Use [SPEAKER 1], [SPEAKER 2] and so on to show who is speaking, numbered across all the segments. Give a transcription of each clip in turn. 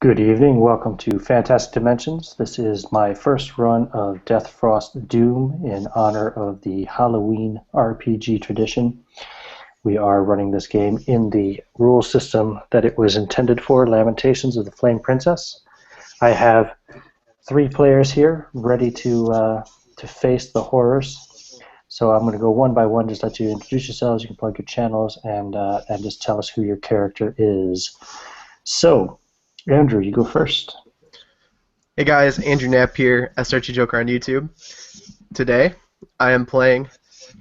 [SPEAKER 1] Good evening. Welcome to Fantastic Dimensions. This is my first run of Death Frost Doom in honor of the Halloween RPG tradition. We are running this game in the rule system that it was intended for, Lamentations of the Flame Princess. I have three players here ready to face the horrors. So I'm going to go one by one, just let you introduce yourselves, you can plug your channels, and just tell us who your character is. So, Andrew, you go first.
[SPEAKER 2] Hey guys, Andrew Knapp here, SRT Joker on YouTube. Today, I am playing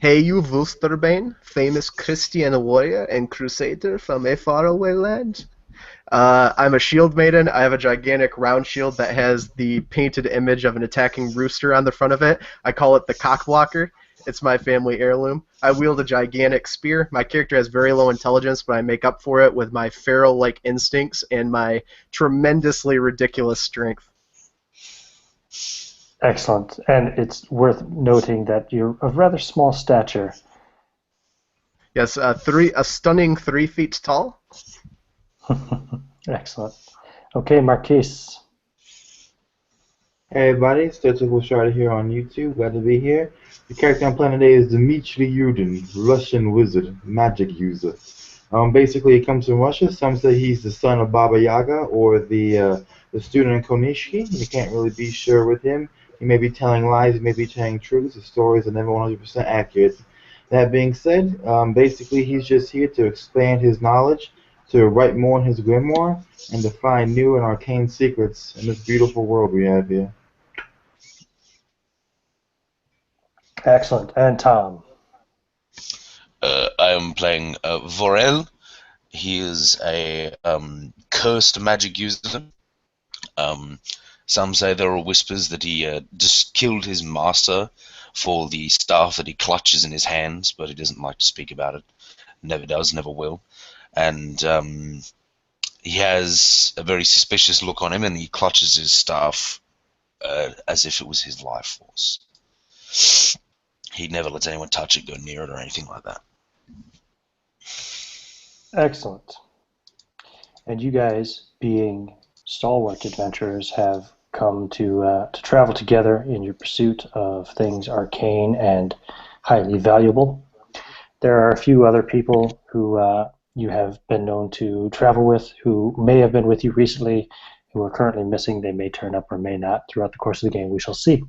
[SPEAKER 2] Heyu Wulsterbane, famous Christian warrior and crusader from a faraway land. I'm a shield maiden. I have a gigantic round shield that has the painted image of an attacking rooster on the front of it. I call it the cock blocker. It's my family heirloom. I wield a gigantic spear. My character has very low intelligence, but I make up for it with my feral-like instincts and my tremendously ridiculous strength.
[SPEAKER 1] Excellent. And it's worth noting that you're of rather small stature.
[SPEAKER 2] Yes, a stunning 3 feet tall.
[SPEAKER 1] Excellent. Okay, Marquise.
[SPEAKER 3] Hey everybody, Statistical Shard here on YouTube. Glad to be here. The character I'm playing today is Dmitry Yudin, Russian wizard, magic user. Basically, he comes from Russia. Some say he's the son of Baba Yaga or the student in Konishki. You can't really be sure with him. He may be telling lies, he may be telling truths. His stories are never 100% accurate. That being said, basically he's just here to expand his knowledge, to write more in his grimoire, and to find new and arcane secrets in this beautiful world we have here.
[SPEAKER 1] Excellent. And Tom.
[SPEAKER 4] I am playing Vorel. He is a cursed magic user. Some say there are whispers that he just killed his master for the staff that he clutches in his hands, but he doesn't like to speak about it. Never does, never will. And he has a very suspicious look on him, and he clutches his staff as if it was his life force. He never lets anyone touch it, go near it, or anything like that.
[SPEAKER 1] Excellent. And you guys, being stalwart adventurers, have come to travel together in your pursuit of things arcane and highly valuable. There are a few other people who you have been known to travel with, who may have been with you recently, who are currently missing. They may turn up or may not throughout the course of the game. We shall see.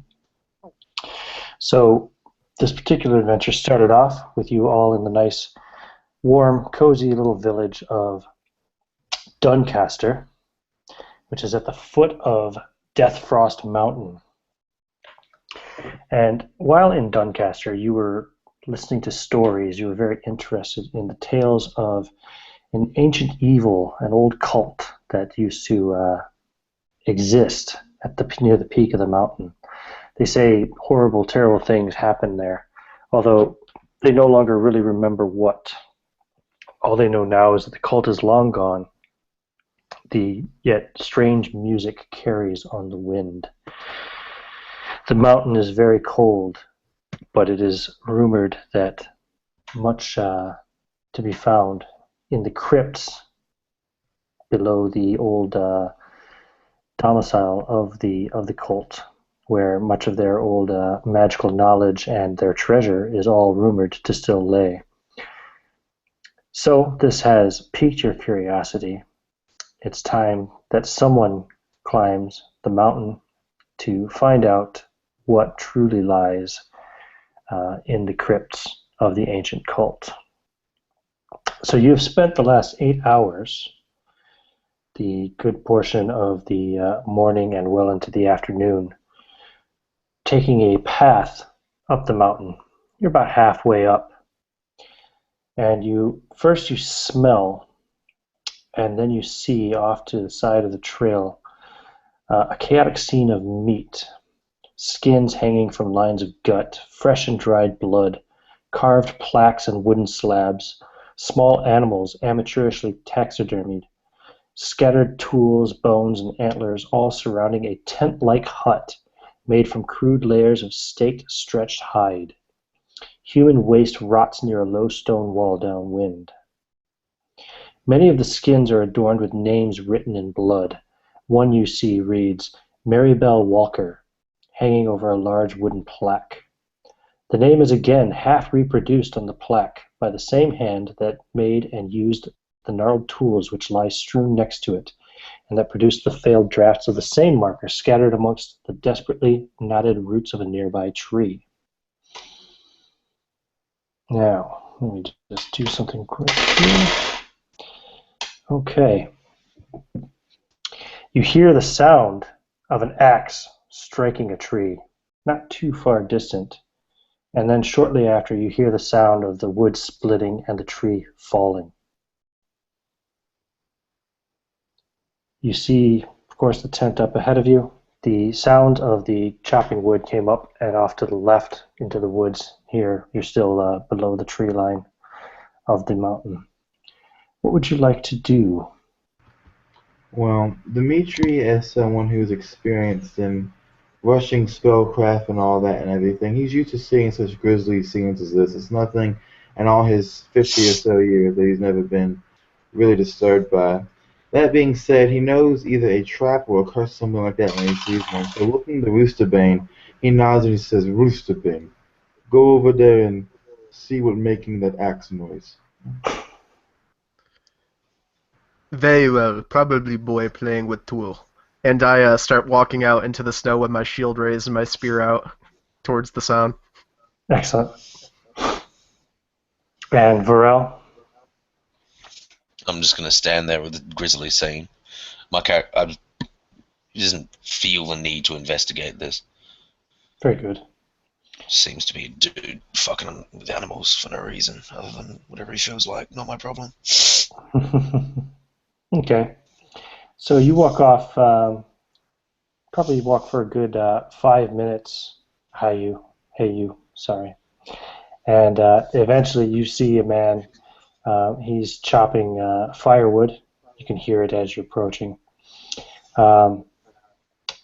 [SPEAKER 1] So this particular adventure started off with you all in the nice, warm, cozy little village of Doncaster, which is at the foot of Death Frost Mountain. And while in Doncaster, you were listening to stories. You were very interested in the tales of an ancient evil, an old cult that used to exist near the peak of the mountain. They say horrible, terrible things happen there, although they no longer really remember what. All they know now is that the cult is long gone. The yet strange music carries on the wind. The mountain is very cold, but it is rumored that much to be found in the crypts below the old domicile of the cult, where much of their old magical knowledge and their treasure is all rumored to still lay. So this has piqued your curiosity. It's time that someone climbs the mountain to find out what truly lies in the crypts of the ancient cult. So you've spent the last 8 hours, the good portion of the morning and well into the afternoon, taking a path up the mountain. You're about halfway up. And you smell, and then you see off to the side of the trail a chaotic scene of meat, skins hanging from lines of gut, fresh and dried blood, carved plaques and wooden slabs, small animals amateurishly taxidermied, scattered tools, bones, and antlers, all surrounding a tent-like hut made from crude layers of staked, stretched hide. Human waste rots near a low stone wall downwind. Many of the skins are adorned with names written in blood. One you see reads, Marybelle Walker, hanging over a large wooden plaque. The name is again half reproduced on the plaque by the same hand that made and used the gnarled tools which lie strewn next to it, and that produced the failed drafts of the same marker scattered amongst the desperately knotted roots of a nearby tree. Now, let me just do something quick here. Okay. You hear the sound of an axe striking a tree, not too far distant, and then shortly after you hear the sound of the wood splitting and the tree falling. You see, of course, the tent up ahead of you. The sound of the chopping wood came up and off to the left into the woods. Here, you're still below the tree line of the mountain. What would you like to do?
[SPEAKER 3] Well, Dimitri, as someone who's experienced in rushing spellcraft and all that and everything, he's used to seeing such grisly scenes as this. It's nothing in all his 50 or so years that he's never been really disturbed by. That being said, he knows either a trap or a curse, something like that when he sees one. So looking to Roosterbane, he nods and he says, Roosterbane, go over there and see what making that axe noise.
[SPEAKER 2] Very well, probably boy playing with tool. And I start walking out into the snow with my shield raised and my spear out towards the sound.
[SPEAKER 1] Excellent. And Varel?
[SPEAKER 4] I'm just going to stand there with the grisly scene. My character doesn't feel the need to investigate this.
[SPEAKER 1] Very good.
[SPEAKER 4] Seems to be a dude fucking with animals for no reason, other than whatever he feels like. Not my problem.
[SPEAKER 1] Okay. So you walk off, probably walk for a good 5 minutes. Hey you, sorry. And eventually you see a man. He's chopping firewood. You can hear it as you're approaching.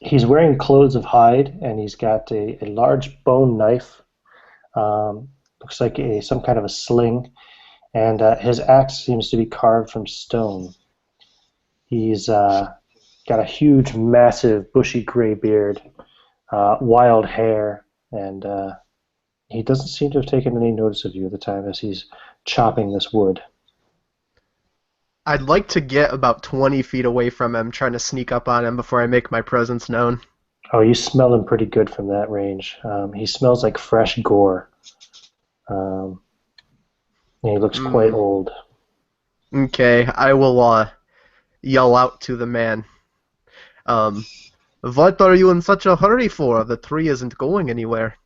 [SPEAKER 1] He's wearing clothes of hide, and he's got a large bone knife. Looks like some kind of a sling. And his axe seems to be carved from stone. He's got a huge, massive, bushy gray beard, wild hair, and he doesn't seem to have taken any notice of you at the time as he's chopping this wood.
[SPEAKER 2] I'd like to get about 20 feet away from him, trying to sneak up on him before I make my presence known.
[SPEAKER 1] Oh, you smell him pretty good from that range. He smells like fresh gore. And he looks quite old.
[SPEAKER 2] Okay, I will yell out to the man. What are you in such a hurry for? The tree isn't going anywhere.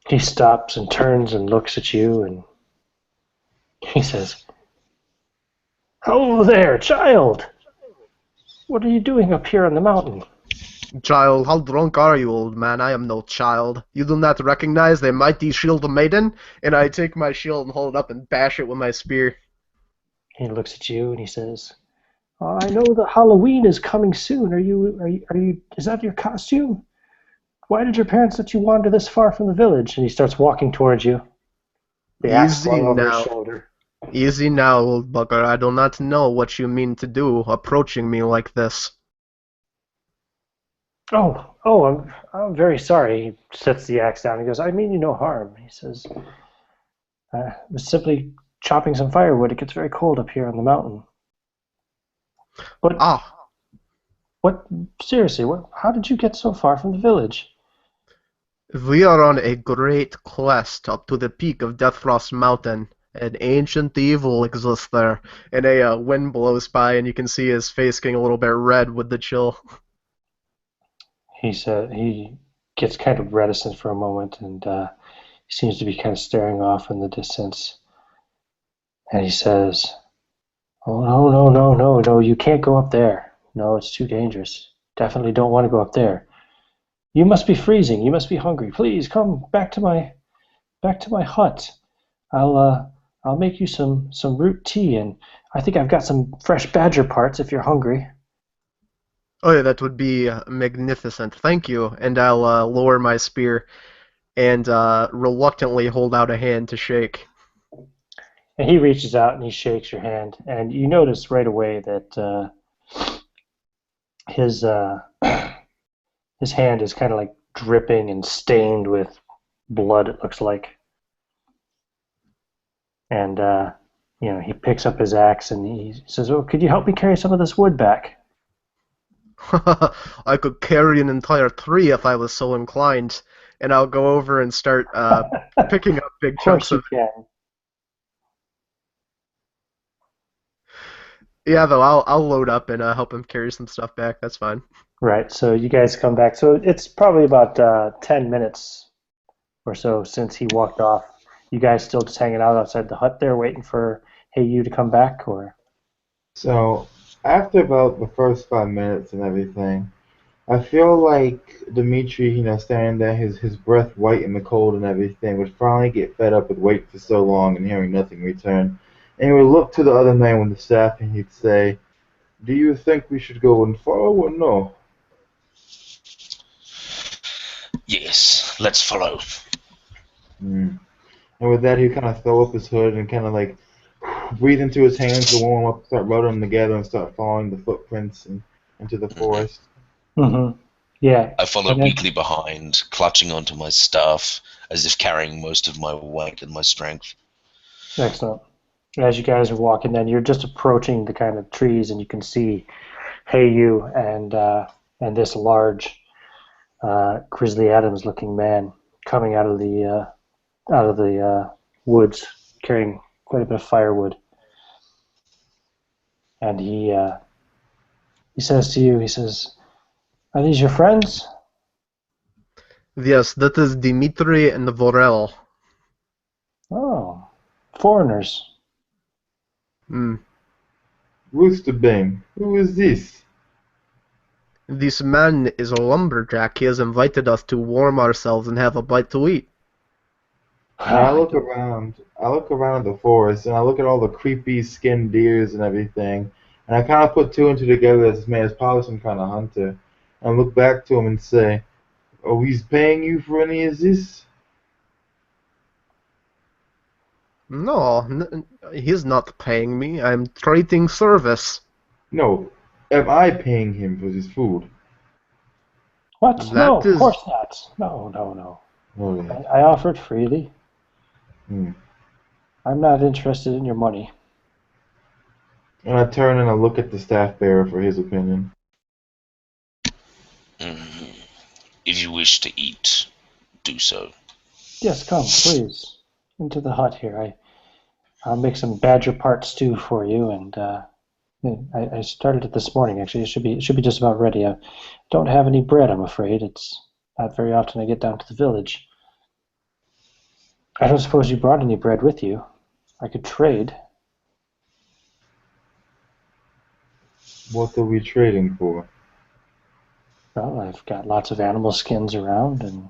[SPEAKER 1] He stops and turns and looks at you, and he says, "Hello there, child! What are you doing up here on the mountain?"
[SPEAKER 2] Child, how drunk are you, old man? I am no child. You do not recognize the mighty shield maiden? And I take my shield and hold it up and bash it with my spear.
[SPEAKER 1] He looks at you and he says, "I know that Halloween is coming soon. Are you? Is that your costume? Why did your parents let you wander this far from the village?" And he starts walking towards you. The axe
[SPEAKER 2] Easy
[SPEAKER 1] slung over his
[SPEAKER 2] now.
[SPEAKER 1] shoulder.
[SPEAKER 2] Easy now, old bugger. I do not know what you mean to do, approaching me like this.
[SPEAKER 1] I'm very sorry. He sets the axe down. He goes, "I mean you no harm." He says, "I was simply chopping some firewood. It gets very cold up here on the mountain." But what? Seriously, what? How did you get so far from the village?
[SPEAKER 2] We are on a great quest up to the peak of Deathfrost Mountain. An ancient evil exists there. And a wind blows by, and you can see his face getting a little bit red with the chill.
[SPEAKER 1] He said he gets kind of reticent for a moment, and he seems to be kind of staring off in the distance. And he says, "Oh, no, you can't go up there. No, it's too dangerous. Definitely don't want to go up there. You must be freezing. You must be hungry. Please come back to my hut. I'll make you some root tea, and I think I've got some fresh badger parts if you're hungry."
[SPEAKER 2] Oh yeah, that would be magnificent. Thank you. And I'll lower my spear and reluctantly hold out a hand to shake.
[SPEAKER 1] And he reaches out and he shakes your hand, and you notice right away that his his hand is kind of like dripping and stained with blood, it looks like. And he picks up his axe and he says, "Oh, could you help me carry some of this wood back?"
[SPEAKER 2] I could carry an entire tree if I was so inclined, and I'll go over and start picking up big
[SPEAKER 1] Of course
[SPEAKER 2] chunks
[SPEAKER 1] you
[SPEAKER 2] of it.
[SPEAKER 1] can.
[SPEAKER 2] Yeah, though I'll load up and help him carry some stuff back. That's fine.
[SPEAKER 1] Right. So you guys come back. So it's probably about 10 minutes or so since he walked off. You guys still just hanging out outside the hut there, waiting for Hey You to come back, or?
[SPEAKER 3] So after about the first 5 minutes and everything, I feel like Dimitri, standing there, his breath white in the cold and everything, would finally get fed up with waiting for so long and hearing nothing return. And he would look to the other man with the staff and he'd say, "Do you think we should go and follow or no?"
[SPEAKER 4] Yes, let's follow.
[SPEAKER 3] Mm. And with that, he'd kind of throw up his hood and kind of like breathe into his hands to warm up, start rubbing them together, and start following the footprints into the
[SPEAKER 4] Mhm.
[SPEAKER 3] forest.
[SPEAKER 1] Mm-hmm. Yeah.
[SPEAKER 4] I follow
[SPEAKER 1] And then,
[SPEAKER 4] weakly behind, clutching onto my staff, as if carrying most of my weight and my strength.
[SPEAKER 1] excellent. As you guys are walking, then you're just approaching the kind of trees, and you can see Hey You and this large Grizzly Adams-looking man coming out of the woods, carrying quite a bit of firewood. And he says to you, he says, "Are these your friends?"
[SPEAKER 2] Yes, that is Dimitri and Vorel.
[SPEAKER 1] "Oh, foreigners."
[SPEAKER 2] Hmm.
[SPEAKER 3] Roosterbane, who is this?
[SPEAKER 2] This man is a lumberjack. He has invited us to warm ourselves and have a bite to eat.
[SPEAKER 3] And I look around. I look around at the forest, and I look at all the creepy skinned deers and everything, and I kind of put two and two together that this man is probably some kind of hunter. And I look back to him and say, "Oh, he's paying you for any of this?"
[SPEAKER 2] No, he's not paying me. I'm trading service.
[SPEAKER 3] No. Am I paying him for his food?
[SPEAKER 1] What? No,
[SPEAKER 2] That
[SPEAKER 1] of
[SPEAKER 2] is...
[SPEAKER 1] course not. No, no, no.
[SPEAKER 3] Oh, yeah.
[SPEAKER 1] I offered freely.
[SPEAKER 3] Hmm.
[SPEAKER 1] I'm not interested in your money.
[SPEAKER 3] And I turn and I look at the staff bearer for his opinion.
[SPEAKER 4] Mhm. If you wish to eat, do so.
[SPEAKER 1] Yes, come, please, into the hut here. I'll make some badger part stew for you, and I started it this morning. Actually, it should be just about ready. I don't have any bread, I'm afraid. It's not very often I get down to the village. I don't suppose you brought any bread with you. I could trade.
[SPEAKER 3] What are we trading for?
[SPEAKER 1] Well, I've got lots of animal skins around, and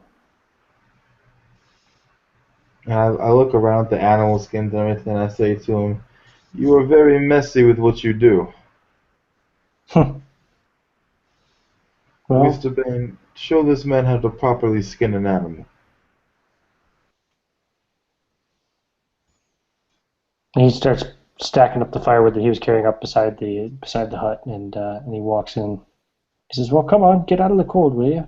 [SPEAKER 3] And I look around at the animal skins and everything, and I say to him, "You are very messy with what you do.
[SPEAKER 1] well,
[SPEAKER 3] Mr. Bain, show this man how to properly skin an animal."
[SPEAKER 1] he starts stacking up the firewood that he was carrying up beside the hut, and he walks in. He says, "Well, come on, get out of the cold, will you?"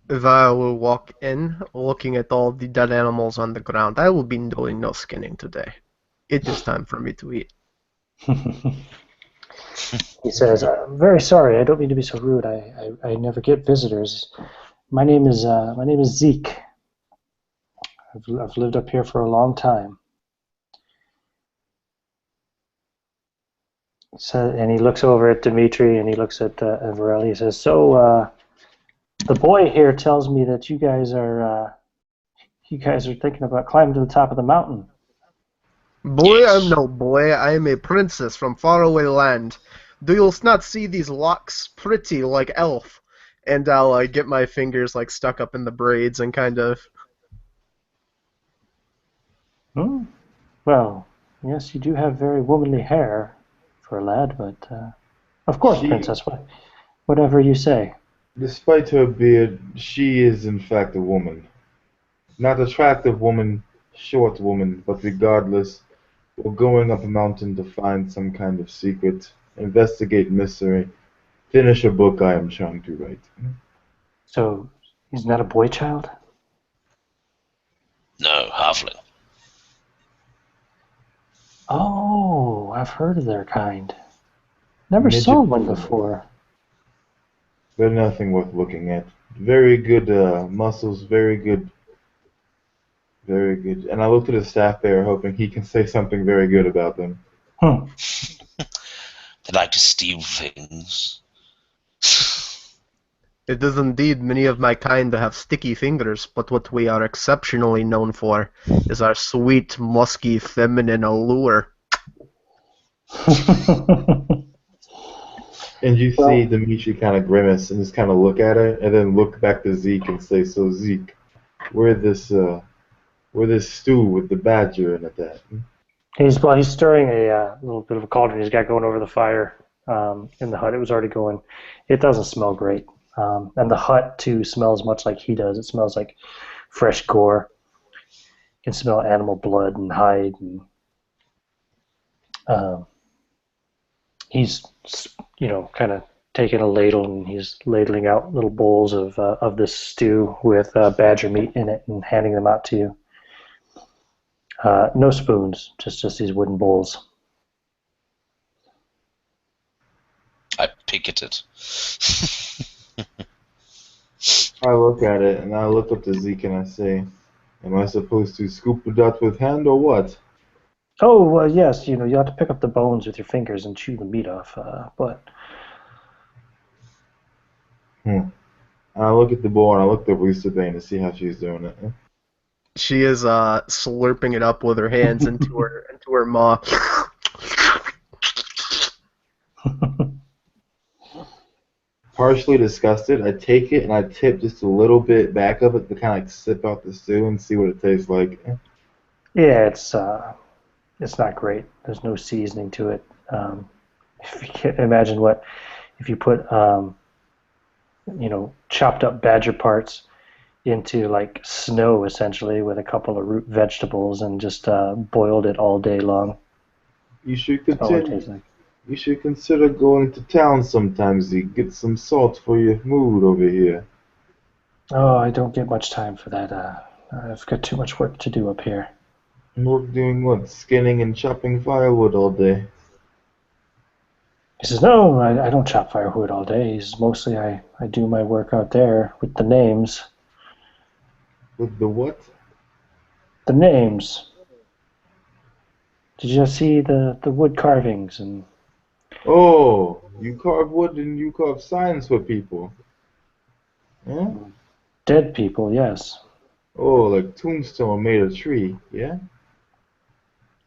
[SPEAKER 2] If I will walk in, looking at all the dead animals on the ground, I will be doing no skinning today. It is time for me to eat.
[SPEAKER 1] He says, "I'm very sorry. I don't mean to be so rude. I never get visitors. My name is Zeke. I've lived up here for a long time." So, and he looks over at Dimitri and he looks at Varel. He says, "So the boy here tells me that you guys are thinking about climbing to the top of the mountain."
[SPEAKER 2] Boy, I'm
[SPEAKER 4] Yes.
[SPEAKER 2] no boy. I am a princess from faraway land. Do you not see these locks pretty like elf? And I'll get my fingers like stuck up in the braids and kind of...
[SPEAKER 1] Hmm? Well, yes, you do have very womanly hair for a lad, but of course,
[SPEAKER 3] She,
[SPEAKER 1] princess. Whatever you say.
[SPEAKER 3] despite her beard, she is in fact a woman. Not attractive woman, short woman, but regardless, We're going up a mountain to find some kind of secret, investigate mystery, finish a book I am trying to write.
[SPEAKER 1] So he's not a boy child?
[SPEAKER 4] No, halfling.
[SPEAKER 1] Oh, I've heard of their kind. Never saw
[SPEAKER 3] Midget
[SPEAKER 1] one
[SPEAKER 3] people,
[SPEAKER 1] before.
[SPEAKER 3] but nothing worth looking at. Very good muscles, very good, very good. And I looked at his staff bearer, hoping he can say something very good about them.
[SPEAKER 1] Hmm.
[SPEAKER 4] They like to steal things.
[SPEAKER 2] It is indeed many of my kind that have sticky fingers, but what we are exceptionally known for is our sweet, musky, feminine allure.
[SPEAKER 3] And you see
[SPEAKER 1] Well,
[SPEAKER 3] Dimitri kind of grimace and just kind of look at it, and then look back to Zeke and say, "So Zeke, where this stew with the badger in it at?"
[SPEAKER 1] he's stirring a little bit of a cauldron he's got going over the fire in the hut. It was already going. It doesn't smell great. And the hut, too, smells much like he does. It smells like fresh gore. You can smell animal blood and hide. And um, he's, kind of taking a ladle and he's ladling out little bowls of this stew with badger meat in it and handing them out to you. No spoons, just these wooden bowls.
[SPEAKER 4] I pick at it.
[SPEAKER 3] I look at it and I look up to Zeke and I say, "Am I supposed to scoop that with hand or what?"
[SPEAKER 1] Oh, well, yes, you have to pick up the bones with your fingers and chew the meat off. But
[SPEAKER 3] Hmm. And I look at the bowl and I look at Rooster Bane to see how she's doing it.
[SPEAKER 2] She is slurping it up with her hands into her maw.
[SPEAKER 3] Partially disgusted, I take it and I tip just a little bit back of it to kind of like sip out the stew and see what it tastes like.
[SPEAKER 1] yeah, it's not great. There's no seasoning to it. If you can imagine what if you put chopped up badger parts into like snow essentially with a couple of root vegetables and just boiled it all day long.
[SPEAKER 3] You should
[SPEAKER 1] That's all it
[SPEAKER 3] continue.
[SPEAKER 1] tastes like.
[SPEAKER 3] You should consider going to town sometimes to get some salt for your mood over here.
[SPEAKER 1] Oh, I don't get much time for that. I've got too much work to do up here.
[SPEAKER 3] Work doing what? Skinning and chopping firewood all day.
[SPEAKER 1] He says, no, I don't chop firewood all day. He's mostly I do my work out there with the names.
[SPEAKER 3] With the what?
[SPEAKER 1] The names. Did you see the wood carvings and
[SPEAKER 3] Oh, you carve wood and you carve signs for people. Yeah?
[SPEAKER 1] dead people? Yes.
[SPEAKER 3] Oh, like tombstone made of tree. Yeah?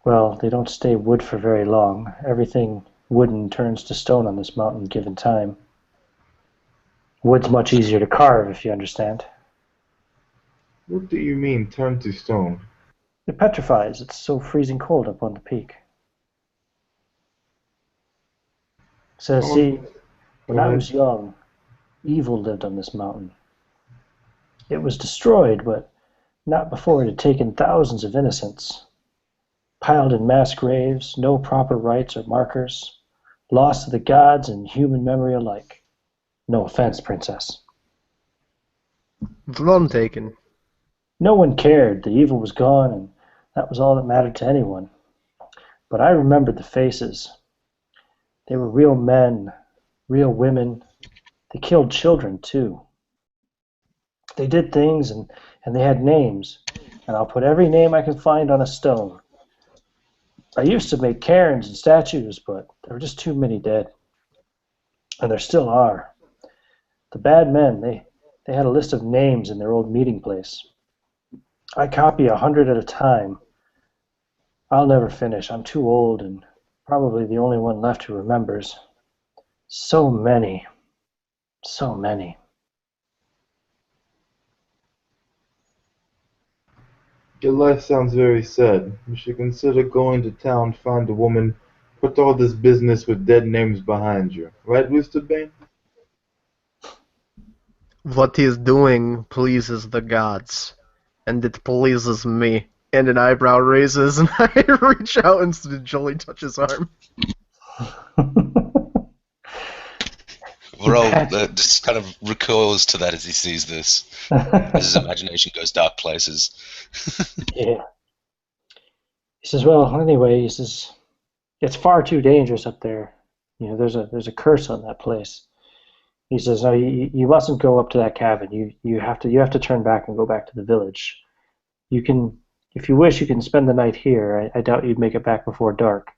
[SPEAKER 1] Well, they don't stay wood for very long. Everything wooden turns to stone on this mountain given time. Wood's much easier to carve, if you understand.
[SPEAKER 3] What do you mean turn to stone?
[SPEAKER 1] It petrifies. It's so freezing cold up on the peak. So,
[SPEAKER 3] Oh,
[SPEAKER 1] see,
[SPEAKER 3] go
[SPEAKER 1] when I
[SPEAKER 3] ahead.
[SPEAKER 1] was young, evil lived on this mountain. It was destroyed, but not before it had taken thousands of innocents. Piled in mass graves, no proper rites or markers, lost to the gods and human memory alike. No offense, princess.
[SPEAKER 2] None taken.
[SPEAKER 1] No one cared. The evil was gone, and that was all that mattered to anyone. But I remembered the faces. They were real men, real women. They killed children, too. They did things, and they had names. And I'll put every name I can find on a stone. I used to make cairns and statues, but there were just too many dead. And there still are. The bad men, they had a list of names in their old meeting place. I copy 100 at a time. I'll never finish. I'm too old and probably the only one left who remembers. So many. So many.
[SPEAKER 3] Your life sounds very sad. You should consider going to town, find a woman, put all this business with dead names behind you. Right, Mr. Bane?
[SPEAKER 2] What he is doing pleases the gods, and it pleases me. And an eyebrow raises, and I reach out and gently touch his arm.
[SPEAKER 4] Varel just kind of recoils to that as he sees this, as his imagination goes dark places.
[SPEAKER 1] Yeah. He says, well, anyway, he says, it's far too dangerous up there. You know, there's a curse on that place. He says, no, you mustn't go up to that cabin. You have to turn back and go back to the village. You can, if you wish, you can spend the night here. I doubt you'd make it back before dark.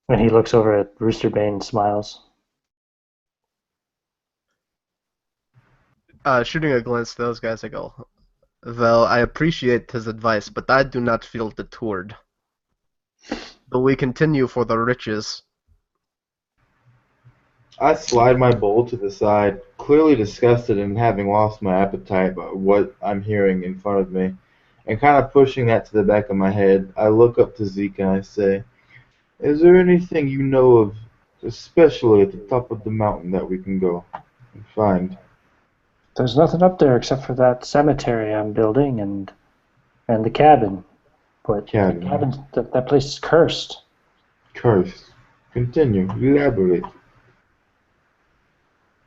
[SPEAKER 1] And he looks over at Roosterbane and smiles.
[SPEAKER 2] Shooting a glance to those guys, I go, well, I appreciate his advice, but I do not feel detoured. But we continue for the riches.
[SPEAKER 3] I slide my bowl to the side, clearly disgusted and having lost my appetite by what I'm hearing in front of me, and kind of pushing that to the back of my head. I look up to Zeke and I say, is there anything you know of, especially at the top of the mountain, that we can go and find?
[SPEAKER 1] There's nothing up there except for that cemetery I'm building and the cabin. But
[SPEAKER 3] Cabin.
[SPEAKER 1] the cabin, that place is cursed.
[SPEAKER 3] Cursed. Continue. Elaborate.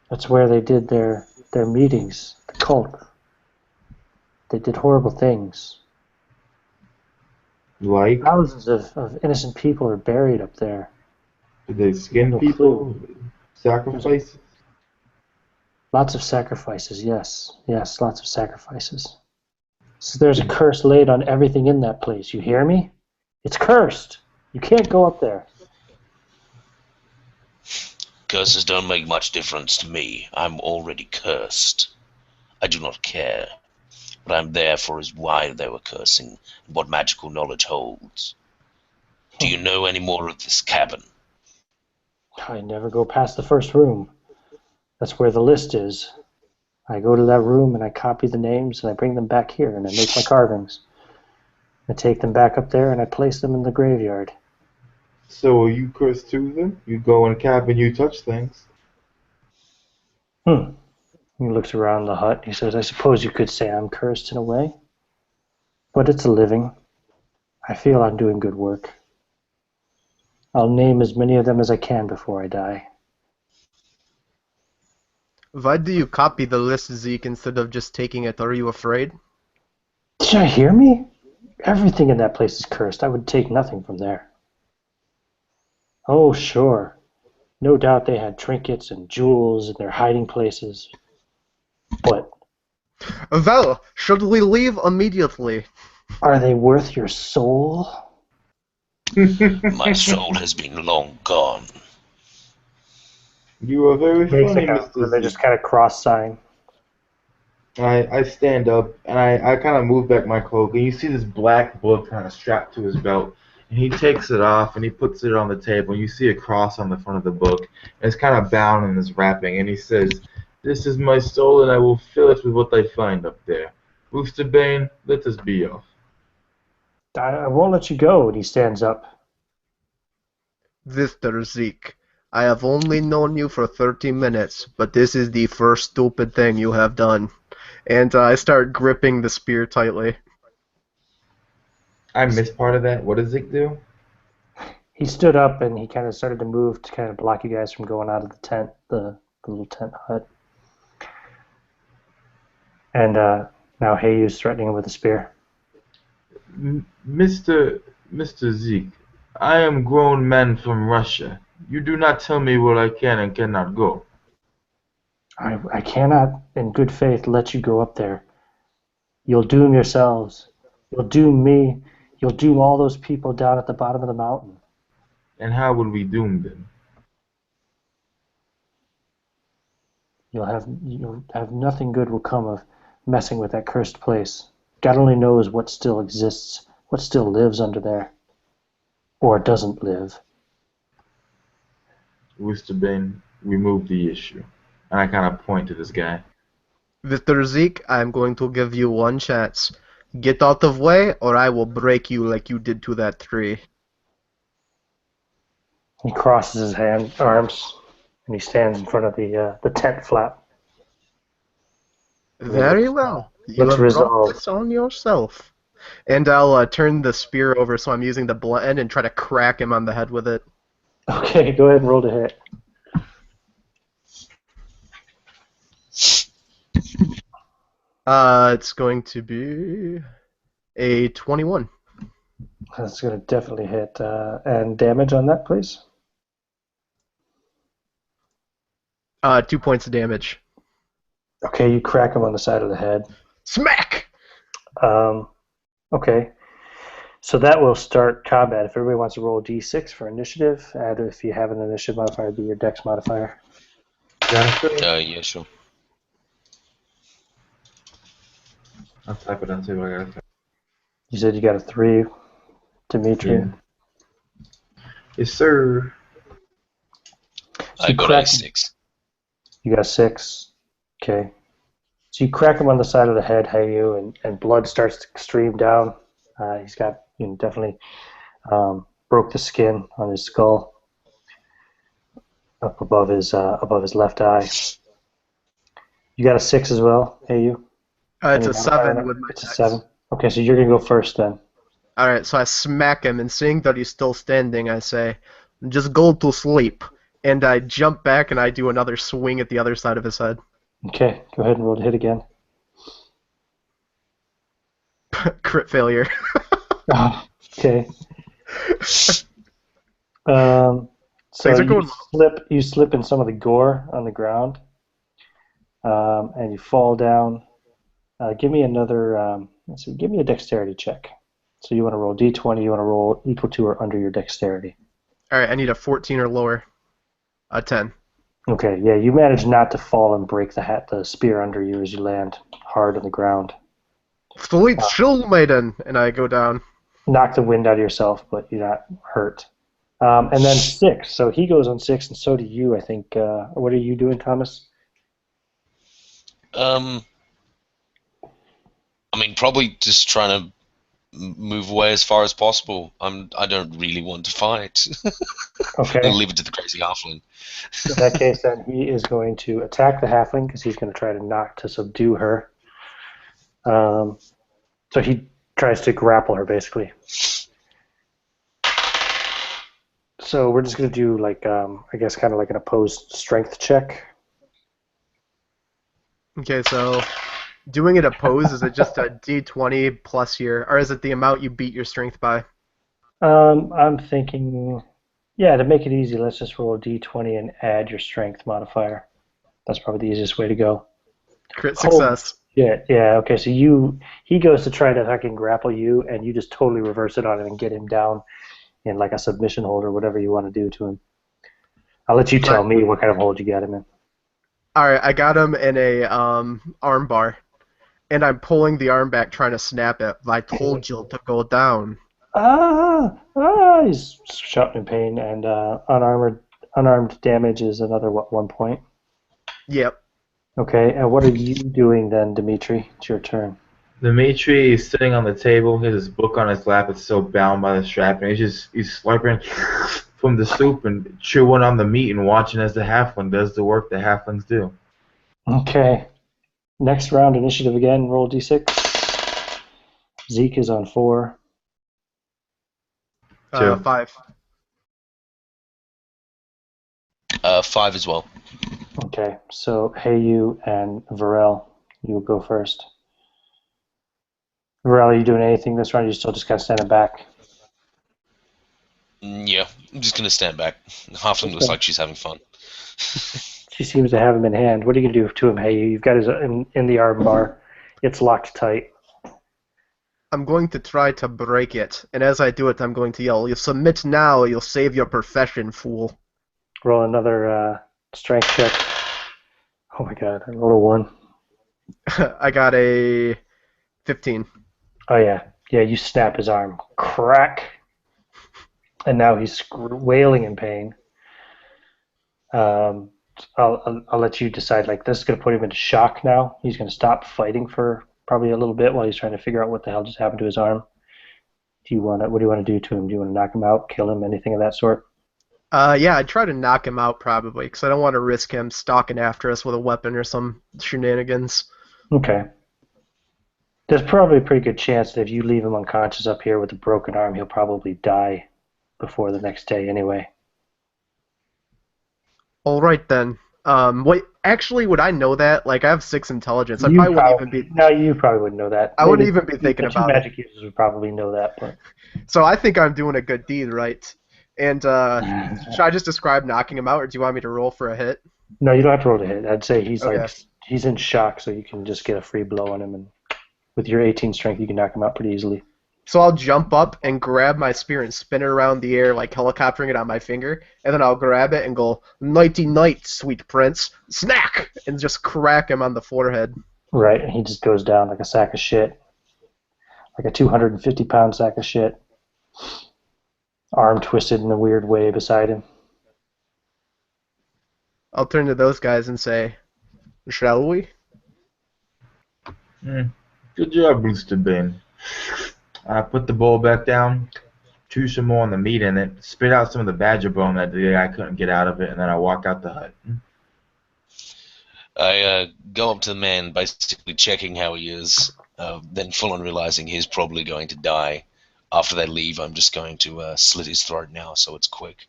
[SPEAKER 1] That's where they did their meetings, the cult. They did horrible things.
[SPEAKER 3] Like,
[SPEAKER 1] Thousands of innocent people are buried up there.
[SPEAKER 3] did they skin
[SPEAKER 1] No
[SPEAKER 3] people? Sacrifice?
[SPEAKER 1] Lots of sacrifices, yes. Yes, lots of sacrifices. So there's a curse laid on everything in that place. You hear me? It's cursed. You can't go up there.
[SPEAKER 4] Curses don't make much difference to me. I'm already cursed. I do not care. What I'm there for is why they were cursing, and what magical knowledge holds. Do you know any more of this cabin?
[SPEAKER 1] I never go past the first room. That's where the list is. I go to that room and I copy the names and I bring them back here and I make my carvings. I take them back up there and I place them in the graveyard.
[SPEAKER 3] So are you cursed too then? You go in a cabin, you touch things.
[SPEAKER 1] He looks around the hut. He says, I suppose you could say I'm cursed in a way. But it's a living. I feel I'm doing good work. I'll name as many of them as I can before I die.
[SPEAKER 2] Why do you copy the list, Zeke, instead of just taking it? Are you afraid?
[SPEAKER 1] Did you hear me? Everything in that place is cursed. I would take nothing from there. Oh, sure. No doubt they had trinkets and jewels in their hiding places. But
[SPEAKER 2] Well, should we leave immediately?
[SPEAKER 1] are they worth your soul?
[SPEAKER 4] My soul has been long gone.
[SPEAKER 3] You are very
[SPEAKER 1] Makes
[SPEAKER 3] funny,
[SPEAKER 1] like a
[SPEAKER 3] Mr.
[SPEAKER 1] religious
[SPEAKER 3] Zeke.
[SPEAKER 1] kind of cross sign.
[SPEAKER 3] I stand up and I kind of move back my cloak, and you see this black book kind of strapped to his belt. And he takes it off and he puts it on the table. And you see a cross on the front of the book, and it's kind of bound in this wrapping. And he says, "This is my soul, and I will fill it with what I find up there. Roosterbane, let us be off."
[SPEAKER 1] I won't let you go. And he stands up.
[SPEAKER 2] Mr. Zeke, I have only known you for 30 minutes, but this is the first stupid thing you have done. And I start gripping the spear tightly.
[SPEAKER 3] I missed part of that. What does Zeke do?
[SPEAKER 1] He stood up and he kind of started to move to kind of block you guys from going out of the tent, the little tent hut. And now Hayu's threatening him with a spear.
[SPEAKER 3] Mr. Zeke, I am grown man from Russia. You do not tell me where I can and cannot go.
[SPEAKER 1] I cannot, in good faith, let you go up there. You'll doom yourselves. You'll doom me. You'll doom all those people down at the bottom of the mountain.
[SPEAKER 3] And how would we doom them?
[SPEAKER 1] You'll have nothing good will come of messing with that cursed place. God only knows what still exists, what still lives under there. Or doesn't live.
[SPEAKER 3] Roosterbane, remove the issue. And I kind of point to this guy.
[SPEAKER 2] Mr. Zeke, I'm going to give you one chance. Get out of way, or I will break you like you did to that tree.
[SPEAKER 1] He crosses his arms and he stands in front of the tent flap.
[SPEAKER 2] Very well. You
[SPEAKER 1] Let's
[SPEAKER 2] have brought
[SPEAKER 1] resolve.
[SPEAKER 2] this on yourself. And I'll turn the spear over so I'm using the blunt end and try to crack him on the head with it.
[SPEAKER 1] Okay, go ahead and roll to hit.
[SPEAKER 2] It's going to be a 21.
[SPEAKER 1] That's going to definitely hit. And damage on that, please.
[SPEAKER 2] 2 points of damage.
[SPEAKER 1] Okay, you crack him on the side of the head.
[SPEAKER 2] Smack!
[SPEAKER 1] Okay. So that will start combat. If everybody wants to roll d6 for initiative, add if you have an initiative modifier, it'd be your dex modifier.
[SPEAKER 4] Yeah, sure.
[SPEAKER 3] I'll type it on too. I gotta type.
[SPEAKER 1] You said you got a 3, Dimitri.
[SPEAKER 3] Yeah. Yes, sir.
[SPEAKER 1] So
[SPEAKER 4] I got a 6.
[SPEAKER 1] You got a 6. Okay. So you crack him on the side of the head, Hayu, and blood starts to stream down. He's got, definitely broke the skin on his skull up above his left eye. You got a 6 as well, Hayu?
[SPEAKER 2] It's a 7 with my
[SPEAKER 1] It's a
[SPEAKER 2] dex.
[SPEAKER 1] 7. Okay, so you're going to go first then.
[SPEAKER 2] Alright, so I smack him, and seeing that he's still standing, I say, just go to sleep. And I jump back and I do another swing at the other side of his head.
[SPEAKER 1] Okay, go ahead and roll to hit again.
[SPEAKER 2] Crit failure.
[SPEAKER 1] Okay. So
[SPEAKER 2] Things are going
[SPEAKER 1] you slip in some of the gore on the ground, and you fall down. Give me another. Give me a dexterity check. So you want to roll d20. You want to roll equal to or under your dexterity.
[SPEAKER 2] Alright, I need a 14 or lower. A 10.
[SPEAKER 1] Okay, yeah, you manage not to fall and break the spear under you as you land hard on the ground.
[SPEAKER 2] Sleep still, maiden! And I go down.
[SPEAKER 1] Knock the wind out of yourself, but you're not hurt. And then 6. So he goes on 6, and so do you, I think. What are you doing, Thomas?
[SPEAKER 4] I mean, probably just trying to move away as far as possible. I don't really want to fight.
[SPEAKER 1] Okay.
[SPEAKER 4] I'll leave it to the crazy halfling.
[SPEAKER 1] In that case, then he is going to attack the halfling because he's going to try to subdue her. So he tries to grapple her, basically. So we're just going to do I guess kind of like an opposed strength check.
[SPEAKER 2] Okay, so doing it opposed, is it just a d20 plus or is it the amount you beat your strength by?
[SPEAKER 1] I'm thinking, yeah, to make it easy, let's just roll a d20 and add your strength modifier. That's probably the easiest way to go.
[SPEAKER 2] Crit success.
[SPEAKER 1] Yeah, okay, so he goes to try to fucking grapple you, and you just totally reverse it on him and get him down in like a submission hold or whatever you want to do to him. I'll let you tell me what kind of hold you got him in.
[SPEAKER 2] Alright, I got him in a arm bar, and I'm pulling the arm back trying to snap it. I told you to go down.
[SPEAKER 1] He's shouting in pain, and unarmed damage is another, 1 point?
[SPEAKER 2] Yep.
[SPEAKER 1] Okay, and what are you doing then, Dimitri? It's your turn.
[SPEAKER 3] Dimitri is sitting on the table. He has his book on his lap. It's still bound by the strap, and he's slurping from the soup and chewing on the meat and watching as the halfling does the work the halflings do.
[SPEAKER 1] Okay. Next round, initiative again. Roll d6. Zeke is on 4.
[SPEAKER 3] 2.
[SPEAKER 2] 5.
[SPEAKER 4] 5 as well.
[SPEAKER 1] Okay, so Hayu and Varel, you will go first. Varel, are you doing anything this round? Or are you still just kind of standing back?
[SPEAKER 4] Yeah, I'm just gonna stand back. Halfling looks like she's having fun.
[SPEAKER 1] She seems to have him in hand. What are you going to do to him, Hayu? You've got his in the arm bar. It's locked tight.
[SPEAKER 2] I'm going to try to break it, and as I do it, I'm going to yell, "You submit now, or you'll save your profession, fool."
[SPEAKER 1] Roll another strength check. Oh my god, I rolled a 1.
[SPEAKER 2] I got a 15.
[SPEAKER 1] Oh yeah, you snap his arm. Crack. And now he's wailing in pain. I'll let you decide. Like, this is going to put him into shock now. He's going to stop fighting for probably a little bit while he's trying to figure out what the hell just happened to his arm. What do you want to do to him? Do you want to knock him out, kill him, anything of that sort?
[SPEAKER 2] Yeah, I'd try to knock him out probably, because I don't want to risk him stalking after us with a weapon or some shenanigans.
[SPEAKER 1] Okay. There's probably a pretty good chance that if you leave him unconscious up here with a broken arm, he'll probably die before the next day anyway.
[SPEAKER 2] All right then. Wait, actually, would I know that? Like, I have 6 intelligence. I
[SPEAKER 1] You
[SPEAKER 2] probably wouldn't even be.
[SPEAKER 1] No, you probably wouldn't know that.
[SPEAKER 2] I wouldn't even be thinking
[SPEAKER 1] the two
[SPEAKER 2] about it.
[SPEAKER 1] magic users would probably know that, but
[SPEAKER 2] So I think I'm doing a good deed, right? And should I just describe knocking him out, or do you want me to roll for a hit?
[SPEAKER 1] no, you don't have to roll to hit. I'd say he's
[SPEAKER 2] Okay.
[SPEAKER 1] he's in shock, so you can just get a free blow on him, and with your 18 strength, you can knock him out pretty easily.
[SPEAKER 2] So I'll jump up and grab my spear and spin it around the air, like helicoptering it on my finger, and then I'll grab it and go, "Nighty night, sweet prince," snack, and just crack him on the forehead.
[SPEAKER 1] Right, and he just goes down like a sack of shit, like a 250-pound sack of shit, arm twisted in a weird way beside him.
[SPEAKER 2] I'll turn to those guys and say, "Shall we?"
[SPEAKER 3] Good job, Rooster Bane. I put the bowl back down, chew some more on the meat in it, spit out some of the badger bone that the guy couldn't get out of it, and then I walk out the hut.
[SPEAKER 4] I go up to the man, basically checking how he is, then full on realizing he's probably going to die. After they leave, I'm just going to slit his throat now, so it's quick.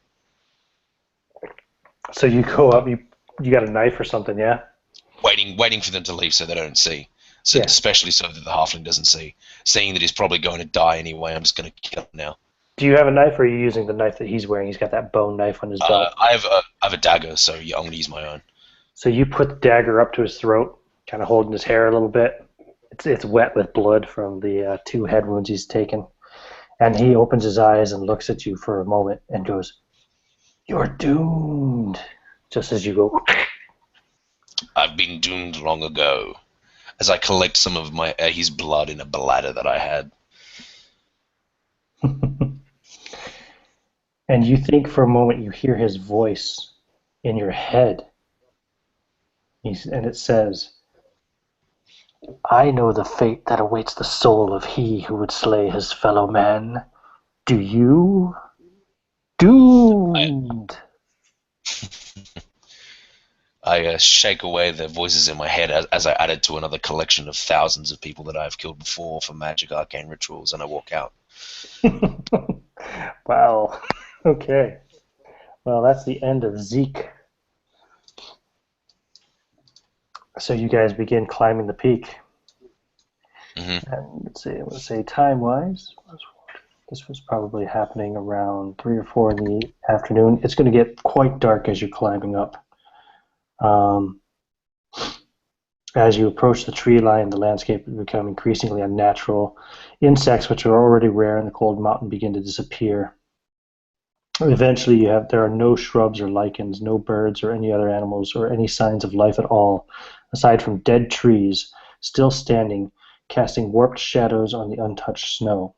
[SPEAKER 1] So you go up, you got a knife or something, yeah?
[SPEAKER 4] Waiting for them to leave so they don't see. So
[SPEAKER 1] Yeah.
[SPEAKER 4] especially so that the halfling doesn't see. Seeing that he's probably going to die anyway, I'm just going to kill him now.
[SPEAKER 1] Do you have a knife, or are you using the knife that he's wearing? He's got that bone knife on his belt.
[SPEAKER 4] I have a dagger, so yeah, I'm going to use my own.
[SPEAKER 1] So you put the dagger up to his throat, kind of holding his hair a little bit. It's wet with blood from the 2 head wounds he's taken. And he opens his eyes and looks at you for a moment and goes, "You're doomed," just as you go.
[SPEAKER 4] I've been doomed long ago. As I collect some of my his blood in a bladder that I had.
[SPEAKER 1] And you think for a moment you hear his voice in your head. And it says, "I know the fate that awaits the soul of he who would slay his fellow man. Do you? Doomed."
[SPEAKER 4] I shake away the voices in my head as I add it to another collection of thousands of people that I've killed before for magic arcane rituals, and I walk out.
[SPEAKER 1] Wow. Okay. Well, that's the end of Zeke. So you guys begin climbing the peak.
[SPEAKER 4] Mm-hmm.
[SPEAKER 1] And let's say time-wise, this was probably happening around 3 or 4 in the afternoon. It's going to get quite dark as you're climbing up. As you approach the tree line, the landscape will become increasingly unnatural. Insects, which are already rare in the cold mountain, begin to disappear. Eventually, there are no shrubs or lichens, no birds or any other animals, or any signs of life at all, aside from dead trees still standing, casting warped shadows on the untouched snow.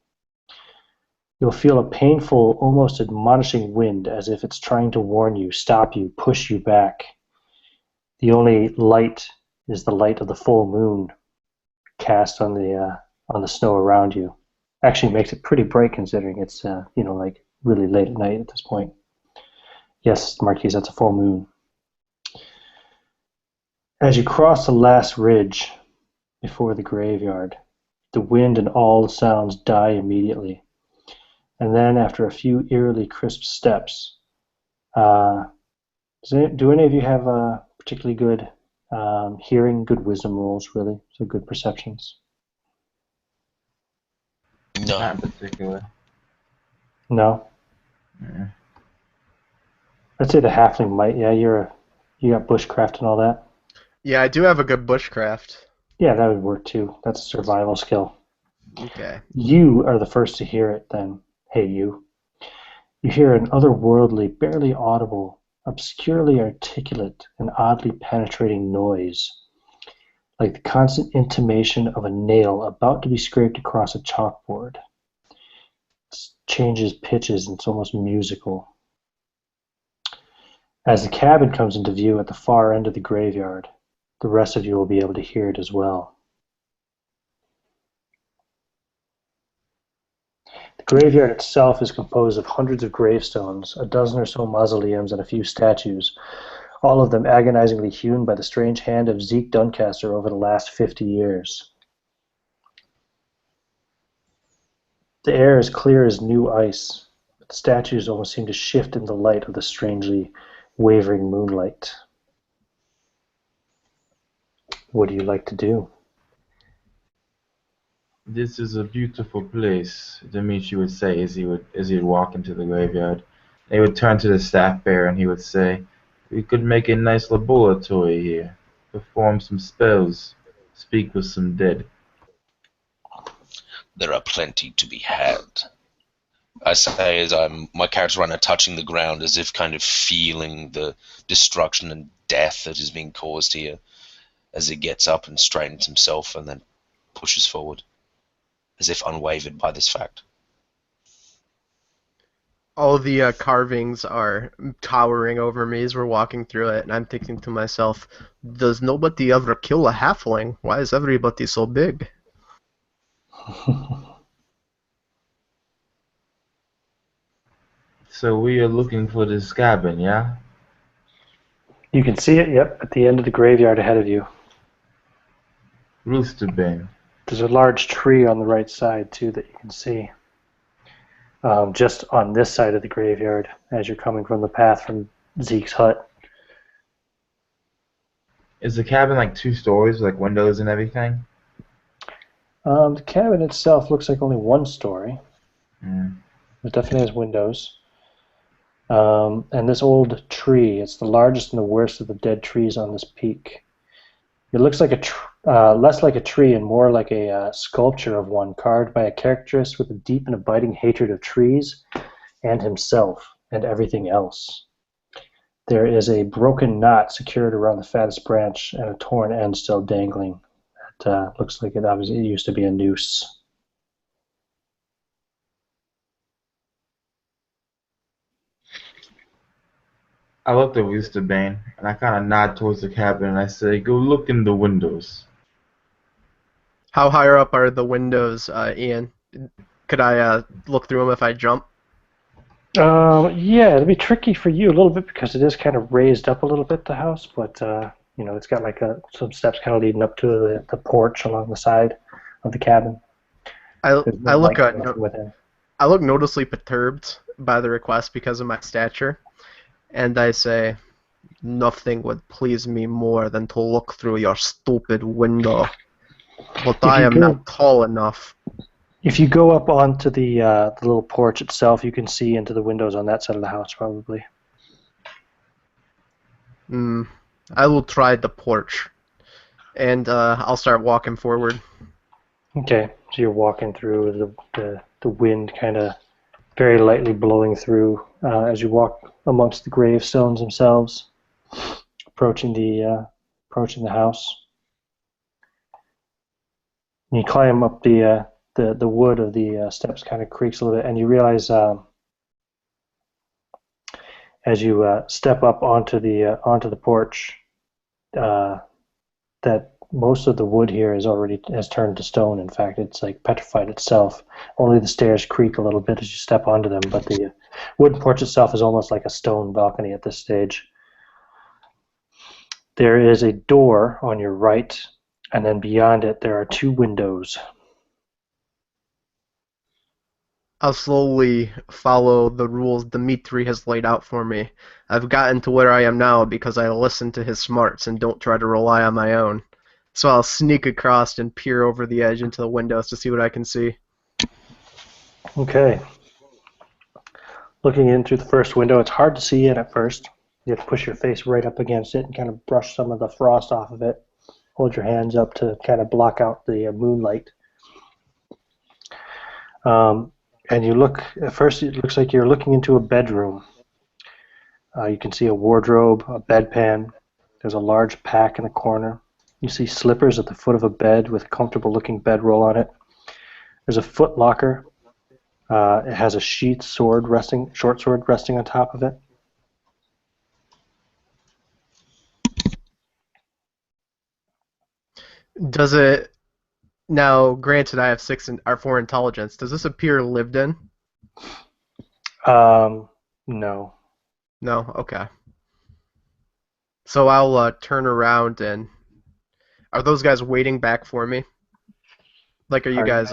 [SPEAKER 1] You'll feel a painful, almost admonishing wind, as if it's trying to warn you, stop you, push you back. The only light is the light of the full moon cast on the snow around you. Actually makes it pretty bright considering it's like really late at night at this point. Yes, Marquise, that's a full moon. As you cross the last ridge before the graveyard, the wind and all the sounds die immediately. And then after a few eerily crisp steps, do any of you have particularly good hearing, good wisdom rolls, really? So good perceptions?
[SPEAKER 4] No.
[SPEAKER 3] Not in particular.
[SPEAKER 1] No?
[SPEAKER 3] Yeah.
[SPEAKER 1] I'd say the halfling might. Yeah, you got bushcraft and all that.
[SPEAKER 2] Yeah, I do have a good bushcraft.
[SPEAKER 1] Yeah, that would work too. That's a survival skill.
[SPEAKER 2] Okay.
[SPEAKER 1] You are the first to hear it then. Hey, you. You hear an otherworldly, barely audible, obscurely articulate, and oddly penetrating noise, like the constant intimation of a nail about to be scraped across a chalkboard. It changes pitches and it's almost musical. As the cabin comes into view at the far end of the graveyard, the rest of you will be able to hear it as well. The graveyard itself is composed of hundreds of gravestones, a dozen or so mausoleums, and a few statues, all of them agonizingly hewn by the strange hand of Zeke Duncaster over the last 50 years. The air is clear as new ice. The statues almost seem to shift in the light of the strangely wavering moonlight. What do you like to do?
[SPEAKER 3] This is a beautiful place, Dimitri would say as he would walk into the graveyard. He would turn to the staff bearer and he would say, "We could make a nice laboratory here, perform some spells, speak with some dead."
[SPEAKER 4] There are plenty to be had. I say as my character runner touching the ground as if kind of feeling the destruction and death that is being caused here as he gets up and straightens himself and then pushes forward, as if unwavered by this fact.
[SPEAKER 2] All the carvings are towering over me as we're walking through it, and I'm thinking to myself, does nobody ever kill a halfling? Why is everybody so big?
[SPEAKER 3] So we are looking for this cabin, yeah?
[SPEAKER 1] You can see it, yep, at the end of the graveyard ahead of you.
[SPEAKER 3] Roosterbane.
[SPEAKER 1] There's a large tree on the right side, too, that you can see. Just on this side of the graveyard, as you're coming from the path from Zeke's hut.
[SPEAKER 3] Is the cabin like 2 stories, like windows and everything?
[SPEAKER 1] The cabin itself looks like only 1 story.
[SPEAKER 3] Mm.
[SPEAKER 1] It definitely has windows. And this old tree, it's the largest and the worst of the dead trees on this peak. It looks like less like a tree and more like a sculpture of one carved by a caricaturist with a deep and abiding hatred of trees and himself and everything else. There is a broken knot secured around the fattest branch and a torn end still dangling. It looks like it used to be a noose.
[SPEAKER 3] I looked at Roosterbane and I kind of nod towards the cabin and I say, "Go look in the windows."
[SPEAKER 2] How higher up are the windows, Ian? Could I look through them if I jump?
[SPEAKER 1] Yeah, it'll be tricky for you a little bit because it is kind of raised up a little bit, the house, but it's got like some steps kind of leading up to the porch along the side of the cabin.
[SPEAKER 2] I
[SPEAKER 1] There's no
[SPEAKER 2] I look
[SPEAKER 1] light coming from within.
[SPEAKER 2] I look noticeably perturbed by the request because of my stature, and I say, nothing would please me more than to look through your stupid window. But
[SPEAKER 1] If
[SPEAKER 2] I
[SPEAKER 1] you
[SPEAKER 2] am
[SPEAKER 1] go,
[SPEAKER 2] not tall enough.
[SPEAKER 1] if you go up onto the little porch itself, you can see into the windows on that side of the house, probably.
[SPEAKER 2] I will try the porch, and I'll start walking forward.
[SPEAKER 1] Okay, so you're walking through the wind kind of very lightly blowing through as you walk amongst the gravestones themselves, approaching the house. And you climb up the wood of the steps kind of creaks a little bit, and you realize as you step up onto the porch that most of the wood here has turned to stone. In fact, it's like petrified itself. Only the stairs creak a little bit as you step onto them, but the wooden porch itself is almost like a stone balcony at this stage. There is a door on your right, and then beyond it there are 2 windows.
[SPEAKER 2] I'll slowly follow the rules Dimitri has laid out for me. I've gotten to where I am now because I listen to his smarts and don't try to rely on my own. So I'll sneak across and peer over the edge into the windows to see what I can see.
[SPEAKER 1] Okay. Looking in through the first window, it's hard to see in at first. You have to push your face right up against it and kind of brush some of the frost off of it. Hold your hands up to kind of block out the moonlight. And you look, at first it looks like you're looking into a bedroom. You can see a wardrobe, a bedpan. There's a large pack in the corner. You see slippers at the foot of a bed with a comfortable looking bedroll on it. There's a foot locker. It has a sheath short sword resting on top of it.
[SPEAKER 2] Does it now? Granted, I have 4 intelligence. Does this appear lived in?
[SPEAKER 1] No.
[SPEAKER 2] No. Okay. So I'll turn around and are those guys waiting back for me? Like, are you guys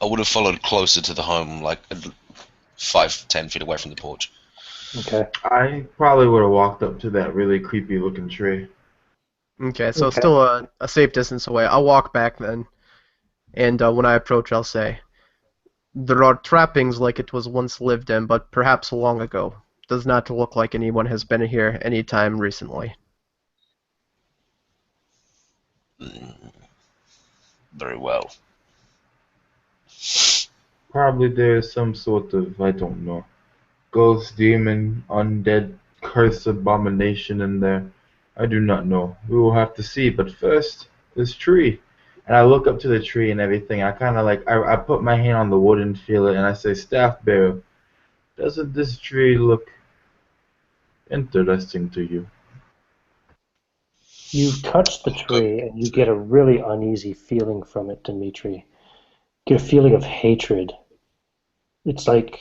[SPEAKER 4] I would have followed closer to the home, like 5-10 feet away from the porch.
[SPEAKER 1] Okay.
[SPEAKER 3] I probably would have walked up to that really creepy looking tree.
[SPEAKER 2] Okay, so it's
[SPEAKER 1] Okay.
[SPEAKER 2] still a safe distance away. I'll walk back then, and when I approach, I'll say, "There are trappings like it was once lived in, but perhaps long ago. Does not look like anyone has been here any time recently."
[SPEAKER 4] Very well.
[SPEAKER 3] Probably there's some sort of, I don't know, ghost, demon, undead, curse, abomination in there. I do not know. We will have to see. But first, this tree. And I look up to the tree and everything. I kind of like, I put my hand on the wood and feel it, and I say, Staff bearer, doesn't this tree look interesting to you?
[SPEAKER 1] You touch the tree and you get a really uneasy feeling from it, Dimitri. You get a feeling of hatred. It's like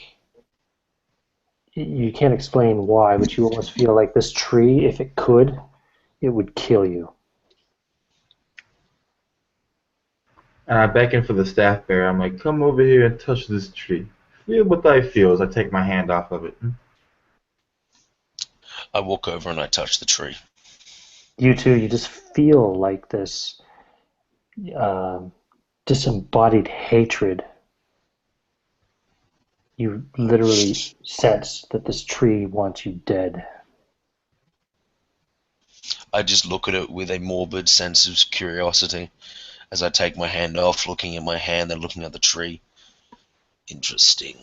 [SPEAKER 1] you can't explain why, but you almost feel like this tree, if it could, it would kill you.
[SPEAKER 3] And I beckon for the staff bearer. I'm like, come over here and touch this tree. Feel what I feel as I take my hand off of it.
[SPEAKER 4] I walk over and I touch the tree.
[SPEAKER 1] You two, you just feel like this um, disembodied hatred. You literally sense that this tree wants you dead.
[SPEAKER 4] I just look at it with a morbid sense of curiosity as I take my hand off, looking at my hand and looking at the tree. Interesting.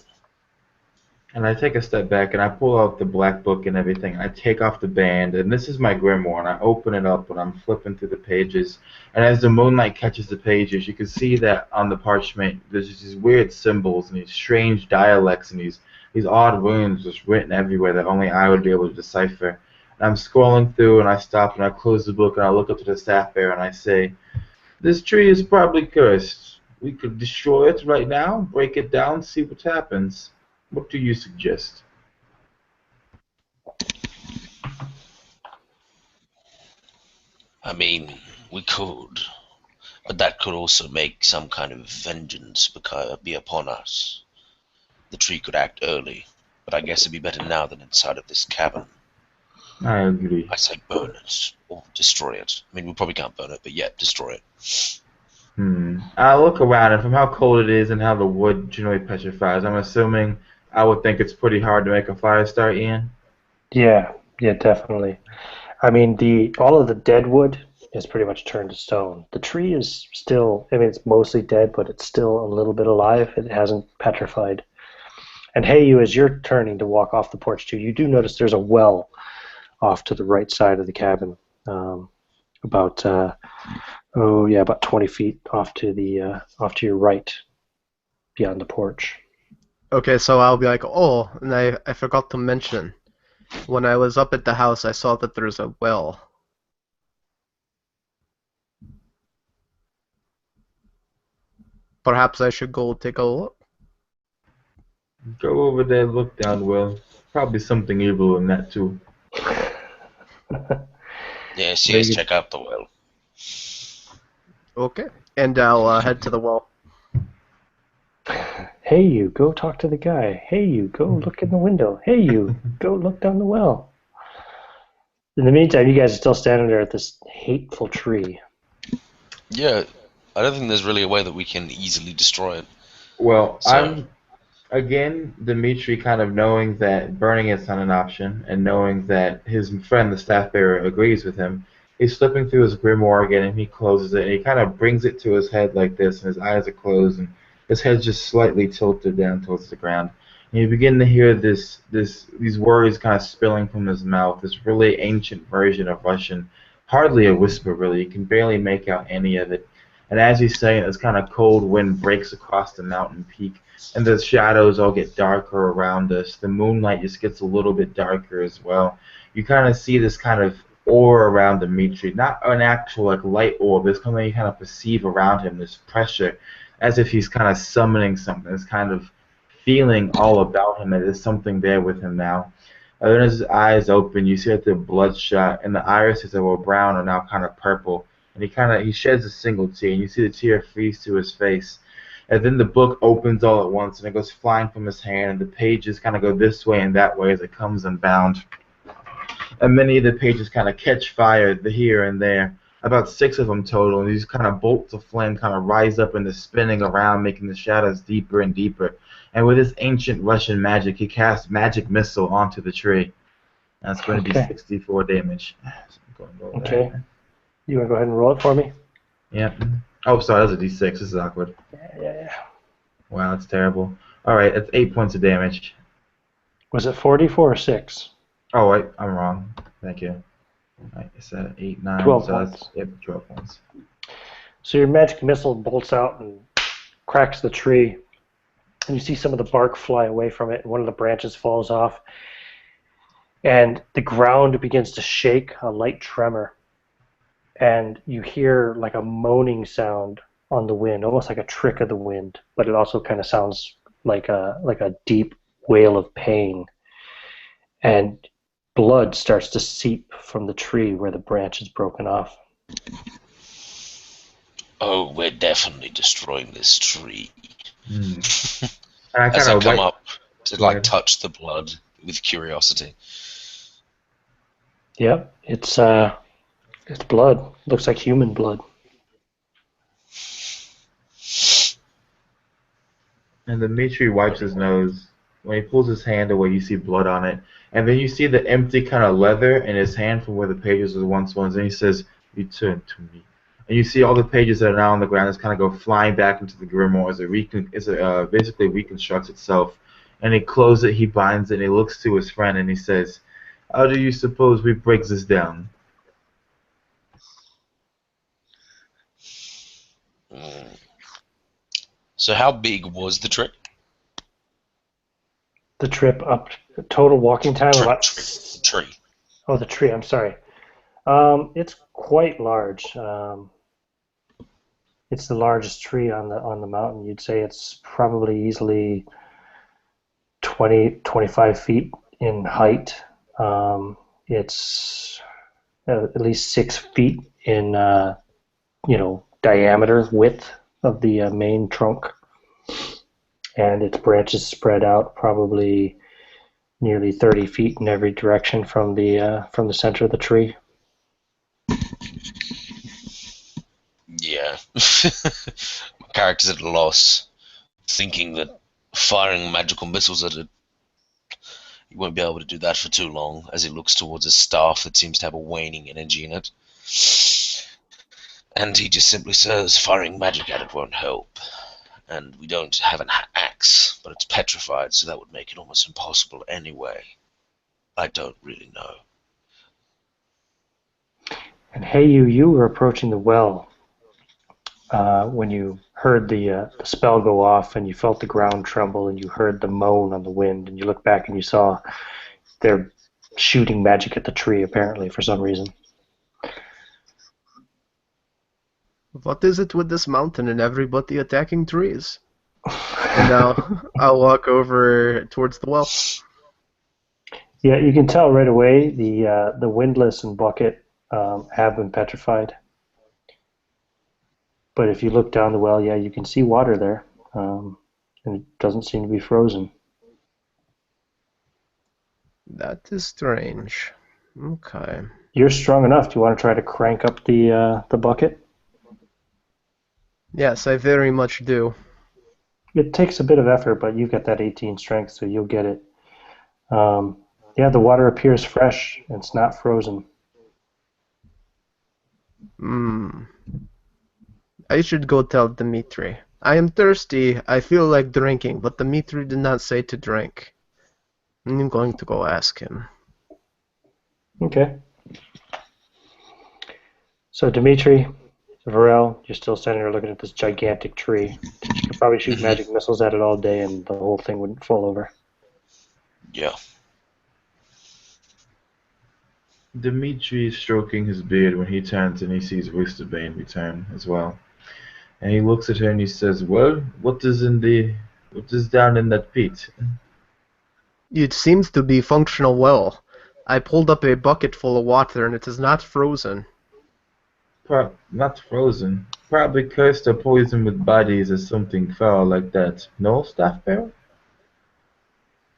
[SPEAKER 3] And I take a step back and I pull out the black book and everything. I take off the band, and this is my grimoire. And I open it up and I'm flipping through the pages. And as the moonlight catches the pages, you can see that on the parchment there's just these weird symbols and these strange dialects and these odd runes just written everywhere that only I would be able to decipher. And I'm scrolling through and I stop and I close the book and I look up to the staff bearer and I say, "This tree is probably cursed. We could destroy it right now, break it down, see what happens. What do you suggest?"
[SPEAKER 4] I mean, we could, but that could also make some kind of vengeance be upon us. The tree could act early, but I guess it'd be better now than inside of this cabin.
[SPEAKER 3] I agree.
[SPEAKER 4] I say burn it, or destroy it. I mean, we probably can't burn it, but yeah, destroy it.
[SPEAKER 3] I look around, and from how cold it is and how the wood generally petrifies, I'm assuming I would think it's pretty hard to make a fire start, Ian.
[SPEAKER 1] Yeah, yeah, definitely. I mean, the all of the dead wood is pretty much turned to stone. The tree is still, I mean, it's mostly dead, but it's still a little bit alive. It hasn't petrified. And hey, you, as you're turning to walk off the porch too, you do notice there's a well off to the right side of the cabin, about oh yeah, about 20 feet off to your right, beyond the porch.
[SPEAKER 2] Okay, so I'll be like, "Oh, and I forgot to mention, when I was up at the house, I saw that there's a well. Perhaps I should go take a look."
[SPEAKER 3] Go over there, look down, Will. Probably something evil in that, too.
[SPEAKER 4] Yes,
[SPEAKER 3] Very
[SPEAKER 4] yes,
[SPEAKER 3] good.
[SPEAKER 4] check out the well.
[SPEAKER 2] Okay, and I'll head to the well.
[SPEAKER 1] Hey, you, go talk to the guy. Hey, you, go look in the window. Hey, you, go look down the well. In the meantime, you guys are still standing there at this hateful tree.
[SPEAKER 4] Yeah, I don't think there's really a way that we can easily destroy it.
[SPEAKER 3] Well,
[SPEAKER 4] So,
[SPEAKER 3] I'm, again, Dimitri kind of knowing that burning is not an option, and knowing that his friend, the staff bearer, agrees with him, he's flipping through his grimoire again, and he closes it, and he kind of brings it to his head like this, and his eyes are closed, and his head's just slightly tilted down towards the ground. And you begin to hear these words kind of spilling from his mouth, this really ancient version of Russian, hardly a whisper, really. You can barely make out any of it. And as he's saying it, this kind of cold wind breaks across the mountain peak, and the shadows all get darker around us. The moonlight just gets a little bit darker as well. You kind of see this kind of aura around Dimitri, not an actual like light orb, but it's something you kind of perceive around him, this pressure, as if he's kind of summoning something, this kind of feeling all about him that there's something there with him now. And then as his eyes open, you see that they're bloodshot, and the irises that were brown are now kind of purple. And he sheds a single tear, and you see the tear freeze to his face. And then the book opens all at once, and it goes flying from his hand, and the pages kind of go this way and that way as it comes unbound. And many of the pages kind of catch fire here and there. About 6 of them total, and these kind of bolts of flame kind of rise up and they're spinning around, making the shadows deeper and deeper. And with this ancient Russian magic, he casts magic missile onto the tree. That's going to be 64 damage. So I'm going to
[SPEAKER 1] Okay. You want to go ahead and roll it for me?
[SPEAKER 3] Yep. Oh, sorry, that's a D6. This is awkward.
[SPEAKER 1] Yeah.
[SPEAKER 3] Wow, that's terrible. All right, that's 8 points of damage.
[SPEAKER 1] Was it 44 or 6?
[SPEAKER 3] Oh, wait, I'm wrong. Thank you. I said 8, 9.
[SPEAKER 1] 12
[SPEAKER 3] so
[SPEAKER 1] points.
[SPEAKER 3] That's, yep, 12 points.
[SPEAKER 1] So your magic missile bolts out and cracks the tree, and you see some of the bark fly away from it, and one of the branches falls off, and the ground begins to shake, a light tremor, and you hear like a moaning sound on the wind, almost like a trick of the wind, but it also kind of sounds like a deep wail of pain, and blood starts to seep from the tree where the branch is broken off.
[SPEAKER 4] Oh, we're definitely destroying this tree.
[SPEAKER 3] And I
[SPEAKER 4] As I
[SPEAKER 3] kind
[SPEAKER 4] come
[SPEAKER 3] of
[SPEAKER 4] up to touch the blood with curiosity.
[SPEAKER 1] Yep, it's blood. Looks like human blood.
[SPEAKER 3] And Dimitri wipes his nose. When he pulls his hand away, you see blood on it. And then you see the empty kind of leather in his hand from where the pages were once ones. And he says, "Return to me." And you see all the pages that are now on the ground just kind of go flying back into the grimoire as it basically reconstructs itself. And he closes it, he binds it, and he looks to his friend and he says, "How do you suppose we break this down?"
[SPEAKER 4] So how big was the trip?
[SPEAKER 1] The trip up, total walking time about...
[SPEAKER 4] Tree.
[SPEAKER 1] Oh, the tree, I'm sorry. It's quite large. It's the largest tree on the mountain. You'd say it's probably easily 25 feet in height. It's at least 6 feet in diameter, width of the main trunk, and its branches spread out probably nearly 30 feet in every direction from the center of the tree.
[SPEAKER 4] Yeah. My character's at a loss, thinking that firing magical missiles at it, he won't be able to do that for too long, as he looks towards his staff that seems to have a waning energy in it. And he just simply says, firing magic at it won't help. And we don't have an axe, but it's petrified, so that would make it almost impossible anyway. I don't really know.
[SPEAKER 1] And hey, you were approaching the well when you heard the spell go off, and you felt the ground tremble, and you heard the moan on the wind, and you looked back and you saw they're shooting magic at the tree, apparently, for some reason.
[SPEAKER 2] What is it with this mountain and everybody attacking trees? And now I'll walk over towards the well.
[SPEAKER 1] Yeah, you can tell right away the windlass and bucket have been petrified. But if you look down the well, yeah, you can see water there, and it doesn't seem to be frozen.
[SPEAKER 2] That is strange. Okay.
[SPEAKER 1] You're strong enough. Do you want to try to crank up the bucket?
[SPEAKER 2] Yes, I very much do.
[SPEAKER 1] It takes a bit of effort, but you've got that 18 strength, so you'll get it. Yeah, the water appears fresh. It's not frozen.
[SPEAKER 2] I should go tell Dmitri. I am thirsty. I feel like drinking, but Dmitri did not say to drink. I'm going to go ask him.
[SPEAKER 1] Okay. So, Dmitri, Varel, you're still standing there looking at this gigantic tree. You could probably shoot magic missiles at it all day and the whole thing wouldn't fall over.
[SPEAKER 4] Yeah.
[SPEAKER 3] Dimitri is stroking his beard when he turns and he sees Wisterbane return as well. And he looks at her and he says, "Well, what is down in that pit?"
[SPEAKER 2] It seems to be functional well. I pulled up a bucket full of water and it is not frozen.
[SPEAKER 3] Not frozen. Probably cursed or poisoned with bodies or something foul like that. No, Staff Bearer?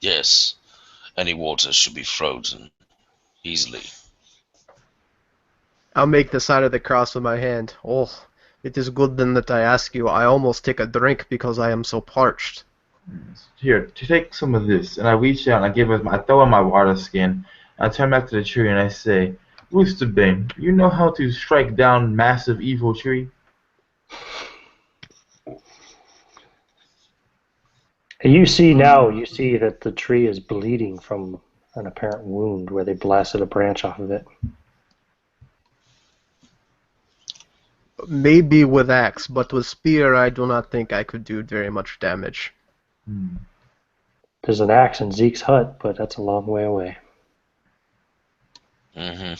[SPEAKER 4] Yes, any water should be frozen easily.
[SPEAKER 2] I'll make the sign of the cross with my hand. Oh, it is good then that I ask you. I almost take a drink because I am so parched.
[SPEAKER 3] Here, take some of this. And I reach out and I throw in my water skin. I turn back to the tree and I say, Roosterbane, you know how to strike down massive evil tree?
[SPEAKER 1] You see that the tree is bleeding from an apparent wound where they blasted a branch off of it.
[SPEAKER 2] Maybe with axe, but with spear I do not think I could do very much damage.
[SPEAKER 1] There's an axe in Zeke's hut, but that's a long way away.
[SPEAKER 4] Mm-hmm.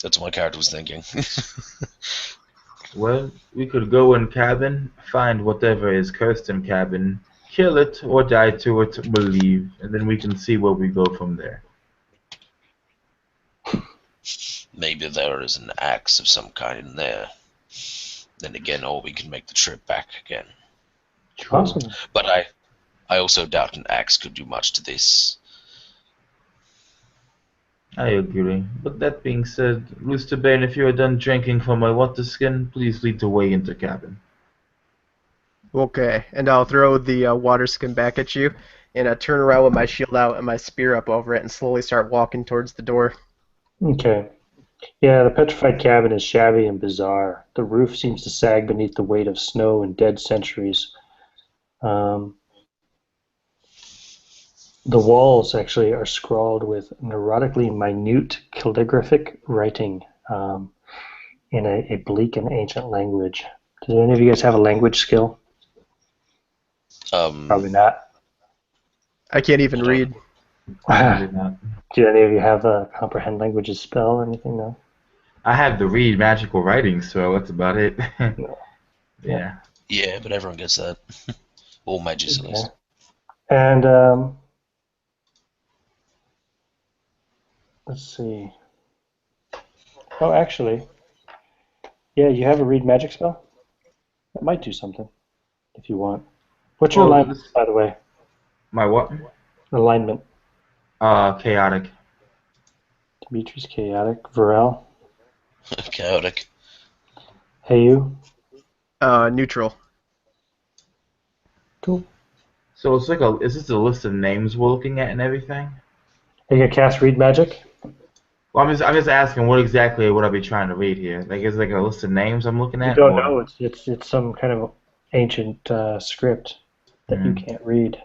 [SPEAKER 4] That's what my character was thinking.
[SPEAKER 3] Well, we could go in cabin, find whatever is cursed in cabin, kill it or die to it, we'll leave, and then we can see where we go from there.
[SPEAKER 4] Maybe there is an axe of some kind in there. Then again, or we can make the trip back again.
[SPEAKER 1] Awesome.
[SPEAKER 4] But I also doubt an axe could do much to this.
[SPEAKER 3] I agree. But that being said, Roosterbane, if you are done drinking from my water skin, please lead the way into cabin.
[SPEAKER 2] Okay, and I'll throw the water skin back at you, and I turn around with my shield out and my spear up over it and slowly start walking towards the door.
[SPEAKER 1] Okay. Yeah, the petrified cabin is shabby and bizarre. The roof seems to sag beneath the weight of snow and dead centuries. The walls actually are scrawled with neurotically minute calligraphic writing in a bleak and ancient language. Does any of you guys have a language skill? Probably not.
[SPEAKER 2] I can't even read.
[SPEAKER 3] Probably not.
[SPEAKER 1] Do any of you have a comprehend languages spell or anything? No?
[SPEAKER 3] I have to read magical writing, so that's about it.
[SPEAKER 1] No.
[SPEAKER 3] Yeah.
[SPEAKER 4] Yeah, but everyone gets that. All mages at
[SPEAKER 1] Okay.
[SPEAKER 4] least.
[SPEAKER 1] And let's see. Oh, actually, yeah, you have a read magic spell? That might do something if you want. What's your alignment, by the way?
[SPEAKER 3] My what?
[SPEAKER 1] Alignment.
[SPEAKER 3] Chaotic.
[SPEAKER 1] Dimitri's chaotic. Varel.
[SPEAKER 4] Chaotic.
[SPEAKER 1] Hey, you.
[SPEAKER 2] Neutral.
[SPEAKER 1] Cool.
[SPEAKER 3] So it's like is this a list of names we're looking at and everything?
[SPEAKER 1] Are you gonna cast read magic?
[SPEAKER 3] Well, I'm just asking what exactly would I be trying to read here? Like, is it like a list of names I'm looking at?
[SPEAKER 1] You don't
[SPEAKER 3] or...
[SPEAKER 1] know. It's some kind of ancient script that you can't read.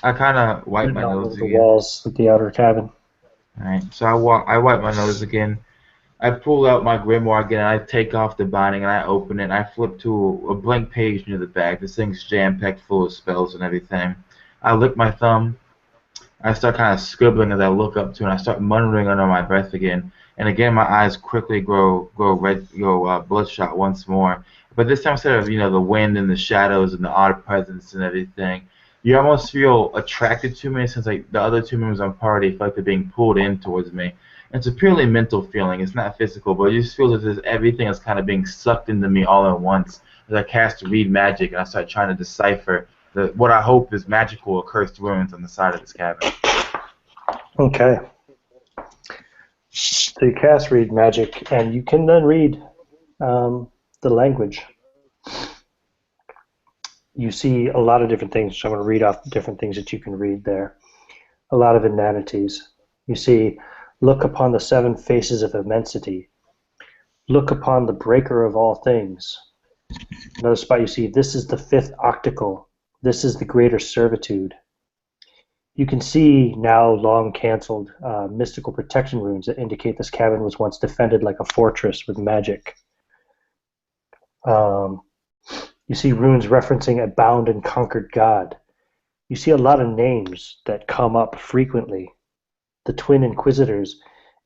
[SPEAKER 3] I kind of wipe my nose
[SPEAKER 1] over the
[SPEAKER 3] again.
[SPEAKER 1] walls of the outer cabin.
[SPEAKER 3] Alright, so I wipe my nose again. I pull out my grimoire again, and I take off the binding, and I open it, and I flip to a blank page near the back. This thing's jam-packed full of spells and everything. I lick my thumb. I start kind of scribbling as I look up to it, and I start muttering under my breath again. And again, my eyes quickly grow bloodshot once more. But this time, instead of the wind and the shadows and the odd presence and everything, you almost feel attracted to me, since like the other two members of the party feel like they're being pulled in towards me. It's a purely mental feeling. It's not physical, but it just feels as if everything is kind of being sucked into me all at once. As I cast read magic and I start trying to decipher what I hope is magical or cursed runes on the side of this cabin.
[SPEAKER 1] Okay. So you cast read magic, and you can then read the language. You see a lot of different things, so I'm going to read off the different things that you can read there. A lot of inanities. You see, look upon the seven faces of immensity. Look upon the breaker of all things. Another spot you see, this is the fifth octacle. This is the greater servitude. You can see now long canceled mystical protection runes that indicate this cabin was once defended like a fortress with magic. You see runes referencing a bound and conquered god. You see a lot of names that come up frequently. The twin inquisitors,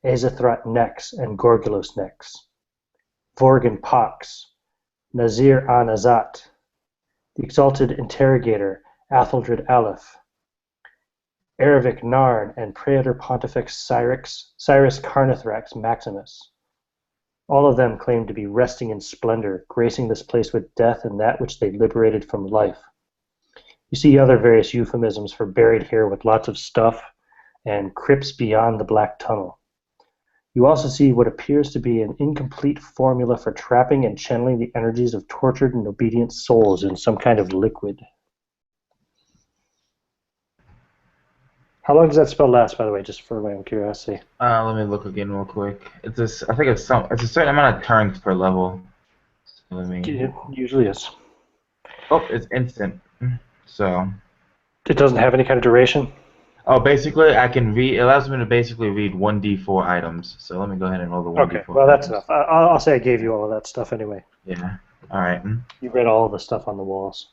[SPEAKER 1] Azathoth Nex and Gorgulos Nex, Vorgan Pax, Nazir An-Azat, the exalted interrogator, Atheldred Aleph, Erevik Narn and Praetor Pontifex Cyrus Carnithrax Maximus, All of them claim to be resting in splendor, gracing this place with death and that which they liberated from life. You see other various euphemisms for buried here with lots of stuff and crypts beyond the black tunnel. You also see what appears to be an incomplete formula for trapping and channeling the energies of tortured and obedient souls in some kind of liquid. How long does that spell last, by the way, just for my own curiosity?
[SPEAKER 3] Let me look again real quick. I think it's a certain amount of turns per level. So let me.
[SPEAKER 1] It usually is.
[SPEAKER 3] Oh, it's instant. So.
[SPEAKER 1] It doesn't have any kind of duration?
[SPEAKER 3] Oh, basically, I can read. It allows me to basically read 1d4 items. So let me go ahead and roll the 1d4.
[SPEAKER 1] Okay, well, that's
[SPEAKER 3] items.
[SPEAKER 1] enough. I'll say I gave you all of that stuff anyway.
[SPEAKER 3] Yeah. All right.
[SPEAKER 1] You read all of the stuff on the walls.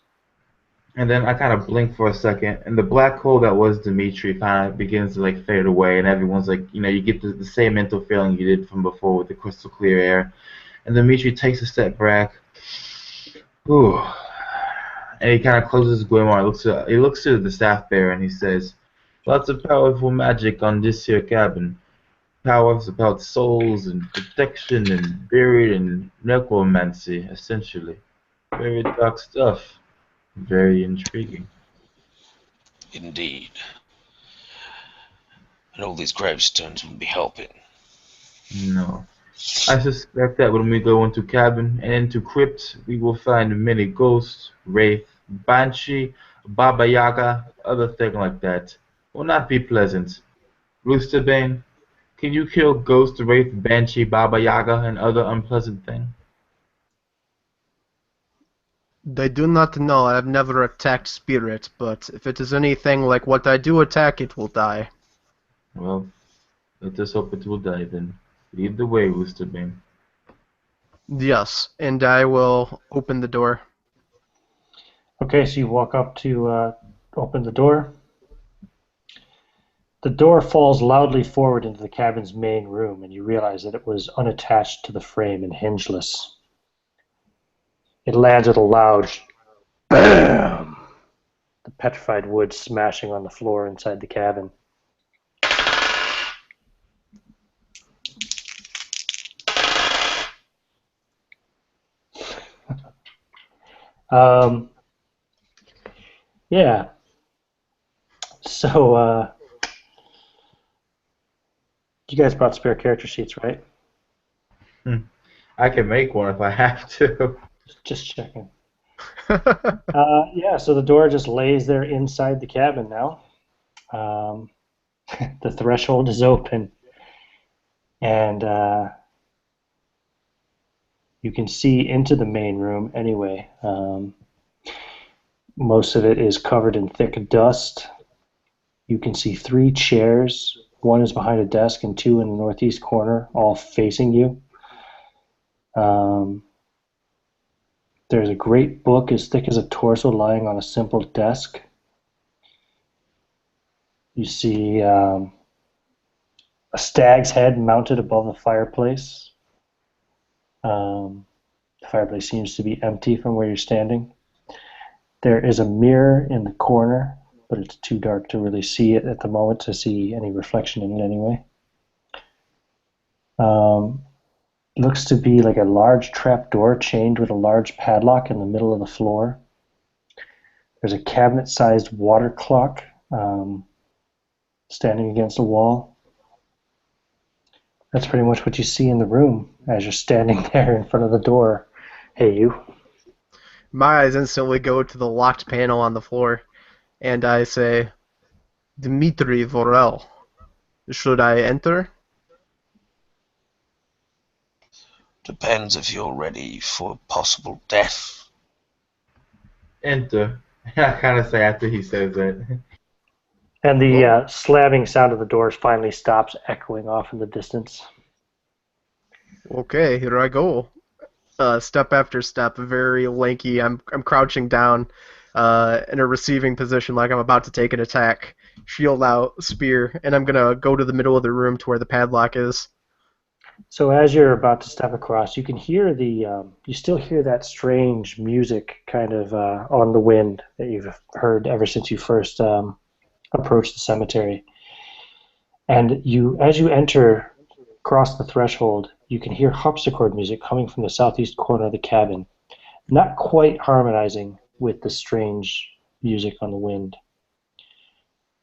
[SPEAKER 3] And then I kind of blink for a second, and the black hole that was Dimitri kind of begins to like fade away, and everyone's like, you get the same mental feeling you did from before with the crystal clear air. And Dimitri takes a step back. Ooh. And he kind of closes his grimoire. He looks to the staff bearer, and he says, "Lots of powerful magic on this here cabin. Powers about souls and protection and buried and necromancy, essentially. Very dark stuff. Very intriguing."
[SPEAKER 4] Indeed. And all these gravestones will be helping.
[SPEAKER 3] No. I suspect that when we go into cabin and into crypt, we will find many ghosts, wraith, banshee, baba yaga, other thing like that. Will not be pleasant. Roosterbane, can you kill ghost, wraith, banshee, baba yaga, and other unpleasant thing?
[SPEAKER 2] I do not know. I have never attacked spirit, but if it is anything like what I do attack, it will die.
[SPEAKER 3] Well, let us hope it will die then. Lead the way, Roosterbane.
[SPEAKER 2] Yes, and I will open the door.
[SPEAKER 1] Okay, so you walk up to open the door. The door falls loudly forward into the cabin's main room, and you realize that it was unattached to the frame and hingeless. It lands with a loud BAM! The petrified wood smashing on the floor inside the cabin. Yeah. So, you guys brought spare character sheets, right?
[SPEAKER 3] I can make one if I have to.
[SPEAKER 1] Just checking. Yeah, so the door just lays there inside the cabin now. The threshold is open, and you can see into the main room anyway. Most of it is covered in thick dust. You can see 3 chairs. One is behind a desk and 2 in the northeast corner, all facing you. There's a great book as thick as a torso lying on a simple desk. You see a stag's head mounted above the fireplace. The fireplace seems to be empty from where you're standing. There is a mirror in the corner, but it's too dark to really see it at the moment to see any reflection in it anyway. Looks to be like a large trap door chained with a large padlock in the middle of the floor. There's a cabinet-sized water clock standing against a wall. That's pretty much what you see in the room as you're standing there in front of the door. Hey, you.
[SPEAKER 2] My eyes instantly go to the locked panel on the floor, and I say, "Dmitri Vorel, should I enter?"
[SPEAKER 4] Depends if you're ready for possible death.
[SPEAKER 3] Enter. I kind of say after he says that.
[SPEAKER 1] And the slamming sound of the doors finally stops, echoing off in the distance.
[SPEAKER 2] Okay, here I go. Step after step, very lanky. I'm crouching down in a receiving position like I'm about to take an attack. Shield out, spear, and I'm going to go to the middle of the room to where the padlock is.
[SPEAKER 1] So as you're about to step across, you can hear you still hear that strange music kind of on the wind that you've heard ever since you first approached the cemetery. And as you enter across the threshold, you can hear harpsichord music coming from the southeast corner of the cabin, not quite harmonizing with the strange music on the wind.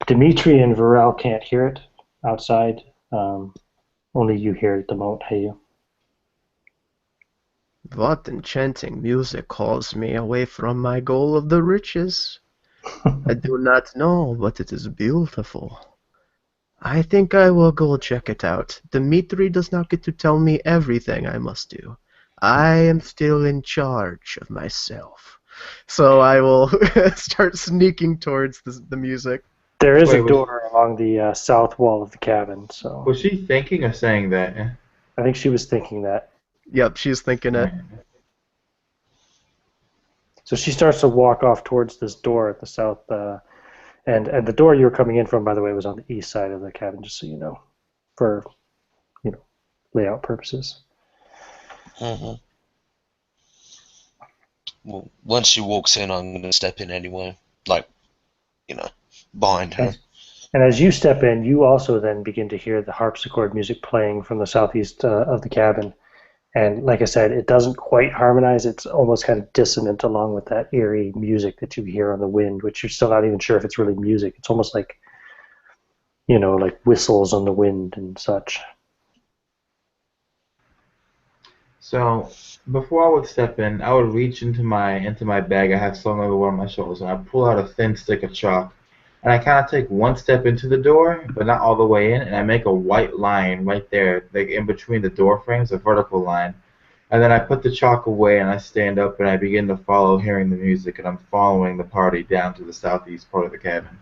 [SPEAKER 1] Dimitri and Varel can't hear it outside. Only you hear it at the moment, Hayu.
[SPEAKER 2] What enchanting music calls me away from my goal of the riches? I do not know, but it is beautiful. I think I will go check it out. Dmitri does not get to tell me everything I must do. I am still in charge of myself. So I will start sneaking towards the music.
[SPEAKER 1] There is
[SPEAKER 3] Wait,
[SPEAKER 1] a door along the south wall of the cabin, so
[SPEAKER 3] was she thinking or saying that?
[SPEAKER 1] I think she was thinking that.
[SPEAKER 2] Yep, she's thinking it.
[SPEAKER 3] Right.
[SPEAKER 1] So she starts to walk off towards this door at the south, and the door you were coming in from, by the way, was on the east side of the cabin, just so you know, for layout purposes.
[SPEAKER 4] Mm-hmm. Well, once she walks in, I'm gonna step in anyway, like, behind her.
[SPEAKER 1] And as you step in, you also then begin to hear the harpsichord music playing from the southeast of the cabin. And like I said, it doesn't quite harmonize. It's almost kind of dissonant along with that eerie music that you hear on the wind, which you're still not even sure if it's really music. It's almost like, like whistles on the wind and such.
[SPEAKER 3] So before I would step in, I would reach into my bag I have slung over one of my shoulders, and I pull out a thin stick of chalk, and I kind of take one step into the door, but not all the way in, and I make a white line right there, like in between the door frames, a vertical line. And then I put the chalk away, and I stand up, and I begin to follow, hearing the music, and I'm following the party down to the southeast part of the cabin.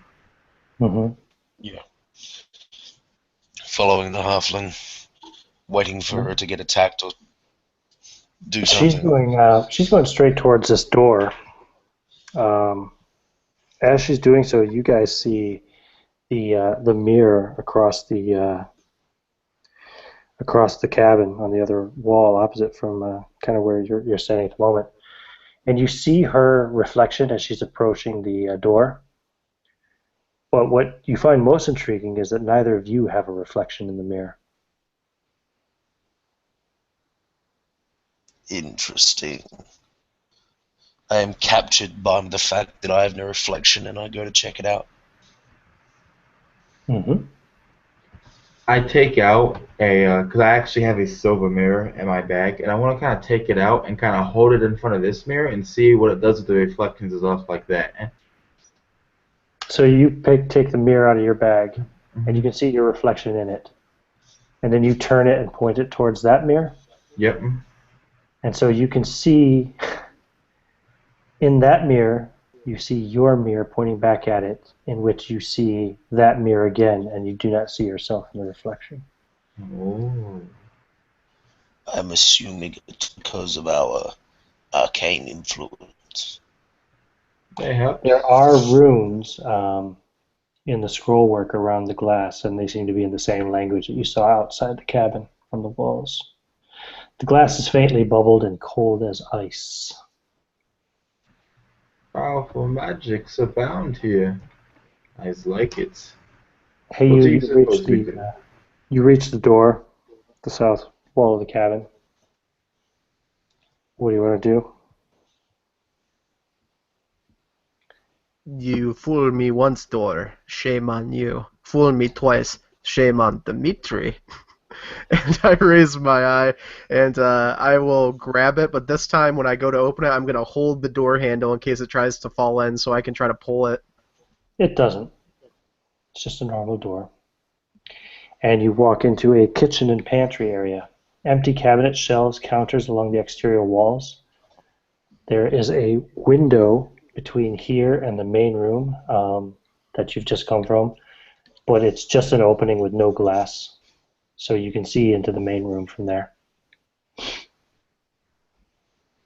[SPEAKER 1] Mm-hmm.
[SPEAKER 4] Yeah. Following the halfling, waiting for her to get attacked or do something.
[SPEAKER 1] She's going straight towards this door. As she's doing so, you guys see the mirror across the cabin on the other wall, opposite from kind of where you're standing at the moment, and you see her reflection as she's approaching the door. But what you find most intriguing is that neither of you have a reflection in the mirror.
[SPEAKER 4] Interesting. I am captured by the fact that I have no reflection, and I go to check it out.
[SPEAKER 1] Mm-hmm.
[SPEAKER 3] I take out because I actually have a silver mirror in my bag, and I want to kind of take it out and kind of hold it in front of this mirror and see what it does with the reflections and stuff like that.
[SPEAKER 1] So you take the mirror out of your bag, and you can see your reflection in it. And then you turn it and point it towards that mirror.
[SPEAKER 3] Yep.
[SPEAKER 1] And so you can see in that mirror, you see your mirror pointing back at it, in which you see that mirror again, and you do not see yourself in the reflection.
[SPEAKER 3] Oh.
[SPEAKER 4] I'm assuming it's because of our arcane influence.
[SPEAKER 1] There are runes in the scroll work around the glass, and they seem to be in the same language that you saw outside the cabin on the walls. The glass is faintly bubbled and cold as ice.
[SPEAKER 3] Powerful magics abound here. I like it.
[SPEAKER 1] Hey,
[SPEAKER 3] What do
[SPEAKER 1] you
[SPEAKER 3] suppose we do?
[SPEAKER 1] you reach the door, the south wall of the cabin. What do you want to do?
[SPEAKER 2] You fool me once, door. Shame on you. Fool me twice. Shame on Dmitri. And I raise my eye, and I will grab it, but this time when I go to open it, I'm going to hold the door handle in case it tries to fall in so I can try to pull it.
[SPEAKER 1] It doesn't. It's just a normal door. And you walk into a kitchen and pantry area. Empty cabinets, shelves, counters along the exterior walls. There is a window between here and the main room that you've just come from, but it's just an opening with no glass. So you can see into the main room from there.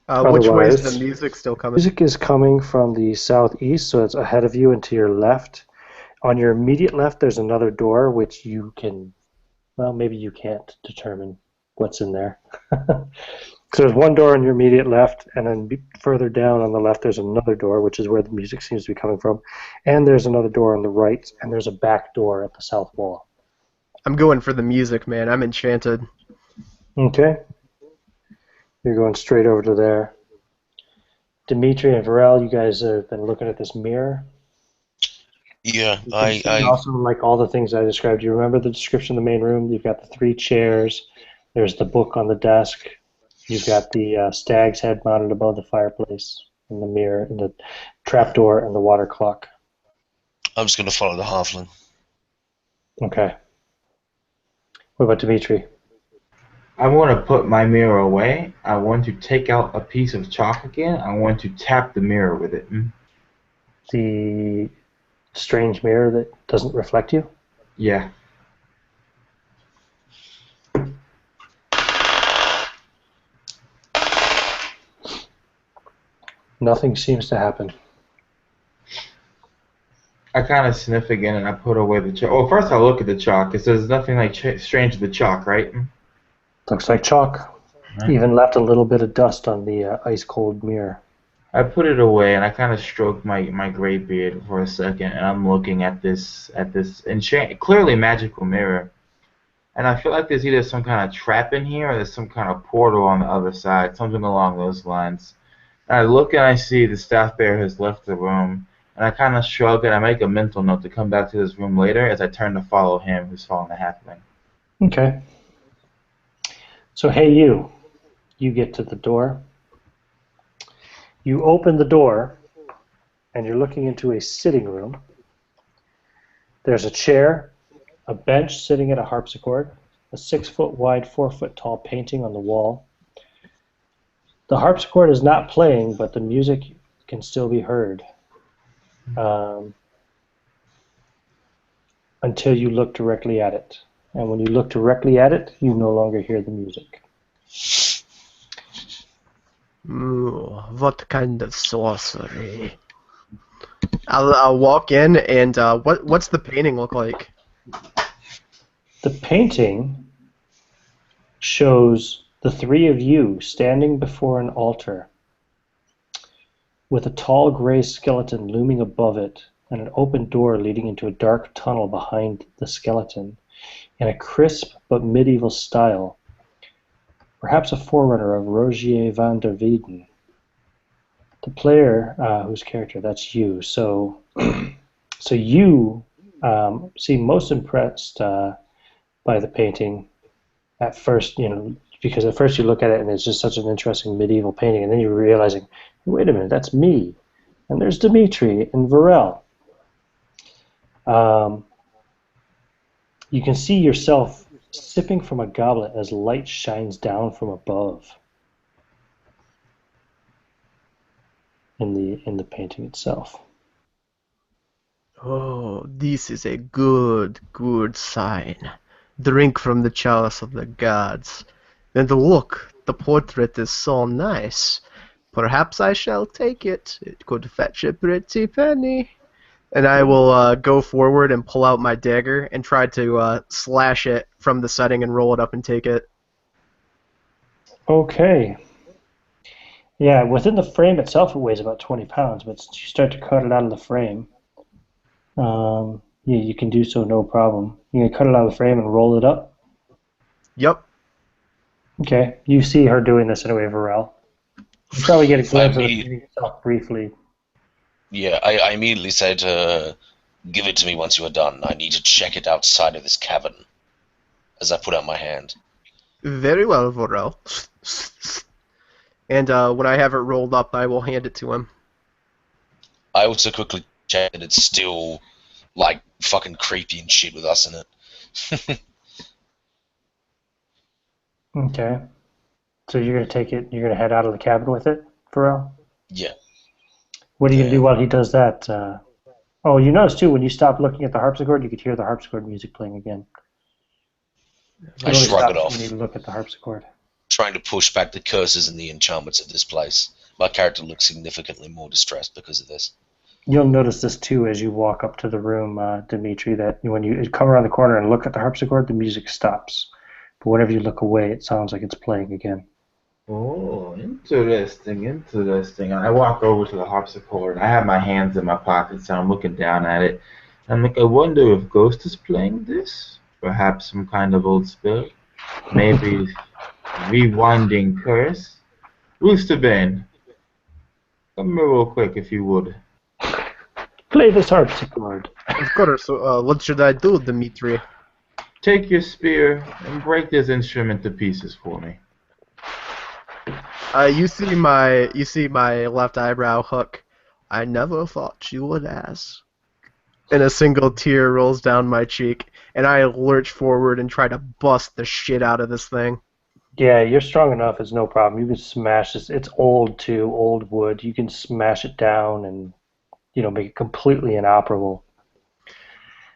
[SPEAKER 2] Which way is the music still coming?
[SPEAKER 1] Music is coming from the southeast, so it's ahead of you and to your left. On your immediate left, there's another door, which you can, well, maybe you can't determine what's in there. So there's one door on your immediate left, and then further down on the left, there's another door, which is where the music seems to be coming from. And there's another door on the right, and there's a back door at the south wall.
[SPEAKER 2] I'm going for the music, man. I'm enchanted.
[SPEAKER 1] Okay. You're going straight over to there. Dimitri and Varel, you guys have been looking at this mirror.
[SPEAKER 4] Yeah,
[SPEAKER 1] You can see
[SPEAKER 4] I
[SPEAKER 1] also like all the things I described. You remember the description of the main room? You've got the 3 chairs. There's the book on the desk. You've got the stag's head mounted above the fireplace, and the mirror, and the trapdoor, and the water clock.
[SPEAKER 4] I'm just gonna follow the halfling.
[SPEAKER 1] Okay. What about Dimitri?
[SPEAKER 3] I want to put my mirror away. I want to take out a piece of chalk again. I want to tap the mirror with it.
[SPEAKER 1] The strange mirror that doesn't reflect you?
[SPEAKER 3] Yeah.
[SPEAKER 1] Nothing seems to happen.
[SPEAKER 3] I kind of sniff again and I put away the chalk. Well, first I look at the chalk because there's nothing like strange with the chalk, right?
[SPEAKER 1] Looks like chalk.
[SPEAKER 3] Right.
[SPEAKER 1] Even left a little bit of dust on the ice cold mirror.
[SPEAKER 3] I put it away and I kind of stroke my gray beard for a second, and I'm looking at this clearly magical mirror, and I feel like there's either some kind of trap in here or there's some kind of portal on the other side, something along those lines. And I look and I see the staff bearer has left the room, and I kind of shrug and I make a mental note to come back to this room later as I turn to follow him who's following the halfling.
[SPEAKER 1] Okay. So hey you get to the door. You open the door, and you're looking into a sitting room. There's a chair, a bench sitting at a harpsichord, a 6-foot wide, 4-foot tall painting on the wall. The harpsichord is not playing, but the music can still be heard until you look directly at it. And when you look directly at it, you no longer hear the music.
[SPEAKER 2] Ooh, what kind of sorcery? I'll walk in, and what's the painting look like?
[SPEAKER 1] The painting shows the 3 of you standing before an altar with a tall gray skeleton looming above it and an open door leading into a dark tunnel behind the skeleton in a crisp but medieval style, perhaps a forerunner of Rogier van der Weyden. The player, whose character, that's you. So you seem most impressed by the painting at first, because at first you look at it and it's just such an interesting medieval painting, and then you're realizing, wait a minute, that's me, and there's Dimitri and Varel. You can see yourself sipping from a goblet as light shines down from above in the painting itself.
[SPEAKER 2] Oh, this is a good sign. Drink from the chalice of the gods. And look, the portrait is so nice. Perhaps I shall take it. It could fetch a pretty penny. And I will go forward and pull out my dagger and try to slash it from the setting and roll it up and take it.
[SPEAKER 1] Okay. Yeah, within the frame itself it weighs about 20 pounds, but since you start to cut it out of the frame, yeah, you can do so no problem. You can cut it out of the frame and roll it up.
[SPEAKER 2] Yep.
[SPEAKER 1] Okay. You see her doing this anyway, Varel. You probably get a glimpse of the painting itself briefly.
[SPEAKER 4] Yeah, I immediately said, give it to me once you are done. I need to check it outside of this cavern. As I put out my hand.
[SPEAKER 2] Very well, Vorel. And when I have it rolled up, I will hand it to him.
[SPEAKER 4] I also quickly check that it's still, like, fucking creepy and shit with us in it.
[SPEAKER 1] Okay. So you're going to take it, you're going to head out of the cabin with it, Varel?
[SPEAKER 4] Yeah.
[SPEAKER 1] What are you going to do while he does that? Oh, you notice too, when you stopped looking at the harpsichord, you could hear the harpsichord music playing again.
[SPEAKER 4] I shrug it off.
[SPEAKER 1] You need to look at the harpsichord.
[SPEAKER 4] Trying to push back the curses and the enchantments of this place. My character looks significantly more distressed because of this.
[SPEAKER 1] You'll notice this too as you walk up to the room, Dimitri, that when you come around the corner and look at the harpsichord, the music stops. But whenever you look away, it sounds like it's playing again.
[SPEAKER 3] Oh, interesting. And I walk over to the harpsichord. I have my hands in my pockets, and I'm looking down at it. I'm like, I wonder if Ghost is playing this? Perhaps some kind of old spell? Maybe rewinding curse. Roosterbane, come here real quick if you would.
[SPEAKER 1] Play this harpsichord.
[SPEAKER 2] Of course. What should I do, Dimitri?
[SPEAKER 3] Take your spear and break this instrument to pieces for me.
[SPEAKER 2] You see my left eyebrow hook. I never thought you would ask. And a single tear rolls down my cheek, and I lurch forward and try to bust the shit out of this thing.
[SPEAKER 1] Yeah, you're strong enough. It's no problem. You can smash this. It's old too, old wood. You can smash it down and make it completely inoperable.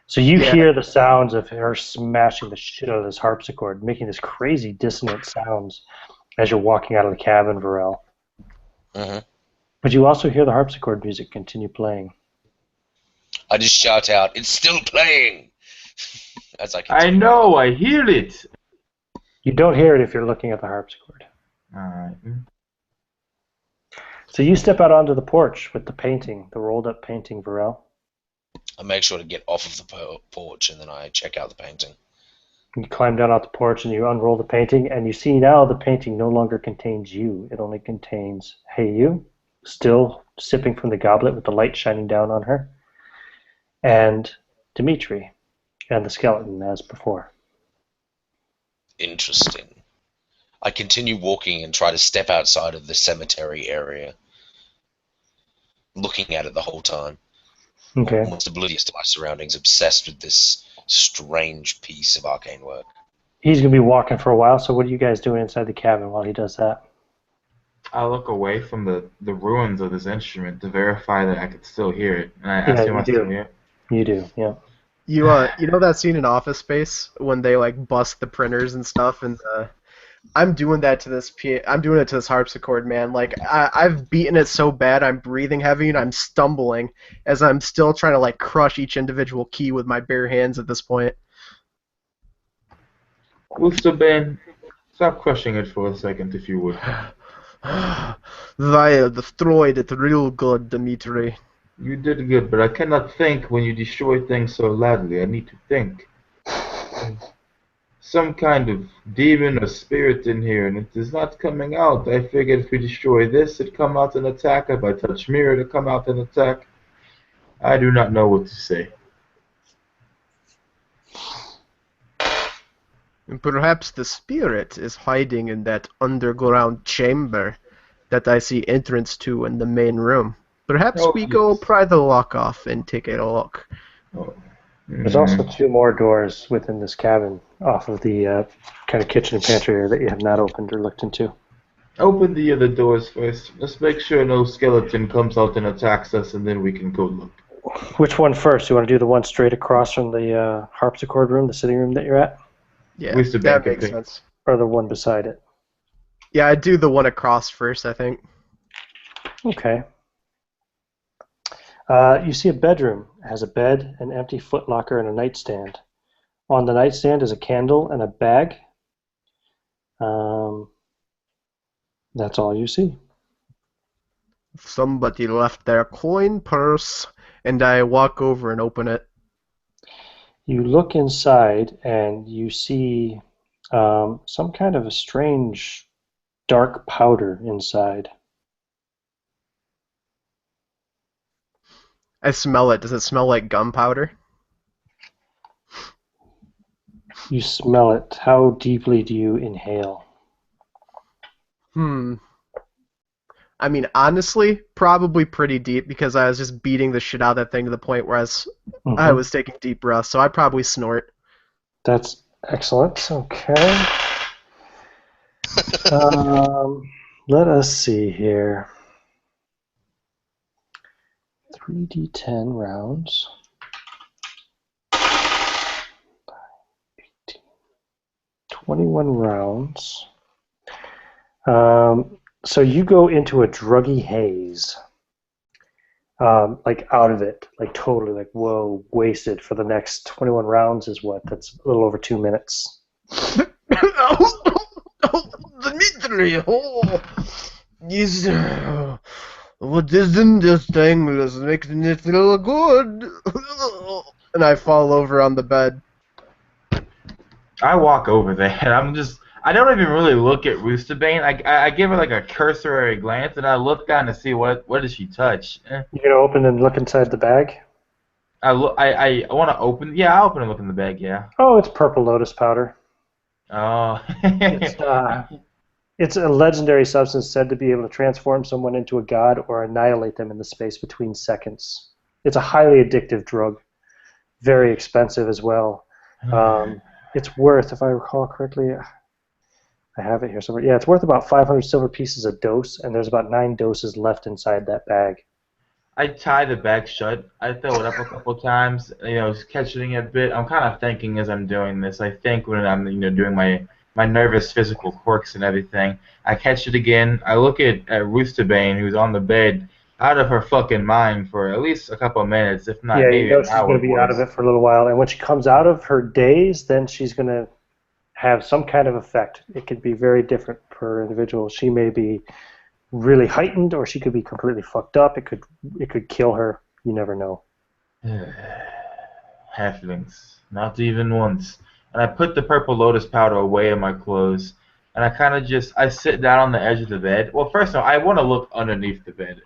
[SPEAKER 1] So you hear the sounds of her smashing the shit out of this harpsichord, making this crazy dissonant sounds as you're walking out of the cabin, Varel.
[SPEAKER 4] Uh-huh.
[SPEAKER 1] But you also hear the harpsichord music continue playing.
[SPEAKER 4] I just shout out, "It's still playing!" As I
[SPEAKER 3] I know, I hear it!
[SPEAKER 1] You don't hear it if you're looking at the harpsichord.
[SPEAKER 3] Alright.
[SPEAKER 1] So you step out onto the porch with the painting, the rolled up painting, Varel.
[SPEAKER 4] I make sure to get off of the porch, and then I check out the painting.
[SPEAKER 1] You climb down off the porch and you unroll the painting, and you see now the painting no longer contains you. It only contains, hey, you, still sipping from the goblet with the light shining down on her, and Dimitri, and the skeleton as before.
[SPEAKER 4] Interesting. I continue walking and try to step outside of the cemetery area, looking at it the whole time.
[SPEAKER 1] Okay.
[SPEAKER 4] Almost oblivious to my surroundings, obsessed with this strange piece of arcane work.
[SPEAKER 1] He's going to be walking for a while, so what are you guys doing inside the cabin while he does that?
[SPEAKER 3] I look away from the ruins of this instrument to verify that I could still hear it. And I ask him, I still hear it.
[SPEAKER 1] You do, yeah.
[SPEAKER 2] You know that scene in Office Space when they like bust the printers and stuff, and I'm doing that to this. I'm doing it to this harpsichord, man. Like I've beaten it so bad, I'm breathing heavy and I'm stumbling as I'm still trying to like crush each individual key with my bare hands at this point.
[SPEAKER 3] Roosterbane, stop crushing it for a second, if you would.
[SPEAKER 2] Vile, destroyed it real good, Dimitri.
[SPEAKER 3] You did good, but I cannot think when you destroy things so loudly. I need to think. Some kind of demon or spirit in here, and it is not coming out. I figured if we destroy this, it'd come out and attack. If I touch mirror, it'd come out and attack. I do not know what to say.
[SPEAKER 2] And perhaps the spirit is hiding in that underground chamber that I see entrance to in the main room. Perhaps we go pry the lock off and take a look.
[SPEAKER 3] Oh.
[SPEAKER 1] There's also 2 more doors within this cabin off of the kind of kitchen and pantry area that you have not opened or looked into.
[SPEAKER 3] Open the other doors first. Let's make sure no skeleton comes out and attacks us, and then we can go look.
[SPEAKER 1] Which one first? You want to do the one straight across from the harpsichord room, the sitting room that you're at?
[SPEAKER 2] Yeah, that makes sense.
[SPEAKER 1] Or the one beside it?
[SPEAKER 2] Yeah, I'd do the one across first, I think.
[SPEAKER 1] Okay. You see a bedroom. It has a bed, an empty footlocker, and a nightstand. On the nightstand is a candle and a bag. That's all you see.
[SPEAKER 2] Somebody left their coin purse, and I walk over and open it.
[SPEAKER 1] You look inside, and you see some kind of a strange dark powder inside.
[SPEAKER 2] I smell it. Does it smell like gunpowder?
[SPEAKER 1] You smell it. How deeply do you inhale?
[SPEAKER 2] I mean, honestly, probably pretty deep because I was just beating the shit out of that thing to the point where I was taking deep breaths, so I'd probably snort.
[SPEAKER 1] That's excellent. Okay. Let us see here. 3d10 rounds. 18. 21 rounds. So you go into a druggy haze. Like out of it. Like totally like, whoa, wasted for the next 21 rounds is what? That's a little over 2 minutes.
[SPEAKER 2] Dimitri, what isn't this thing that's making it feel good? And I fall over on the bed.
[SPEAKER 3] I walk over there, and I don't even really look at Roosterbane. I give her like a cursory glance, and I look down to see what does she touch.
[SPEAKER 1] You gonna open and look inside the bag?
[SPEAKER 3] I want to open. Yeah, I'll open and look in the bag. Yeah.
[SPEAKER 1] Oh, it's purple lotus powder.
[SPEAKER 3] Oh.
[SPEAKER 1] It's it's a legendary substance said to be able to transform someone into a god or annihilate them in the space between seconds. It's a highly addictive drug, very expensive as well. It's worth, if I recall correctly, I have it here somewhere. Yeah, it's worth about 500 silver pieces a dose, and there's about 9 doses left inside that bag.
[SPEAKER 3] I tie the bag shut. I throw it up a couple times, just catching it a bit. I'm kind of thinking as I'm doing this. I think when I'm, doing my nervous physical quirks and everything. I catch it again. I look at Roosterbane, who's on the bed, out of her fucking mind for at least a couple of minutes, if not
[SPEAKER 1] Yeah, you
[SPEAKER 3] maybe
[SPEAKER 1] know
[SPEAKER 3] an
[SPEAKER 1] she's
[SPEAKER 3] hour,
[SPEAKER 1] going to be out of
[SPEAKER 3] boys.
[SPEAKER 1] it for a little while, and when she comes out of her daze, then she's going to have some kind of effect. It could be very different per individual. She may be really heightened, or she could be completely fucked up. It could kill her. You never know.
[SPEAKER 3] Halflings. Not even once. And I put the purple lotus powder away in my clothes. And I kind of I sit down on the edge of the bed. Well, first of all, I want to look underneath the bed.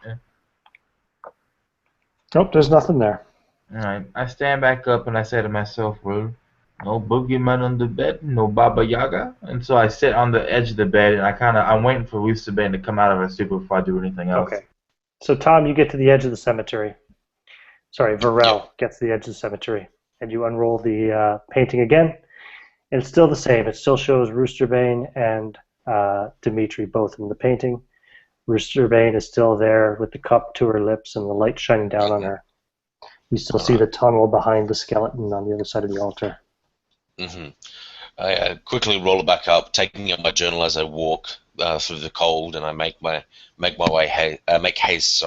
[SPEAKER 1] Nope, there's nothing there.
[SPEAKER 3] Alright. I stand back up and I say to myself, well, no boogeyman on the bed, no Baba Yaga. And so I sit on the edge of the bed and I'm waiting for Roosterbane to come out of her stupor before I do anything else.
[SPEAKER 1] Okay. So Tom, you get to the edge of the cemetery. Sorry, Varel gets to the edge of the cemetery, and you unroll the painting again, and it's still the same. It still shows Roosterbane and Dimitri both in the painting. Roosterbane is still there with the cup to her lips and the light shining down on her. You still see the tunnel behind the skeleton on the other side of the altar.
[SPEAKER 4] Mm-hmm. I quickly roll it back up, taking out my journal as I walk through the cold, and I make haste.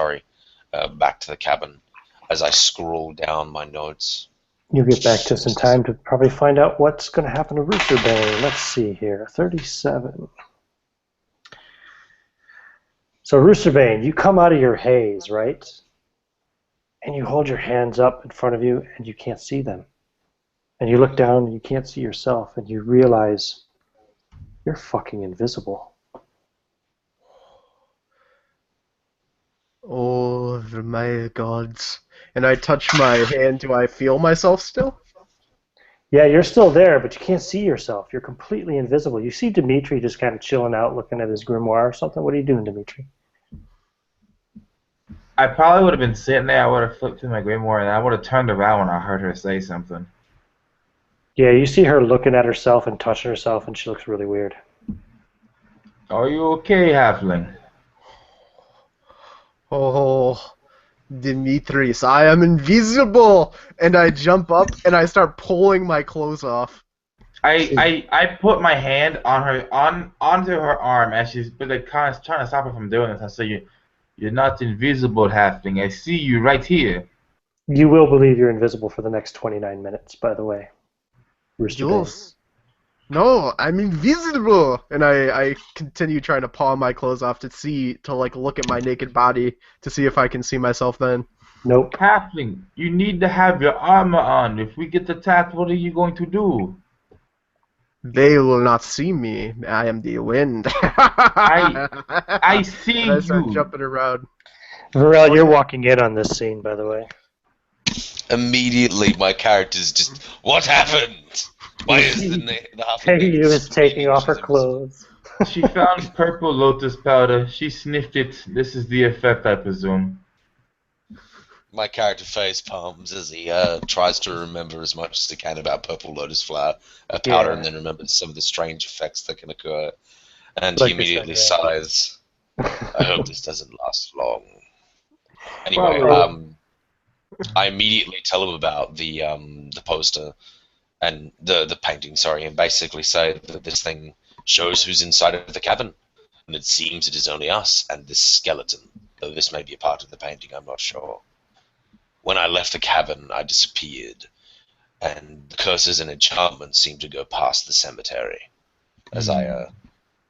[SPEAKER 4] Back to the cabin as I scroll down my notes.
[SPEAKER 1] You'll get back just in time to probably find out what's going to happen to Roosterbane. Let's see here. 37. So Roosterbane, you come out of your haze, right? And you hold your hands up in front of you, and you can't see them. And you look down, and you can't see yourself, and you realize you're fucking invisible.
[SPEAKER 2] Oh my gods. And I touch my hand. Do I feel myself still?
[SPEAKER 1] Yeah, you're still there, but you can't see yourself. You're completely invisible. You see Dimitri just kind of chilling out, looking at his grimoire or something. What are you doing, Dimitri?
[SPEAKER 3] I probably would have been sitting there. I would have flipped through my grimoire, and I would have turned around when I heard her say something.
[SPEAKER 1] Yeah, you see her looking at herself and touching herself, and she looks really weird.
[SPEAKER 3] Are you okay, halfling?
[SPEAKER 2] Oh, Demetrius, I am invisible! And I jump up and I start pulling my clothes off.
[SPEAKER 3] I put my hand onto her arm as she's kind of trying to stop her from doing this. I say, you're not invisible, halfling. I see you right here.
[SPEAKER 1] You will believe you're invisible for the next 29 minutes, by the way.
[SPEAKER 2] Jules. No, I'm invisible! And I continue trying to paw my clothes off to look at my naked body to see if I can see myself then.
[SPEAKER 1] Nope.
[SPEAKER 3] Halfling, you need to have your armor on. If we get attacked, what are you going to do?
[SPEAKER 2] They will not see me. I am the wind.
[SPEAKER 3] I see
[SPEAKER 2] and I start
[SPEAKER 3] you.
[SPEAKER 2] jumping around.
[SPEAKER 1] Varel, you're walking in on this scene, by the way.
[SPEAKER 4] Immediately, my character's just, what happened? Why is the half
[SPEAKER 1] Peggy is taking off her clothes.
[SPEAKER 3] She found purple lotus powder. She sniffed it. This is the effect, I presume.
[SPEAKER 4] My character face palms as he tries to remember as much as he can about purple lotus powder, and then remembers some of the strange effects that can occur. And he immediately sighs. I hope this doesn't last long. Anyway, I immediately tell him about the poster and the painting, and basically say that this thing shows who's inside of the cabin, and it seems it is only us and this skeleton, though this may be a part of the painting, I'm not sure. When I left the cabin, I disappeared, and the curses and enchantments seem to go past the cemetery. As I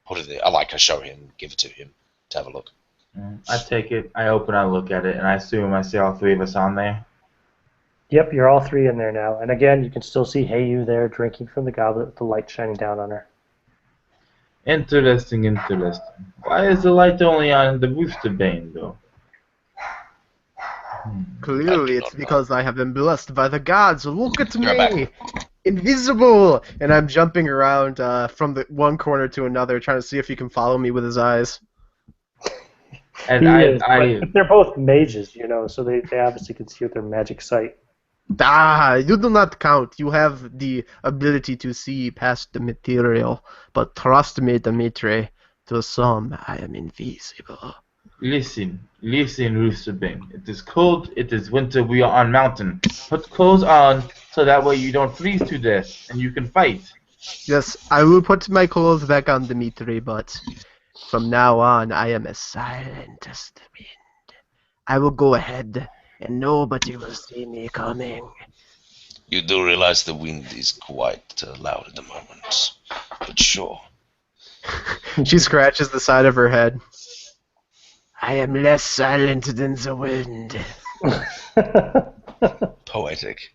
[SPEAKER 4] put it there, I show him, give it to him to have a look.
[SPEAKER 3] I take it, I open, I look at it, and I assume I see all three of us on there.
[SPEAKER 1] Yep, you're all three in there now. And again, you can still see Heyu there drinking from the goblet with the light shining down on her.
[SPEAKER 3] Interesting, interesting. Why is the light only on the Rooster Bane, though?
[SPEAKER 2] Clearly,
[SPEAKER 4] do
[SPEAKER 2] it's
[SPEAKER 4] not know.
[SPEAKER 2] because I have been blessed by the gods. Look at
[SPEAKER 4] You're
[SPEAKER 2] me!
[SPEAKER 4] back.
[SPEAKER 2] Invisible! And I'm jumping around from the one corner to another, trying to see if he can follow me with his eyes.
[SPEAKER 3] And
[SPEAKER 1] He
[SPEAKER 3] I,
[SPEAKER 1] is, but they're both mages, so they obviously can see with their magic sight.
[SPEAKER 2] Ah, you do not count. You have the ability to see past the material. But trust me, Dimitri, to some, I am invisible.
[SPEAKER 3] listen, Rooster Bane. It is cold, it is winter, we are on mountain. Put clothes on so that way you don't freeze to death and you can fight.
[SPEAKER 2] Yes, I will put my clothes back on, Dimitri, but from now on, I am as silent as the wind. I will go ahead, and nobody will see me coming.
[SPEAKER 4] You do realize the wind is quite loud at the moment. But sure.
[SPEAKER 2] She scratches the side of her head. I am less silent than the wind.
[SPEAKER 4] Poetic.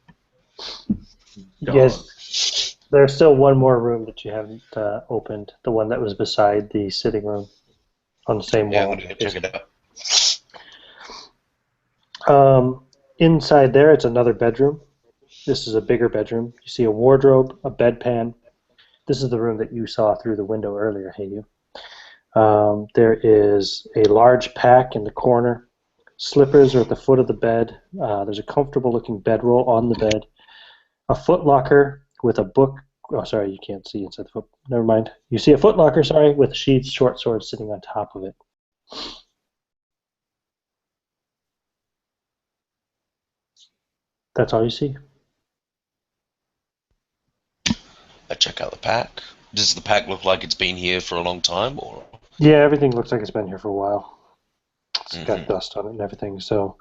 [SPEAKER 1] Yes, there's still one more room that you haven't opened. The one that was beside the sitting room on the same
[SPEAKER 4] Yeah, I'm
[SPEAKER 1] wall.
[SPEAKER 4] gonna go check it out.
[SPEAKER 1] Inside there, it's another bedroom. This is a bigger bedroom. You see a wardrobe, a bedpan. This is the room that you saw through the window earlier, Hayu. There is a large pack in the corner. Slippers are at the foot of the bed. There's a comfortable-looking bedroll on the bed. A footlocker with a book. Oh, sorry, you can't see inside the foot. Never mind. You see a footlocker, sorry, with a sheathed short sword sitting on top of it. That's all you see.
[SPEAKER 4] I check out the pack. Does the pack look like it's been here for a long time, or?
[SPEAKER 1] Yeah, everything looks like it's been here for a while. It's got
[SPEAKER 4] Mhm.
[SPEAKER 1] dust on it and everything. So,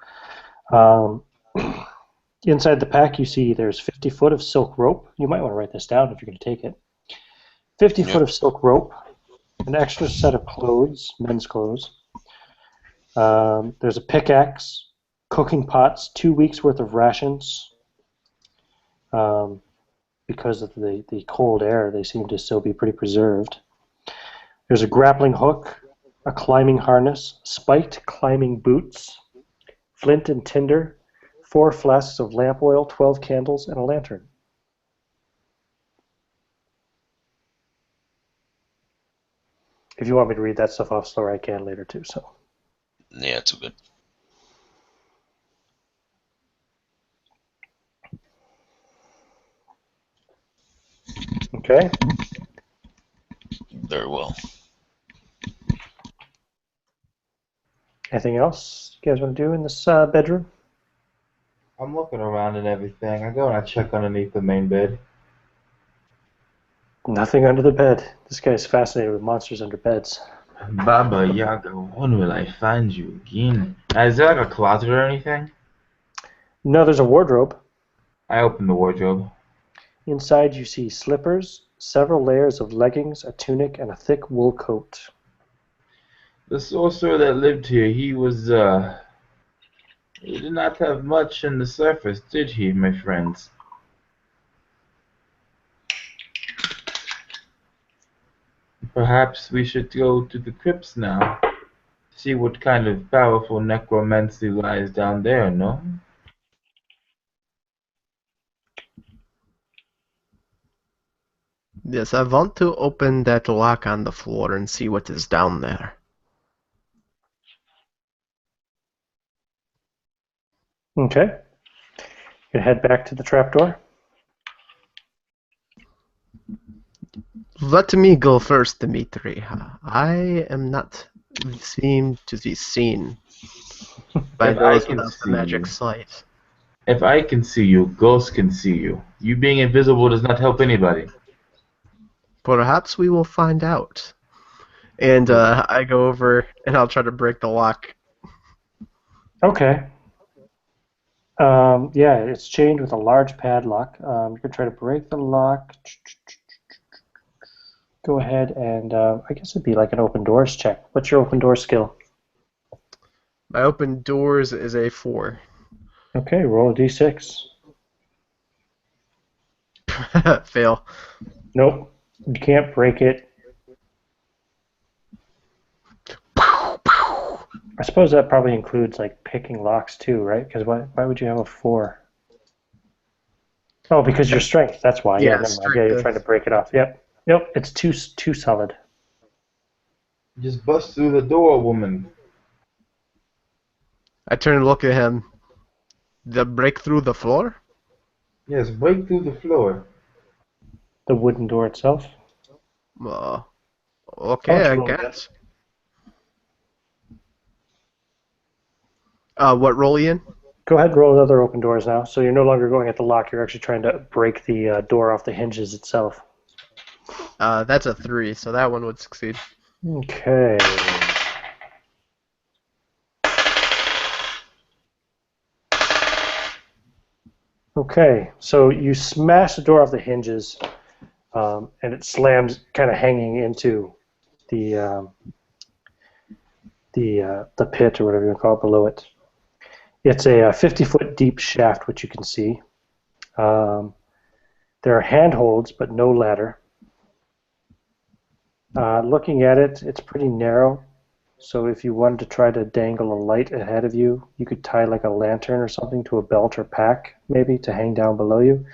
[SPEAKER 1] um, inside the pack, you see there's 50 foot of silk rope. You might want to write this down if you're going to take it. 50 foot
[SPEAKER 4] Yep.
[SPEAKER 1] of silk rope, an extra set of clothes, men's clothes. There's a pickaxe, cooking pots, 2 weeks worth of rations. Because of the cold air, they seem to still be pretty preserved. There's a grappling hook, a climbing harness, spiked climbing boots, flint and tinder, 4 flasks of lamp oil, 12 candles, and a lantern. If you want me to read that stuff off slower, I can later too. So,
[SPEAKER 4] Yeah, it's all good.
[SPEAKER 1] okay.
[SPEAKER 4] Very well.
[SPEAKER 1] Anything else you guys want to do in this bedroom?
[SPEAKER 3] I'm looking around and everything. I go and I check underneath the main bed.
[SPEAKER 1] Nothing under the bed. This guy's fascinated with monsters under beds.
[SPEAKER 3] Baba Yaga, when will I find you again? Is there like a closet or anything?
[SPEAKER 1] No, there's a wardrobe.
[SPEAKER 3] I open the wardrobe.
[SPEAKER 1] Inside you see slippers, several layers of leggings, a tunic, and a thick wool coat.
[SPEAKER 3] The sorcerer that lived here, he did not have much in the surface, did he, my friends? Perhaps we should go to the crypts now. See what kind of powerful necromancy lies down there, no?
[SPEAKER 2] Yes, I want to open that lock on the floor and see what is down there.
[SPEAKER 1] Okay. You can head back to the trapdoor.
[SPEAKER 2] Let me go first, Dimitri. I am not seem to be seen by
[SPEAKER 3] If I
[SPEAKER 2] those
[SPEAKER 3] can
[SPEAKER 2] without the
[SPEAKER 3] see
[SPEAKER 2] magic
[SPEAKER 3] you,
[SPEAKER 2] sight.
[SPEAKER 3] if I can see you, ghosts can see you. You being invisible does not help anybody.
[SPEAKER 2] Perhaps we will find out. And I go over and I'll try to break the lock.
[SPEAKER 1] Okay. Yeah, it's chained with a large padlock. You can try to break the lock. Go ahead and I guess it'd be like an open doors check. What's your open door skill?
[SPEAKER 2] My open doors is a 4.
[SPEAKER 1] Okay, roll a d6.
[SPEAKER 2] Fail.
[SPEAKER 1] Nope, you can't break it. I suppose that probably includes like picking locks too, right? Because why would you have a 4? Oh, because your strength. That's why. Yeah,
[SPEAKER 2] Yeah,
[SPEAKER 1] never mind. Yeah, you're trying to break it off. Yep. Nope. It's too solid.
[SPEAKER 3] Just bust through the door, woman.
[SPEAKER 2] I turn and look at him. The break through the floor?
[SPEAKER 3] Yes, break through the floor.
[SPEAKER 1] The wooden door itself.
[SPEAKER 2] Uh,
[SPEAKER 1] Why
[SPEAKER 2] okay,
[SPEAKER 1] don't you
[SPEAKER 2] I
[SPEAKER 1] roll again?
[SPEAKER 2] guess. What roll, Ian?
[SPEAKER 1] Go ahead and roll another open doors now. So you're no longer going at the lock. You're actually trying to break the door off the hinges itself.
[SPEAKER 2] That's a 3, so that one would succeed.
[SPEAKER 1] Okay. Okay, so you smash the door off the hinges, and it slams, kind of hanging into the the pit or whatever you call it below it. It's a 50-foot deep shaft, which you can see. There are handholds, but no ladder. Looking at it, it's pretty narrow. So if you wanted to try to dangle a light ahead of you, you could tie like a lantern or something to a belt or pack, maybe, to hang down below you.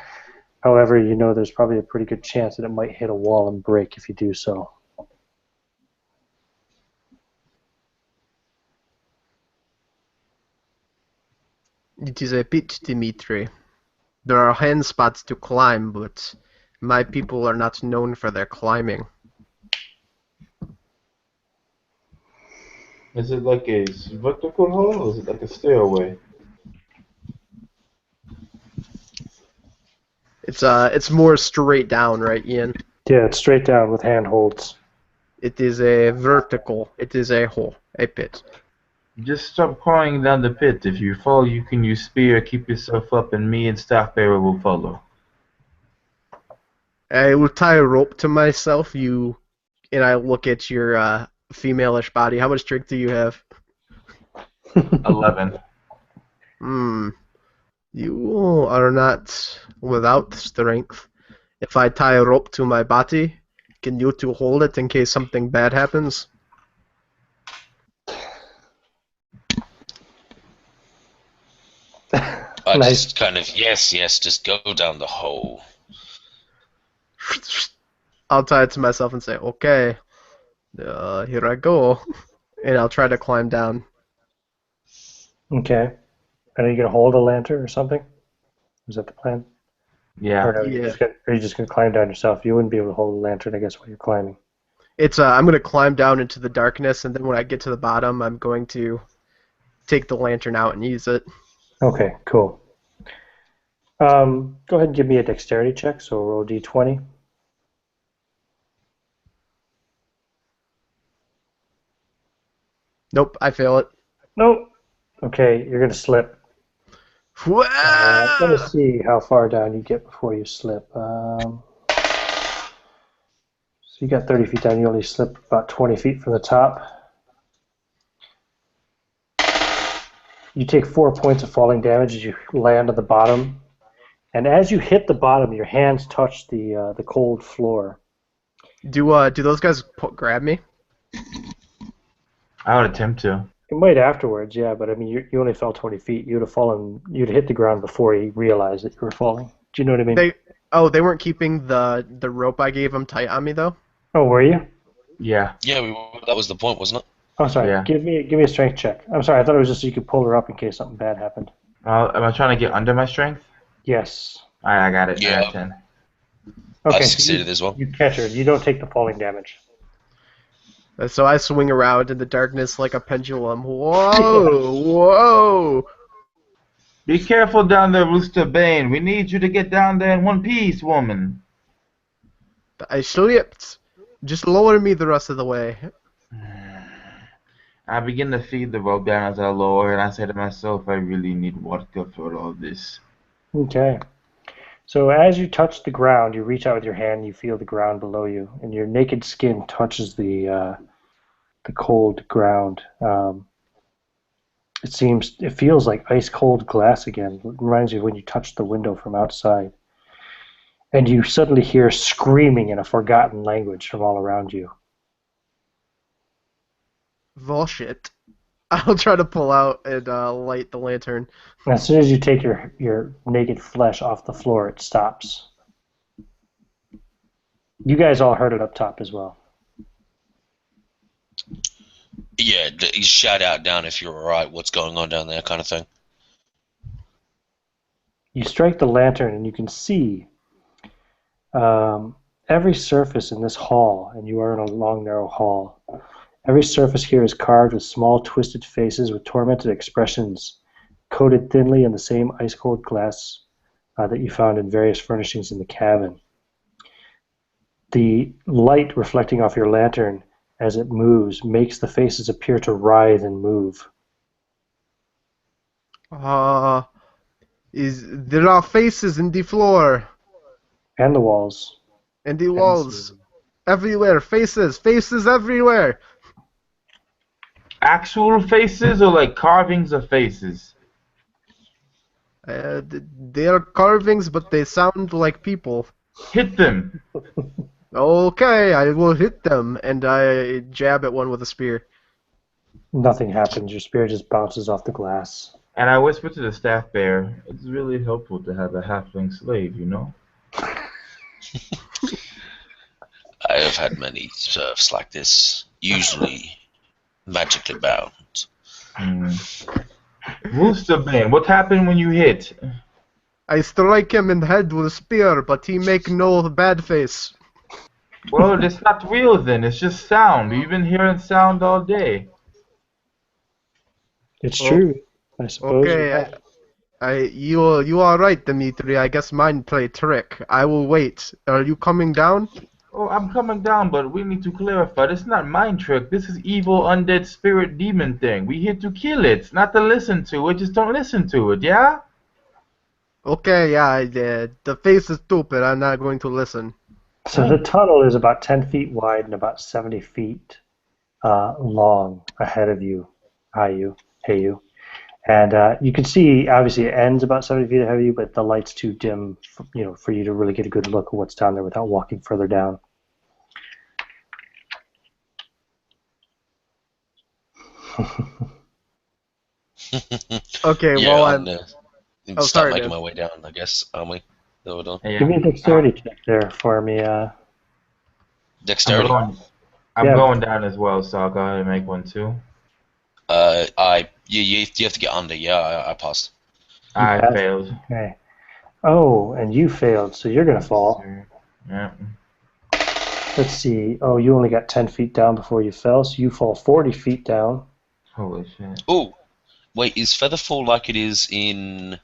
[SPEAKER 1] However, you know there's probably a pretty good chance that it might hit a wall and break if you do so.
[SPEAKER 2] It is a pit, Dimitri. There are hand spots to climb, but my people are not known for their climbing.
[SPEAKER 3] Is it like a vertical hole or is it like a stairway?
[SPEAKER 2] It's more straight down, right, Ian?
[SPEAKER 1] Yeah, it's straight down with handholds.
[SPEAKER 2] It is a vertical. It is a hole, a pit.
[SPEAKER 3] Just stop crawling down the pit. If you fall, you can use spear, keep yourself up, and me and Staffbearer will follow.
[SPEAKER 2] I will tie a rope to myself. And I look at your female-ish body. How much strength do you have?
[SPEAKER 3] 11.
[SPEAKER 2] You are not without strength. If I tie a rope to my body, can you two hold it in case something bad happens?
[SPEAKER 4] I
[SPEAKER 1] Nice.
[SPEAKER 4] just kind of, yes, just go down the hole.
[SPEAKER 2] I'll tie it to myself and say, okay, here I go. And I'll try to climb down.
[SPEAKER 1] Okay. And are you going to hold a lantern or something? Is that the plan?
[SPEAKER 3] Yeah.
[SPEAKER 1] Or no,
[SPEAKER 2] Yeah.
[SPEAKER 1] are you just going to climb down yourself? You wouldn't be able to hold a lantern, I guess, while you're climbing.
[SPEAKER 2] I'm going to climb down into the darkness, and then when I get to the bottom, I'm going to take the lantern out and use it.
[SPEAKER 1] Okay, cool. Go ahead and give me a dexterity check, so roll d20.
[SPEAKER 2] Nope, I fail it.
[SPEAKER 1] Nope. Okay, you're going to slip. Let me see how far down you get before you slip. So you got 30 feet down, you only slip about 20 feet from the top. You take 4 points of falling damage as you land on the bottom. And as you hit the bottom, your hands touch the cold floor.
[SPEAKER 2] Do those guys grab me?
[SPEAKER 3] I would attempt to.
[SPEAKER 1] You might afterwards, yeah, but I mean, you only fell 20 feet. You'd have fallen, you'd hit the ground before you realized that you were falling. Do you know what I mean?
[SPEAKER 2] They weren't keeping the rope I gave them tight on me though.
[SPEAKER 1] Oh, were you?
[SPEAKER 3] Yeah.
[SPEAKER 4] Yeah, that was the point, wasn't it?
[SPEAKER 1] Oh, sorry.
[SPEAKER 3] Yeah.
[SPEAKER 1] Give me a strength check. I'm sorry. I thought it was just so you could pull her up in case something bad happened.
[SPEAKER 3] Am I trying to get under my strength?
[SPEAKER 1] Yes.
[SPEAKER 3] Alright, I got it.
[SPEAKER 4] Yeah.
[SPEAKER 3] I got 10.
[SPEAKER 1] Okay.
[SPEAKER 4] I succeeded as well.
[SPEAKER 1] You catch her. You don't take the falling damage.
[SPEAKER 2] So I swing around in the darkness like a pendulum. Whoa, whoa!
[SPEAKER 3] Be careful down there, Rooster Bane. We need you to get down there in one piece, woman.
[SPEAKER 2] I slipped. Just lower me the rest of the way.
[SPEAKER 3] I begin to feed the rope down as I lower, and I say to myself, I really need vodka for all this.
[SPEAKER 1] Okay. So as you touch the ground, you reach out with your hand, you feel the ground below you, and your naked skin touches the cold ground. It feels like ice cold glass again. It reminds you of when you touched the window from outside. And you suddenly hear screaming in a forgotten language from all around you.
[SPEAKER 2] Bullshit. I'll try to pull out and light the lantern.
[SPEAKER 1] And as soon as you take your naked flesh off the floor, it stops. You guys all heard it up top as well.
[SPEAKER 4] Yeah, shout out down if you're alright, what's going on down there kind of thing.
[SPEAKER 1] You strike the lantern and you can see every surface in this hall, and you are in a long, narrow hall. Every surface here is carved with small, twisted faces with tormented expressions, coated thinly in the same ice-cold glass that you found in various furnishings in the cabin. The light reflecting off your lantern as it moves makes the faces appear to writhe and move.
[SPEAKER 2] There are faces in the floor
[SPEAKER 1] And the walls.
[SPEAKER 2] and the walls. Everywhere, faces everywhere.
[SPEAKER 3] Actual faces or like carvings of faces?
[SPEAKER 2] They are carvings, but they sound like people.
[SPEAKER 3] Hit them.
[SPEAKER 2] Okay, I will hit them, and I jab at one with a spear.
[SPEAKER 1] Nothing happens. Your spear just bounces off the glass.
[SPEAKER 3] And I whisper to the staff bearer, it's really helpful to have a halfling slave, you know?
[SPEAKER 4] I have had many serfs like this, usually magically bound.
[SPEAKER 3] Wolfsterbane, what happened when you hit?
[SPEAKER 2] I strike him in the head with a spear, but he make no bad face.
[SPEAKER 3] Well, it's not real then, it's just sound. You've been hearing sound all day.
[SPEAKER 1] It's true, I suppose.
[SPEAKER 2] Okay, you are right, Dimitri. I guess mine play trick. I will wait. Are you coming down?
[SPEAKER 3] Oh, I'm coming down, but we need to clarify. This is not mind trick. This is evil, undead, spirit, demon thing. We here to kill it, not to listen to it. Just don't listen to it, yeah?
[SPEAKER 2] Okay, yeah, the face is stupid. I'm not going to listen.
[SPEAKER 1] So the tunnel is about 10 feet wide and about 70 feet long ahead of you. Hey you. And you can see, obviously, it ends about 70 feet ahead of you, but the light's too dim for you to really get a good look at what's down there without walking further down.
[SPEAKER 2] Okay,
[SPEAKER 4] Yeah,
[SPEAKER 2] well,
[SPEAKER 4] I'm
[SPEAKER 2] Oh,
[SPEAKER 4] start
[SPEAKER 2] sorry,
[SPEAKER 4] making
[SPEAKER 2] Dan.
[SPEAKER 4] my way down, I guess, aren't we?
[SPEAKER 3] Yeah.
[SPEAKER 1] Give me a dexterity check there for me.
[SPEAKER 4] Dexterity?
[SPEAKER 3] I'm
[SPEAKER 1] Yeah.
[SPEAKER 3] going down as well, so I'll go ahead and make one too.
[SPEAKER 4] You have to get under. Yeah, I passed.
[SPEAKER 3] I
[SPEAKER 1] passed.
[SPEAKER 3] failed.
[SPEAKER 1] Okay. Oh, and you failed, so you're going to fall.
[SPEAKER 3] Yeah.
[SPEAKER 1] Let's see. Oh, you only got 10 feet down before you fell, so you fall 40 feet down.
[SPEAKER 3] Holy shit.
[SPEAKER 4] Oh, wait, is Featherfall like it is in?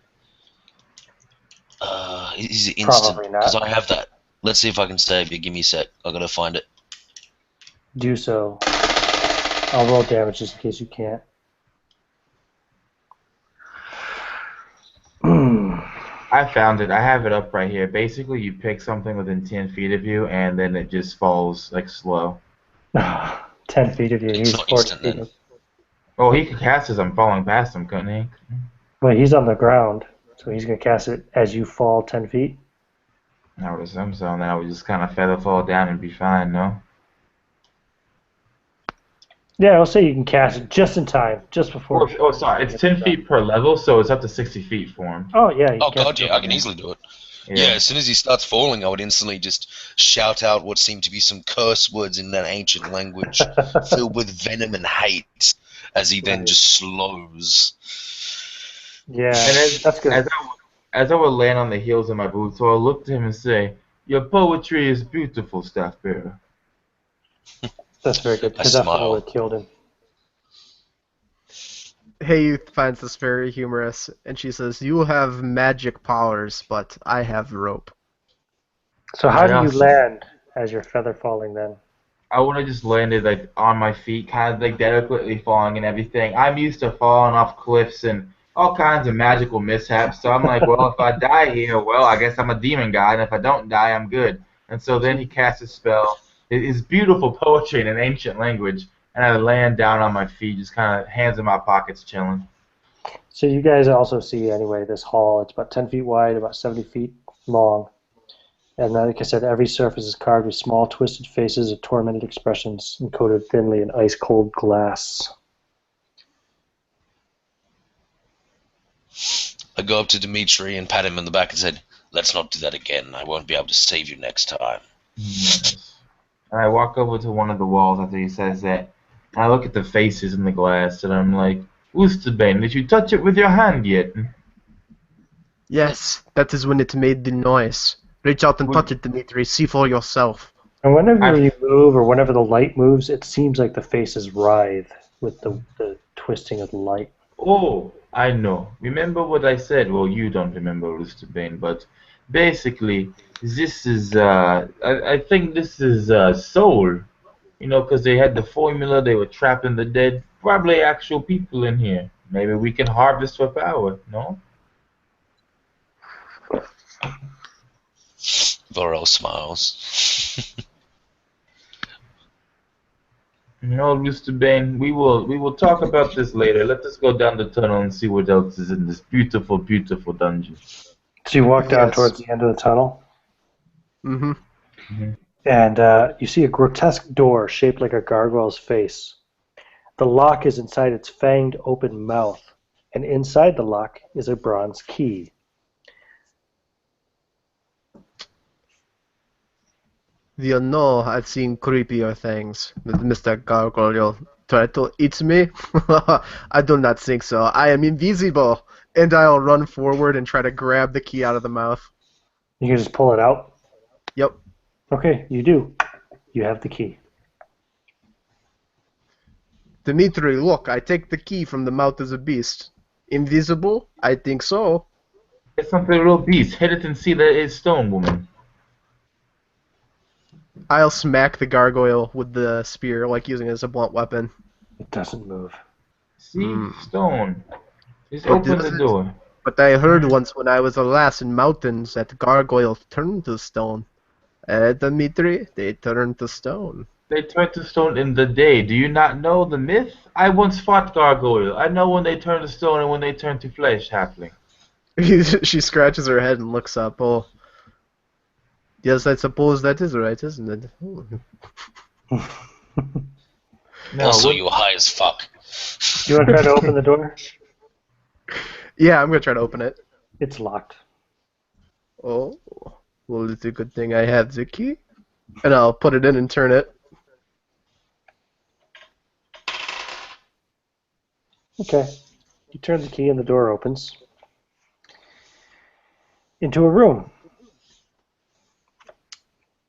[SPEAKER 4] Is it instant?
[SPEAKER 1] Probably not.
[SPEAKER 4] Because I have that. Let's see if I can save you. Give me a sec. I gotta find it.
[SPEAKER 1] Do so. I'll roll damage just in case you can't.
[SPEAKER 3] I found it. I have it up right here. Basically, you pick something within 10 feet of you, and then it just falls, like, slow.
[SPEAKER 1] 10 feet of you.
[SPEAKER 4] It's
[SPEAKER 1] He's
[SPEAKER 4] not
[SPEAKER 1] 40
[SPEAKER 4] instant
[SPEAKER 1] feet.
[SPEAKER 4] then.
[SPEAKER 3] Oh, he could cast as I'm falling past him, couldn't he?
[SPEAKER 1] Well, he's on the ground, so he's going to cast it as you fall 10 feet.
[SPEAKER 3] I would assume so, and then I would just kind of feather fall down and be fine, no?
[SPEAKER 1] Yeah, I'll say you can cast it just in time, just before.
[SPEAKER 3] Oh, sorry. It's 10 feet per level, so it's up to 60 feet for him.
[SPEAKER 1] Oh, yeah. You
[SPEAKER 4] Oh
[SPEAKER 1] can cast
[SPEAKER 4] god,
[SPEAKER 1] it
[SPEAKER 4] yeah, I can easily do it.
[SPEAKER 3] Yeah.
[SPEAKER 4] Yeah, as soon as he starts falling, I would instantly just shout out what seemed to be some curse words in that ancient language, filled with venom and hate, as he then just slows.
[SPEAKER 1] Yeah,
[SPEAKER 3] And
[SPEAKER 1] that's good.
[SPEAKER 3] as I would land on the heels of my boots, so I'll look to him and say, "Your poetry is beautiful, staff bearer."
[SPEAKER 1] That's very good,
[SPEAKER 4] I
[SPEAKER 1] because that's what
[SPEAKER 4] smile.
[SPEAKER 1] would have killed him.
[SPEAKER 2] Hey finds this very humorous, and she says, "You have magic powers, but I have rope."
[SPEAKER 1] So how do you
[SPEAKER 3] Awesome.
[SPEAKER 1] land as you're feather falling then?
[SPEAKER 3] I would have just landed like on my feet, kind of like delicately falling and everything. I'm used to falling off cliffs and all kinds of magical mishaps, so I'm like, well, if I die here, well, I guess I'm a demon god, and if I don't die, I'm good. And so then he casts a spell. It is beautiful poetry in an ancient language, and I land down on my feet, just kind of hands in my pockets, chilling.
[SPEAKER 1] So you guys also see, anyway, this hall. It's about 10 feet wide, about 70 feet long. And like I said, every surface is carved with small twisted faces of tormented expressions and coated thinly in ice-cold glass.
[SPEAKER 4] I go up to Dimitri and pat him on the back and said, "Let's not do that again. I won't be able to save you next time."
[SPEAKER 3] Yes. And I walk over to one of the walls after he says that. I look at the faces in the glass and I'm like, Oosterbane, did you touch it with your hand yet?
[SPEAKER 2] Yes, that is when it made the noise. Reach out and
[SPEAKER 3] Would-
[SPEAKER 2] touch it, Dimitri. See for yourself.
[SPEAKER 1] And whenever
[SPEAKER 3] I've-
[SPEAKER 1] you move or whenever the light moves, it seems like the faces writhe with the twisting of the light.
[SPEAKER 3] Oh, I know. Remember what I said? Well, you don't remember, Oosterbane, but basically, this is, I think this is soul. You know, because they had the formula, they were trapping the dead. Probably actual people in here. Maybe we can harvest for power, no?
[SPEAKER 4] Varel smiles.
[SPEAKER 3] No, Mr. Bane, we will talk about this later. Let us go down the tunnel and see what else is in this beautiful, beautiful dungeon.
[SPEAKER 1] So you walk down
[SPEAKER 2] Yes.
[SPEAKER 1] towards the end of the tunnel,
[SPEAKER 2] Mm-hmm.
[SPEAKER 1] and you see a grotesque door shaped like a gargoyle's face. The lock is inside its fanged open mouth, and inside the lock is a bronze key.
[SPEAKER 2] You know, I've seen creepier things. Mr. Gargoyle try to eat me? I do not think so. I am invisible. And I'll run forward and try to grab the key out of the mouth.
[SPEAKER 1] You can just pull it out.
[SPEAKER 2] Yep.
[SPEAKER 1] Okay, you do. You have the key.
[SPEAKER 2] Dimitri, look, I take the key from the mouth of the beast. Invisible? I think so.
[SPEAKER 3] It's not the real beast. Hit it and see that it's stone, woman.
[SPEAKER 2] I'll smack the gargoyle with the spear, like using it as a blunt weapon.
[SPEAKER 1] It doesn't move.
[SPEAKER 3] See? Stone. Just
[SPEAKER 2] It
[SPEAKER 3] open the
[SPEAKER 2] doesn't.
[SPEAKER 3] door.
[SPEAKER 2] But I heard once when I was a lass in mountains that gargoyles turn to stone. Dimitri, they turn to stone.
[SPEAKER 3] They turn to stone in the day. Do you not know the myth? I once fought gargoyle. I know when they turn to stone and when they turn to flesh, halfling.
[SPEAKER 2] She scratches her head and looks up. Oh, yes, I suppose that is right, isn't it?
[SPEAKER 3] No,
[SPEAKER 4] Also,
[SPEAKER 3] what-
[SPEAKER 4] you're high as fuck.
[SPEAKER 1] Do you want to try to open the door?
[SPEAKER 2] Yeah, I'm gonna try to open it.
[SPEAKER 1] It's locked.
[SPEAKER 2] Oh, well, it's a good thing I have the key. And I'll put it in and turn it.
[SPEAKER 1] Okay. You turn the key and the door opens into a room.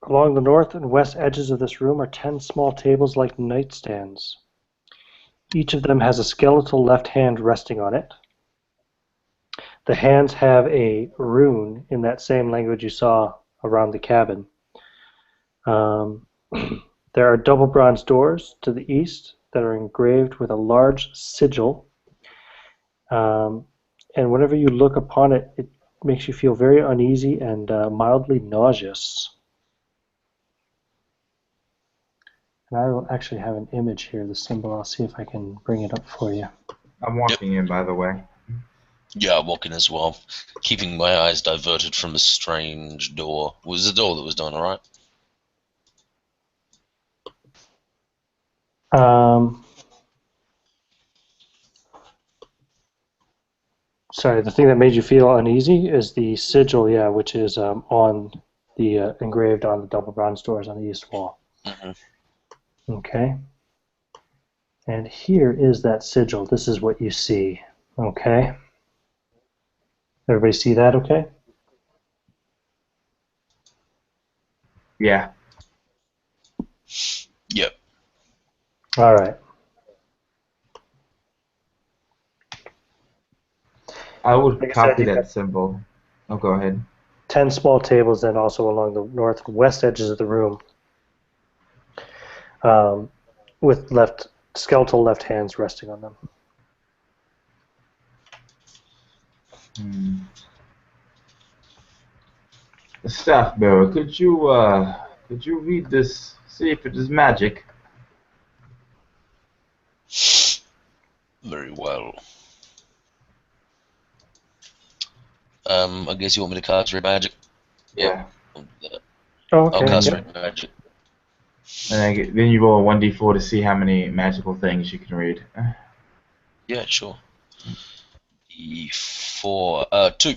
[SPEAKER 1] Along the north and west edges of this room are 10 small tables like nightstands. Each of them has a skeletal left hand resting on it. The hands have a rune in that same language you saw around the cabin. There are double bronze doors to the east that are engraved with a large sigil. And whenever you look upon it, it makes you feel very uneasy and mildly nauseous. And I will actually have an image here, the symbol. I'll see if I can bring it up for you.
[SPEAKER 3] I'm walking in, by the way.
[SPEAKER 4] Yeah, I'm walking as well, keeping my eyes diverted from a strange door. It was the door that was done, alright?
[SPEAKER 1] Sorry, the thing that made you feel uneasy is the sigil, yeah, which is on the engraved on the double bronze doors on the east wall.
[SPEAKER 4] Mm-hmm.
[SPEAKER 1] Okay. And here is that sigil. This is what you see. Okay. Everybody see that okay?
[SPEAKER 3] Yeah.
[SPEAKER 4] Yep.
[SPEAKER 1] All right.
[SPEAKER 3] I would
[SPEAKER 1] Like I said,
[SPEAKER 3] copy
[SPEAKER 1] you've
[SPEAKER 3] that
[SPEAKER 1] got-
[SPEAKER 3] symbol. Oh, go ahead.
[SPEAKER 1] 10 small tables then also along the north and west edges of the room with skeletal left hands resting on them.
[SPEAKER 3] Staff bearer, could you read this? See if it is magic.
[SPEAKER 4] Very well. I guess you want me to cast Red Magic?
[SPEAKER 3] Yeah.
[SPEAKER 1] Oh,
[SPEAKER 4] I'll
[SPEAKER 1] okay.
[SPEAKER 4] cast
[SPEAKER 1] Yeah.
[SPEAKER 4] Red Magic.
[SPEAKER 3] And then you roll a 1d4 to see how many magical things you can read.
[SPEAKER 4] Yeah, sure. for 2.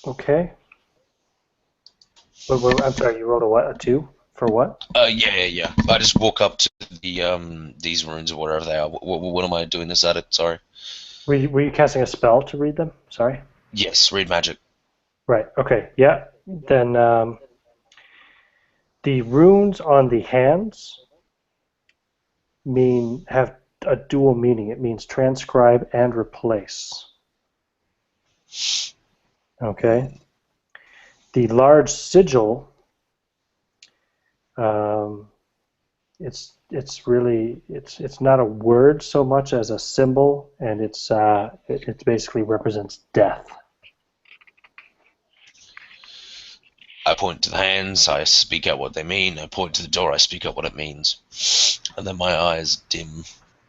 [SPEAKER 1] Okay. I'm sorry, you rolled a what? A 2? For what?
[SPEAKER 4] Yeah. I just walk up to the these runes or whatever they are. What am I doing this at it? Sorry.
[SPEAKER 1] Were you casting a spell to read them? Sorry.
[SPEAKER 4] Yes, read magic.
[SPEAKER 1] Right. Okay. Yeah. Then the runes on the hands have a dual meaning. It means transcribe and replace. Okay. The large sigil, it's not a word so much as a symbol, and it basically represents death.
[SPEAKER 4] I point to the hands, I speak out what they mean. I point to the door, I speak out what it means. And then my eyes dim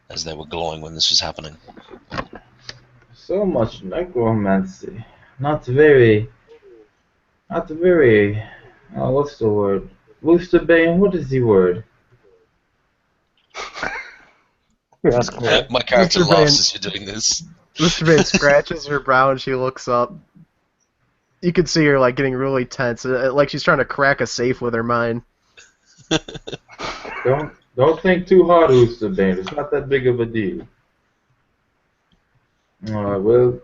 [SPEAKER 4] as they were glowing when this was happening.
[SPEAKER 3] So much necromancy. Not very. What's the word? Boosterbane, what is the word?
[SPEAKER 1] You're asking what?
[SPEAKER 4] My character
[SPEAKER 2] Mr.
[SPEAKER 4] laughs
[SPEAKER 2] Bane.
[SPEAKER 4] as you're doing this.
[SPEAKER 2] Mr. Bane scratches her brow and she looks up. You can see her like getting really tense, like she's trying to crack a safe with her mind.
[SPEAKER 3] Don't think too hard, Boosterbane. It's not that big of a deal. Alright, well,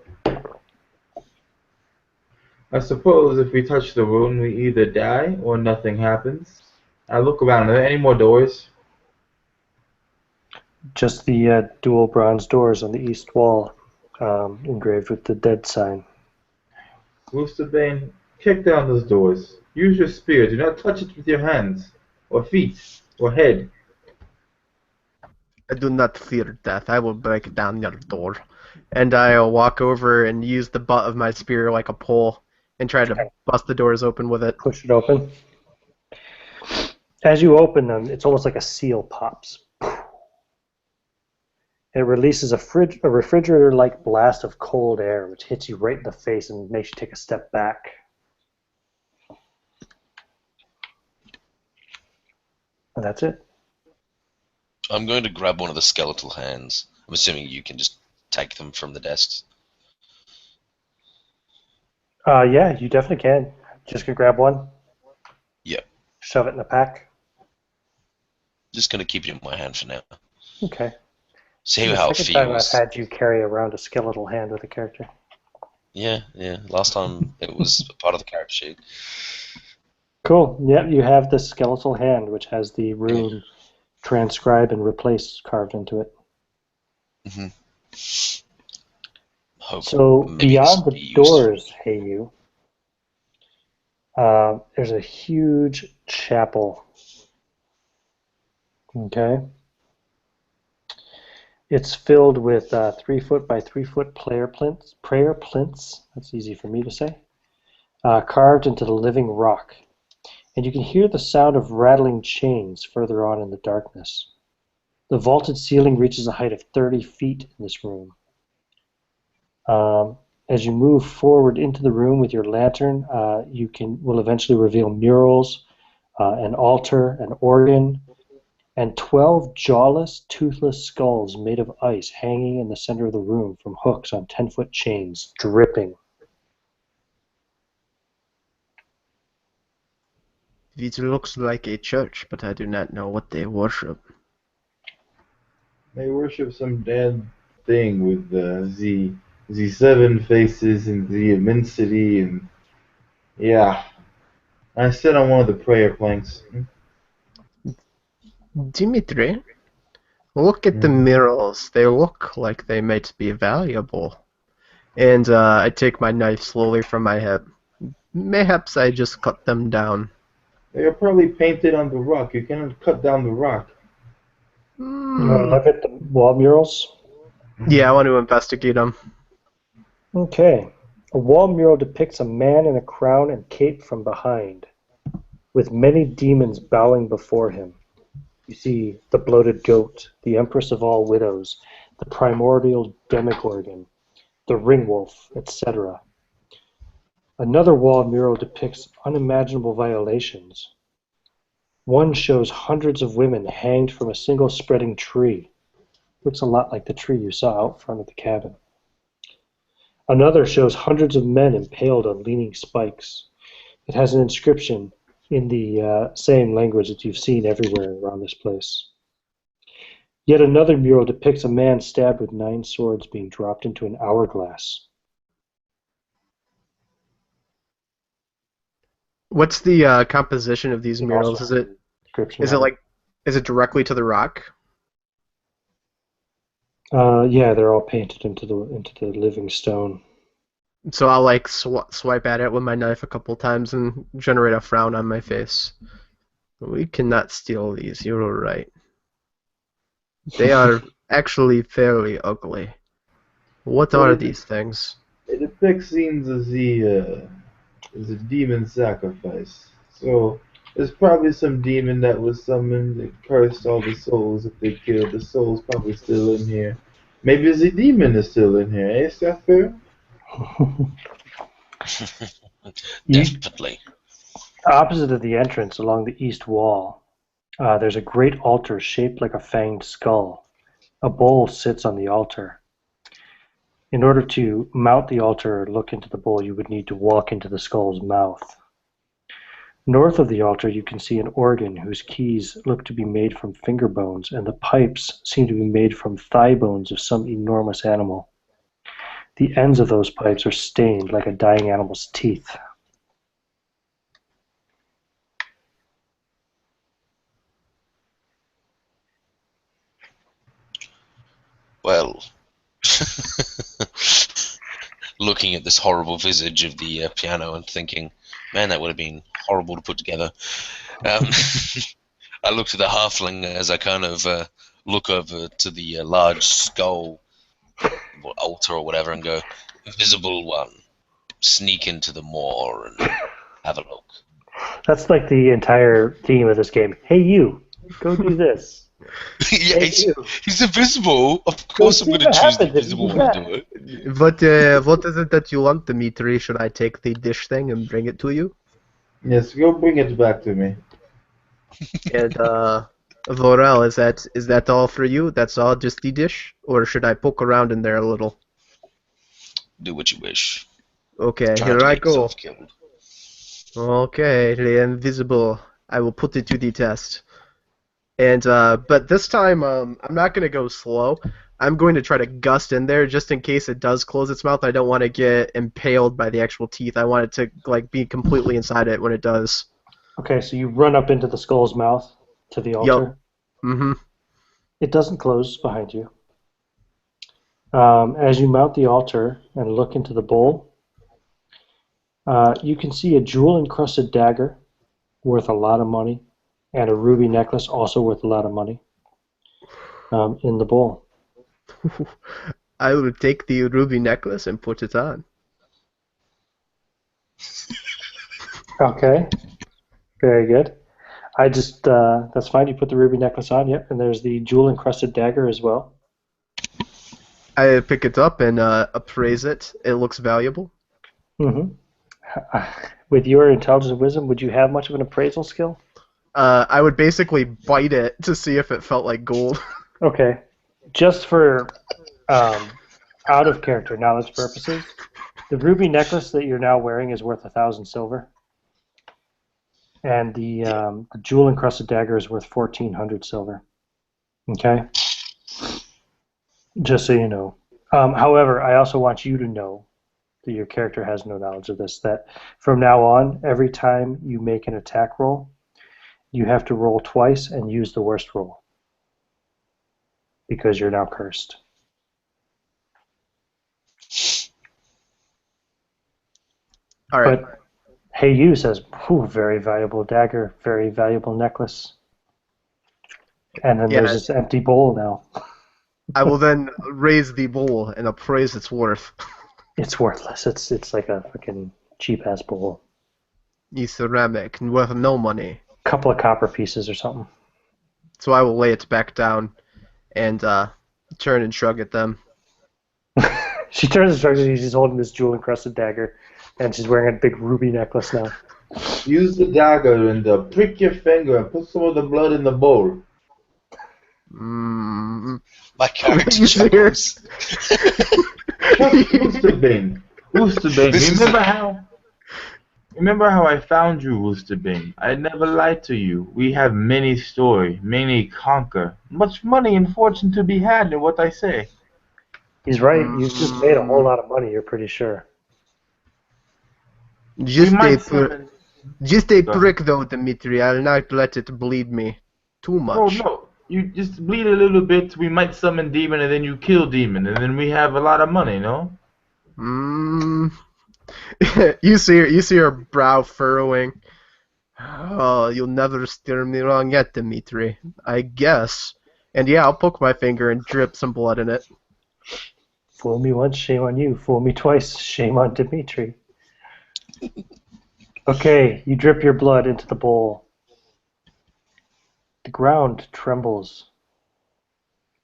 [SPEAKER 3] I suppose if we touch the rune, we either die or nothing happens. I look around. Are there any more doors?
[SPEAKER 1] Just the dual bronze doors on the east wall, engraved with the dead sign.
[SPEAKER 3] Boosterbane, kick down those doors. Use your spear. Do not touch it with your hands, or feet, or head.
[SPEAKER 2] I do not fear death. I will break down your door. And I'll walk over and use the butt of my spear like a pole and try to bust the doors open with it.
[SPEAKER 1] Push it open. As you open them, it's almost like a seal pops. It releases a refrigerator-like blast of cold air, which hits you right in the face and makes you take a step back. And that's it.
[SPEAKER 4] I'm going to grab one of the skeletal hands. I'm assuming you can just take them from the desks.
[SPEAKER 1] Yeah, you definitely can. Just gonna grab one.
[SPEAKER 4] Yep.
[SPEAKER 1] Shove it in the pack.
[SPEAKER 4] Just going to keep it in my hand for now.
[SPEAKER 1] Okay.
[SPEAKER 4] See
[SPEAKER 1] The
[SPEAKER 4] how it
[SPEAKER 1] second time I've
[SPEAKER 4] feels.
[SPEAKER 1] had you carry around a skeletal hand with a character.
[SPEAKER 4] Yeah. Last time it was a part of the character sheet.
[SPEAKER 1] Cool. Yep, you have the skeletal hand, which has the rune transcribe and replace carved into it.
[SPEAKER 4] Mm-hmm.
[SPEAKER 1] So beyond the doors, Heyu, there's a huge chapel. Okay. It's filled with 3 foot by 3 foot prayer plinths. That's easy for me to say. Carved into the living rock. And you can hear the sound of rattling chains further on in the darkness. The vaulted ceiling reaches a height of 30 feet in this room. As you move forward into the room with your lantern, will eventually reveal murals, an altar, an organ, and 12 jawless, toothless skulls made of ice hanging in the center of the room from hooks on 10-foot chains, dripping.
[SPEAKER 2] It looks like a church, but I do not know what they worship.
[SPEAKER 3] They worship some dead thing with the 7 faces and the immensity and yeah. I sit on one of the prayer planks.
[SPEAKER 2] Dimitri, look at the murals. They look like they might be valuable. And I take my knife slowly from my hip. Mayhaps I just cut them down.
[SPEAKER 3] They are probably painted on the rock. You cannot cut down the rock.
[SPEAKER 1] You want to look at the wall murals?
[SPEAKER 2] Yeah, I want to investigate them.
[SPEAKER 1] Okay. A wall mural depicts a man in a crown and cape from behind, with many demons bowing before him. You see the bloated goat, the empress of all widows, the primordial demogorgon, the ringwolf, etc. Another wall mural depicts unimaginable violations. One shows hundreds of women hanged from a single spreading tree. Looks a lot like the tree you saw out front of the cabin. Another shows hundreds of men impaled on leaning spikes. It has an inscription in the same language that you've seen everywhere around this place. Yet another mural depicts a man stabbed with 9 swords being dropped into an hourglass.
[SPEAKER 2] What's the composition of these
[SPEAKER 1] It
[SPEAKER 2] murals?
[SPEAKER 1] also has an inscription on it.
[SPEAKER 2] Is it directly to the rock?
[SPEAKER 1] Yeah, they're all painted into the living stone.
[SPEAKER 2] So I'll like swipe at it with my knife a couple times and generate a frown on my face. We cannot steal these. You're right. They are actually fairly ugly. What are these things?
[SPEAKER 3] It depicts scenes as a demon sacrifice. So there's probably some demon that was summoned that cursed all the souls that they killed. The soul's probably still in here. Maybe the demon is still in here, eh, Sapphire?
[SPEAKER 4] Definitely.
[SPEAKER 1] Opposite of the entrance, along the east wall, there's a great altar shaped like a fanged skull. A bowl sits on the altar. In order to mount the altar or look into the bowl, you would need to walk into the skull's mouth. North of the altar, you can see an organ whose keys look to be made from finger bones, and the pipes seem to be made from thigh bones of some enormous animal. The ends of those pipes are stained like a dying animal's teeth.
[SPEAKER 4] Well, looking at this horrible visage of the piano and thinking, man, that would have been horrible to put together. I looked at the halfling as I kind of look over to the large skull or altar or whatever and go, visible one, sneak into the moor and have a look.
[SPEAKER 1] That's like the entire theme of this game. Hey, you, go do this.
[SPEAKER 4] Yeah,
[SPEAKER 1] Hey, you.
[SPEAKER 4] he's invisible. Of course I'm
[SPEAKER 1] see
[SPEAKER 4] going to
[SPEAKER 1] what
[SPEAKER 4] choose the
[SPEAKER 1] happens if you
[SPEAKER 4] invisible
[SPEAKER 1] do
[SPEAKER 4] one to
[SPEAKER 1] that.
[SPEAKER 4] do it.
[SPEAKER 2] What is it that you want, Dimitri? Should I take the dish thing and bring it to you?
[SPEAKER 3] Yes, go bring it back to me.
[SPEAKER 2] And Vorel, is that all for you? That's all, just the dish, or should I poke around in there a little?
[SPEAKER 4] Do what you wish.
[SPEAKER 2] Okay,
[SPEAKER 4] Try
[SPEAKER 2] here
[SPEAKER 4] not to
[SPEAKER 2] I
[SPEAKER 4] get
[SPEAKER 2] go.
[SPEAKER 4] yourself killed.
[SPEAKER 2] Okay, the invisible. I will put it to the test. And but this time, I'm not gonna go slow. I'm going to try to gust in there just in case it does close its mouth. I don't want to get impaled by the actual teeth. I want it to like be completely inside it when it does.
[SPEAKER 1] Okay, so you run up into the skull's mouth to the altar.
[SPEAKER 2] Mm-hmm.
[SPEAKER 1] It doesn't close behind you. As you mount the altar and look into the bowl, you can see a jewel-encrusted dagger worth a lot of money and a ruby necklace also worth a lot of money in the bowl.
[SPEAKER 2] I will take the ruby necklace and put it on.
[SPEAKER 1] Okay, very good. I just, that's fine. You put the ruby necklace on, yep, and there's the jewel-encrusted dagger as well.
[SPEAKER 2] I pick it up and appraise it. It looks valuable.
[SPEAKER 1] Mm-hmm. With your intelligence and wisdom, would you have much of an appraisal skill?
[SPEAKER 2] I would basically bite it to see if it felt like gold.
[SPEAKER 1] Okay. Just for out of character knowledge purposes, the ruby necklace that you're now wearing is worth 1,000 silver. And the jewel encrusted dagger is worth 1,400 silver. Okay? Just so you know. However, I also want you to know that your character has no knowledge of this, that from now on, every time you make an attack roll, you have to roll twice and use the worst roll. Because you're now cursed.
[SPEAKER 2] All right.
[SPEAKER 1] But Hey You says, very valuable dagger, very valuable necklace. And then there's this empty bowl now.
[SPEAKER 2] I will then raise the bowl and appraise its worth.
[SPEAKER 1] It's worthless. It's like a fucking cheap-ass bowl.
[SPEAKER 2] It's ceramic and worth no money.
[SPEAKER 1] Couple of copper pieces or something.
[SPEAKER 2] So I will lay it back down and turn and shrug at them.
[SPEAKER 1] She turns and shrugs and she's holding this jewel-encrusted dagger, and she's wearing a big ruby necklace now.
[SPEAKER 3] Use the dagger and prick your finger and put some of the blood in the bowl.
[SPEAKER 2] Mm.
[SPEAKER 4] My character
[SPEAKER 2] You see her?
[SPEAKER 4] chuckles.
[SPEAKER 3] Oosterbane. Oosterbane.
[SPEAKER 4] This is
[SPEAKER 3] Remember how I found you, Oosterbane? I never lied to you. We have many story, many conquer. Much money and fortune to be had in what I say.
[SPEAKER 1] He's right. You've just made a whole
[SPEAKER 2] Mm.
[SPEAKER 1] lot of money, you're pretty sure.
[SPEAKER 3] We
[SPEAKER 2] Just a
[SPEAKER 3] might
[SPEAKER 2] pr-
[SPEAKER 3] summon.
[SPEAKER 2] just a
[SPEAKER 3] Go ahead.
[SPEAKER 2] prick though, Dmitri. I'll not let it bleed me too
[SPEAKER 3] Oh
[SPEAKER 2] much.
[SPEAKER 3] no. You just bleed a little bit, we might summon demon and then you kill demon and then we have a lot of money, no?
[SPEAKER 2] Mm. You see her brow furrowing. Oh, you'll never steer me wrong yet, Dmitri. I guess. And yeah, I'll poke my finger and drip some blood in it.
[SPEAKER 1] Fool me once, shame on you. Fool me twice, shame on Dimitri. Okay, you drip your blood into the bowl. The ground trembles.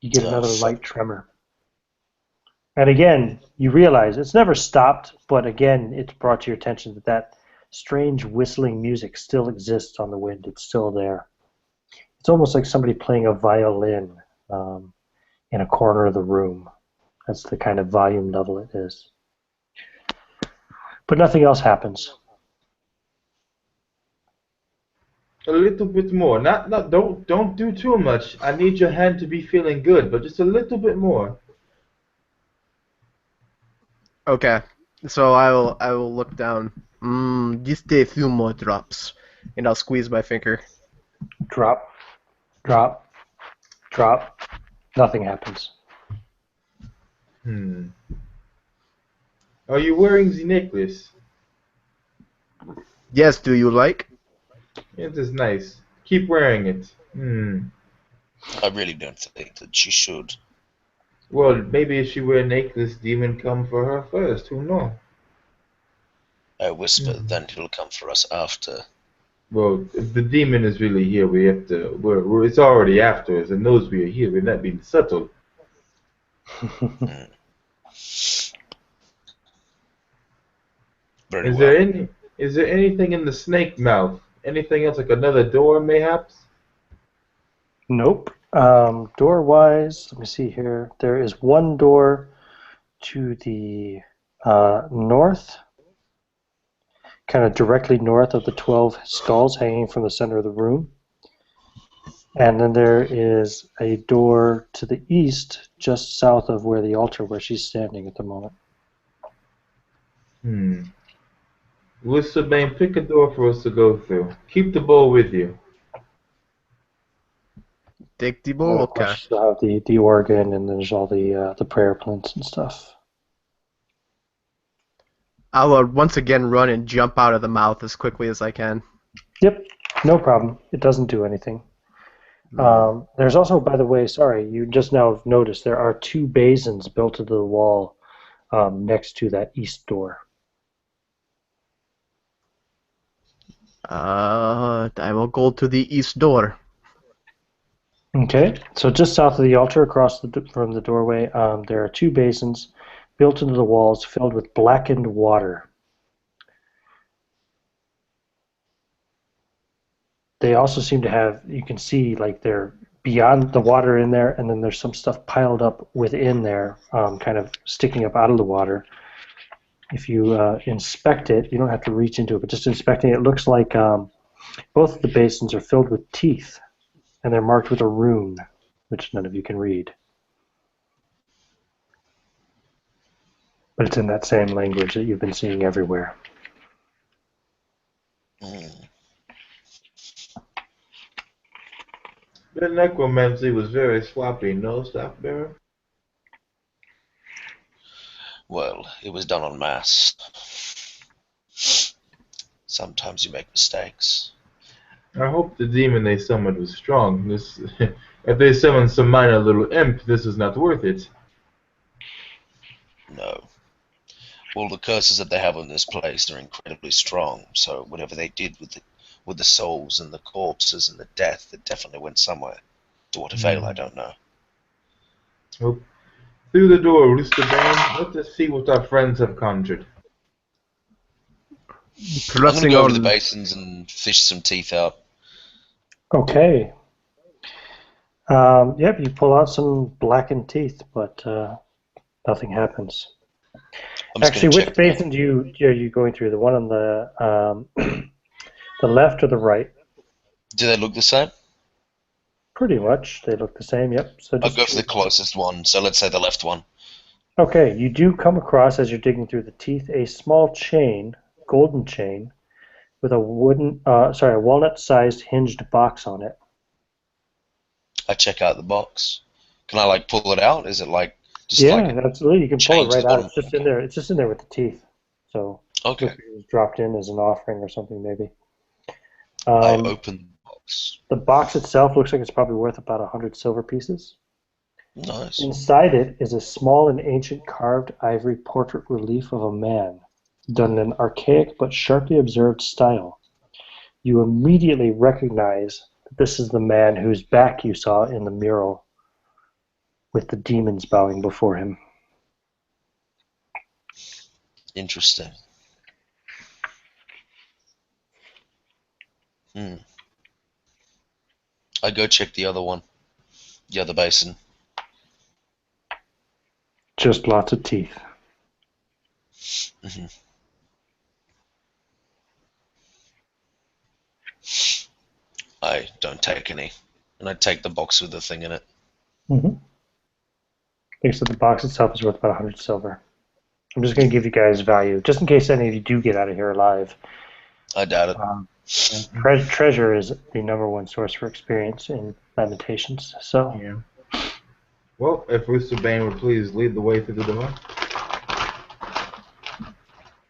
[SPEAKER 1] You get
[SPEAKER 4] oh
[SPEAKER 1] another
[SPEAKER 4] fuck.
[SPEAKER 1] light tremor. And again, you realize it's never stopped, but again, it's brought to your attention that that strange whistling music still exists on the wind. It's still there. It's almost like somebody playing a violin um, in a corner of the room. That's the kind of volume level it is. But nothing else happens.
[SPEAKER 3] A little bit more. Not don't do too much. I need your hand to be feeling good, but just a little bit more.
[SPEAKER 2] Okay. So I will look down. Just a few more drops. And I'll squeeze my finger.
[SPEAKER 1] Drop, drop, drop. Nothing happens.
[SPEAKER 3] Hmm. Are you wearing the necklace?
[SPEAKER 2] Yes, do you like?
[SPEAKER 3] It is nice. Keep wearing it. Hmm.
[SPEAKER 4] I really don't think that she should.
[SPEAKER 3] Well, maybe if she wear a necklace, demon come for her first. Who know?
[SPEAKER 4] I whisper,
[SPEAKER 3] Hmm.
[SPEAKER 4] then he'll come for us after.
[SPEAKER 3] Well, if the demon is really here, we have to. It's already after us. It knows we are here. We're not being subtle.
[SPEAKER 4] Hmm. Very
[SPEAKER 3] Is
[SPEAKER 4] well.
[SPEAKER 3] there any? Is there anything in the snake mouth? Anything else, like another door, mayhaps?
[SPEAKER 1] Nope. Door-wise, let me see here. There is one door to the north, kind of directly north of the 12 skulls hanging from the center of the room. And then there is a door to the east, just south of where the altar where she's standing at the moment.
[SPEAKER 3] Hmm. Bane, pick a door for us to go through. Keep the bowl with you.
[SPEAKER 2] Take the
[SPEAKER 1] And
[SPEAKER 2] bowl,
[SPEAKER 1] of course,
[SPEAKER 2] okay.
[SPEAKER 1] you still have the organ, and there's all the prayer plinths and stuff.
[SPEAKER 2] I'll once again run and jump out of the mouth as quickly as I can.
[SPEAKER 1] Yep, no problem. It doesn't do anything. There's also, by the way, sorry, you just now noticed there are two basins built into the wall next to that east door.
[SPEAKER 2] I will go to the east door.
[SPEAKER 1] Okay, so just south of the altar, across from the doorway, there are two basins built into the walls filled with blackened water. They also seem to have, you can see, like they're beyond the water in there, and then there's some stuff piled up within there, kind of sticking up out of the water. If you inspect it, you don't have to reach into it, but just inspecting it, it looks like both of the basins are filled with teeth, and they're marked with a rune, which none of you can read. But it's in that same language that you've been seeing everywhere.
[SPEAKER 4] Hmm.
[SPEAKER 3] The necromancy was very sloppy, no, Staffbearer?
[SPEAKER 4] Well, it was done en masse. Sometimes you make mistakes.
[SPEAKER 3] I hope the demon they summoned was strong. This, if they summoned some minor little imp, this is not worth it.
[SPEAKER 4] No. Well, the curses that they have on this place are incredibly strong, so whatever they did with the souls and the corpses and the death, it definitely went somewhere. To what avail, I don't know.
[SPEAKER 3] Well, through the door, Roosterbane, let us see what our friends have conjured.
[SPEAKER 4] I'm going to
[SPEAKER 2] Pressing
[SPEAKER 4] go over to the
[SPEAKER 2] on.
[SPEAKER 4] basins and fish some teeth out.
[SPEAKER 1] Okay. Yep, you pull out some blackened teeth, but nothing happens.
[SPEAKER 4] I'm just
[SPEAKER 1] Actually,
[SPEAKER 4] going to
[SPEAKER 1] which
[SPEAKER 4] check them out.
[SPEAKER 1] basin are you going through? The one on the left or the right?
[SPEAKER 4] Do they look the same?
[SPEAKER 1] Pretty much, they look the same. Yep. So
[SPEAKER 4] I'll
[SPEAKER 1] just
[SPEAKER 4] go for the
[SPEAKER 1] choose.
[SPEAKER 4] closest one. So let's say the left one.
[SPEAKER 1] Okay, you do come across as you're digging through the teeth a small chain, golden chain, with a a walnut-sized hinged box on it.
[SPEAKER 4] I check out the box. Can I like pull it out? Is it like just like
[SPEAKER 1] Yeah,
[SPEAKER 4] a
[SPEAKER 1] absolutely. You can pull it
[SPEAKER 4] chain to
[SPEAKER 1] right
[SPEAKER 4] the
[SPEAKER 1] out.
[SPEAKER 4] bottom?
[SPEAKER 1] It's just in there. It's just in there with the teeth. So
[SPEAKER 4] Okay.
[SPEAKER 1] looks like it was dropped in as an offering or something, maybe.
[SPEAKER 4] I
[SPEAKER 1] Um,
[SPEAKER 4] open the box.
[SPEAKER 1] the box itself looks like it's probably worth about 100 silver pieces.
[SPEAKER 4] Nice.
[SPEAKER 1] Inside it is a small and ancient carved ivory portrait relief of a man, done in an archaic but sharply observed style. You immediately recognize that this is the man whose back you saw in the mural, with the demons bowing before him.
[SPEAKER 4] Interesting. Hmm. I go check the other one, the other basin.
[SPEAKER 1] Just lots of teeth.
[SPEAKER 4] Hmm. I don't take any, and I take the box with the thing in it.
[SPEAKER 1] Mm-hmm. Like I said, the box itself is worth about 100 silver. I'm just going to give you guys value, just in case any of you do get out of here alive.
[SPEAKER 4] I doubt it.
[SPEAKER 1] Treasure is the #1 source for experience in Lamentations. So,
[SPEAKER 3] Yeah. Well, if Rooster Bane would please lead the way through the door.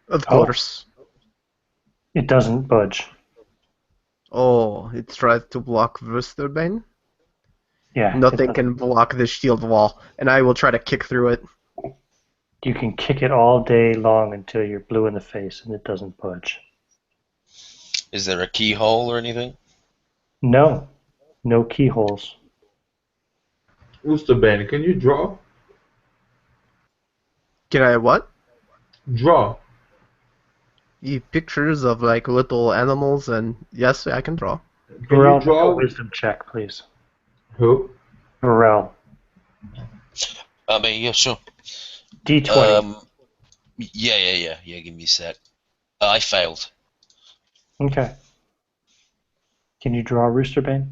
[SPEAKER 2] Of
[SPEAKER 1] oh,
[SPEAKER 2] course.
[SPEAKER 1] it doesn't budge.
[SPEAKER 2] Oh, it tried to block Wusterbane?
[SPEAKER 1] Yeah, it
[SPEAKER 2] Nothing
[SPEAKER 1] doesn't.
[SPEAKER 2] can block this shield wall, and I will try to kick through it.
[SPEAKER 1] You can kick it all day long until you're blue in the face, and it doesn't budge.
[SPEAKER 4] Is there a keyhole or anything?
[SPEAKER 1] No, no keyholes.
[SPEAKER 3] Rooster Bane, can you draw?
[SPEAKER 2] Can I what?
[SPEAKER 3] Draw.
[SPEAKER 2] Pictures of like little animals, and yes, I can draw.
[SPEAKER 3] Can you
[SPEAKER 1] Varel, make a
[SPEAKER 3] draw?
[SPEAKER 1] wisdom check, please.
[SPEAKER 3] Who?
[SPEAKER 1] Varel,
[SPEAKER 4] I mean, yeah, sure.
[SPEAKER 1] D20.
[SPEAKER 4] Yeah. Give me a sec. I failed.
[SPEAKER 1] Okay. Can you draw Roosterbane?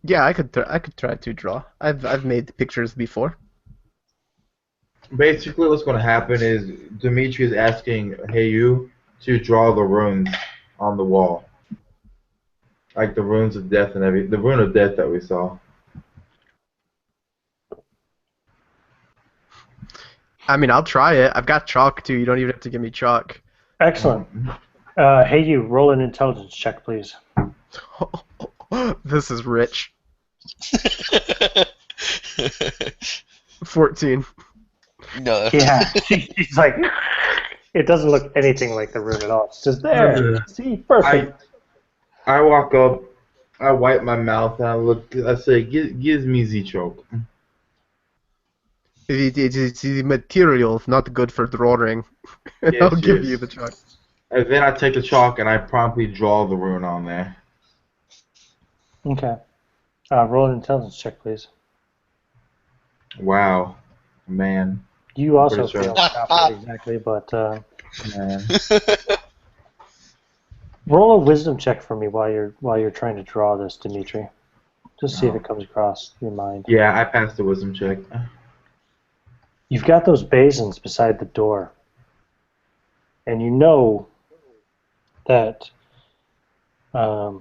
[SPEAKER 2] Yeah, I could try to draw. I've made pictures before.
[SPEAKER 3] Basically, what's going to happen is Dimitri is asking Hey You to draw the runes on the wall, like the runes of death and the rune of death that we saw.
[SPEAKER 2] I mean, I'll try it. I've got chalk too. You don't even have to give me chalk.
[SPEAKER 1] Excellent. Hey, you, roll an intelligence check, please.
[SPEAKER 2] This is rich. 14.
[SPEAKER 4] No.
[SPEAKER 1] Yeah, she's like, it doesn't look anything like the rune at all. It's just there. See, perfect.
[SPEAKER 3] I walk up, I wipe my mouth, and I say, "Gives me the choke."
[SPEAKER 2] It's the material, not good for drawing. And I'll give you the chalk.
[SPEAKER 3] And then I take the chalk and I promptly draw the rune on there.
[SPEAKER 1] Okay. Roll an intelligence check, please.
[SPEAKER 3] Wow, man.
[SPEAKER 1] You also
[SPEAKER 3] Pretty sure.
[SPEAKER 1] failed, not exactly, but
[SPEAKER 3] Man.
[SPEAKER 1] roll a wisdom check for me while you're trying to draw this, Dimitri. Just see if it comes across your mind.
[SPEAKER 3] Yeah, I passed the wisdom check.
[SPEAKER 1] You've got those basins beside the door, and you know that a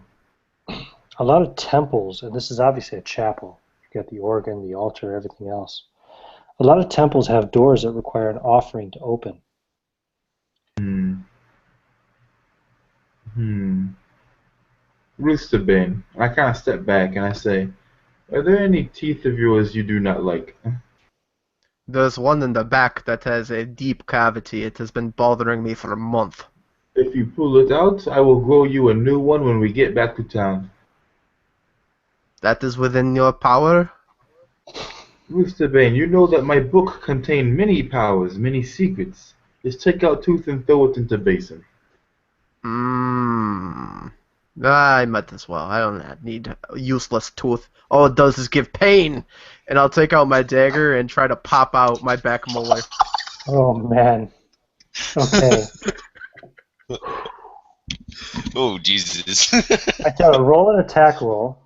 [SPEAKER 1] lot of temples, and this is obviously a chapel. You've got the organ, the altar, everything else. A lot of temples have doors that require an offering to open.
[SPEAKER 3] Roosterbane. I kind of step back and I say, "Are there any teeth of yours you do not like?"
[SPEAKER 2] There's one in the back that has a deep cavity. It has been bothering me for a month.
[SPEAKER 3] If you pull it out, I will grow you a new one when we get back to town.
[SPEAKER 2] That is within your power?
[SPEAKER 3] Roosterbane, you know that my book contained many powers, many secrets. Just take out tooth and throw it into basin.
[SPEAKER 2] I might as well. I don't need a useless tooth. All it does is give pain. And I'll take out my dagger and try to pop out my back molar.
[SPEAKER 1] Oh man. Okay.
[SPEAKER 4] Oh Jesus!
[SPEAKER 1] I tell you, roll an attack roll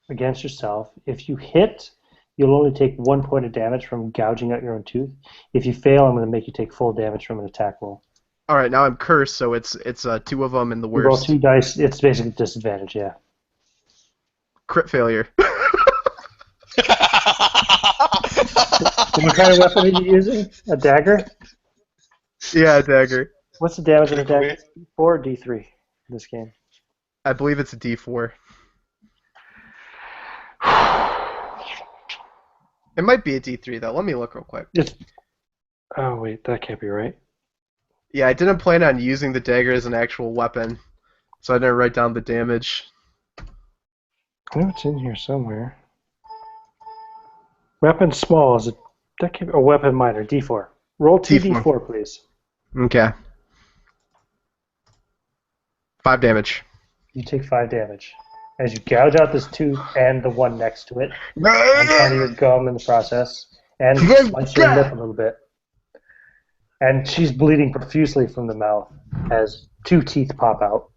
[SPEAKER 1] against yourself. If you hit, you'll only take 1 point of damage from gouging out your own tooth. If you fail, I'm going to make you take full damage from an attack roll.
[SPEAKER 2] All right, now I'm cursed, so it's two of them and the
[SPEAKER 1] You roll
[SPEAKER 2] worst.
[SPEAKER 1] 2 dice. It's basically disadvantage, yeah.
[SPEAKER 2] Crit failure.
[SPEAKER 1] What kind of weapon are you using? A dagger?
[SPEAKER 2] Yeah, dagger.
[SPEAKER 1] What's the damage on a dagger? D4 or D3 in this game?
[SPEAKER 2] I believe it's a D4. It might be a D3 though. Let me look real quick.
[SPEAKER 1] Oh wait, that can't be right.
[SPEAKER 2] Yeah, I didn't plan on using the dagger as an actual weapon, so I didn't write down the damage.
[SPEAKER 1] I know it's in here somewhere. Weapon small is that can't be, or weapon minor D4. Roll 2d4, please.
[SPEAKER 2] Okay. 5 damage.
[SPEAKER 1] You take 5 damage as you gouge out this tooth and the one next to it, and part of your gum in the process, and slice your lip a little bit. And she's bleeding profusely from the mouth as 2 teeth pop out.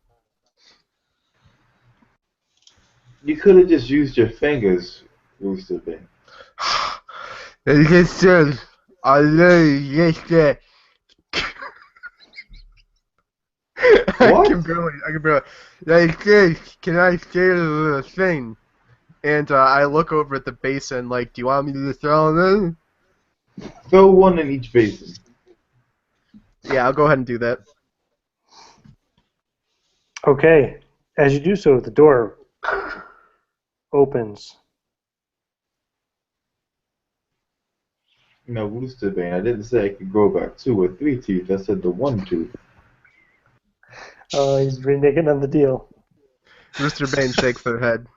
[SPEAKER 3] You could have just used your fingers, Rooster Bean.
[SPEAKER 2] I can barely. Like this, can I say a little thing? And I look over at the basin, like, do you want me to throw them in?
[SPEAKER 3] Throw one in each basin.
[SPEAKER 2] Yeah, I'll go ahead and do that.
[SPEAKER 1] Okay, as you do so, the door opens.
[SPEAKER 3] No, Rooster Bean, I didn't say I could grow back 2 or 3 teeth. I said the 1 tooth.
[SPEAKER 1] Oh, he's reneging on the deal.
[SPEAKER 2] Rooster Bane shakes their head.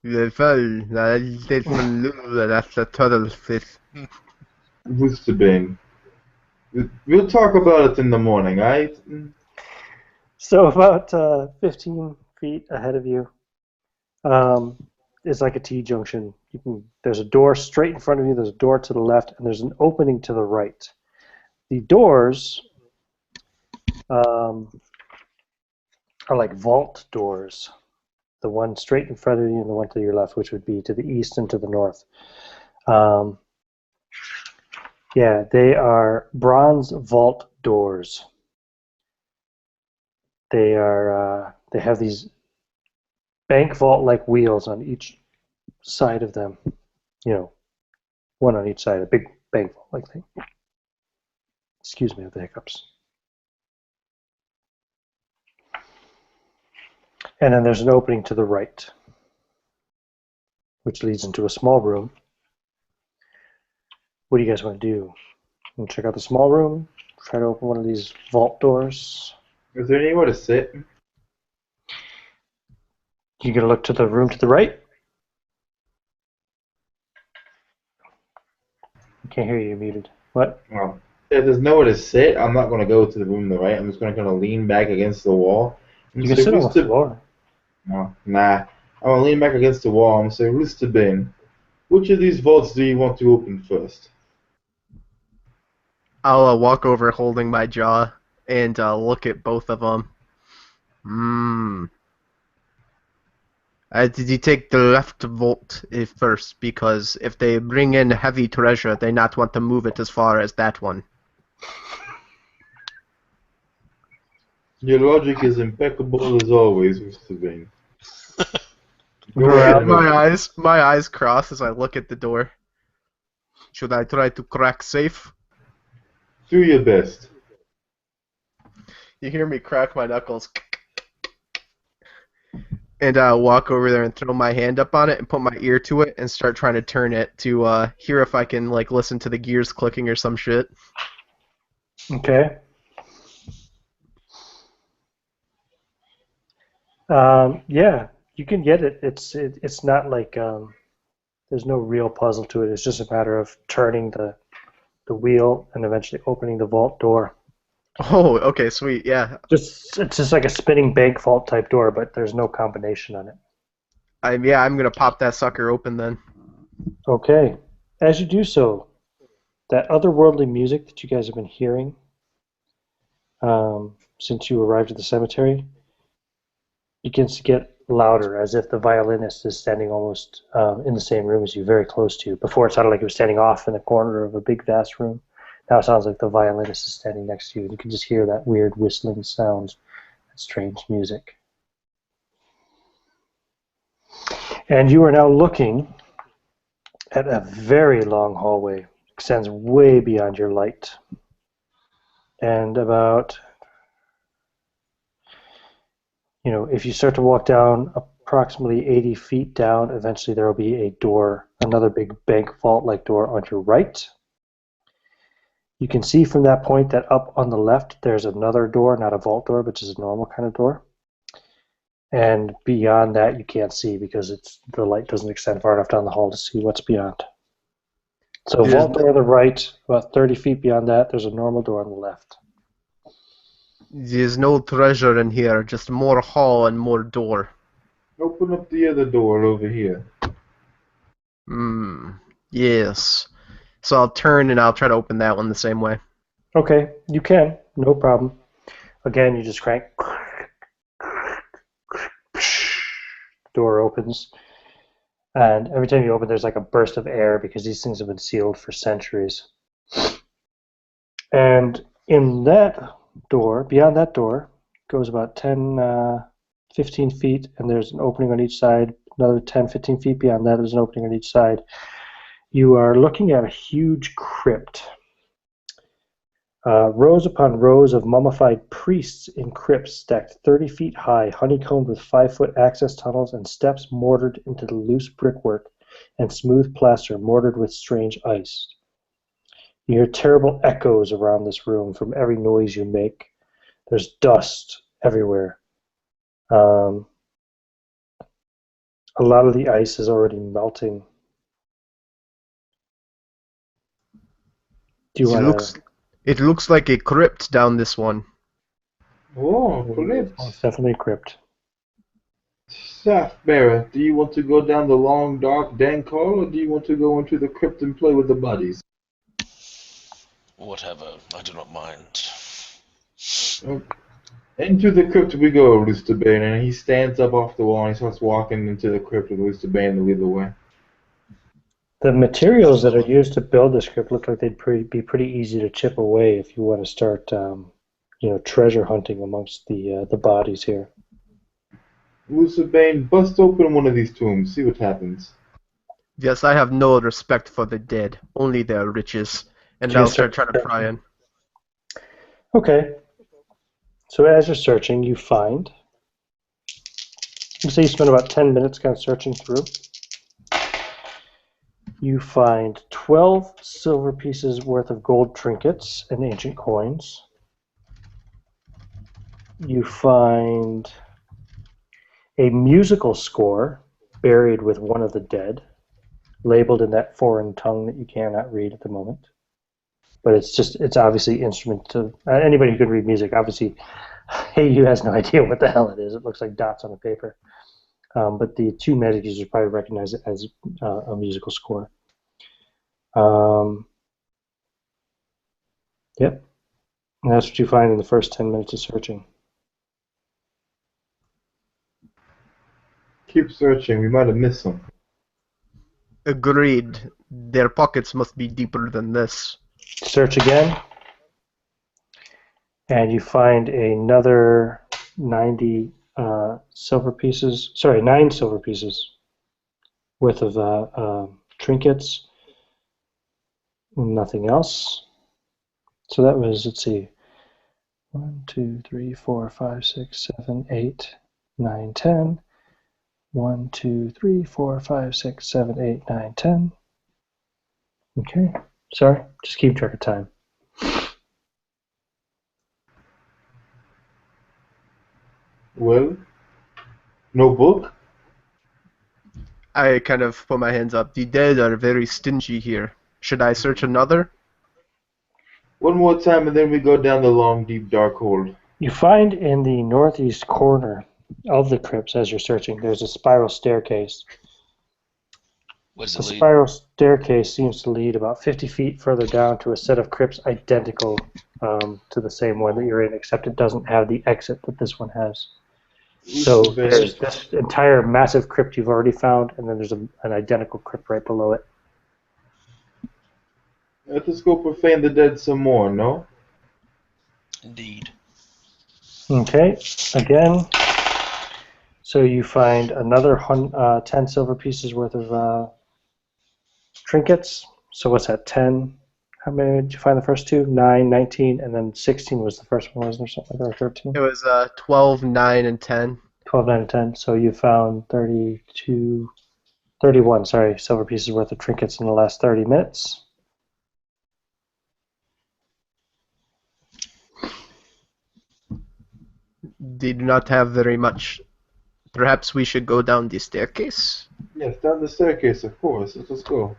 [SPEAKER 2] That's a turtle fish.
[SPEAKER 3] Rooster Bean. We'll talk about it in the morning, alright?
[SPEAKER 1] So about 15 feet ahead of you is like a T-junction. There's a door straight in front of you, there's a door to the left, and there's an opening to the right. The doors are like vault doors. The one straight in front of you and the one to your left, which would be to the east and to the north. Yeah, they are bronze vault doors. They have these bank vault-like wheels on each side of them. You know, one on each side, a big bank vault-like thing. Excuse me with the hiccups. And then there's an opening to the right, which leads into a small room. What do you guys want to do? Want to check out the small room? Try to open one of these vault doors?
[SPEAKER 3] Is there anywhere to sit?
[SPEAKER 1] You gonna look to the room to the right? I can't hear you, you're muted. What?
[SPEAKER 3] Well, if there's nowhere to sit, I'm not going to go to the room to the right. I'm just going to kind of lean back against the wall.
[SPEAKER 1] You can sit on the floor.
[SPEAKER 3] No, nah. I'm going to lean back against the wall. I'm going to say, Rooster Bean, which of these vaults do you want to open first?
[SPEAKER 2] I'll walk over holding my jaw and look at both of them. Did you take the left vault first? Because if they bring in heavy treasure, they not want to move it as far as that one.
[SPEAKER 3] Your logic is impeccable as always, Rooster Bean.
[SPEAKER 2] My eyes cross as I look at the door. Should I try to crack safe?
[SPEAKER 3] Do your best.
[SPEAKER 2] You hear me crack my knuckles. And I'll walk over there and throw my hand up on it and put my ear to it and start trying to turn it to hear if I can like listen to the gears clicking or some shit.
[SPEAKER 1] Okay. Yeah, you can get it. It's not like there's no real puzzle to it. It's just a matter of turning the wheel and eventually opening the vault door.
[SPEAKER 2] Oh, okay, sweet, yeah.
[SPEAKER 1] It's just like a spinning bank vault type door, but there's no combination on it.
[SPEAKER 2] I'm gonna pop that sucker open then.
[SPEAKER 1] Okay. As you do so, that otherworldly music that you guys have been hearing since you arrived at the cemetery begins to get louder, as if the violinist is standing almost in the same room as you, very close to you. Before it sounded like he was standing off in the corner of a big, vast room. Now it sounds like the violinist is standing next to you, and you can just hear that weird whistling sounds, that strange music. And you are now looking at a very long hallway, extends way beyond your light. And about, if you start to walk down approximately 80 feet down, eventually there will be a door, another big bank vault-like door on your right. You can see from that point that up on the left there's another door, not a vault door, but just a normal kind of door. And beyond that you can't see because the light doesn't extend far enough down the hall to see what's beyond. So vault door on the right, about 30 feet beyond that, there's a normal door on the left.
[SPEAKER 2] There's no treasure in here, just more hall and more door.
[SPEAKER 3] Open up the other door over here.
[SPEAKER 2] Yes. So I'll turn and I'll try to open that one the same way.
[SPEAKER 1] Okay, you can, no problem. Again, you just crank. Door opens. And every time you open, there's like a burst of air because these things have been sealed for centuries. And in that door, beyond that door, goes about 10, 15 feet, and there's an opening on each side. Another 10, 15 feet beyond that, there's an opening on each side. You are looking at a huge crypt. Rows upon rows of mummified priests in crypts stacked 30 feet high, honeycombed with 5-foot access tunnels and steps mortared into the loose brickwork and smooth plaster mortared with strange ice. You hear terrible echoes around this room from every noise you make. There's dust everywhere. A lot of the ice is already melting. Do you want to...
[SPEAKER 2] It looks like a crypt down this one.
[SPEAKER 3] Oh, crypt.
[SPEAKER 1] It's definitely a crypt.
[SPEAKER 3] Staffbearer, do you want to go down the long, dark, dank hall, or do you want to go into the crypt and play with the bodies?
[SPEAKER 4] Whatever, I do not mind.
[SPEAKER 3] Okay. Into the crypt we go, Roosterbane, and he stands up off the wall and he starts walking into the crypt with Roosterbane to lead the way.
[SPEAKER 1] The materials that are used to build this crypt look like they'd be pretty easy to chip away if you want to start, treasure hunting amongst the bodies here.
[SPEAKER 3] Roosterbane, bust open one of these tombs, see what happens.
[SPEAKER 2] Yes, I have no respect for the dead, only their riches. And I'll start trying to pry in.
[SPEAKER 1] Okay. So as you're searching, you find... You say you spend about 10 minutes kind of searching through. You find 12 silver pieces worth of gold trinkets and ancient coins. You find a musical score buried with one of the dead, labeled in that foreign tongue that you cannot read at the moment. But it's obviously instrument to... anybody who can read music, obviously, hey, you has no idea what the hell it is. It looks like dots on a paper. But the two magic users probably recognize it as a musical score. Yep. And that's what you find in the first 10 minutes of searching.
[SPEAKER 3] Keep searching, we might have missed something.
[SPEAKER 2] Agreed. Their pockets must be deeper than this.
[SPEAKER 1] Search again. And you find another 9 silver pieces worth of trinkets. Nothing else. So that was, let's see, 1, 2, 3, 4, 5, 6, 7, 8, 9, 10. 1, 2, 3, 4, 5, 6, 7, 8, 9, 10. Okay. Sorry, just keep track of time.
[SPEAKER 3] Well, no book?
[SPEAKER 2] I kind of put my hands up. The dead are very stingy here. Should I search another?
[SPEAKER 3] One more time, and then we go down the long, deep, dark hole.
[SPEAKER 1] You find in the northeast corner of the crypts, as you're searching, there's a spiral staircase.
[SPEAKER 4] Where does
[SPEAKER 1] The
[SPEAKER 4] it lead?
[SPEAKER 1] spiral staircase seems to lead about 50 feet further down to a set of crypts identical to the same one that you're in, except it doesn't have the exit that this one has. So there's this entire massive crypt you've already found, and then there's an identical crypt right below it.
[SPEAKER 3] Let us go profane the dead some more, no?
[SPEAKER 4] Indeed.
[SPEAKER 1] Okay, again. So you find another 10 silver pieces worth of trinkets. So what's that, 10? How many did you find the first two? 9, 19, and then 16 was the first one, wasn't there? Something like that, or 13?
[SPEAKER 2] It was 12, 9, and 10.
[SPEAKER 1] 12, 9, and 10. So you found 32, 31, sorry, silver pieces worth of trinkets in the last 30 minutes.
[SPEAKER 2] They do not have very much. Perhaps we should go down the staircase?
[SPEAKER 3] Yes, down the staircase, of course. Let us go.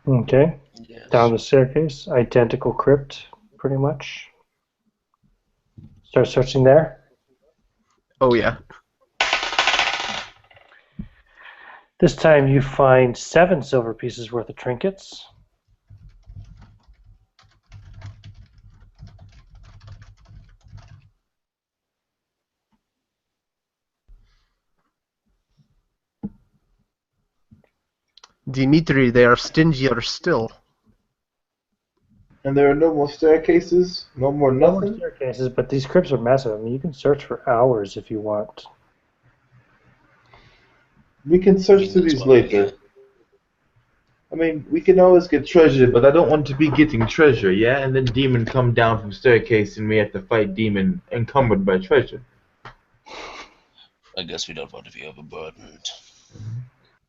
[SPEAKER 1] Okay,
[SPEAKER 4] Yes.
[SPEAKER 1] down the staircase, identical crypt, pretty much. Start searching there.
[SPEAKER 2] Oh, yeah.
[SPEAKER 1] This time you find 7 silver pieces worth of trinkets.
[SPEAKER 2] Dimitri, they are stingier still.
[SPEAKER 3] And there are no more staircases? No more
[SPEAKER 1] No more
[SPEAKER 3] nothing?
[SPEAKER 1] staircases, but these crypts are massive. I mean, you can search for hours if you want.
[SPEAKER 3] We can search through these later. I mean, we can always get treasure, but I don't want to be getting treasure, yeah? And then demon come down from staircase and we have to fight demon encumbered by treasure.
[SPEAKER 4] I guess we don't want to be overburdened.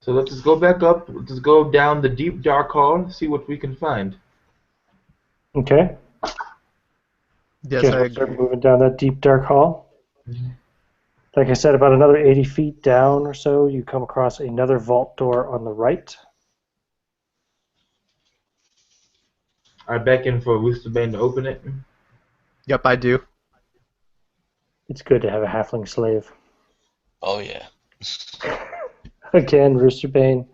[SPEAKER 3] So let's just go back up, let's just go down the deep dark hall, see what we can find.
[SPEAKER 1] Okay.
[SPEAKER 2] Yes,
[SPEAKER 1] Guess
[SPEAKER 2] I
[SPEAKER 1] we'll
[SPEAKER 2] agree.
[SPEAKER 1] start moving down that deep dark hall. Like I said, about another 80 feet down or so, you come across another vault door on the right.
[SPEAKER 3] I beckon for Roosterbane to open it.
[SPEAKER 2] Yep, I do.
[SPEAKER 1] It's good to have a halfling slave.
[SPEAKER 4] Oh yeah.
[SPEAKER 1] Again, Roosterbane,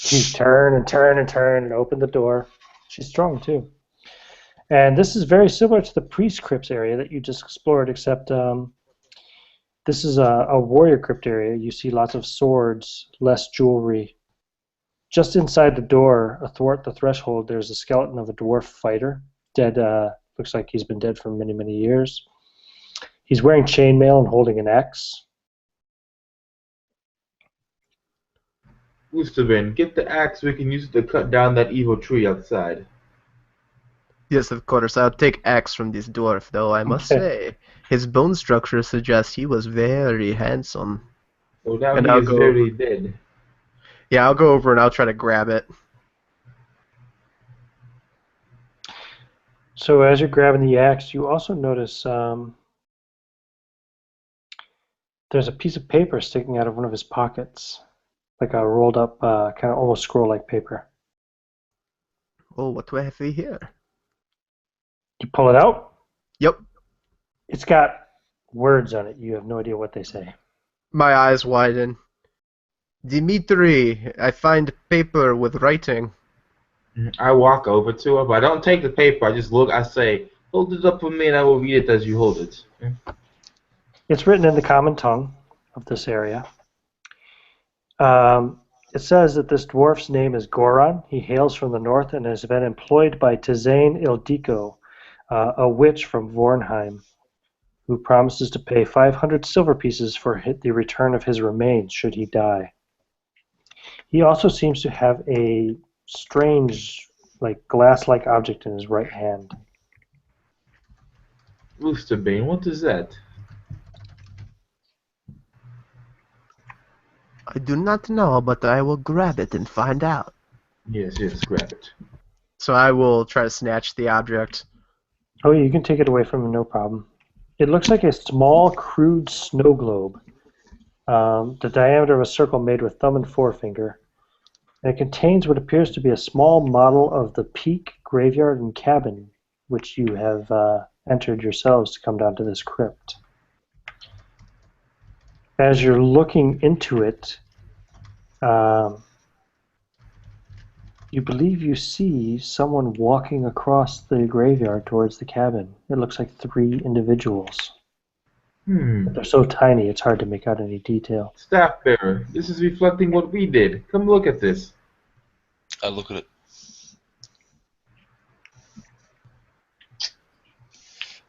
[SPEAKER 1] you turn and turn and turn and open the door. She's strong too. And this is very similar to the priest crypts area that you just explored, except this is a warrior crypt area. You see lots of swords, less jewelry. Just inside the door, athwart the threshold, there's a skeleton of a dwarf fighter. Dead, looks like he's been dead for many, many years. He's wearing chainmail and holding an axe.
[SPEAKER 3] Roosterbane, get the axe, we can use it to cut down that evil tree outside.
[SPEAKER 2] Yes, of course. I'll take axe from this dwarf, though I must say, his bone structure suggests he was very handsome.
[SPEAKER 3] So now
[SPEAKER 2] And
[SPEAKER 3] he
[SPEAKER 2] I'll
[SPEAKER 3] is
[SPEAKER 2] go-
[SPEAKER 3] very dead.
[SPEAKER 2] Yeah, I'll go over and I'll try to grab it.
[SPEAKER 1] So as you're grabbing the axe, you also notice there's a piece of paper sticking out of one of his pockets, like a rolled up, kind of almost scroll-like paper.
[SPEAKER 2] Oh, what do I have here?
[SPEAKER 1] You pull it out.
[SPEAKER 2] Yep.
[SPEAKER 1] It's got words on it. You have no idea what they say.
[SPEAKER 2] My eyes widen. Dimitri, I find paper with writing.
[SPEAKER 3] I walk over to her, but I don't take the paper, I just look, I say, hold it up for me and I will read it as you hold it.
[SPEAKER 1] It's written in the common tongue of this area. It says that this dwarf's name is Goron. He hails from the north and has been employed by Tizane Ildiko, a witch from Vornheim, who promises to pay 500 silver pieces for the return of his remains should he die. He also seems to have a strange, like glass-like object in his right hand.
[SPEAKER 3] Roosterbane, what is that?
[SPEAKER 2] I do not know, but I will grab it and find out.
[SPEAKER 3] Yes, grab it.
[SPEAKER 2] So I will try to snatch the object.
[SPEAKER 1] Oh, you can take it away from him, no problem. It looks like a small, crude snow globe. The diameter of a circle made with thumb and forefinger. And it contains what appears to be a small model of the Peak Graveyard and Cabin which you have entered yourselves to come down to this crypt. As you're looking into it, you believe you see someone walking across the graveyard towards the cabin. It looks like 3 individuals. But they're so tiny, it's hard to make out any detail.
[SPEAKER 3] Staff bearer, this is reflecting what we did. Come look at this.
[SPEAKER 4] I look at it.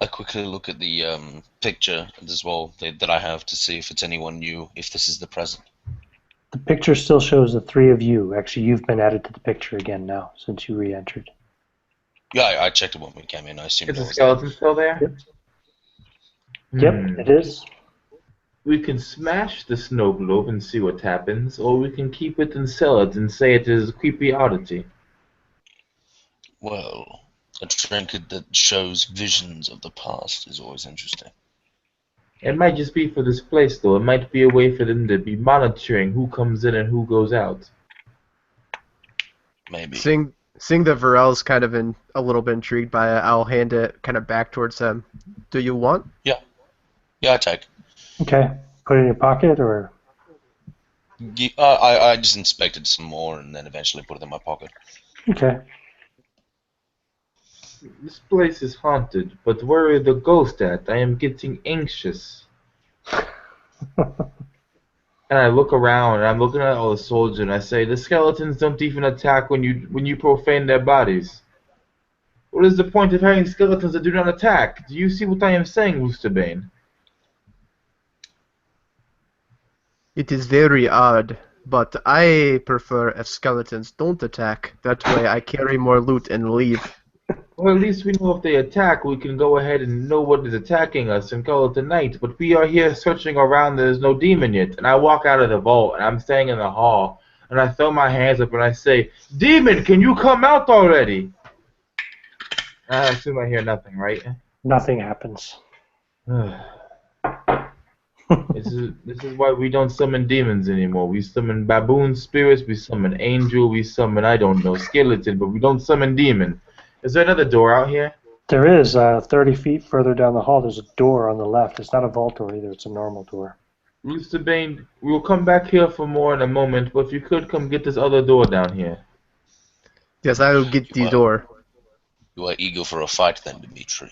[SPEAKER 4] I quickly look at the picture as well that I have to see if it's anyone new, if this is the present.
[SPEAKER 1] The picture still shows the 3 of you. Actually, you've been added to the picture again now, since you re-entered.
[SPEAKER 4] Yeah, I checked it when we came in. I assumed
[SPEAKER 3] Is
[SPEAKER 4] it
[SPEAKER 3] the
[SPEAKER 4] was
[SPEAKER 3] skeleton still there?
[SPEAKER 1] Yep. Yep, it is.
[SPEAKER 3] We can smash the snow globe and see what happens, or we can keep it and sell it and say it is a creepy oddity.
[SPEAKER 4] Well, a trinket that shows visions of the past is always interesting.
[SPEAKER 3] It might just be for this place, though. It might be a way for them to be monitoring who comes in and who goes out.
[SPEAKER 4] Maybe.
[SPEAKER 2] Seeing that Varel's kind of a little bit intrigued by it, I'll hand it kind of back towards him. Do you want?
[SPEAKER 4] Yeah, I take.
[SPEAKER 1] Okay. Put it in your pocket, or?
[SPEAKER 4] I just inspected some more and then eventually put it in my pocket.
[SPEAKER 1] Okay.
[SPEAKER 3] This place is haunted, but where are the ghosts at? I am getting anxious. And I look around, and I'm looking at all the soldiers, and I say, the skeletons don't even attack when you profane their bodies. What is the point of having skeletons that do not attack? Do you see what I am saying, Woosterbane?
[SPEAKER 2] It is very odd, but I prefer if skeletons don't attack. That way I carry more loot and leave.
[SPEAKER 3] Well, at least we know if they attack, we can go ahead and know what is attacking us and call it a night. But we are here searching around, there's no demon yet. And I walk out of the vault, and I'm staying in the hall, and I throw my hands up and I say, Demon, can you come out already? I assume I hear nothing, right?
[SPEAKER 1] Nothing happens.
[SPEAKER 3] This is why we don't summon demons anymore. We summon baboon spirits, we summon angel, we summon, I don't know, skeleton, but we don't summon demon. Is there another door out here?
[SPEAKER 1] There is. 30 feet further down the hall, there's a door on the left. It's not a vault door either. It's a normal door.
[SPEAKER 3] Woosterbane, we will come back here for more in a moment, but if you could come get this other door down here.
[SPEAKER 2] Yes, I will get the door.
[SPEAKER 4] You are eager for a fight then, Dimitri.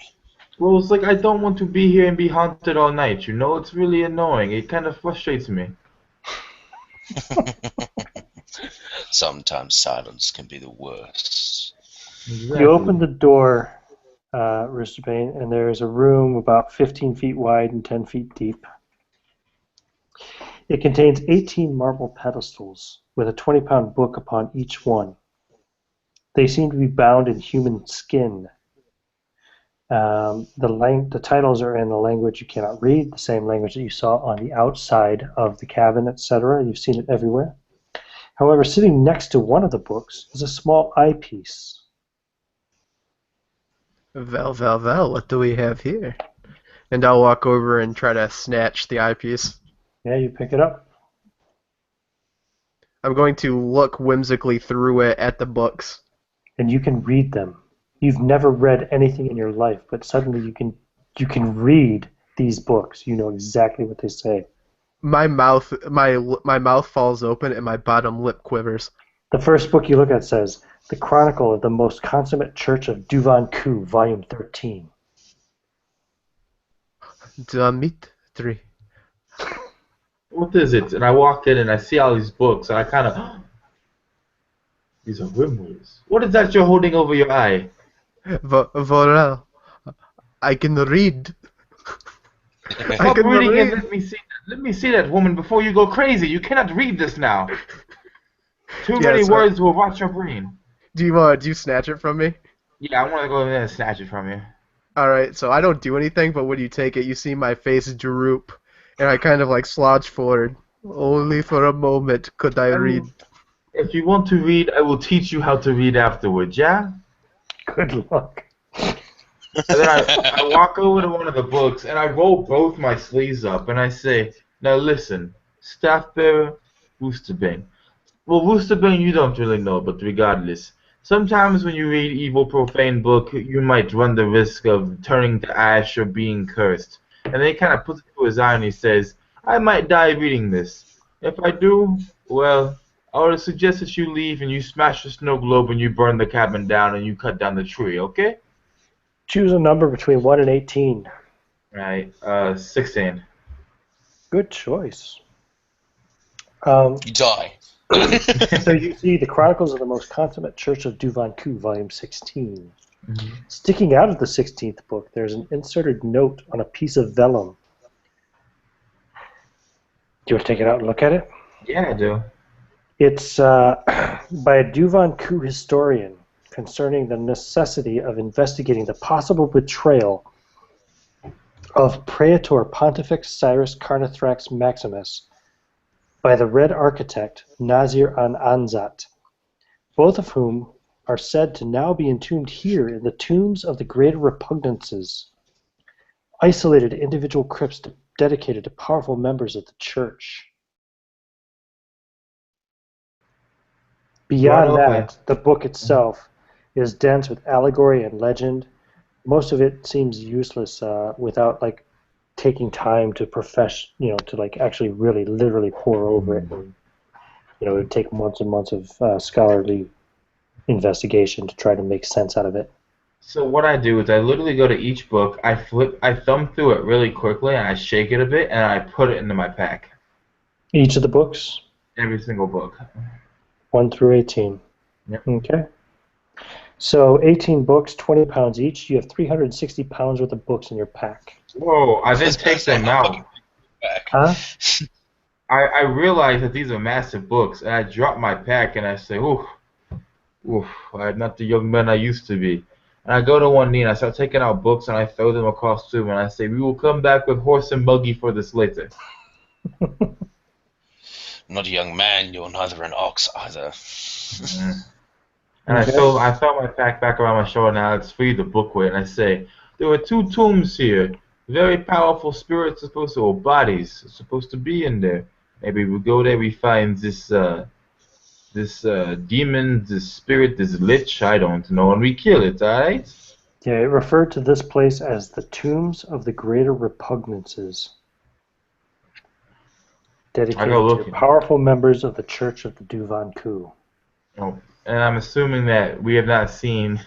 [SPEAKER 3] Well, it's like I don't want to be here and be haunted all night, you know? It's really annoying. It kind of frustrates me.
[SPEAKER 4] Sometimes silence can be the worst.
[SPEAKER 3] Exactly.
[SPEAKER 1] You open the door, Roosterbane, and there is a room about 15 feet wide and 10 feet deep. It contains 18 marble pedestals with a 20-pound book upon each one. They seem to be bound in human skin. The titles are in a language you cannot read, the same language that you saw on the outside of the cabin, etc. You've seen it everywhere. However, sitting next to one of the books is a small eyepiece.
[SPEAKER 2] Well, what do we have here? And I'll walk over and try to snatch the eyepiece.
[SPEAKER 1] Yeah, you pick it up.
[SPEAKER 2] I'm going to look whimsically through it at the books.
[SPEAKER 1] And you can read them. You've never read anything in your life, but suddenly you can read these books. You know exactly what they say.
[SPEAKER 2] My mouth falls open and my bottom lip quivers.
[SPEAKER 1] The first book you look at says, The Chronicle of the Most Consummate Church of Duvan-Ku, Volume 13.
[SPEAKER 2] Dimitri.
[SPEAKER 3] What is it? And I walk in and I see all these books, and I kind of... These are grimoires. What is that you're holding over your eye?
[SPEAKER 2] Vorel. I can read.
[SPEAKER 3] Stop reading and let me see that. Let me see that, woman, before you go crazy. You cannot read this now. Too many words will rot your brain.
[SPEAKER 2] Do you snatch it from me?
[SPEAKER 3] Yeah, I want to go in there and snatch it from you.
[SPEAKER 2] Alright, so I don't do anything, but when you take it, you see my face droop. And I kind of like slouch forward. Only for a moment could I read.
[SPEAKER 3] If you want to read, I will teach you how to read afterwards, yeah?
[SPEAKER 1] Good luck.
[SPEAKER 3] And then I walk over to one of the books, and I roll both my sleeves up, and I say, now listen, Staff Bearer, Woosterbane. Well, Woosterbane you don't really know, but regardless, Sometimes when you read evil, profane book, you might run the risk of turning to ash or being cursed. And then he kind of puts it to his eye and he says, I might die reading this. If I do, well, I would suggest that you leave and you smash the snow globe and you burn the cabin down and you cut down the tree, okay?
[SPEAKER 1] Choose a number between 1 and 18.
[SPEAKER 3] Right, 16.
[SPEAKER 1] Good choice. Um,
[SPEAKER 4] You die.
[SPEAKER 1] so you see the Chronicles of the Most Consummate Church of Duvanku, Volume 16.
[SPEAKER 3] Mhm.
[SPEAKER 1] Sticking out of the 16th book, there's an inserted note on a piece of vellum. Do you want to take it out and look at it?
[SPEAKER 3] Yeah, I do.
[SPEAKER 1] It's by a Duvanku historian concerning the necessity of investigating the possible betrayal of Praetor Pontifex Cyrus Carnithrax Maximus by the Red Architect Nazir an Anzat, both of whom are said to now be entombed here in the tombs of the Greater Repugnances, isolated individual crypts dedicated to powerful members of the Church. Beyond
[SPEAKER 3] Right, okay.
[SPEAKER 1] that, the book itself is dense with allegory and legend. Most of it seems useless without taking time to actually really literally pore over it. And, it would take months and months of scholarly investigation to try to make sense out of it.
[SPEAKER 3] So what I do is I literally go to each book, I thumb through it really quickly, and I shake it a bit, and I put it into my pack.
[SPEAKER 1] Each of the books,
[SPEAKER 3] Every single book.
[SPEAKER 1] 1 through 18.
[SPEAKER 3] Yep.
[SPEAKER 1] Okay. So 18 books, 20 pounds each. You have 360 pounds worth of books in your pack.
[SPEAKER 3] Whoa, I then take them out.
[SPEAKER 4] Back.
[SPEAKER 1] Huh?
[SPEAKER 3] I realize that these are massive books, and I drop my pack, and I say, oof, I'm not the young man I used to be. And I go to one knee, and I start taking out books, and I throw them across the room, and I say, we will come back with horse and buggy for this later.
[SPEAKER 4] I'm not a young man, you're neither an ox either.
[SPEAKER 3] And
[SPEAKER 1] Okay.
[SPEAKER 3] I throw my pack back around my shoulder, and I free the book weight, and I say, there are 2 tombs here. Very powerful spirits or bodies supposed to be in there. Maybe we go there, we find this demon, this spirit, this lich, I don't know, and we kill it, alright?
[SPEAKER 1] Yeah, it referred to this place as the Tombs of the Greater Repugnances, dedicated to
[SPEAKER 3] looking.
[SPEAKER 1] powerful members of the Church of the Duvanku.
[SPEAKER 3] Oh, and I'm assuming that we have not seen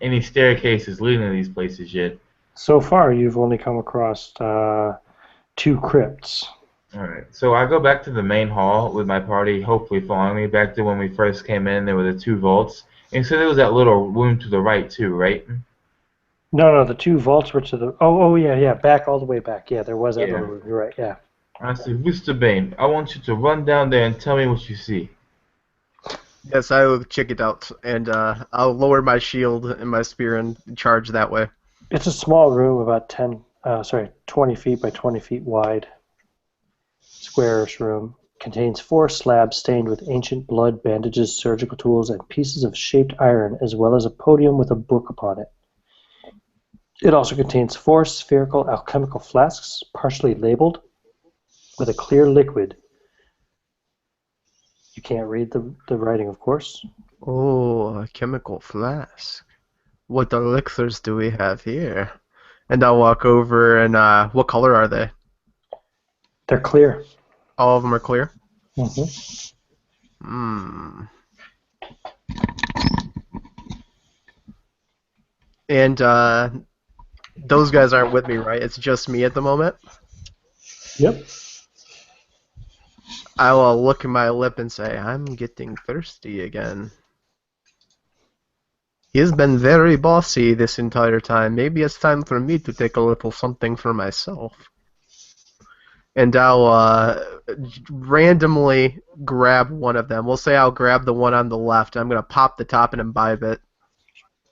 [SPEAKER 3] any staircases leading to these places yet.
[SPEAKER 1] So far, you've only come across 2 crypts.
[SPEAKER 3] Alright, so I go back to the main hall with my party, hopefully following me. Back to when we first came in, there were the 2 vaults. And so there was that little room to the right too, right?
[SPEAKER 1] No, the 2 vaults were to the... Oh, yeah, back, all the way back. Yeah, there was that
[SPEAKER 3] Yeah.
[SPEAKER 1] little room. You're right, yeah.
[SPEAKER 3] I said, Mr. Bane, I want you to run down there and tell me what you see.
[SPEAKER 2] Yes, I will check it out, and I'll lower my shield and my spear and charge that way.
[SPEAKER 1] It's a small room, about 20 feet by 20 feet wide. Squarish room. Contains 4 slabs stained with ancient blood, bandages, surgical tools, and pieces of shaped iron, as well as a podium with a book upon it. It also contains 4 spherical alchemical flasks, partially labeled, with a clear liquid. You can't read the writing, of course.
[SPEAKER 2] Oh, a chemical flask. What elixirs do we have here? And I'll walk over and, what color are they?
[SPEAKER 1] They're clear.
[SPEAKER 2] All of them are clear?
[SPEAKER 1] Mm-hmm.
[SPEAKER 2] And, those guys aren't with me, right? It's just me at the moment?
[SPEAKER 1] Yep.
[SPEAKER 2] I will look at my lip and say, I'm getting thirsty again. He has been very bossy this entire time. Maybe it's time for me to take a little something for myself. And I'll randomly grab one of them. We'll say I'll grab the one on the left. I'm going to pop the top and imbibe it.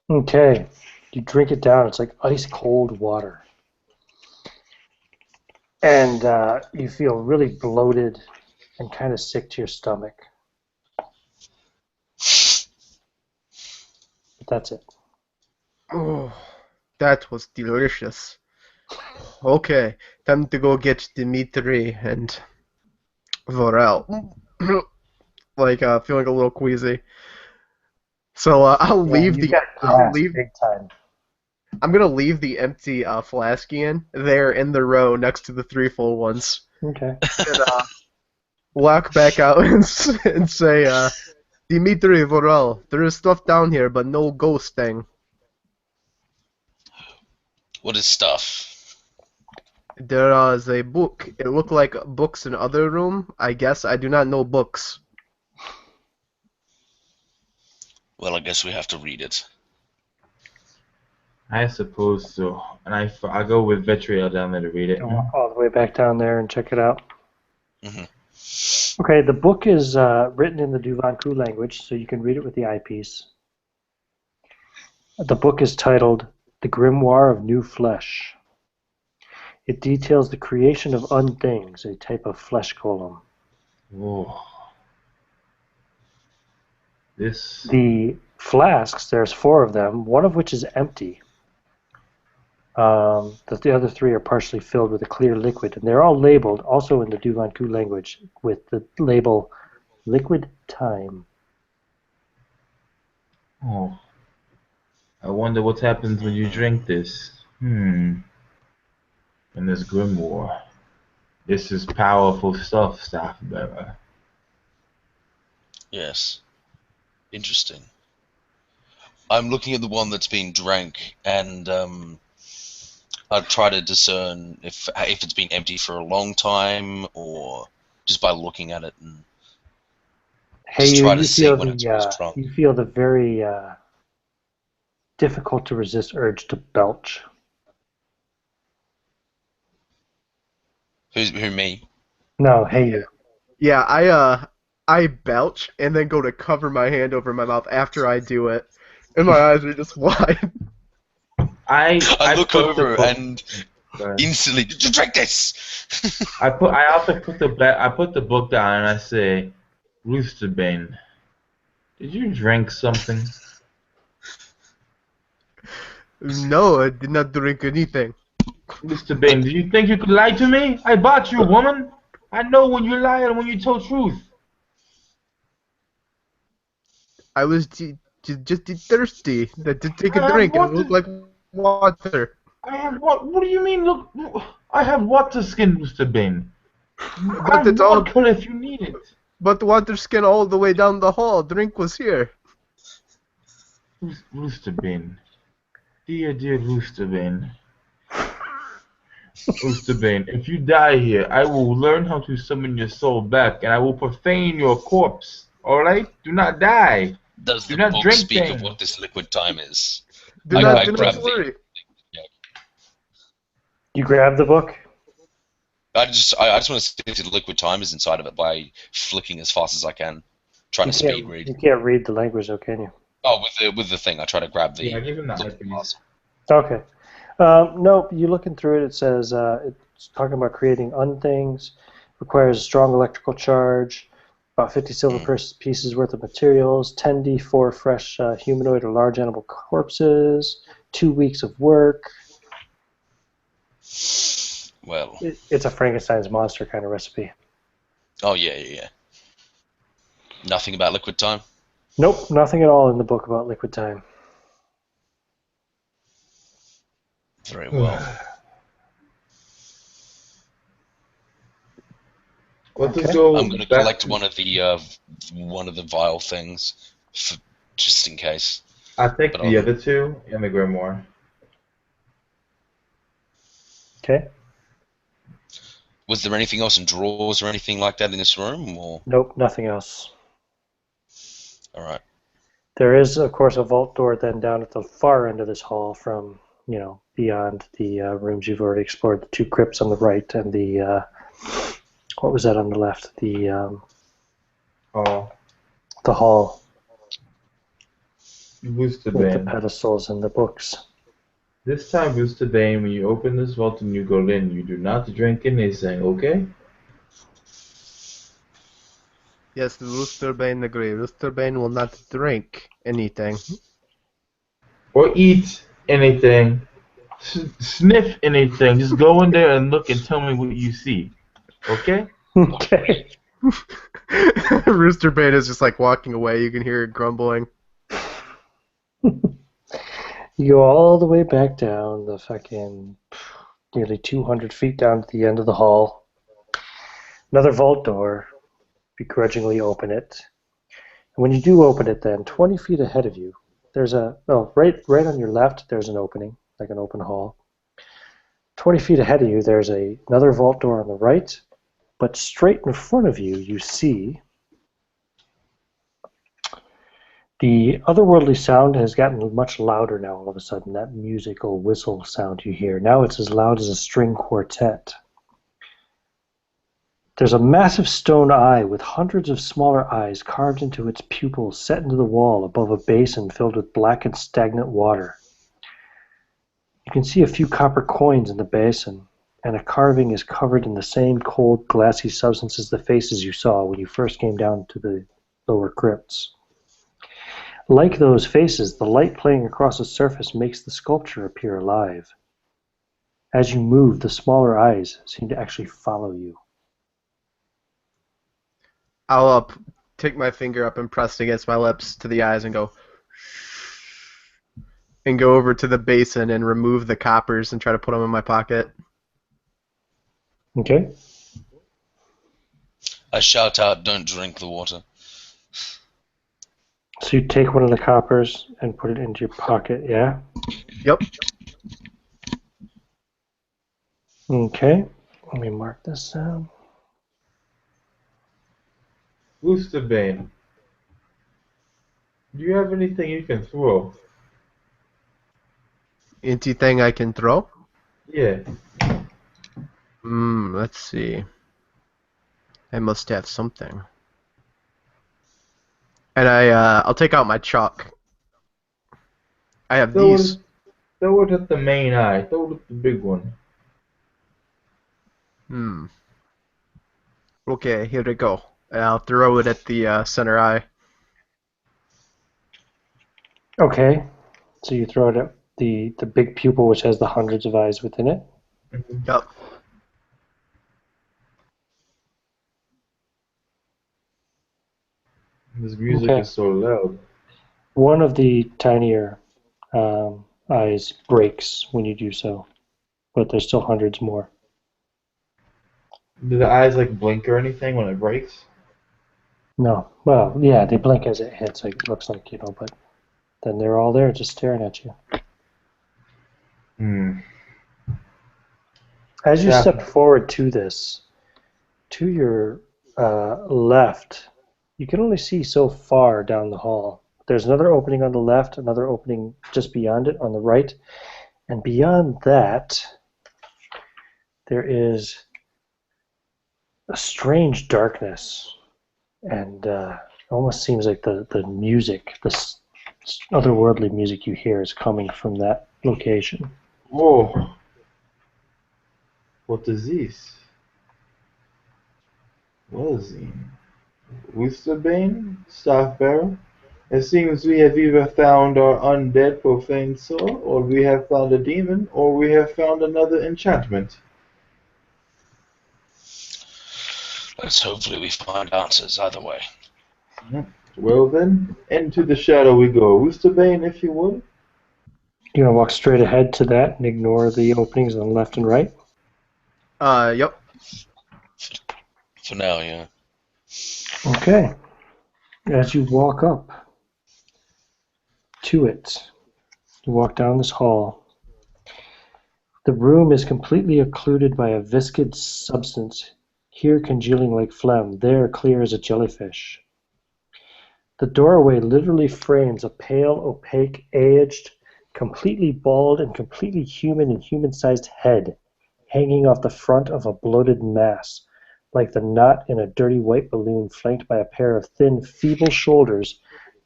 [SPEAKER 1] Okay. You drink it down. It's like ice cold water. And you feel really bloated and kind of sick to your stomach. But that's it.
[SPEAKER 2] Oh, that was delicious. Okay, time to go get Dimitri and Vorel. Feeling a little queasy. So I'll
[SPEAKER 1] Yeah,
[SPEAKER 2] leave
[SPEAKER 1] you
[SPEAKER 2] the
[SPEAKER 1] got
[SPEAKER 2] I'll
[SPEAKER 1] gas
[SPEAKER 2] leave
[SPEAKER 1] big time.
[SPEAKER 2] I'm gonna leave the empty flaskian there in the row next to the 3 full ones,
[SPEAKER 1] Okay.
[SPEAKER 2] and walk back out and say, Dimitri Vorel, there is stuff down here, but no ghost thing.
[SPEAKER 4] What is stuff?
[SPEAKER 2] There is a book. It looked like books in other room. I guess I do not know books.
[SPEAKER 4] Well, I guess we have to read it.
[SPEAKER 3] I suppose so. And I go with Vitriol down there to read it.
[SPEAKER 1] Go all the way back down there and check it out.
[SPEAKER 4] Hmm.
[SPEAKER 1] Okay, the book is written in the Duvanku language, so you can read it with the eyepiece. The book is titled The Grimoire of New Flesh. It details the creation of unthings, a type of flesh golem.
[SPEAKER 3] Whoa. This.
[SPEAKER 1] The flasks, there's 4 of them, one of which is empty. The other 3 are partially filled with a clear liquid, and they're all labeled, also in the Duvanku language, with the label Liquid Time.
[SPEAKER 3] Oh. I wonder what happens when you drink this. In this grimoire. This is powerful stuff, Staffbearer.
[SPEAKER 4] Yes. Interesting. I'm looking at the one that's been drank, and I'll try to discern if it's been empty for a long time, or just by looking at it, and
[SPEAKER 1] Hey,
[SPEAKER 4] just try to
[SPEAKER 1] you
[SPEAKER 4] see
[SPEAKER 1] feel
[SPEAKER 4] when it was drunk.
[SPEAKER 1] you feel the very difficult to resist urge to belch.
[SPEAKER 4] Who me?
[SPEAKER 1] No, hey, you.
[SPEAKER 2] Yeah, I belch and then go to cover my hand over my mouth after I do it, and my eyes are just wide.
[SPEAKER 4] I look
[SPEAKER 3] put the
[SPEAKER 4] over
[SPEAKER 3] book-
[SPEAKER 4] and
[SPEAKER 3] Sorry.
[SPEAKER 4] instantly drink this.
[SPEAKER 3] I also put the book down and I say, Roosterbane, did you drink something?
[SPEAKER 2] No, I did not drink anything.
[SPEAKER 3] Roosterbane, do you think you could lie to me? I bought you, woman. I know when you lie and when you tell truth.
[SPEAKER 2] I was just thirsty. To take a
[SPEAKER 3] I have
[SPEAKER 2] drink and it
[SPEAKER 3] water.
[SPEAKER 2] looked like water.
[SPEAKER 3] I have what? What do you mean? Look, I have water skin, Roosterbane.
[SPEAKER 2] But it's all.
[SPEAKER 3] Vodka if you need it.
[SPEAKER 2] But water skin all the way down the hall. Drink was here.
[SPEAKER 3] Roosterbane. Dear Roosterbane. Roosterbane, if you die here, I will learn how to summon your soul back, and I will profane your corpse. Alright? Do not die.
[SPEAKER 4] Does
[SPEAKER 3] Do
[SPEAKER 4] the
[SPEAKER 3] not
[SPEAKER 4] book
[SPEAKER 3] drink
[SPEAKER 4] speak
[SPEAKER 3] things.
[SPEAKER 4] of what this liquid time is?
[SPEAKER 2] Do
[SPEAKER 4] I
[SPEAKER 2] not
[SPEAKER 4] grab
[SPEAKER 2] worry.
[SPEAKER 1] You grab the book?
[SPEAKER 4] I just want to see if the liquid time is inside of it by flicking as fast as I can, trying to speed read.
[SPEAKER 1] You can't read the language, though, can you?
[SPEAKER 4] Oh, with the thing, I try to grab the.
[SPEAKER 3] Yeah, give him the
[SPEAKER 4] liquid
[SPEAKER 3] eyepiece.
[SPEAKER 4] glass.
[SPEAKER 1] Okay. Nope, you're looking through it. It says it's talking about creating unthings, requires a strong electrical charge, about 50 silver pieces worth of materials, 10d4 fresh humanoid or large animal corpses, 2 weeks of work.
[SPEAKER 4] Well.
[SPEAKER 1] It's a Frankenstein's monster kind of recipe.
[SPEAKER 4] Oh yeah. Nothing about liquid time.
[SPEAKER 1] Nope, nothing at all in the book about liquid time.
[SPEAKER 4] Very well.
[SPEAKER 3] Let's just go.
[SPEAKER 4] I'm going to
[SPEAKER 3] back
[SPEAKER 4] collect one of the vial things, just in case.
[SPEAKER 3] I think
[SPEAKER 4] But
[SPEAKER 3] the other 2 in the grimoire.
[SPEAKER 1] Okay.
[SPEAKER 4] Was there anything else in drawers or anything like that in this room, or?
[SPEAKER 1] Nope, nothing else.
[SPEAKER 4] All right.
[SPEAKER 1] There is, of course, a vault door then down at the far end of this hall from, beyond the rooms you've already explored, the 2 crypts on the right and the, what was that on the left? The hall with the
[SPEAKER 3] Roosterbane.
[SPEAKER 1] pedestals and the books.
[SPEAKER 3] This time, Roosterbane, when you open this vault and you go in, you do not drink anything, okay?
[SPEAKER 2] Yes, Roosterbane agree. Roosterbane will not drink anything.
[SPEAKER 3] Or eat anything. Sniff anything. Just go in there and look and tell me what you see. Okay?
[SPEAKER 1] Okay.
[SPEAKER 2] Roosterbane is just like walking away. You can hear it grumbling.
[SPEAKER 1] You go all the way back down the fucking nearly 200 feet down to the end of the hall. Another vault door. Begrudgingly open it. And when you do open it, then 20 feet ahead of you, there's right on your left, there's an opening, like an open hall. 20 feet ahead of you, there's another vault door on the right, but straight in front of you, you see the otherworldly sound has gotten much louder now all of a sudden, that musical whistle sound you hear. Now it's as loud as a string quartet. There's a massive stone eye with hundreds of smaller eyes carved into its pupils set into the wall above a basin filled with black and stagnant water. You can see a few copper coins in the basin, and a carving is covered in the same cold, glassy substance as the faces you saw when you first came down to the lower crypts. Like those faces, the light playing across the surface makes the sculpture appear alive. As you move, the smaller eyes seem to actually follow you.
[SPEAKER 2] I'll take my finger up and press it against my lips to the eyes and go over to the basin and remove the coppers and try to put them in my pocket.
[SPEAKER 1] Okay?
[SPEAKER 4] I shout out, "Don't drink the water."
[SPEAKER 1] So you take one of the coppers and put it into your pocket, yeah?
[SPEAKER 2] Yep.
[SPEAKER 1] Okay. Let me mark this down.
[SPEAKER 3] Boosterbane, do you have anything you can throw?
[SPEAKER 2] Anything I can throw?
[SPEAKER 3] Yeah.
[SPEAKER 2] Let's see. I must have something. And I'll take out my chalk. I have these.
[SPEAKER 3] Throw it at the main eye. Throw it at the big one.
[SPEAKER 2] Okay, here we go. And I'll throw it at the center eye.
[SPEAKER 1] Okay. So you throw it at the big pupil, which has the hundreds of eyes within it.
[SPEAKER 2] Yep.
[SPEAKER 3] This music is so loud.
[SPEAKER 1] One of the tinier eyes breaks when you do so, but there's still hundreds more.
[SPEAKER 3] Do the eyes like blink or anything when it breaks?
[SPEAKER 1] No. Well, yeah, they blink as it hits, like, it looks like, but then they're all there just staring at you. As you step forward to this, to your left, you can only see so far down the hall. There's another opening on the left, another opening just beyond it on the right, and beyond that, there is a strange darkness, and it almost seems like the music, this otherworldly music you hear is coming from that location.
[SPEAKER 3] Whoa. What is this? What is it? Boosterbane? Staffbearer? It seems we have either found our undead profane soul, or we have found a demon, or we have found another enchantment.
[SPEAKER 4] Hopefully we find answers either way.
[SPEAKER 3] Well then, into the shadow we go. Boosterbane, if you would.
[SPEAKER 1] You're going to walk straight ahead to that and ignore the openings on the left and right?
[SPEAKER 2] Yep.
[SPEAKER 4] For now, yeah.
[SPEAKER 1] Okay. As you walk up to it, you walk down this hall. The room is completely occluded by a viscid substance, here congealing like phlegm, there clear as a jellyfish. The doorway literally frames a pale, opaque, aged, completely bald and completely human and human-sized head hanging off the front of a bloated mass, like the knot in a dirty white balloon flanked by a pair of thin, feeble shoulders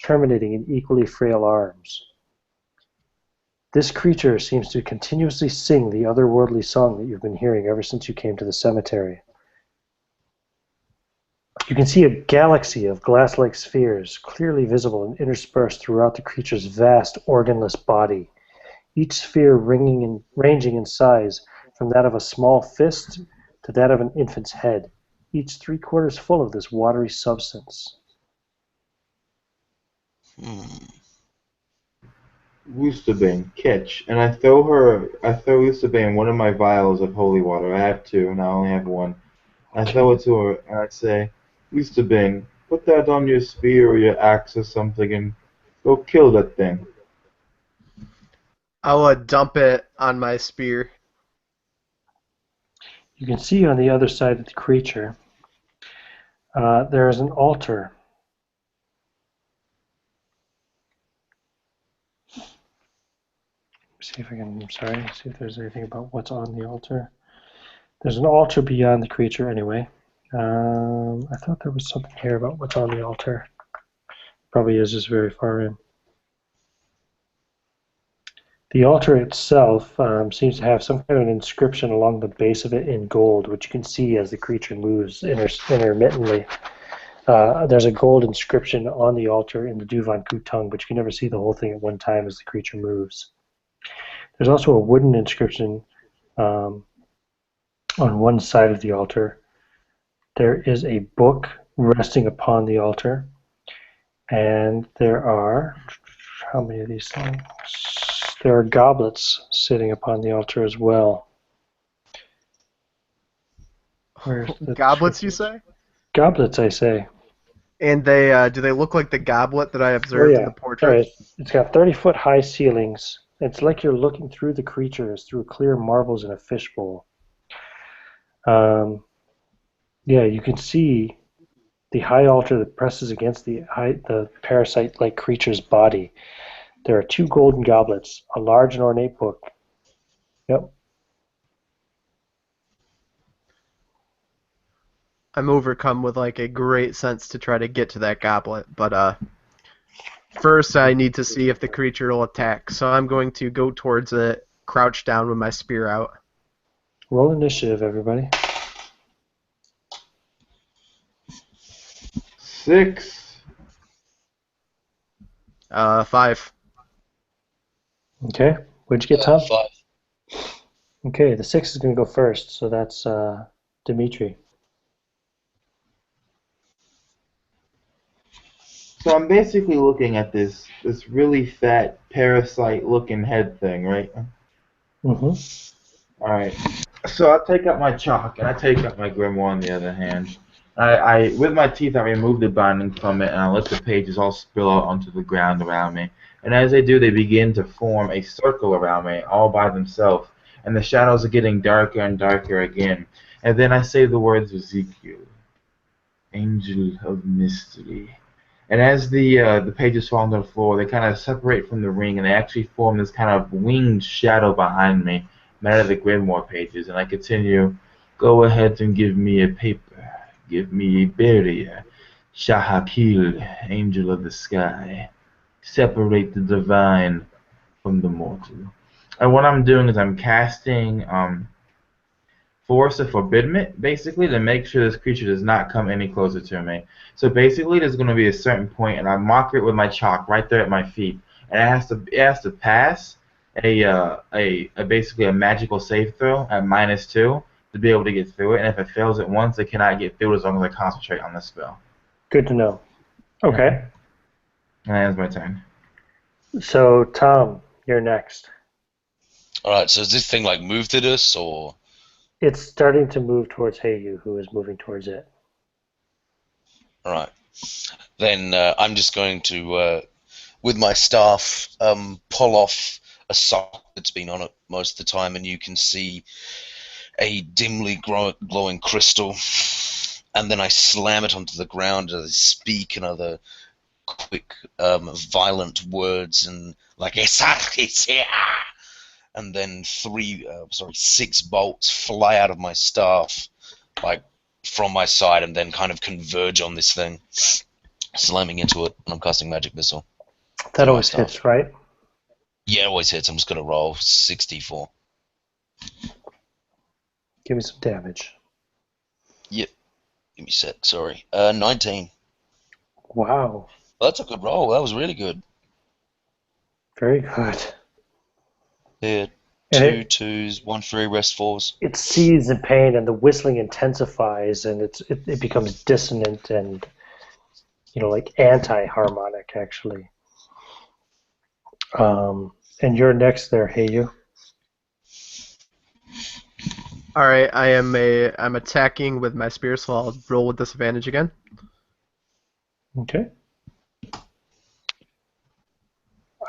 [SPEAKER 1] terminating in equally frail arms. This creature seems to continuously sing the otherworldly song that you've been hearing ever since you came to the cemetery. You can see a galaxy of glass-like spheres, clearly visible and interspersed throughout the creature's vast, organless body, each sphere ranging in size from that of a small fist to that of an infant's head, each 3/4 full of this watery substance.
[SPEAKER 3] Woostabane, catch. And I throw Woostabane one of my vials of holy water. I have two, and I only have one. I throw it to her, and I say, Woostabane, put that on your spear or your axe or something, and go kill that thing.
[SPEAKER 2] I'll dump it on my spear.
[SPEAKER 1] You can see on the other side of the creature, there is an altar. See if I can, I'm sorry, see if there's anything about what's on the altar. There's an altar beyond the creature anyway. I thought there was something here about what's on the altar. Probably is just very far in. The altar itself seems to have some kind of an inscription along the base of it in gold, which you can see as the creature moves intermittently. There's a gold inscription on the altar in the Duvan Ku tongue, but you can never see the whole thing at one time as the creature moves. There's also a wooden inscription on one side of the altar. There is a book resting upon the altar, and there are, how many of these things? There are goblets sitting upon the altar as well. Where's the
[SPEAKER 2] Goblets, you say?
[SPEAKER 1] Goblets, I say.
[SPEAKER 2] And they do they look like the goblet that I observed in the portrait?
[SPEAKER 1] Right. It's got 30-foot high ceilings. It's like you're looking through the creatures through clear marbles in a fishbowl. Yeah, you can see the high altar that presses against the parasite-like creature's body. There are two golden goblets, a large and ornate book. Yep.
[SPEAKER 2] I'm overcome with like a great sense to try to get to that goblet, but first I need to see if the creature will attack. So I'm going to go towards it, crouch down with my spear out.
[SPEAKER 1] Roll initiative, everybody.
[SPEAKER 3] 6.
[SPEAKER 2] 5.
[SPEAKER 1] Okay. What'd you get, Tom?
[SPEAKER 4] 5.
[SPEAKER 1] Okay, the 6 is going to go first, so that's Dimitri.
[SPEAKER 3] So I'm basically looking at this really fat parasite-looking head thing, right?
[SPEAKER 1] Mm-hmm.
[SPEAKER 3] All right. So I take out my chalk and I take out my grimoire on the other hand. I with my teeth I remove the binding from it and I let the pages all spill out onto the ground around me. And as they do, they begin to form a circle around me all by themselves. And the shadows are getting darker and darker again. And then I say the words Ezekiel, Angel of Mystery. And as the pages fall onto the floor, they kind of separate from the ring, and they actually form this kind of winged shadow behind me, made of the grimoire pages. And I continue, go ahead and give me a paper, give me a barrier, Shahakil, angel of the sky, separate the divine from the mortal. And what I'm doing is I'm casting Force of Forbiddment, basically, to make sure this creature does not come any closer to me. So basically, there's going to be a certain point, and I mark it with my chalk right there at my feet, and it has to pass a basically a magical save throw at -2 to be able to get through it. And if it fails it once, it cannot get through as long as I concentrate on this spell.
[SPEAKER 1] Good to know. Okay.
[SPEAKER 3] And that ends my turn.
[SPEAKER 1] So, Tom, you're next.
[SPEAKER 4] Alright, so is this thing like moved at us, or?
[SPEAKER 1] It's starting to move towards Heiyu, who is moving towards it.
[SPEAKER 4] Alright. Then I'm just going to, with my staff, pull off a sock that's been on it most of the time, and you can see a dimly glowing crystal. And then I slam it onto the ground as I speak in other quick, violent words, and like, and then 6 bolts fly out of my staff, like from my side, and then kind of converge on this thing, slamming into it. And I'm casting magic missile.
[SPEAKER 1] That always hits, right?
[SPEAKER 4] Yeah, it always hits. I'm just gonna roll 64.
[SPEAKER 1] Give me some damage.
[SPEAKER 4] Yep. Give me a sec. Sorry. 19.
[SPEAKER 1] Wow.
[SPEAKER 4] Well, that's a good roll. That was really good.
[SPEAKER 1] Very good.
[SPEAKER 4] Yeah,
[SPEAKER 1] And
[SPEAKER 4] 2 2s, 1 3, rest 4s.
[SPEAKER 1] It seethes in pain, and the whistling intensifies, and it becomes dissonant and, like anti-harmonic, actually. And you're next there, hey you.
[SPEAKER 2] All right, I'm attacking with my spear, so I'll roll with disadvantage again.
[SPEAKER 1] Okay.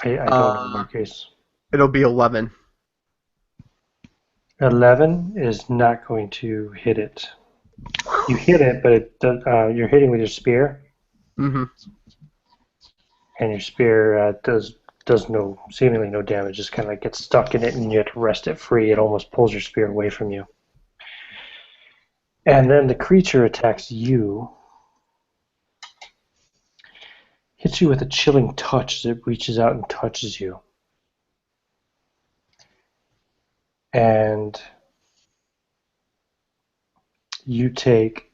[SPEAKER 1] I don't know in that case.
[SPEAKER 2] It'll be 11.
[SPEAKER 1] 11 is not going to hit it. You hit it, but you're hitting with your spear,
[SPEAKER 2] Mm-hmm.
[SPEAKER 1] and your spear does seemingly no damage. Just kind of like gets stuck in it, and you have to wrest it free. It almost pulls your spear away from you. And then the creature attacks you. Hits you with a chilling touch as it reaches out and touches you. And you take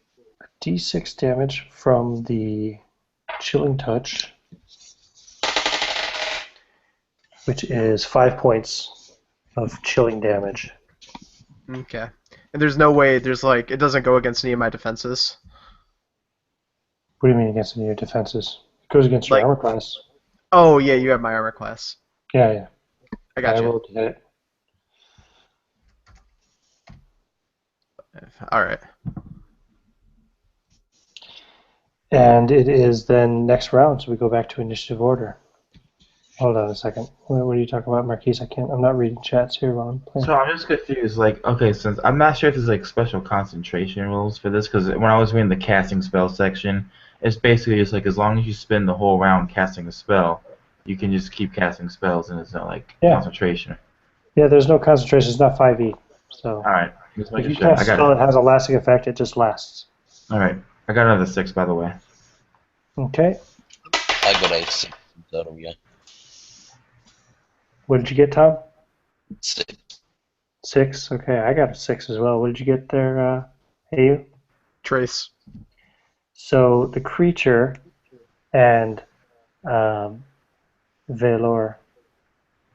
[SPEAKER 1] d6 damage from the chilling touch, which is 5 points of chilling damage.
[SPEAKER 2] Okay. And there's no way, it doesn't go against any of my defenses.
[SPEAKER 1] What do you mean against any of your defenses? It goes against your armor class.
[SPEAKER 2] Oh, yeah, you have my armor class.
[SPEAKER 1] Yeah.
[SPEAKER 2] I got you.
[SPEAKER 1] I rolled to hit it.
[SPEAKER 2] All right.
[SPEAKER 1] And it is then next round, so we go back to initiative order. Hold on a second. What are you talking about, Marquise? I'm not reading chats here while I'm playing.
[SPEAKER 3] So I'm just confused. Like, okay, since I'm not sure if there's like special concentration rules for this, because when I was reading the casting spell section, it's basically just like as long as you spend the whole round casting a spell, you can just keep casting spells, and it's not like concentration.
[SPEAKER 1] Yeah, there's no concentration. It's not 5e. So.
[SPEAKER 3] All right. Just
[SPEAKER 1] If
[SPEAKER 3] making
[SPEAKER 1] you
[SPEAKER 3] sure.
[SPEAKER 1] cast a spell that has a lasting effect, it just lasts.
[SPEAKER 3] All right. I got another 6, by the way.
[SPEAKER 1] Okay.
[SPEAKER 4] I got a 6 in total, yeah.
[SPEAKER 1] What did you get, Tom?
[SPEAKER 4] 6.
[SPEAKER 1] 6. Okay, I got a 6 as well. What did you get there, you?
[SPEAKER 2] Trace.
[SPEAKER 1] So the creature and Velor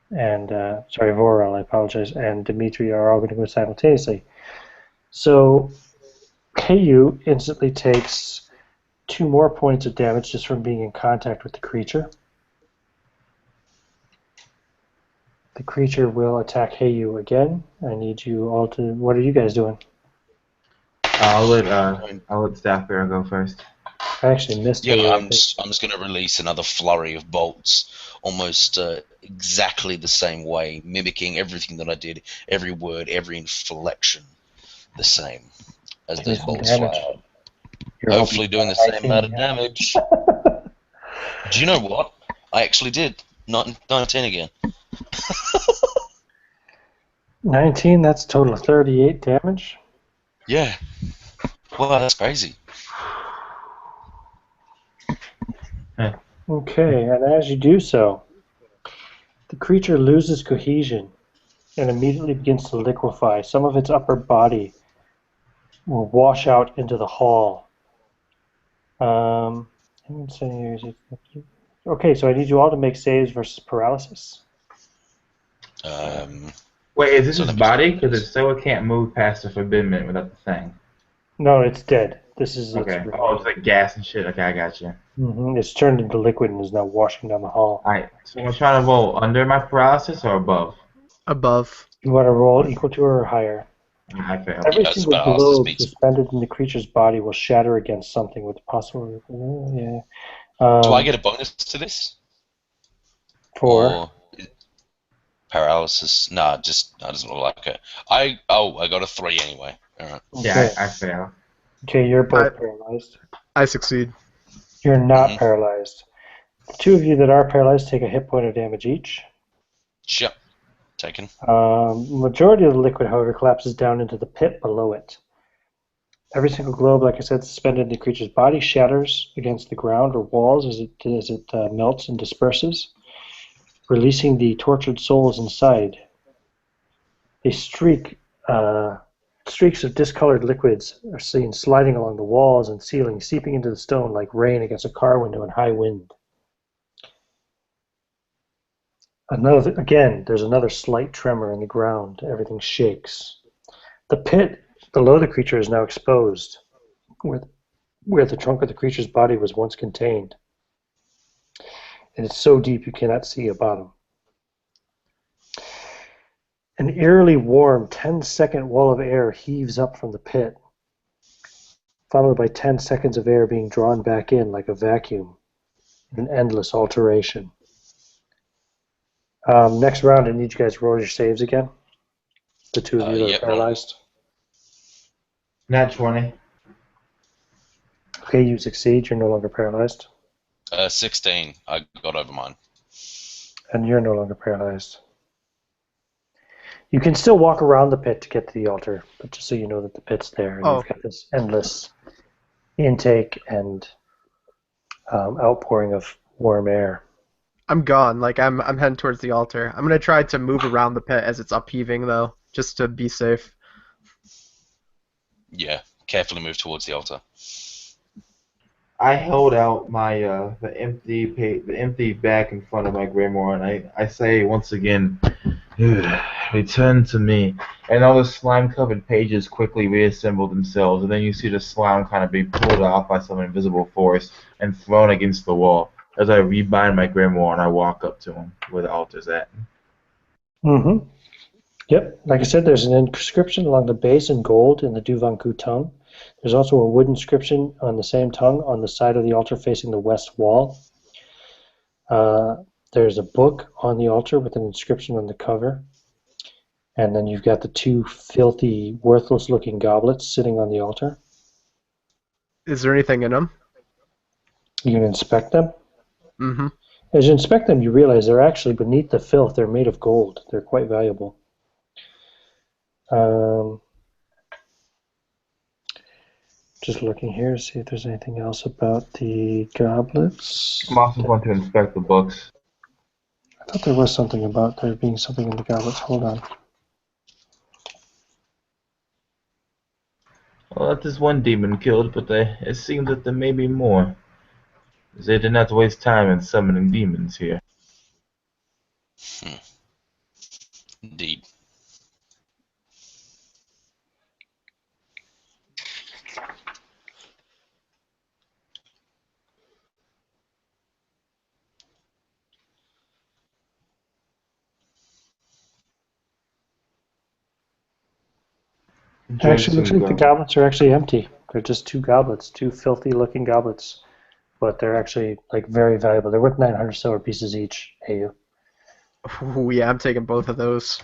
[SPEAKER 1] and Vorel, I apologize, and Dimitri are all going to go simultaneously. So Heyu instantly takes 2 more points of damage just from being in contact with the creature. The creature will attack Heyu again. I need you all to. What are you guys doing?
[SPEAKER 3] I'll let Staffbearer go first.
[SPEAKER 1] I actually missed
[SPEAKER 4] Yeah,
[SPEAKER 1] Heyu.
[SPEAKER 4] I'm just going to release another flurry of bolts, almost exactly the same way, mimicking everything that I did, every word, every inflection, the same as those bolts fly out. Hopefully doing the same amount of damage. Do you know what? I actually did. 19 again.
[SPEAKER 1] 19, that's a total of 38 damage.
[SPEAKER 4] Yeah. Wow, that's crazy.
[SPEAKER 1] Okay, and as you do so, the creature loses cohesion and immediately begins to liquefy. Some of its upper body will wash out into the hall. Okay, so I need you all to make saves versus paralysis.
[SPEAKER 3] Wait, is this his body? Because if so, it can't move past the forbidden without the thing.
[SPEAKER 1] No, it's dead. This is
[SPEAKER 3] okay. It's like gas and shit. Okay, I got you.
[SPEAKER 1] It's turned into liquid and is now washing down the hall.
[SPEAKER 3] Alright, so I'm trying to roll under my paralysis or above?
[SPEAKER 2] Above.
[SPEAKER 1] You want to roll equal to or higher?
[SPEAKER 3] I failed.
[SPEAKER 1] Every single globe suspended in the creature's body will shatter against something with the possible.
[SPEAKER 4] Do I get a bonus to this?
[SPEAKER 1] For
[SPEAKER 4] paralysis? Nah, it doesn't look like it. I got a 3 anyway. All right.
[SPEAKER 3] Yeah, I fail.
[SPEAKER 1] Okay, you're both paralyzed.
[SPEAKER 2] I succeed.
[SPEAKER 1] You're not paralyzed. The 2 of you that are paralyzed take a hit point of damage each.
[SPEAKER 4] Sure. Taken.
[SPEAKER 1] Majority of the liquid, however, collapses down into the pit below it. Every single globe, like I said, suspended in the creature's body shatters against the ground or walls as it melts and disperses, releasing the tortured souls inside. A streaks of discolored liquids are seen sliding along the walls and ceiling, seeping into the stone like rain against a car window in high wind. There's another slight tremor in the ground. Everything shakes. The pit below the creature is now exposed, where the trunk of the creature's body was once contained. And it's so deep you cannot see a bottom. An eerily warm 10-second wall of air heaves up from the pit, followed by 10 seconds of air being drawn back in like a vacuum, an endless alteration. Next round, I need you guys to roll your saves again. The two of you that
[SPEAKER 4] Yep.
[SPEAKER 1] are paralyzed.
[SPEAKER 3] Nat 20.
[SPEAKER 1] Okay, you succeed. You're no longer paralyzed.
[SPEAKER 4] 16. I got over mine.
[SPEAKER 1] And you're no longer paralyzed. You can still walk around the pit to get to the altar, but just so you know that the pit's there, and
[SPEAKER 2] Oh.
[SPEAKER 1] you've got this endless intake and outpouring of warm air.
[SPEAKER 2] I'm gone. Like I'm heading towards the altar. I'm gonna try to move around the pit as it's upheaving though, just to be safe.
[SPEAKER 4] Yeah, carefully move towards the altar.
[SPEAKER 3] I held out my the empty bag in front of my grimoire, and I say once again, return to me. And all the slime-covered pages quickly reassemble themselves, and then you see the slime kind of be pulled off by some invisible force and thrown against the wall. As I rebind my grimoire and I walk up to him where the altar's at.
[SPEAKER 1] Mm-hmm. Yep. Like I said, there's an inscription along the base in gold in the Duvanku tongue. There's also a wood inscription on the same tongue on the side of the altar facing the west wall. There's a book on the altar with an inscription on the cover. And then you've got the two filthy, worthless-looking goblets sitting on the altar.
[SPEAKER 2] Is there anything in them?
[SPEAKER 1] You can inspect them.
[SPEAKER 2] Mm-hmm.
[SPEAKER 1] As you inspect them, you realize they're actually beneath the filth. They're made of gold. They're quite valuable. Just looking here to see if there's anything else about the goblets.
[SPEAKER 3] I'm also going to inspect the books.
[SPEAKER 1] I thought there was something about there being something in the goblets. Hold on.
[SPEAKER 3] Well, that is one demon killed, but it seems that there may be more. They did not waste time in summoning demons here.
[SPEAKER 4] Indeed.
[SPEAKER 1] Actually, looks like the goblets are actually empty. They're just two goblets, two filthy-looking goblets, but they're actually like very valuable. They're worth 900 silver pieces each. Hey,
[SPEAKER 2] Ooh, yeah, I'm taking both of those.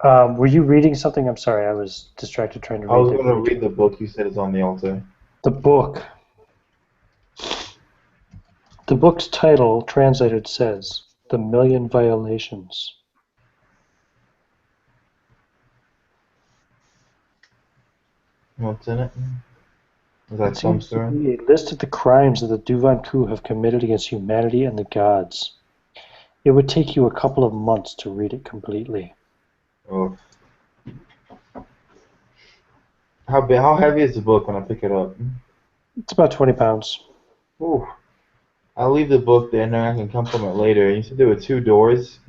[SPEAKER 1] were you reading something? I'm sorry, I was distracted trying to read.
[SPEAKER 3] I was going to read the book you said is on the altar.
[SPEAKER 1] The book. The book's title, translated, says "The Million Violations."
[SPEAKER 3] What's in it? Is that
[SPEAKER 1] It
[SPEAKER 3] some
[SPEAKER 1] seems to
[SPEAKER 3] story?
[SPEAKER 1] be a list of the crimes that the Duvanku have committed against humanity and the gods. It would take you a couple of months to read it completely.
[SPEAKER 3] Oh. How heavy is the book when I pick it up?
[SPEAKER 1] It's about 20 pounds.
[SPEAKER 3] Ooh. I'll leave the book there and then I can come from it later. You said there were 2 doors?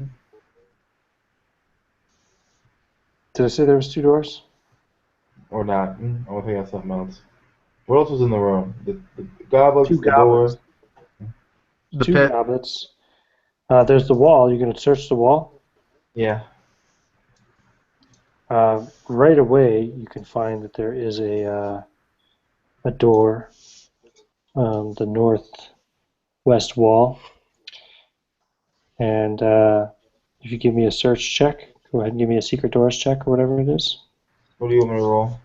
[SPEAKER 1] Did I say there was 2 doors?
[SPEAKER 3] Or not? I think that's something else. What else was in the room? The goblets,
[SPEAKER 1] 2
[SPEAKER 3] the
[SPEAKER 1] goblets.
[SPEAKER 3] door?
[SPEAKER 2] The
[SPEAKER 1] 2
[SPEAKER 2] pit.
[SPEAKER 1] goblets. There's the wall. You're going to search the wall?
[SPEAKER 3] Yeah.
[SPEAKER 1] Right away, you can find that there is a door, the northwest wall. And if you give me a search check, go ahead and give me a secret doors check or whatever it is.
[SPEAKER 3] What do you want me to roll?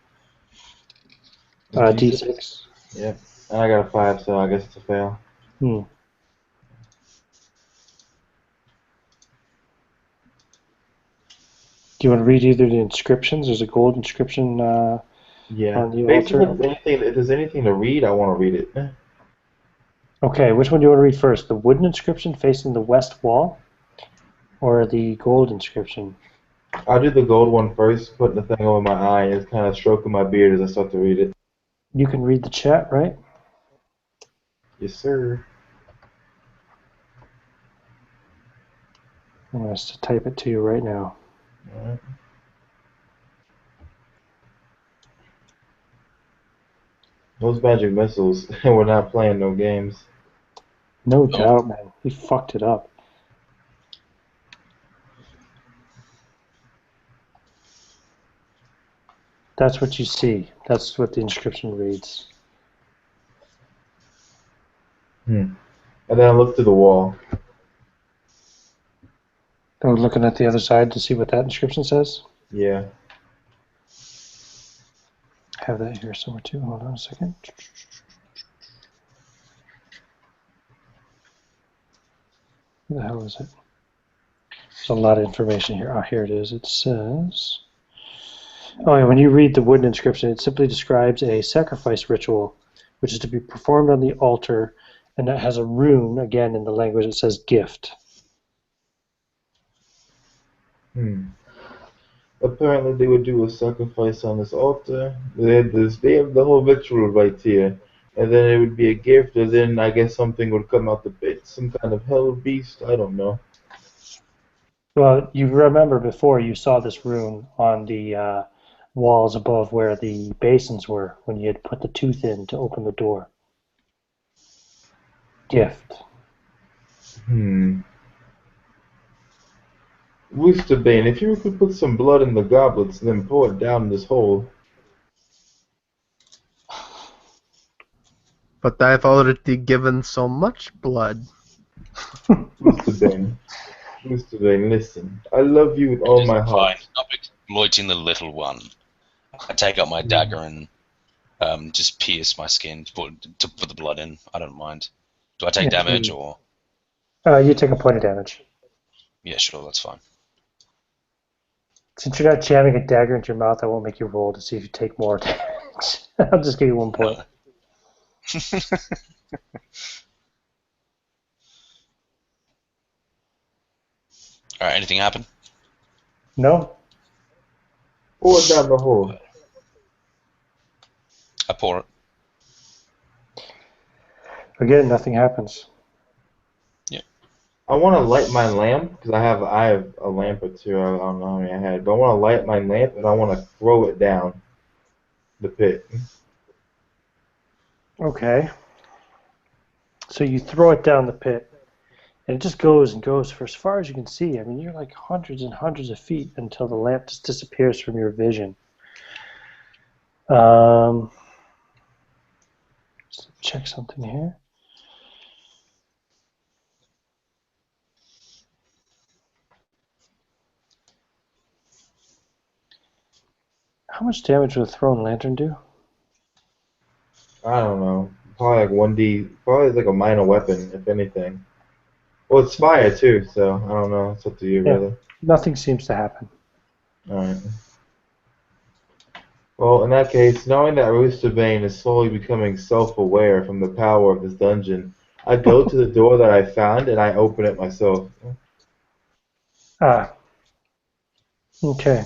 [SPEAKER 1] D6.
[SPEAKER 3] Yeah. And I got a 5, so I guess it's a fail.
[SPEAKER 1] Hmm. Do you want to read either the inscriptions? There's a gold inscription
[SPEAKER 3] Yeah.
[SPEAKER 1] on the
[SPEAKER 3] Basically,
[SPEAKER 1] altar.
[SPEAKER 3] if there's anything to read, I want to read it.
[SPEAKER 1] Okay, which one do you want to read first? The wooden inscription facing the west wall, or the gold inscription?
[SPEAKER 3] I'll do the gold one first, putting the thing over my eye and kind of stroking my beard as I start to read it.
[SPEAKER 1] You can read the chat, right?
[SPEAKER 3] Yes, sir.
[SPEAKER 1] I'm going to type it to you right now.
[SPEAKER 3] All right. Those magic missiles, we're not playing no games.
[SPEAKER 1] No doubt, man. He fucked it up. That's what you see. That's what the inscription reads.
[SPEAKER 3] And then I look to the wall.
[SPEAKER 1] Are we looking at the other side to see what that inscription says?
[SPEAKER 3] Yeah.
[SPEAKER 1] I have that here somewhere too. Hold on a second. Where the hell is it? There's a lot of information here. Oh, here it is. It says... Oh, yeah, when you read the wooden inscription, it simply describes a sacrifice ritual, which is to be performed on the altar, and it has a rune, again, in the language that says gift.
[SPEAKER 3] Apparently they would do a sacrifice on this altar. They have the whole ritual right here. And then it would be a gift, and then I guess something would come out the pit. Some kind of hell beast, I don't know.
[SPEAKER 1] Well, you remember before you saw this rune on the walls above where the basins were when you had put the tooth in to open the door. Gift.
[SPEAKER 3] Roosterbane, if you could put some blood in the goblets and then pour it down this hole.
[SPEAKER 2] But I've already given so much blood.
[SPEAKER 3] Roosterbane, listen. I love you with all my heart.
[SPEAKER 4] Fine. Stop exploiting the little one. I take out my dagger and just pierce my skin to put the blood in. I don't mind. Do I take damage or?
[SPEAKER 1] You take a point of damage.
[SPEAKER 4] Yeah, sure, that's fine.
[SPEAKER 1] Since you're not jamming a dagger into your mouth, I won't make you roll to see if you take more damage. I'll just give you 1 point.
[SPEAKER 4] Alright, anything happen?
[SPEAKER 1] No?
[SPEAKER 3] Pour it down the hole.
[SPEAKER 4] I pour it.
[SPEAKER 1] Again, nothing happens.
[SPEAKER 3] I want to light my lamp because I have a lamp or two. I don't know how many I had, but I want to light my lamp and I want to throw it down the pit.
[SPEAKER 1] Okay. So you throw it down the pit, and it just goes and goes for as far as you can see. I mean, you're like hundreds and hundreds of feet until the lamp just disappears from your vision. Just check something here. How much damage would a thrown lantern do?
[SPEAKER 3] I don't know. Probably like 1D. Probably like a minor weapon, if anything. Well, it's fire too, so I don't know. It's up to you, really.
[SPEAKER 1] Nothing seems to happen.
[SPEAKER 3] Alright. Well, in that case, knowing that Roosterbane is slowly becoming self-aware from the power of this dungeon, I go to the door that I found and I open it myself.
[SPEAKER 1] Ah. Okay.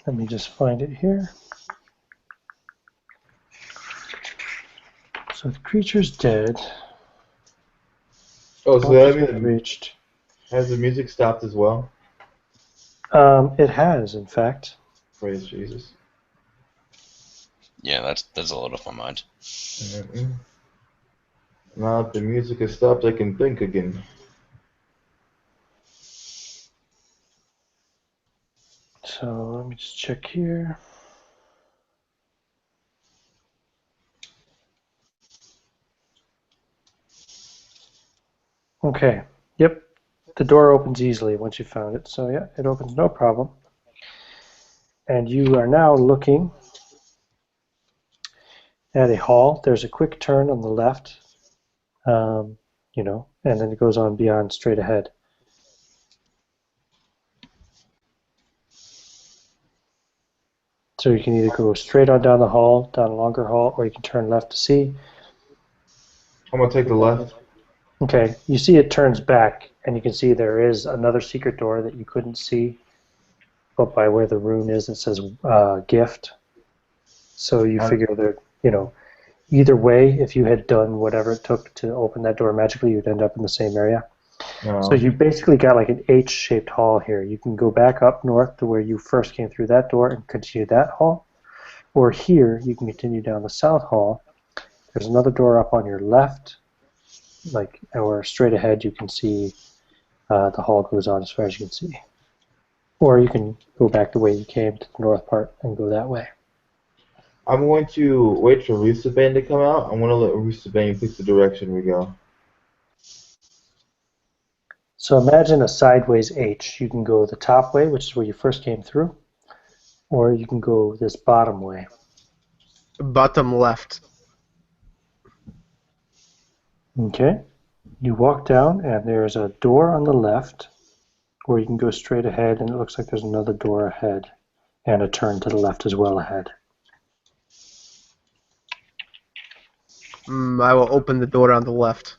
[SPEAKER 1] Let me just find it here. So the creature's dead.
[SPEAKER 3] Oh, so that means
[SPEAKER 1] reached.
[SPEAKER 3] Has the music stopped as well?
[SPEAKER 1] It has, in fact.
[SPEAKER 3] Praise Jesus.
[SPEAKER 4] Yeah, that's a lot off my mind.
[SPEAKER 3] Now that the music has stopped, I can think again.
[SPEAKER 1] So let me just check here. Okay. Yep. The door opens easily once you found it. So yeah, it opens no problem. And you are now looking at a hall. There's a quick turn on the left, you know, and then it goes on beyond straight ahead. So you can either go straight on down the hall, down a longer hall, or you can turn left to see.
[SPEAKER 3] I'm going to take the left.
[SPEAKER 1] Okay, you see it turns back, and you can see there is another secret door that you couldn't see up by where the rune is. It says gift. So you figure that, you know, either way, if you had done whatever it took to open that door magically, you'd end up in the same area. So you basically got like an H-shaped hall here. You can go back up north to where you first came through that door and continue that hall. Or here, you can continue down the south hall. There's another door up on your left, or straight ahead you can see the hall goes on as far as you can see. Or you can go back the way you came to the north part and go that way.
[SPEAKER 3] I'm going to wait for Roostabane to come out. I'm going to let Roostabane pick the direction we go.
[SPEAKER 1] So imagine a sideways H. You can go the top way, which is where you first came through, or you can go this bottom way.
[SPEAKER 2] Bottom left.
[SPEAKER 1] Okay. You walk down, and there's a door on the left, or you can go straight ahead, and it looks like there's another door ahead, and a turn to the left as well ahead.
[SPEAKER 2] I will open the door on the left.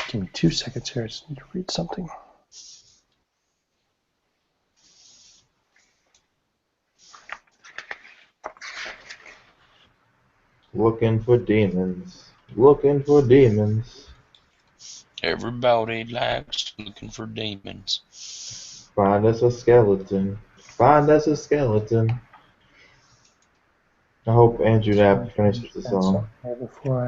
[SPEAKER 1] Give me 2 seconds here. I just need to read something.
[SPEAKER 3] Looking for demons. Looking for demons.
[SPEAKER 4] Everybody likes looking for demons.
[SPEAKER 3] Find us a skeleton. Find us a skeleton. I hope Andrew Knapp finishes the song.
[SPEAKER 1] Before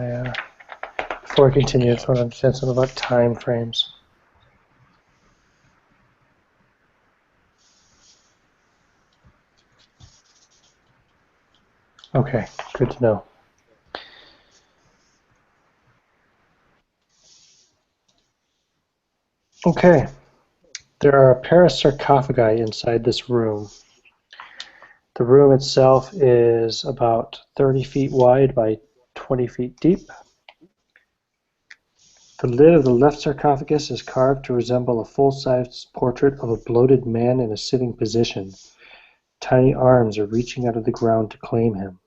[SPEAKER 1] I continue, I just want to understand something about time frames. Okay, good to know. Okay, there are a pair of sarcophagi inside this room. The room itself is about 30 feet wide by 20 feet deep. The lid of the left sarcophagus is carved to resemble a full-size portrait of a bloated man in a sitting position. Tiny arms are reaching out of the ground to claim him.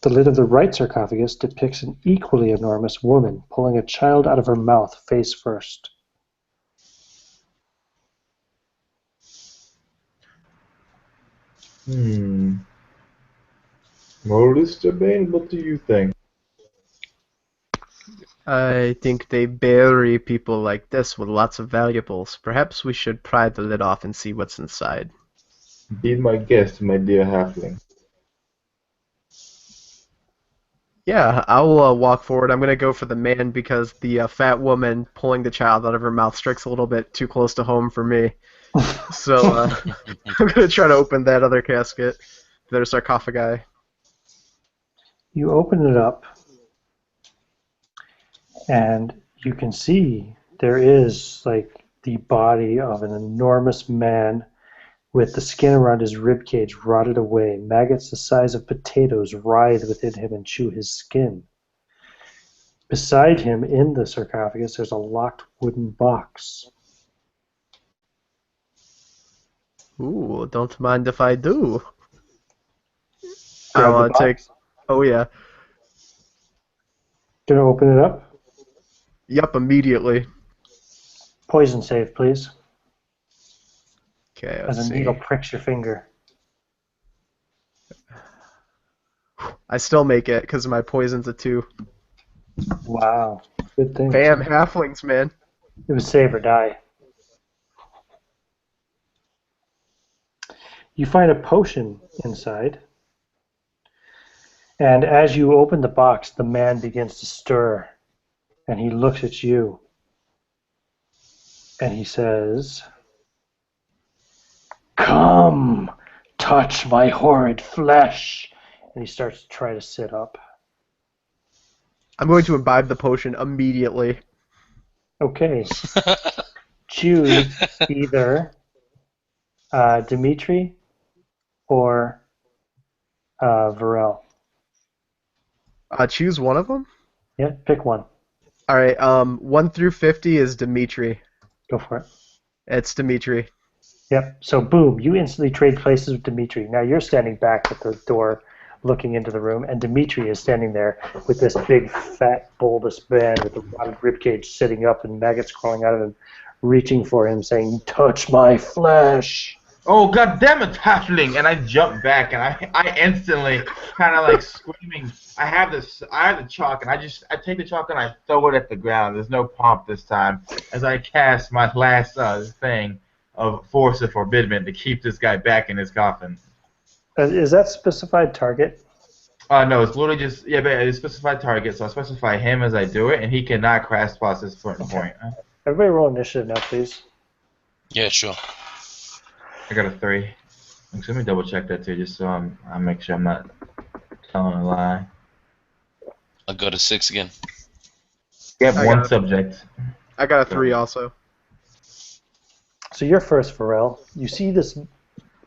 [SPEAKER 1] The lid of the right sarcophagus depicts an equally enormous woman pulling a child out of her mouth face first.
[SPEAKER 3] Melissa Bane, what do you think?
[SPEAKER 2] I think they bury people like this with lots of valuables. Perhaps we should pry the lid off and see what's inside.
[SPEAKER 3] Be my guest, my dear halfling.
[SPEAKER 2] Yeah, I'll walk forward. I'm going to go for the man because the fat woman pulling the child out of her mouth strikes a little bit too close to home for me. So I'm going to try to open that other casket, their sarcophagi.
[SPEAKER 1] You open it up, and you can see there is like the body of an enormous man with the skin around his ribcage rotted away. Maggots the size of potatoes writhe within him and chew his skin. Beside him in the sarcophagus there's a locked wooden box.
[SPEAKER 2] Ooh, don't mind if I do. I
[SPEAKER 1] Grab the
[SPEAKER 2] want to take...
[SPEAKER 1] box.
[SPEAKER 2] Oh, yeah.
[SPEAKER 1] Gonna open it up.
[SPEAKER 2] Yup, immediately.
[SPEAKER 1] Poison save, please.
[SPEAKER 2] Okay,
[SPEAKER 1] As
[SPEAKER 2] let's
[SPEAKER 1] a
[SPEAKER 2] see.
[SPEAKER 1] needle pricks your finger.
[SPEAKER 2] I still make it because my poison's a 2.
[SPEAKER 1] Wow. Good thing.
[SPEAKER 2] Bam, halflings, man.
[SPEAKER 1] It was save or die. You find a potion inside. And as you open the box, the man begins to stir. And he looks at you. And he says, "Come, touch my horrid flesh." And he starts to try to sit up.
[SPEAKER 2] I'm going to imbibe the potion immediately.
[SPEAKER 1] Okay. Choose either Dimitri or Varel.
[SPEAKER 2] Choose one of them?
[SPEAKER 1] Yeah, pick one.
[SPEAKER 2] Alright, 1 through 50 is Dimitri.
[SPEAKER 1] Go for it.
[SPEAKER 2] It's Dimitri.
[SPEAKER 1] Yep. So boom, you instantly trade places with Dimitri. Now you're standing back at the door looking into the room, and Dimitri is standing there with this big, fat, bulbous man with a rotted ribcage sitting up and maggots crawling out of him, reaching for him, saying, "Touch my flesh."
[SPEAKER 5] Oh, god damn it, halfling! And I jump back, and I instantly kind of like screaming. I have the chalk, and I take the chalk and I throw it at the ground. There's no pomp this time, as I cast my last thing of Force of Forbidden to keep this guy back in his coffin.
[SPEAKER 1] Is that specified target?
[SPEAKER 5] No, it's literally just but it's specified target, so I specify him as I do it, and he cannot crash past this certain point.
[SPEAKER 1] Everybody roll initiative now, please.
[SPEAKER 4] Yeah, sure.
[SPEAKER 5] I got a 3. Actually, let me double check that too, just so I make sure I'm not telling a lie.
[SPEAKER 4] I got a 6 again.
[SPEAKER 5] Yep,
[SPEAKER 2] I
[SPEAKER 5] one
[SPEAKER 2] got-
[SPEAKER 5] subject.
[SPEAKER 2] I got a 3 also.
[SPEAKER 1] So you're first, Pharrell. You see this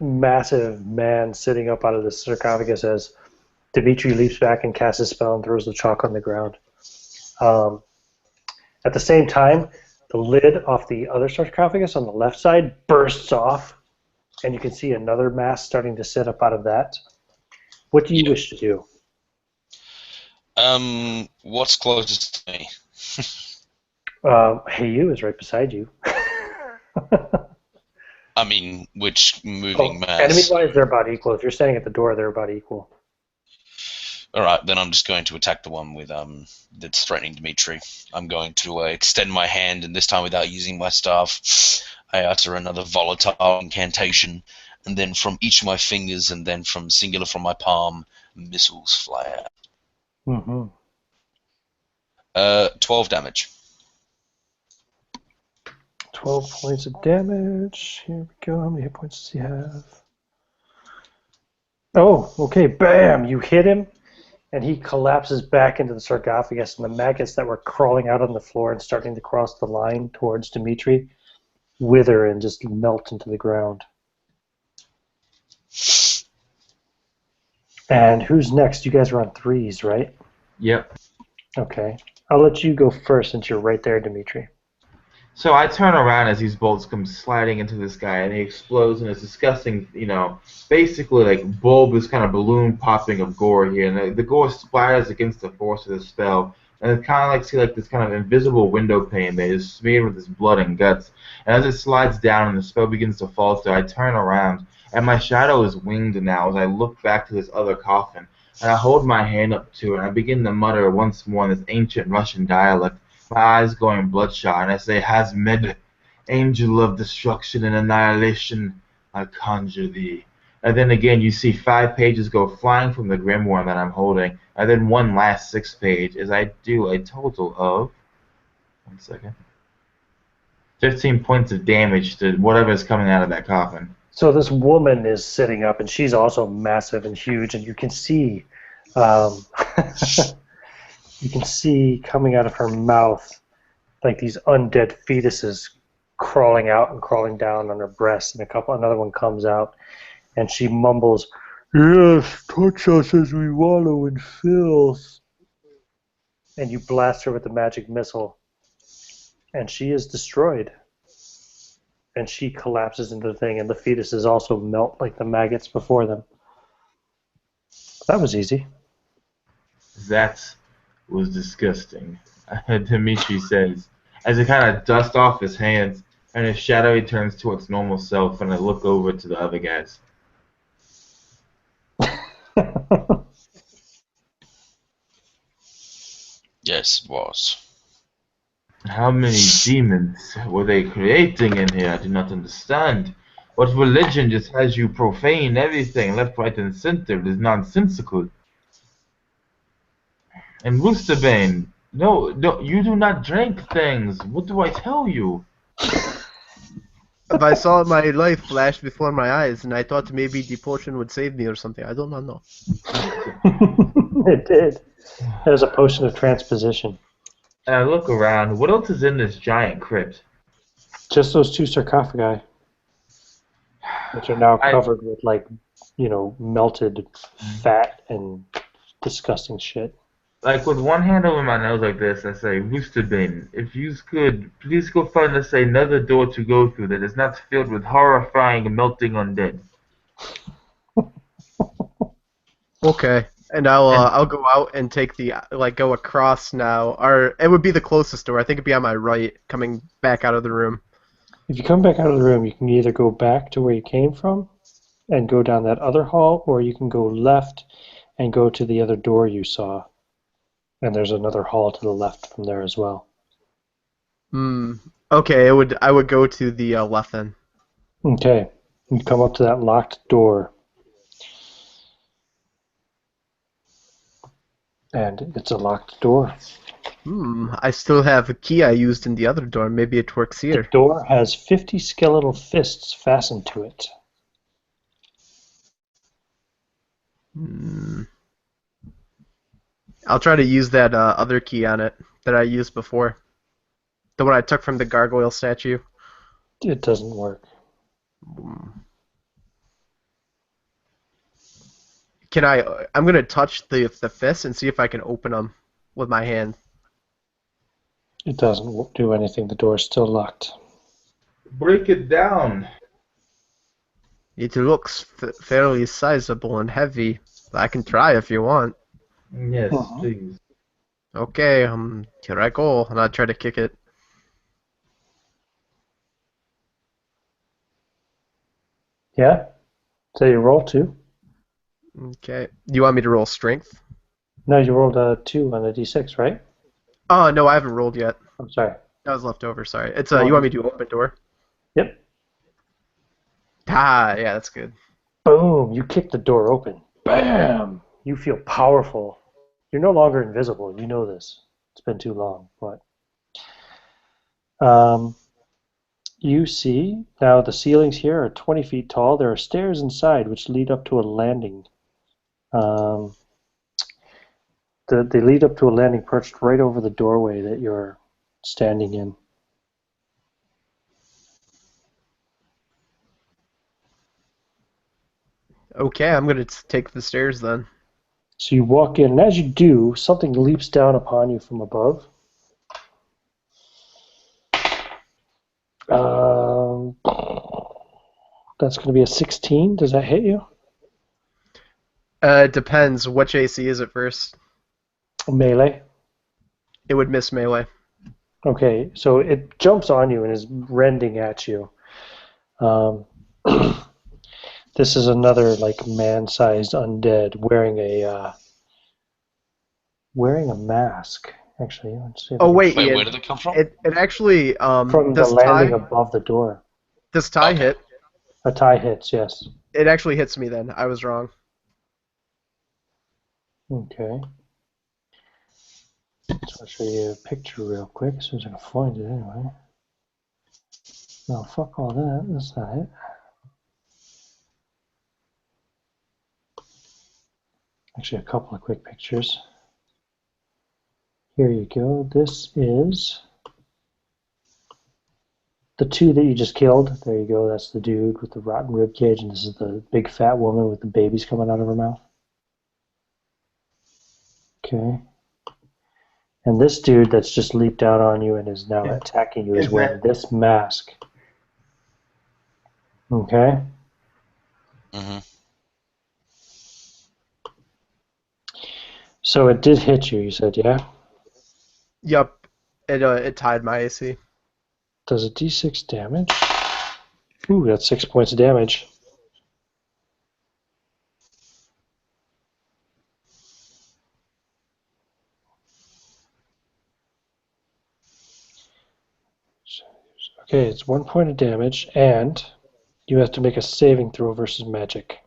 [SPEAKER 1] massive man sitting up out of the sarcophagus as Dimitri leaps back and casts a spell and throws the chalk on the ground. At the same time, the lid off the other sarcophagus on the left side bursts off, and you can see another mass starting to sit up out of that. What do you wish to do?
[SPEAKER 4] What's closest to me?
[SPEAKER 1] Hey, you is right beside you.
[SPEAKER 4] I mean, which moving mass?
[SPEAKER 1] Enemy-wise, they're about equal. If you're standing at the door, they're about equal.
[SPEAKER 4] All right, then I'm just going to attack the one with that's threatening Dimitri. I'm going to extend my hand, and this time without using my staff, I utter another volatile incantation, and then from each of my fingers, and then from singular from my palm, missiles fly out.
[SPEAKER 1] Mm-hmm.
[SPEAKER 4] 12 damage.
[SPEAKER 1] 12 points of damage. Here we go. How many hit points does he have? Oh, okay. Bam! You hit him, and he collapses back into the sarcophagus, and the maggots that were crawling out on the floor and starting to cross the line towards Dimitri wither and just melt into the ground. And who's next? You guys are on 3s, right?
[SPEAKER 5] Yep.
[SPEAKER 1] Okay. I'll let you go first since you're right there, Dimitri.
[SPEAKER 5] So I turn around as these bolts come sliding into this guy, and he explodes, and it's disgusting, basically like bulbous kind of balloon popping of gore here, and the gore splatters against the force of the spell, and it's kind of like see like this kind of invisible window pane that is smeared with this blood and guts, and as it slides down and the spell begins to falter, I turn around, and my shadow is winged now as I look back to this other coffin, and I hold my hand up to it, and I begin to mutter once more in this ancient Russian dialect, my eyes going bloodshot, and I say, Hazmed, angel of destruction and annihilation, I conjure thee. And then again, you see 5 pages go flying from the grimoire that I'm holding, and then one last 6th page as I do a total of, 15 points of damage to whatever is coming out of that coffin.
[SPEAKER 1] So this woman is sitting up, and she's also massive and huge, and you can see you can see coming out of her mouth like these undead fetuses crawling out and crawling down on her breast, and another one comes out, and she mumbles, "Yes, touch us as we wallow in filth." And you blast her with the magic missile, and she is destroyed. And she collapses into the thing, and the fetuses also melt like the maggots before them. That was easy.
[SPEAKER 5] That was disgusting, Dimitri says, as it kind of dusts off his hands, and his shadow returns to its normal self, and I look over to the other guys.
[SPEAKER 4] Yes, it was.
[SPEAKER 5] How many demons were they creating in here? I do not understand. What religion just has you profane everything left, right, and center? It is nonsensical. And Roosterbane, no, you do not drink things. What do I tell you?
[SPEAKER 2] If I saw my life flash before my eyes, and I thought maybe the potion would save me or something. I do not know.
[SPEAKER 1] It did. It was a potion of transposition.
[SPEAKER 5] And I look around. What else is in this giant crypt?
[SPEAKER 1] Just those 2 sarcophagi, which are now covered with, melted fat and disgusting shit.
[SPEAKER 5] Like, with one hand over my nose like this, I say, Roosterbane, if you could, please go find us another door to go through that is not filled with horrifying, melting undead.
[SPEAKER 2] Okay, and I'll go out and take go across now, or it would be the closest door. I think it'd be on my right, coming back out of the room.
[SPEAKER 1] If you come back out of the room, you can either go back to where you came from and go down that other hall, or you can go left and go to the other door you saw. And there's another hall to the left from there as well.
[SPEAKER 2] Okay, I would go to the left then.
[SPEAKER 1] Okay. You come up to that locked door. And it's a locked door.
[SPEAKER 2] I still have a key I used in the other door. Maybe it works
[SPEAKER 1] The
[SPEAKER 2] here.
[SPEAKER 1] door has 50 skeletal fists fastened to it.
[SPEAKER 2] I'll try to use that other key on it that I used before. The one I took from the gargoyle statue.
[SPEAKER 1] It doesn't work.
[SPEAKER 2] Can I? I'm gonna touch the fists and see if I can open them with my hand.
[SPEAKER 1] It doesn't do anything. The door is still locked.
[SPEAKER 5] Break it down.
[SPEAKER 2] It looks fairly sizable and heavy. I can try if you want.
[SPEAKER 5] Yes,
[SPEAKER 1] Uh-huh.
[SPEAKER 5] please.
[SPEAKER 2] Okay, here I go, and I'll try to kick it.
[SPEAKER 1] Yeah? So you roll 2?
[SPEAKER 2] Okay. You want me to roll strength?
[SPEAKER 1] No, you rolled a 2 on a d6, right?
[SPEAKER 2] Oh, no, I haven't rolled yet.
[SPEAKER 1] I'm sorry.
[SPEAKER 2] That was left over, sorry. It's you want me to do open door?
[SPEAKER 1] Yep.
[SPEAKER 2] Ah, yeah, that's good.
[SPEAKER 1] Boom! You kick the door open. Bam! You feel powerful. You're no longer invisible. You know this. It's been too long, but you see now the ceilings here are 20 feet tall. There are stairs inside which lead up to a landing. They lead up to a landing perched right over the doorway that you're standing in.
[SPEAKER 2] Okay, I'm gonna take the stairs then.
[SPEAKER 1] So you walk in, and as you do, something leaps down upon you from above. That's going to be a 16. Does that hit you?
[SPEAKER 2] It depends. Which AC is it first?
[SPEAKER 1] Melee.
[SPEAKER 2] It would miss melee.
[SPEAKER 1] Okay, so it jumps on you and is rending at you. This is another like man-sized undead wearing a mask. Actually, let's see.
[SPEAKER 2] Oh wait,
[SPEAKER 4] Wait,
[SPEAKER 2] Ian.
[SPEAKER 4] where did it come from?
[SPEAKER 2] It actually
[SPEAKER 1] From the
[SPEAKER 2] this
[SPEAKER 1] landing
[SPEAKER 2] tie
[SPEAKER 1] above the door.
[SPEAKER 2] this tie
[SPEAKER 4] Okay.
[SPEAKER 2] hit.
[SPEAKER 1] A tie hits, yes.
[SPEAKER 2] It actually hits me then. I was wrong.
[SPEAKER 1] Okay. So I'll show you a picture real quick as soon as I can find it anyway. No, fuck all that. That's not it. Actually, a couple of quick pictures. Here you go. This is the 2 that you just killed. There you go. That's the dude with the rotten rib cage, and this is the big fat woman with the babies coming out of her mouth. Okay. And this dude that's just leaped down on you and is now attacking you is wearing this mask. Okay?
[SPEAKER 4] Mm-hmm.
[SPEAKER 1] So it did hit you, you said, yeah?
[SPEAKER 2] Yup. It tied my AC.
[SPEAKER 1] Does a d6 damage? Ooh, that's 6 points of damage. Okay, it's 1 point of damage, and you have to make a saving throw versus magic.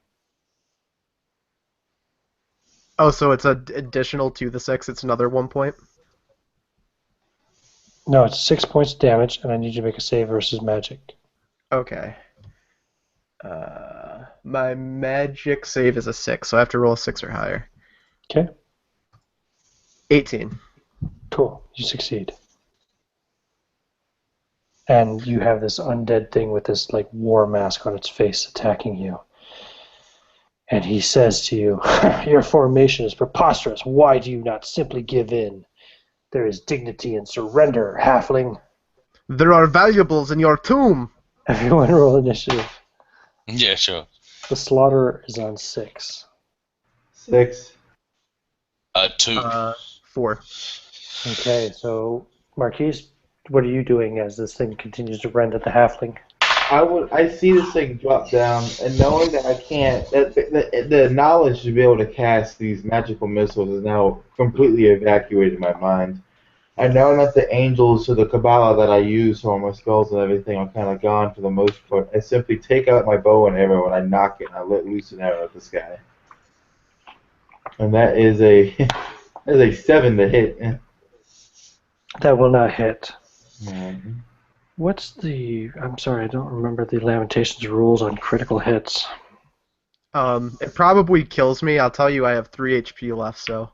[SPEAKER 2] Oh, so it's additional to the 6. It's another 1 point.
[SPEAKER 1] No, it's 6 points of damage, and I need you to make a save versus magic.
[SPEAKER 2] Okay. My magic save is a 6, so I have to roll a 6 or higher.
[SPEAKER 1] Okay,
[SPEAKER 2] 18.
[SPEAKER 1] cool. You succeed. And you have this undead thing with this like war mask on its face attacking you. And he says to you, "Your formation is preposterous. Why do you not simply give in? There is dignity in surrender, halfling."
[SPEAKER 2] There are valuables in your tomb.
[SPEAKER 1] Everyone roll initiative.
[SPEAKER 4] Yeah, sure.
[SPEAKER 1] The slaughterer is on 6.
[SPEAKER 3] 6.
[SPEAKER 4] 2.
[SPEAKER 2] 4.
[SPEAKER 1] Okay, so Marquise, what are you doing as this thing continues to rend at the halfling?
[SPEAKER 3] I see this thing drop down, and knowing that I can't, the knowledge to be able to cast these magical missiles is now completely evacuated my mind. I know that the angels or the Kabbalah that I use for my spells and everything are kind of gone for the most part. I simply take out my bow and arrow and I knock it and I let loose an arrow at this guy. And that is a That's a 7 to hit.
[SPEAKER 1] That will not hit.
[SPEAKER 3] Mhm.
[SPEAKER 1] What's the... I'm sorry, I don't remember the Lamentations rules on critical hits.
[SPEAKER 2] It probably kills me. I'll tell you I have 3 HP left, so.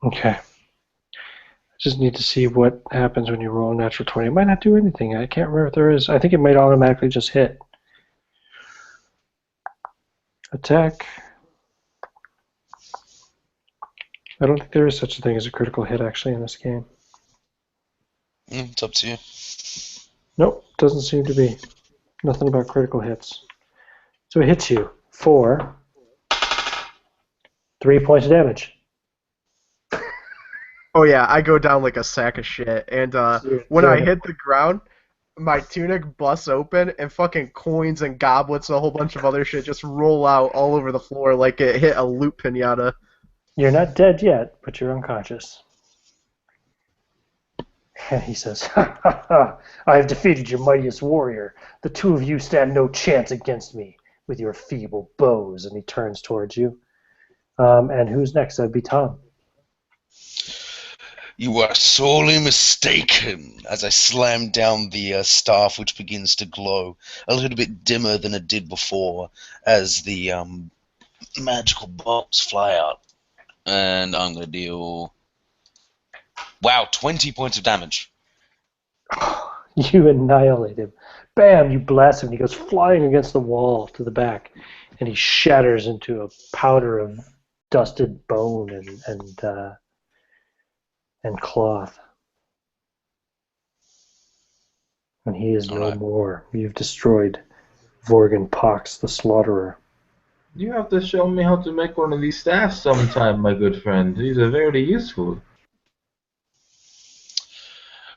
[SPEAKER 1] Okay. I just need to see what happens when you roll a natural 20. It might not do anything. I can't remember if there is. I think it might automatically just hit. Attack. I don't think there is such a thing as a critical hit, actually, in this game.
[SPEAKER 4] It's up to you.
[SPEAKER 1] Nope, doesn't seem to be. Nothing about critical hits. So it hits you for 3 points of damage.
[SPEAKER 2] Oh yeah, I go down like a sack of shit. And when I hit the ground, my tunic busts open and fucking coins and goblets and a whole bunch of other shit just roll out all over the floor like it hit a loot pinata.
[SPEAKER 1] You're not dead yet, but you're unconscious. And he says, "Ha ha ha! I have defeated your mightiest warrior. The two of you stand no chance against me with your feeble bows." And he turns towards you. And who's next? That'd be Tom.
[SPEAKER 4] You are sorely mistaken, as I slam down the staff, which begins to glow a little bit dimmer than it did before, as the magical bolts fly out. And I'm going to deal... Wow, 20 points of damage.
[SPEAKER 1] You annihilate him. Bam! You blast him. He goes flying against the wall to the back, and he shatters into a powder of dusted bone and cloth. And he is no more. You've destroyed Vorgan Pox, the Slaughterer.
[SPEAKER 5] You have to show me how to make one of these staffs sometime, my good friend. These are very useful.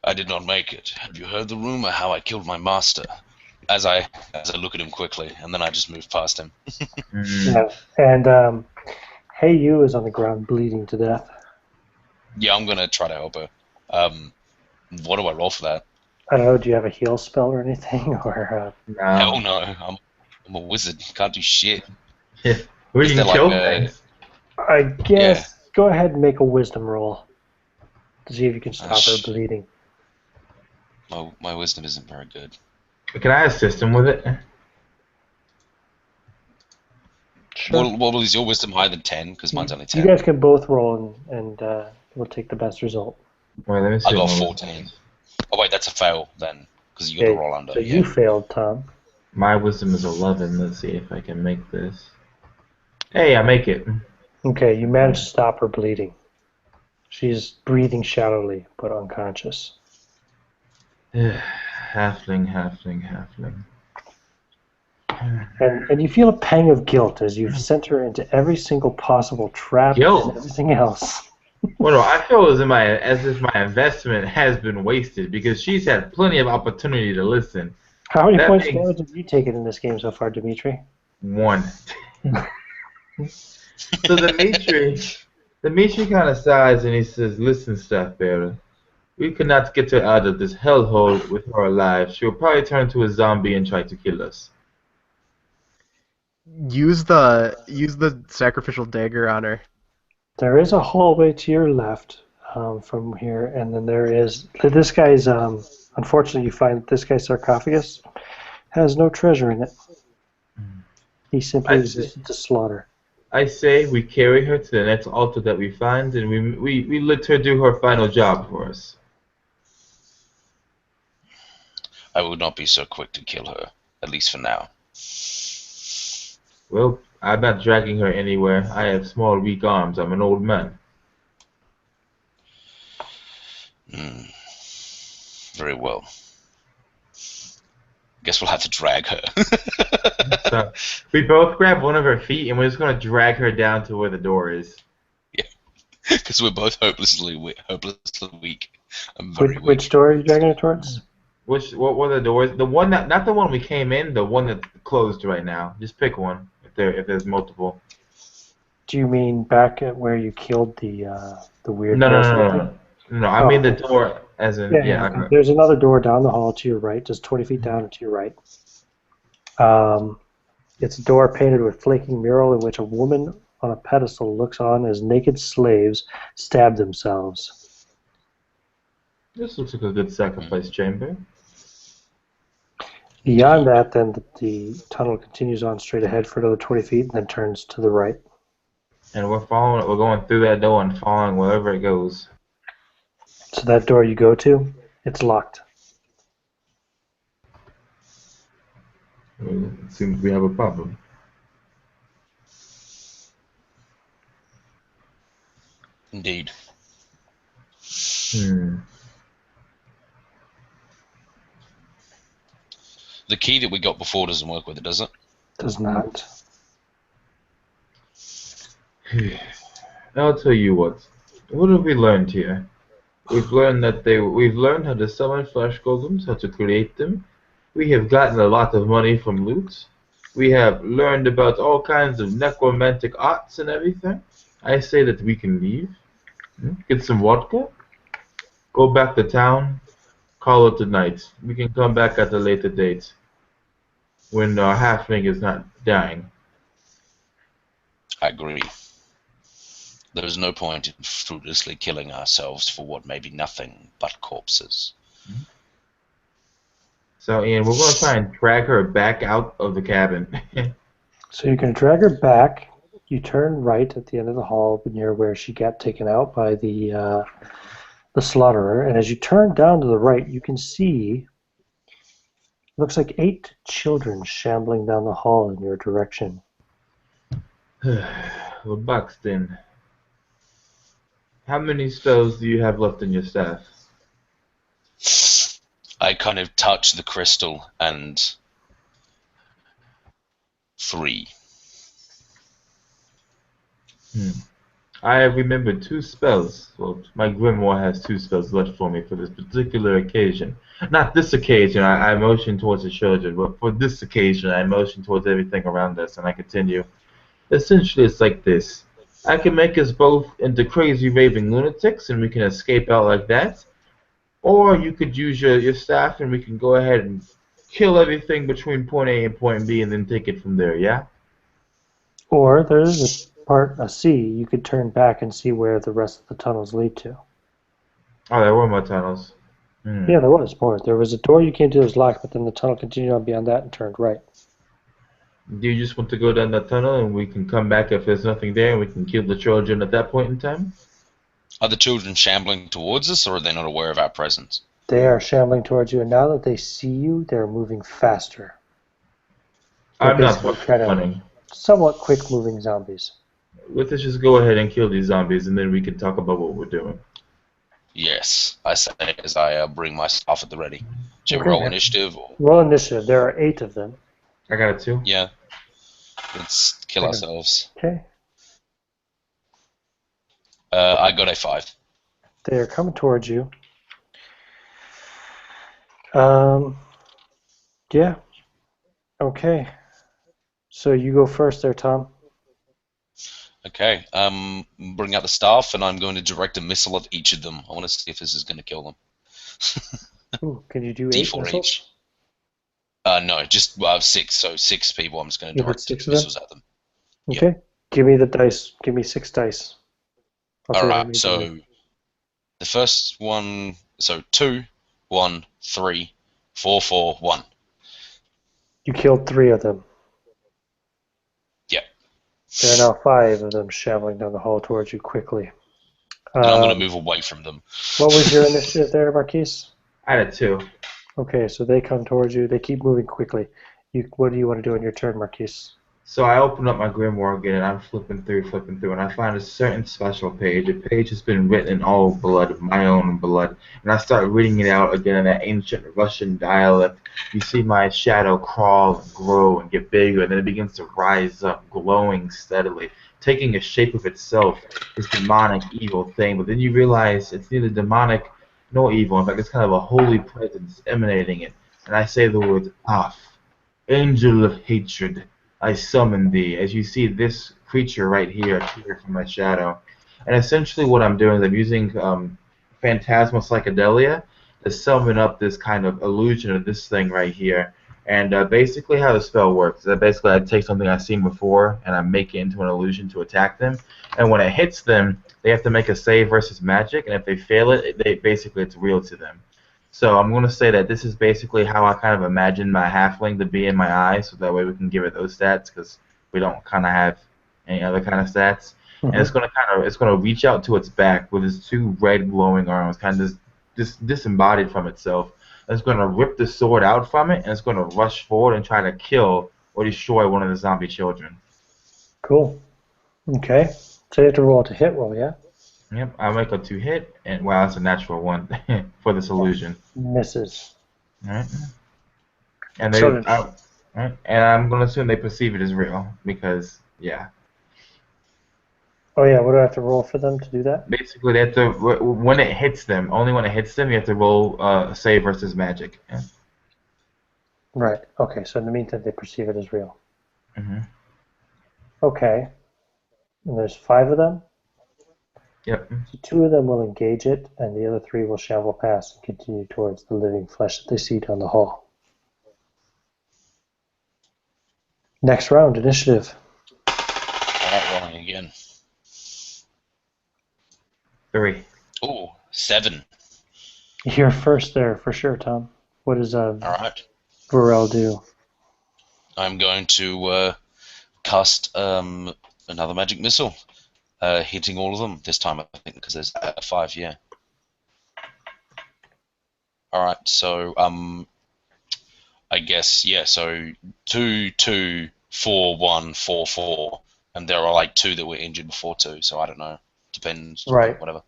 [SPEAKER 4] I did not make it. Have you heard the rumor how I killed my master? As I look at him quickly, and then I just move past him.
[SPEAKER 1] Yeah. And Hey You is on the ground bleeding to death.
[SPEAKER 4] Yeah, I'm gonna try to help her. What do I roll for that?
[SPEAKER 1] I don't know, do you have a heal spell or anything? Or
[SPEAKER 5] No.
[SPEAKER 4] Hell no, I'm a wizard. Can't do shit.
[SPEAKER 5] Yeah. We
[SPEAKER 4] Is
[SPEAKER 5] can
[SPEAKER 4] there
[SPEAKER 5] kill
[SPEAKER 4] like a-
[SPEAKER 5] things.
[SPEAKER 1] I guess go ahead and make a wisdom roll to see if you can stop her bleeding.
[SPEAKER 4] My wisdom isn't very good.
[SPEAKER 5] Can I assist him with it?
[SPEAKER 1] Sure.
[SPEAKER 4] What is your wisdom higher than 10? Because mine's only 10.
[SPEAKER 1] You guys can both roll and we'll take the best result.
[SPEAKER 5] Wait, let me see.
[SPEAKER 4] I got
[SPEAKER 5] what my
[SPEAKER 4] 14. Oh wait, that's a fail then, because you got to roll under.
[SPEAKER 1] So you failed, Tom.
[SPEAKER 5] My wisdom is 11. Let's see if I can make this. Hey, I make it.
[SPEAKER 1] Okay, you managed to stop her bleeding. She's breathing shallowly, but unconscious.
[SPEAKER 5] Halfling, halfling, halfling.
[SPEAKER 1] And you feel a pang of guilt as you've sent her into every single possible trap
[SPEAKER 5] Guilt?
[SPEAKER 1] and everything else.
[SPEAKER 5] Well, no, I feel as if my investment has been wasted because she's had plenty of opportunity to listen.
[SPEAKER 1] How many
[SPEAKER 5] That
[SPEAKER 1] points of
[SPEAKER 5] makes-
[SPEAKER 1] damage have you taken in this game so far, Dimitri?
[SPEAKER 5] 1. So Dimitri kind of sighs and he says, "Listen, Staffbearer, we cannot get her out of this hellhole with her alive. She will probably turn into a zombie and try to kill us."
[SPEAKER 2] Use the sacrificial dagger on her.
[SPEAKER 1] There is a hallway to your left from here, and then there is this guy's. Unfortunately, you find this guy's sarcophagus has no treasure in it. He simply existed to slaughter.
[SPEAKER 5] I say we carry her to the next altar that we find, and we let her do her final job for us.
[SPEAKER 4] I would not be so quick to kill her, at least for now.
[SPEAKER 5] Well, I'm not dragging her anywhere. I have small, weak arms. I'm an old man.
[SPEAKER 4] Very well. Guess we'll have to drag her.
[SPEAKER 5] So we both grab one of her feet, and we're just going to drag her down to where the door is.
[SPEAKER 4] Because we're both hopelessly weak. I'm very weak.
[SPEAKER 1] Which door are you dragging it towards?
[SPEAKER 5] What were the doors? The one that, not the one we came in, the one that's closed right now. Just pick one if there's multiple.
[SPEAKER 1] Do you mean back at where you killed the weird?
[SPEAKER 5] No. I mean the door as in
[SPEAKER 1] Yeah. There's another door down the hall to your right, just 20 feet down and to your right. It's a door painted with flaking mural in which a woman on a pedestal looks on as naked slaves stab themselves.
[SPEAKER 5] This looks like a good sacrifice chamber.
[SPEAKER 1] Beyond that, then the tunnel continues on straight ahead for another 20 feet and then turns to the right.
[SPEAKER 5] And we're following it. We're going through that door and following wherever it goes.
[SPEAKER 1] So that door you go to, it's locked.
[SPEAKER 3] Well, it seems we have a problem.
[SPEAKER 4] Indeed. The key that we got before doesn't work with it, does it?
[SPEAKER 1] Does not.
[SPEAKER 5] I'll tell you what. What have we learned here? We've learned that we've learned how to summon flesh golems, how to create them. We have gotten a lot of money from loot. We have learned about all kinds of necromantic arts and everything. I say that we can leave, get some vodka, go back to town, call it a night. We can come back at a later date when our halfling is not dying.
[SPEAKER 4] I agree. There is no point in fruitlessly killing ourselves for what may be nothing but corpses.
[SPEAKER 5] So, Ian, we're going to try and drag her back out of the cabin.
[SPEAKER 1] So you can drag her back. You turn right at the end of the hall near where she got taken out by the slaughterer. And as you turn down to the right, you can see, looks like 8 children shambling down the hall in your direction.
[SPEAKER 5] Well, Buxton, how many spells do you have left in your staff?
[SPEAKER 4] I kind of touch the crystal and 3.
[SPEAKER 5] I have remembered 2 spells. Well, my grimoire has 2 spells left for me for this particular occasion. Not this occasion, I motion towards the children, but for this occasion, I motion towards everything around us, and I continue. Essentially, it's like this. I can make us both into crazy raving lunatics, and we can escape out like that. Or you could use your staff, and we can go ahead and kill everything between point A and point B, and then take it from there, yeah?
[SPEAKER 1] Or there's a C. You could turn back and see where the rest of the tunnels lead to.
[SPEAKER 5] Oh, there were more tunnels.
[SPEAKER 1] Yeah, there was more. There was a door you came to that was locked, but then the tunnel continued on beyond that and turned right.
[SPEAKER 5] Do you just want to go down that tunnel, and we can come back if there's nothing there, and we can kill the children at that point in time?
[SPEAKER 4] Are the children shambling towards us, or are they not aware of our presence?
[SPEAKER 1] They are shambling towards you, and now that they see you, they're moving faster. They're
[SPEAKER 5] I'm not
[SPEAKER 1] basically kind of
[SPEAKER 5] funny.
[SPEAKER 1] somewhat quick-moving zombies.
[SPEAKER 5] Let's just go ahead and kill these zombies, and then we can talk about what we're doing.
[SPEAKER 4] Yes, I say as I bring my staff at the ready. Do you
[SPEAKER 1] Okay.
[SPEAKER 4] roll initiative? Or...
[SPEAKER 1] Roll initiative. There are 8 of them.
[SPEAKER 5] I got it too.
[SPEAKER 4] Yeah. Let's kill ourselves.
[SPEAKER 1] Okay.
[SPEAKER 4] I got a 5.
[SPEAKER 1] They are coming towards you. Yeah. Okay. So you go first there, Tom.
[SPEAKER 4] Okay. Bring out the staff, and I'm going to direct a missile at each of them. I want to see if this is going to kill them.
[SPEAKER 1] Ooh, can you do 8
[SPEAKER 4] D4
[SPEAKER 1] missiles?
[SPEAKER 4] each. No, just 6. So 6 people. I'm just going to
[SPEAKER 1] You have
[SPEAKER 4] direct
[SPEAKER 1] 6
[SPEAKER 4] 6
[SPEAKER 1] of them?
[SPEAKER 4] missiles at them.
[SPEAKER 1] Okay. Give me the dice. Give me 6 dice. I'll
[SPEAKER 4] All
[SPEAKER 1] see how
[SPEAKER 4] right.
[SPEAKER 1] many
[SPEAKER 4] So
[SPEAKER 1] do it.
[SPEAKER 4] the first one. So 2, 1, 3, 4, 4, 1.
[SPEAKER 1] You killed 3 of them.
[SPEAKER 4] Yep.
[SPEAKER 1] There are now 5 of them shambling down the hall towards you quickly.
[SPEAKER 4] And I'm going to move away from them.
[SPEAKER 1] What was your initiative there, Marquise?
[SPEAKER 5] I had it too.
[SPEAKER 1] Okay, so they come towards you. They keep moving quickly. What do you want to do on your turn, Marquise?
[SPEAKER 5] So I open up my grimoire again, and I'm flipping through, and I find a certain special page. A page has been written in all blood, my own blood, and I start reading it out again in that ancient Russian dialect. You see my shadow crawl and grow and get bigger, and then it begins to rise up, glowing steadily, taking a shape of itself, this demonic, evil thing. But then you realize it's neither demonic nor evil. In fact, it's kind of a holy presence emanating it. And I say the words, Af, angel of hatred, I summon thee. As you see this creature right here appear from my shadow. And essentially what I'm doing is I'm using phantasmal psychedelia to summon up this kind of illusion of this thing right here. And basically how the spell works is that basically I take something I've seen before and I make it into an illusion to attack them. And when it hits them, they have to make a save versus magic, and if they fail it, it's real to them. So I'm going to say that this is basically how I kind of imagine my halfling to be in my eyes, so that way we can give it those stats, because we don't kind of have any other kind of stats. And it's going to reach out to its back with its two red glowing arms, kind of disembodied from itself. It's going to rip the sword out from it, and it's going to rush forward and try to kill or destroy one of the zombie children.
[SPEAKER 1] Cool. Okay. So you have to roll to hit roll, yeah?
[SPEAKER 5] Yep, I make a 2 hit, and wow, that's a natural 1 for this illusion.
[SPEAKER 1] Misses.
[SPEAKER 5] Alright. And and I'm going to assume they perceive it as real, because, yeah.
[SPEAKER 1] Oh yeah, what do I have to roll for them to do that?
[SPEAKER 5] Basically, they have to, when it hits them, only when it hits them, you have to roll save versus magic. Yeah.
[SPEAKER 1] Right. Okay. So in the meantime, they perceive it as real.
[SPEAKER 5] Mm-hmm.
[SPEAKER 1] Okay. And there's 5 of them.
[SPEAKER 5] Yep.
[SPEAKER 1] So 2 of them will engage it, and the other 3 will shamble past and continue towards the living flesh that they see down the hall. Next round, initiative.
[SPEAKER 4] Alright, rolling again.
[SPEAKER 5] 3.
[SPEAKER 4] Ooh, 7.
[SPEAKER 1] You're first there for sure, Tom. What does
[SPEAKER 4] Alright.
[SPEAKER 1] Varel do?
[SPEAKER 4] I'm going to cast another magic missile. Hitting all of them this time, I think, because there's 5, yeah. Alright, so, I guess, yeah, so 2, 2, 4, 1, 4, 4. And there are like 2 that were injured before too, so I don't know. Depends.
[SPEAKER 1] Right.
[SPEAKER 4] Whatever.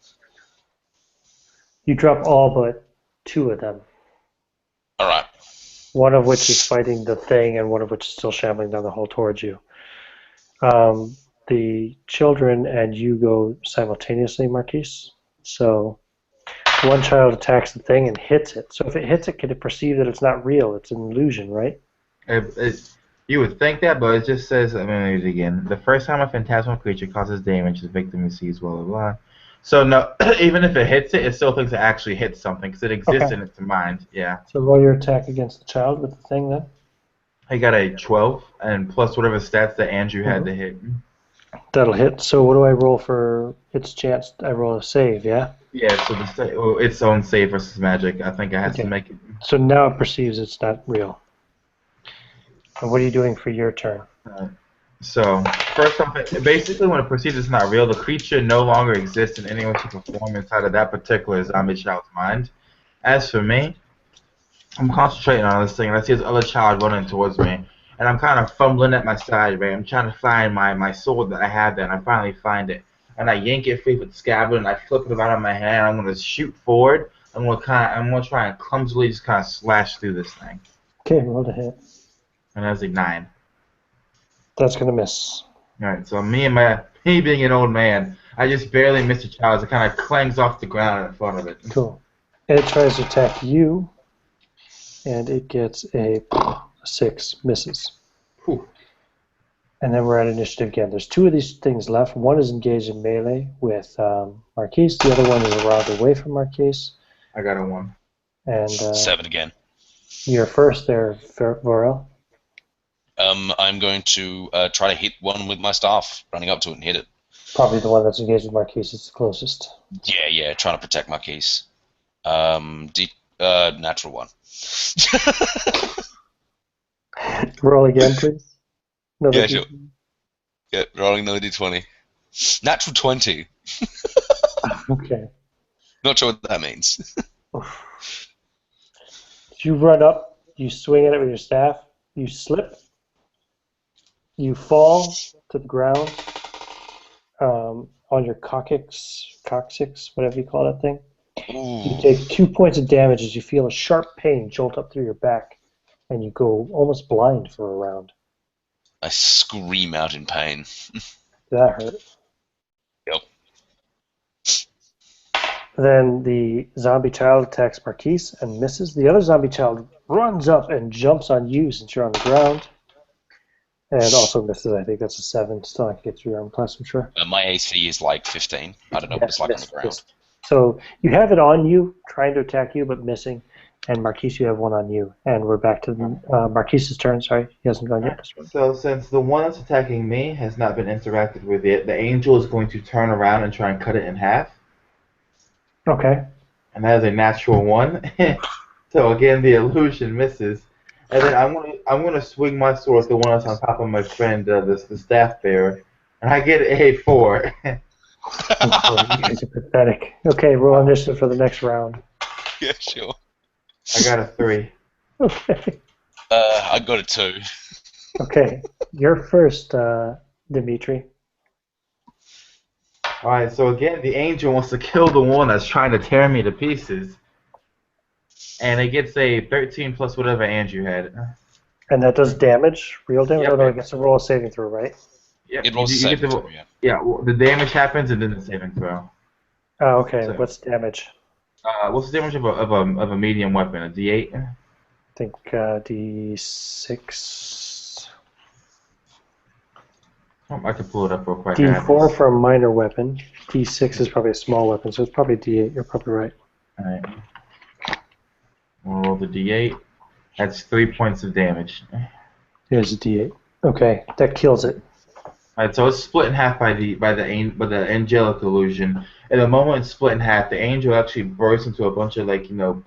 [SPEAKER 1] You drop all but 2 of them.
[SPEAKER 4] Alright.
[SPEAKER 1] One of which is fighting the thing, and one of which is still shambling down the hall towards you. The children and you go simultaneously, Marquise. So one child attacks the thing and hits it. So if it hits it, can it perceive that it's not real? It's an illusion, right?
[SPEAKER 5] You would think that, but it just says, I'm going to read it again. The first time a phantasmal creature causes damage, the victim receives blah, blah, blah. So no, even if it hits it, it still thinks it actually hits something, because it exists in its mind. Yeah.
[SPEAKER 1] So roll your attack against the child with the thing then.
[SPEAKER 5] I got a 12, and plus whatever stats that Andrew had to hit.
[SPEAKER 1] That'll hit. So what do I roll for its chance? I roll a save, yeah?
[SPEAKER 5] Yeah, so its own save versus magic. I think I have to make it.
[SPEAKER 1] So now it perceives it's not real. And what are you doing for your turn?
[SPEAKER 5] So, first off, basically when it perceives it's not real, the creature no longer exists in any way to perform inside of that particular zombie child's mind. As for me, I'm concentrating on this thing, and I see this other child running towards me, and I'm kind of fumbling at my side, right? I'm trying to find my sword that I have there, and I finally find it. And I yank it free with the scabbard, and I flip it out of my hand, and I'm going to shoot forward. I'm going to try and clumsily just kind of slash through this thing.
[SPEAKER 1] Okay, roll to hit.
[SPEAKER 5] And that's a 9.
[SPEAKER 1] That's going to miss.
[SPEAKER 5] Alright, so me being an old man, I just barely missed a child as it kind of clangs off the ground in front of it.
[SPEAKER 1] Cool. It tries to attack you, and it gets a 6, misses.
[SPEAKER 5] Whew.
[SPEAKER 1] And then we're at initiative again. There's 2 of these things left. One is engaged in melee with Marquise. The other one is around away from Marquise.
[SPEAKER 5] I got a 1.
[SPEAKER 1] And
[SPEAKER 4] 7 again.
[SPEAKER 1] You're first there, Varel.
[SPEAKER 4] I'm going to try to hit one with my staff, running up to it and hit it.
[SPEAKER 1] Probably the one that's engaged with Marquise is the closest.
[SPEAKER 4] Yeah, trying to protect Marquise. Natural 1.
[SPEAKER 1] Roll again, please.
[SPEAKER 4] Yeah, sure. Yeah, rolling another d20. Natural 20.
[SPEAKER 1] Okay.
[SPEAKER 4] Not sure what that means.
[SPEAKER 1] You run up, you swing at it with your staff, you slip, you fall to the ground on your coccyx, whatever you call that thing.
[SPEAKER 4] Ooh.
[SPEAKER 1] You take 2 points of damage as you feel a sharp pain jolt up through your back, and you go almost blind for a round.
[SPEAKER 4] I scream out in pain.
[SPEAKER 1] That hurt.
[SPEAKER 4] Yep.
[SPEAKER 1] Then the zombie child attacks Marquise and misses. The other zombie child runs up and jumps on you since you're on the ground. And also misses. I think that's a 7. Still not get through your arm class, I'm sure.
[SPEAKER 4] My AC is like 15. I don't know what it's like on the ground.
[SPEAKER 1] So you have it on you, trying to attack you, but missing. And Marquise, you have one on you. And we're back to Marquise's turn. Sorry, he hasn't gone yet.
[SPEAKER 3] So since the one that's attacking me has not been interacted with yet, the angel is going to turn around and try and cut it in half.
[SPEAKER 1] Okay.
[SPEAKER 3] And that is a natural one. So again, the illusion misses. And then I'm gonna swing my sword at the one that's on top of my friend, the staff bearer, and I get a 4.
[SPEAKER 1] You guys are pathetic. Okay, roll initiative for the next round.
[SPEAKER 4] Yeah, sure.
[SPEAKER 3] I got a 3.
[SPEAKER 1] Okay.
[SPEAKER 4] I got a 2.
[SPEAKER 1] Okay, you're first, Dimitri.
[SPEAKER 5] Alright, so again, the angel wants to kill the one that's trying to tear me to pieces. And it gets a 13 plus whatever Andrew had.
[SPEAKER 1] And that does damage? Real damage?
[SPEAKER 5] Yep.
[SPEAKER 1] Oh, no, it gets a roll saving throw, right?
[SPEAKER 5] Yep.
[SPEAKER 4] It rolls a
[SPEAKER 5] you get
[SPEAKER 4] saving
[SPEAKER 5] the,
[SPEAKER 4] throw, yeah.
[SPEAKER 5] yeah, well, the damage happens and then the saving throw.
[SPEAKER 1] Oh, okay.
[SPEAKER 5] So-
[SPEAKER 1] What's damage?
[SPEAKER 5] What's the damage of a medium weapon? A D8?
[SPEAKER 1] I think D6.
[SPEAKER 5] Oh, I can pull it up real quick.
[SPEAKER 1] D4 for a minor weapon. D6 is probably a small weapon, so it's probably D8. You're probably right.
[SPEAKER 5] Alright. We'll roll the D8. That's 3 points of damage.
[SPEAKER 1] Here's a D8. Okay, that kills it.
[SPEAKER 5] Alright, so it's split in half by the angelic illusion. And the moment it's split in half, the angel actually bursts into a bunch of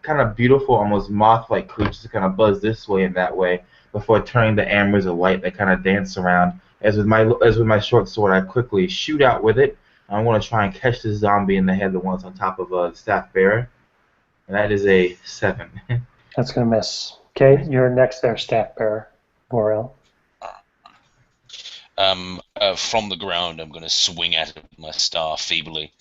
[SPEAKER 5] kind of beautiful, almost moth-like creatures that kind of buzz this way and that way before turning to ambers of light that kind of dance around. As with my short sword, I quickly shoot out with it. I want to try and catch this zombie in the head, the one that's on top of a staff bearer. And that is a 7.
[SPEAKER 1] That's going to miss. Okay, you're next there, staff bearer. Vorel.
[SPEAKER 4] From the ground, I'm going to swing at it with my staff feebly.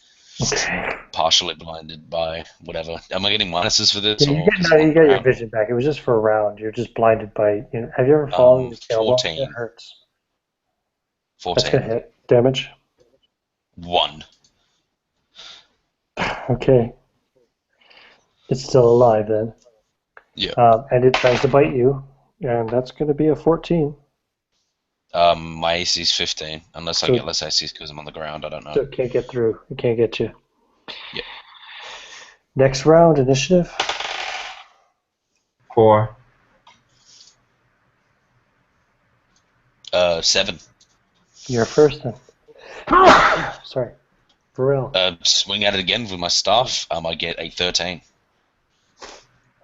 [SPEAKER 1] Okay.
[SPEAKER 4] Partially blinded by whatever. Am I getting minuses for this?
[SPEAKER 1] Yeah,
[SPEAKER 4] or
[SPEAKER 1] you get your vision back. It was just for a round. You're just blinded by... have you ever fallen in the tailbone?
[SPEAKER 4] 14.
[SPEAKER 1] It hurts.
[SPEAKER 4] 14.
[SPEAKER 1] That's going to hit. Damage?
[SPEAKER 4] 1.
[SPEAKER 1] Okay. It's still alive then.
[SPEAKER 4] Yeah.
[SPEAKER 1] And it tries to bite you, and that's going to be a 14.
[SPEAKER 4] My AC is 15, unless I get less AC because I'm on the ground. I don't know.
[SPEAKER 1] So it can't get through. It can't get you.
[SPEAKER 4] Yeah.
[SPEAKER 1] Next round, initiative.
[SPEAKER 5] 4.
[SPEAKER 4] 7.
[SPEAKER 1] You're first then. Sorry. Varel.
[SPEAKER 4] Swing at it again with my staff. I get a 13.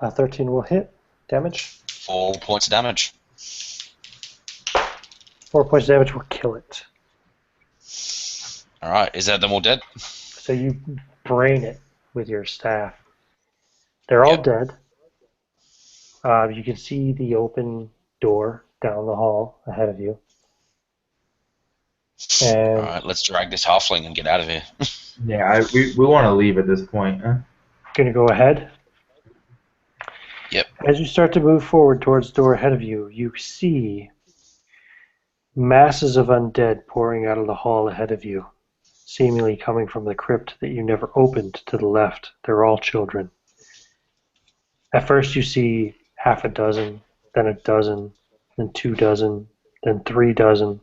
[SPEAKER 1] 13 will hit. Damage.
[SPEAKER 4] 4 points of damage.
[SPEAKER 1] 4 points of damage will kill it.
[SPEAKER 4] Alright, is that them all dead?
[SPEAKER 1] So you brain it with your staff. They're all dead. You can see the open door down the hall ahead of you. And
[SPEAKER 4] Alright, let's drag this halfling and get out of here.
[SPEAKER 5] Yeah, we want to leave at this point.
[SPEAKER 1] gonna go ahead.
[SPEAKER 4] Yep.
[SPEAKER 1] As you start to move forward towards the door ahead of you, you see masses of undead pouring out of the hall ahead of you, seemingly coming from the crypt that you never opened to the left. They're all children. At first you see half a dozen, then a dozen, then 2 dozen, then 3 dozen,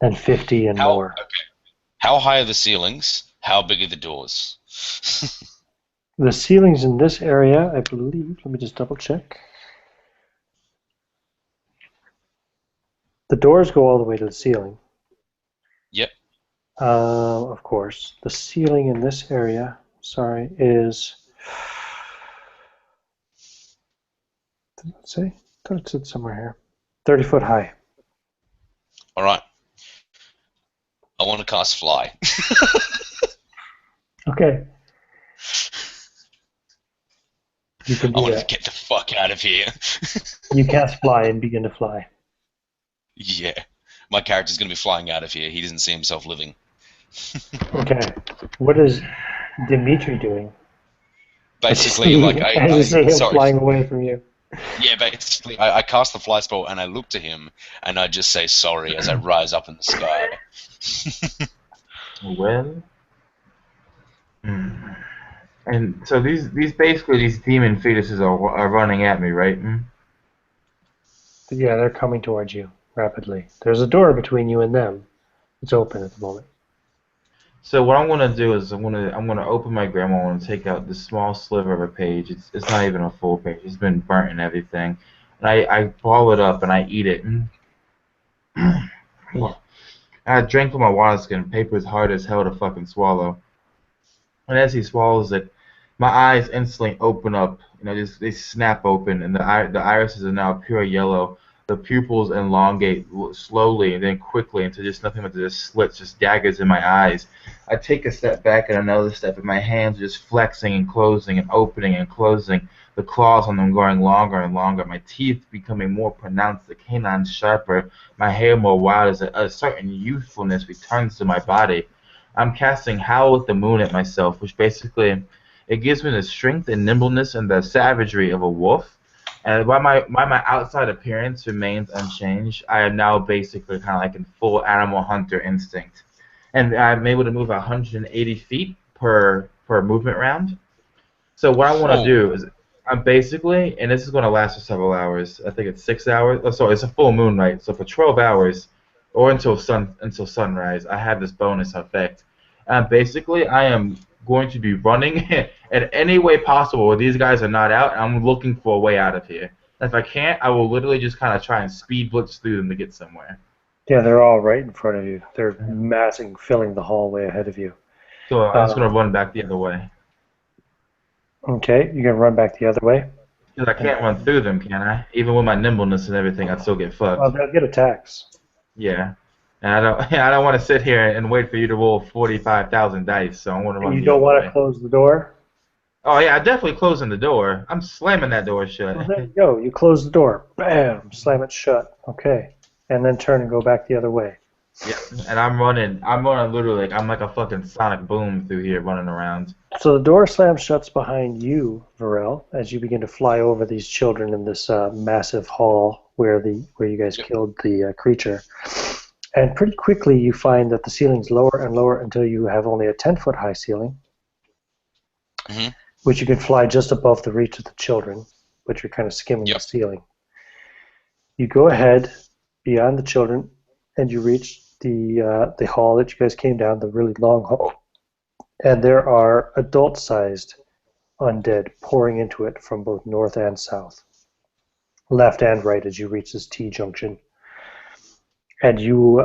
[SPEAKER 1] then 50 and more.
[SPEAKER 4] Okay. How high are the ceilings? How big are the doors?
[SPEAKER 1] The ceilings in this area, I believe, let me just double check. The doors go all the way to the ceiling.
[SPEAKER 4] Yep.
[SPEAKER 1] Of course. The ceiling in this area, sorry, is... Did it say? I thought it said somewhere here. 30 foot high.
[SPEAKER 4] All right. I want to cast fly.
[SPEAKER 1] Okay. You can
[SPEAKER 4] I
[SPEAKER 1] do
[SPEAKER 4] want to
[SPEAKER 1] that.
[SPEAKER 4] get the fuck out of here.
[SPEAKER 1] You cast fly and begin to fly.
[SPEAKER 4] Yeah. My character's going to be flying out of here. He doesn't see himself living.
[SPEAKER 1] Okay. What is Dimitri doing?
[SPEAKER 4] Basically, like
[SPEAKER 1] As you see him flying away from you.
[SPEAKER 4] Yeah, basically, I cast the fly spell and I look to him and I just say sorry as I rise up in the sky.
[SPEAKER 5] Well, and so these demon fetuses are running at me, right?
[SPEAKER 1] Yeah, they're coming towards you rapidly. There's a door between you and them. It's open at the moment.
[SPEAKER 5] So what I'm gonna do is I'm gonna open my grandma and take out this small sliver of a page. It's not even a full page. It's been burnt and everything. And I ball it up and I eat it. And I drank from my water skin. Paper is hard as hell to fucking swallow. And as he swallows it, my eyes instantly open up. Just they snap open, and the irises are now pure yellow. The pupils elongate slowly and then quickly into just nothing but just slits, just daggers in my eyes. I take a step back and another step, and my hands are just flexing and closing and opening and closing. The claws on them growing longer and longer. My teeth becoming more pronounced, the canines sharper. My hair more wild as a certain youthfulness returns to my body. I'm casting Howl at the Moon at myself, which basically it gives me the strength and nimbleness and the savagery of a wolf. And while my outside appearance remains unchanged, I am now basically kind of like in full animal hunter instinct. And I'm able to move 180 feet per movement round. So what I want to
[SPEAKER 4] Whoa.
[SPEAKER 5] do is I'm basically, and this is going to last for several hours. I think it's 6 hours. Oh, sorry, it's a full moon, right? So for 12 hours, or until sunrise, I have this bonus effect. Basically, I am going to be running in any way possible where these guys are not out. And I'm looking for a way out of here. If I can't, I will literally just kind of try and speed blitz through them to get somewhere.
[SPEAKER 1] Yeah, they're all right in front of you. They're massing, filling the hallway ahead of you.
[SPEAKER 5] So I'm just going to run back the other way.
[SPEAKER 1] Okay, you're gonna run back the other way.
[SPEAKER 5] Because I can't run through them, can I? Even with my nimbleness and everything, I'd still get fucked.
[SPEAKER 1] Well, they'll get attacks.
[SPEAKER 5] Yeah. And I don't want to sit here and wait for you to roll 45,000 dice, so I want to run
[SPEAKER 1] You
[SPEAKER 5] the
[SPEAKER 1] don't
[SPEAKER 5] other
[SPEAKER 1] want to
[SPEAKER 5] way.
[SPEAKER 1] close the door?
[SPEAKER 5] Oh yeah, I'm definitely closing the door. I'm slamming that door shut.
[SPEAKER 1] Well, there you go. You close the door. Bam! Slam it shut. Okay. And then turn and go back the other way.
[SPEAKER 5] Yeah. And I'm running literally like I'm like a fucking sonic boom through here running around.
[SPEAKER 1] So the door slams shuts behind you, Varel, as you begin to fly over these children in this massive hall where you guys killed the creature. And pretty quickly you find that the ceiling's lower and lower until you have only a 10-foot high ceiling,
[SPEAKER 4] Mhm.
[SPEAKER 1] which you can fly just above the reach of the children, but you're kind of skimming the
[SPEAKER 4] Yep.
[SPEAKER 1] ceiling. You go ahead beyond the children, and you reach the hall that you guys came down, the really long hall. And there are adult-sized undead pouring into it from both north and south, left and right as you reach this T-junction. And you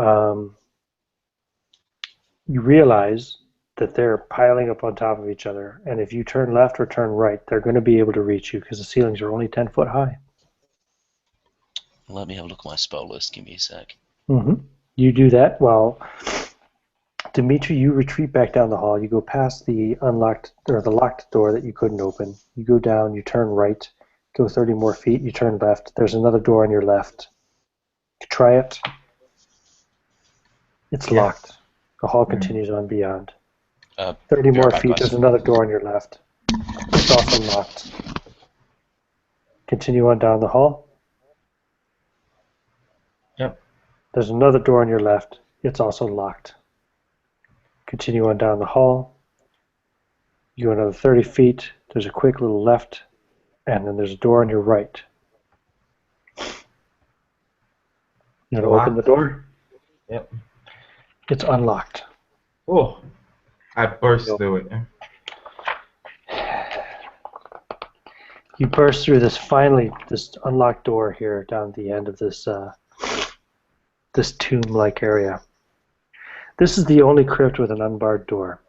[SPEAKER 1] realize that they're piling up on top of each other, and if you turn left or turn right, they're going to be able to reach you because the ceilings are only 10 foot high.
[SPEAKER 4] Let me have a look at my spell list. Give me a sec.
[SPEAKER 1] You do that while Dimitri, you retreat back down the hall. You go past the locked door that you couldn't open. You go down, you turn right, go 30 more feet, you turn left. There's another door on your left. Try it. It's locked. The hall continues on beyond. 30 more
[SPEAKER 4] back,
[SPEAKER 1] feet,
[SPEAKER 4] guys.
[SPEAKER 1] there's another door on your left. It's also locked. Continue on down the hall.
[SPEAKER 5] Yep.
[SPEAKER 1] There's another door on your left. It's also locked. Continue on down the hall. You go another 30 feet. There's a quick little left, and then there's a door on your right. You want to open the door?
[SPEAKER 5] Yep.
[SPEAKER 1] It's unlocked.
[SPEAKER 5] Oh, I burst through it.
[SPEAKER 1] You burst through this unlocked door here down at the end of this this tomb-like area. This is the only crypt with an unbarred door.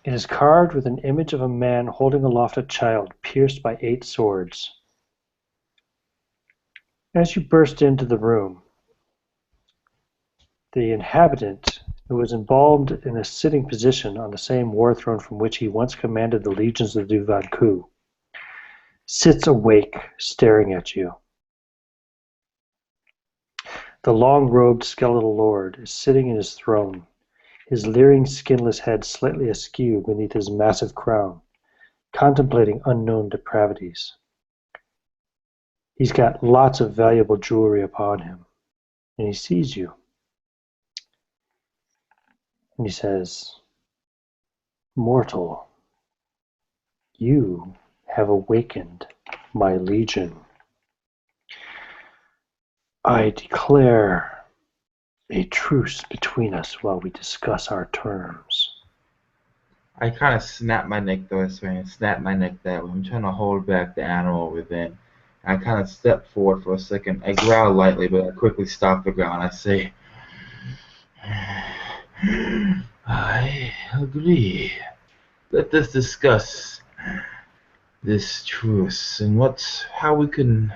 [SPEAKER 1] It is carved with an image of a man holding aloft a child pierced by 8 swords. As you burst into the room, the inhabitant, who was embalmed in a sitting position on the same war throne from which he once commanded the legions of Duvan Ku, sits awake, staring at you. The long-robed skeletal lord is sitting in his throne, his leering skinless head slightly askew beneath his massive crown, contemplating unknown depravities. He's got lots of valuable jewelry upon him, and he sees you. And he says, "Mortal, you have awakened my legion. I declare A truce between us while we discuss our terms.
[SPEAKER 5] I kind of snap my neck this way and snap my neck that way. I'm trying to hold back the animal within. I kind of step forward for a second. I growl lightly, but I quickly stop the growl and I say, I agree. Let us discuss this truce and how we can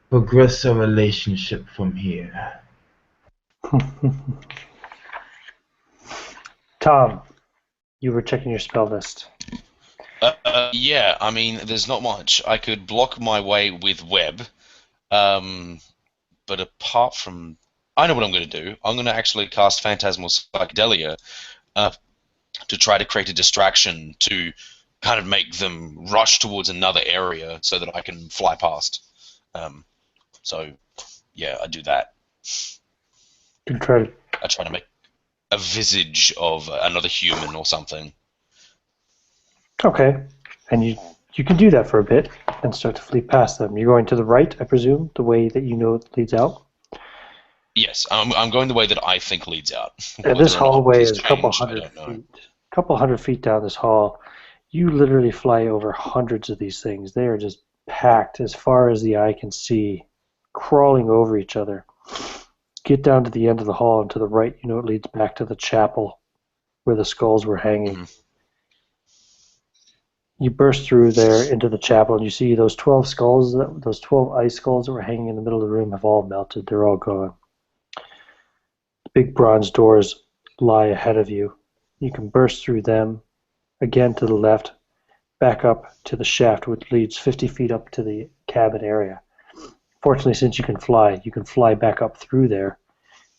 [SPEAKER 5] progress our relationship from here.
[SPEAKER 1] Tom, you were checking your spell list.
[SPEAKER 4] Yeah, I mean, there's not much. I could block my way with web, but apart from... I know what I'm going to do. I'm going to actually cast Phantasmal Psychedelia to try to create a distraction to kind of make them rush towards another area so that I can fly past. So, yeah, I do that.
[SPEAKER 1] You try to...
[SPEAKER 4] I try to make a visage of another human or something.
[SPEAKER 1] Okay, and you can do that for a bit and start to flee past them. You're going to the right, I presume, the way that you know it leads out?
[SPEAKER 4] Yes, I'm going the way that I think leads out.
[SPEAKER 1] And this hallway is a couple hundred feet down this hall. You literally fly over hundreds of these things. They are just packed as far as the eye can see, crawling over each other. Get down to the end of the hall, and to the right, you know it leads back to the chapel where the skulls were hanging. Mm-hmm. You burst through there into the chapel, and you see those 12 skulls, those 12 ice skulls that were hanging in the middle of the room have all melted. They're all gone. The big bronze doors lie ahead of you. You can burst through them, again to the left, back up to the shaft, which leads 50 feet up to the cabin area. Fortunately, since you can fly back up through there.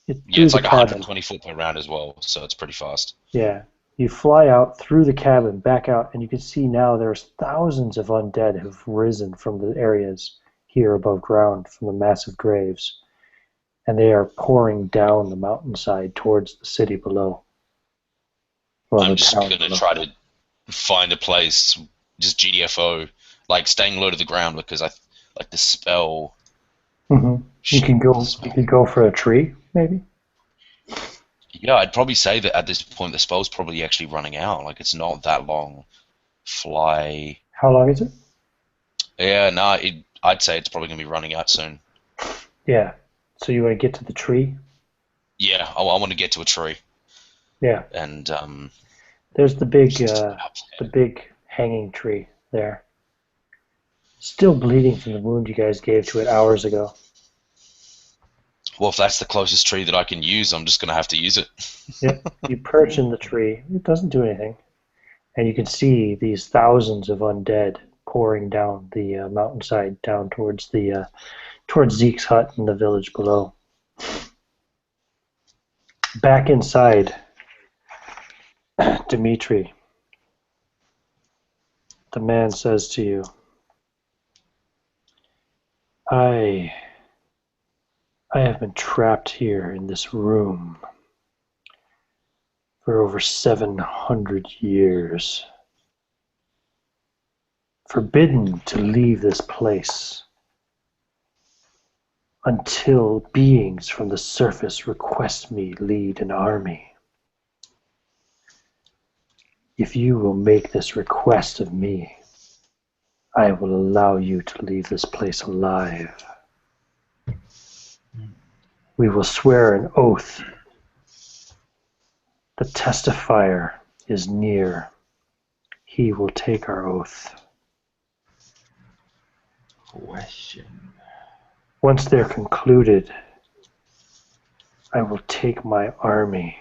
[SPEAKER 4] It's like 120 foot per round as well, so it's pretty fast.
[SPEAKER 1] Yeah. You fly out through the cabin, back out, and you can see now there's thousands of undead who've risen from the areas here above ground, from the massive graves. And they are pouring down the mountainside towards the city below.
[SPEAKER 4] Well, I'm just going to try to find a place, just GDFO, like staying low to the ground, because I like the spell.
[SPEAKER 1] Mm-hmm. You can go for a tree, maybe?
[SPEAKER 4] Yeah, I'd probably say that at this point the spell's probably actually running out. Like, it's not that long. Fly.
[SPEAKER 1] How long is it?
[SPEAKER 4] Yeah, no, I'd say it's probably going to be running out soon.
[SPEAKER 1] Yeah. So you want to get to the tree?
[SPEAKER 4] Yeah, I want to get to a tree.
[SPEAKER 1] Yeah.
[SPEAKER 4] And
[SPEAKER 1] there's the big hanging tree there. Still bleeding from the wound you guys gave to it hours ago.
[SPEAKER 4] Well, if that's the closest tree that I can use, I'm just going to have to use it.
[SPEAKER 1] Yep. You perch in the tree. It doesn't do anything. And you can see these thousands of undead pouring down the mountainside, down towards Zeke's hut in the village below. Back inside, Dimitri, the man says to you, I have been trapped here in this room for over 700 years, forbidden to leave this place until beings from the surface request me lead an army. If you will make this request of me, I will allow you to leave this place alive. We will swear an oath. The testifier is near. He will take our oath.
[SPEAKER 5] Question.
[SPEAKER 1] Once they're concluded, I will take my army,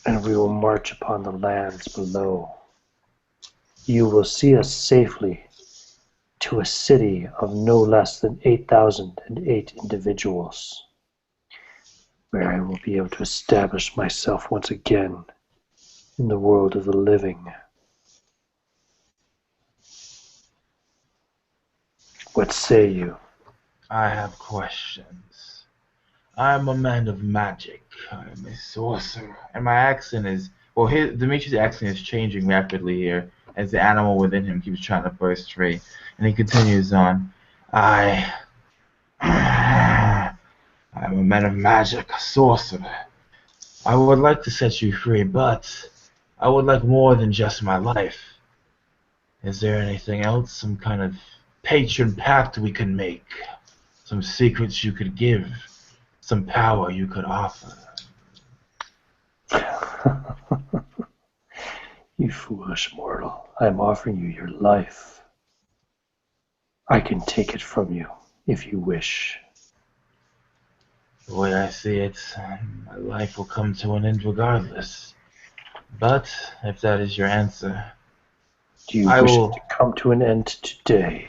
[SPEAKER 1] and we will march upon the lands below. You will see us safely to a city of no less than 8,008 individuals, where I will be able to establish myself once again in the world of the living. What say you?
[SPEAKER 5] I have questions. I am a man of magic. I am a sorcerer. And my accent is... Well, Dimitri's accent is changing rapidly here as the animal within him keeps trying to burst free. And he continues on. I I'm a man of magic, a sorcerer. I would like to set you free, but I would like more than just my life. Is there anything else? Some kind of patron pact we could make? Some secrets you could give? Some power you could offer?
[SPEAKER 1] You foolish mortal. I am offering you your life. I can take it from you if you wish.
[SPEAKER 5] The way I see it, my life will come to an end regardless. But if that is your answer,
[SPEAKER 1] Do you
[SPEAKER 5] I
[SPEAKER 1] wish
[SPEAKER 5] will.
[SPEAKER 1] it to come to an end today?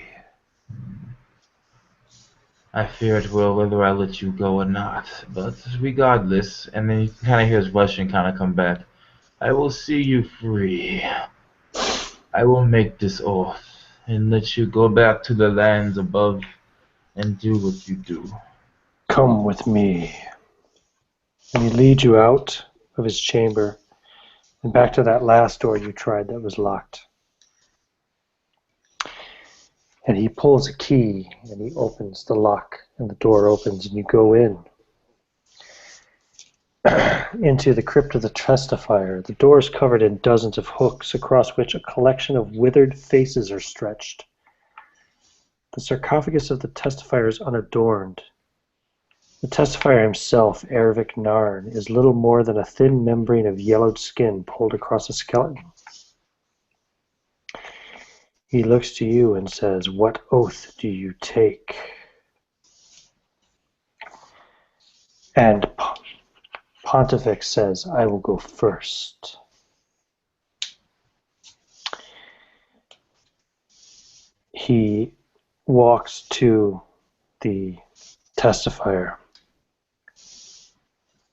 [SPEAKER 5] I fear it will, whether I let you go or not. But regardless, and then you can kind of hear his Russian kind of come back. I will see you free. I will make this oath and let you go back to the lands above and do what you do.
[SPEAKER 1] Come with me. And he leads you out of his chamber and back to that last door you tried that was locked. And he pulls a key and he opens the lock and the door opens and you go in into the crypt of the testifier. The door is covered in dozens of hooks across which a collection of withered faces are stretched. The sarcophagus of the testifier is unadorned. The testifier himself, Ervik Narn, is little more than a thin membrane of yellowed skin pulled across a skeleton. He looks to you and says, "What oath do you take?" And Pontifex says, "I will go first." He walks to the testifier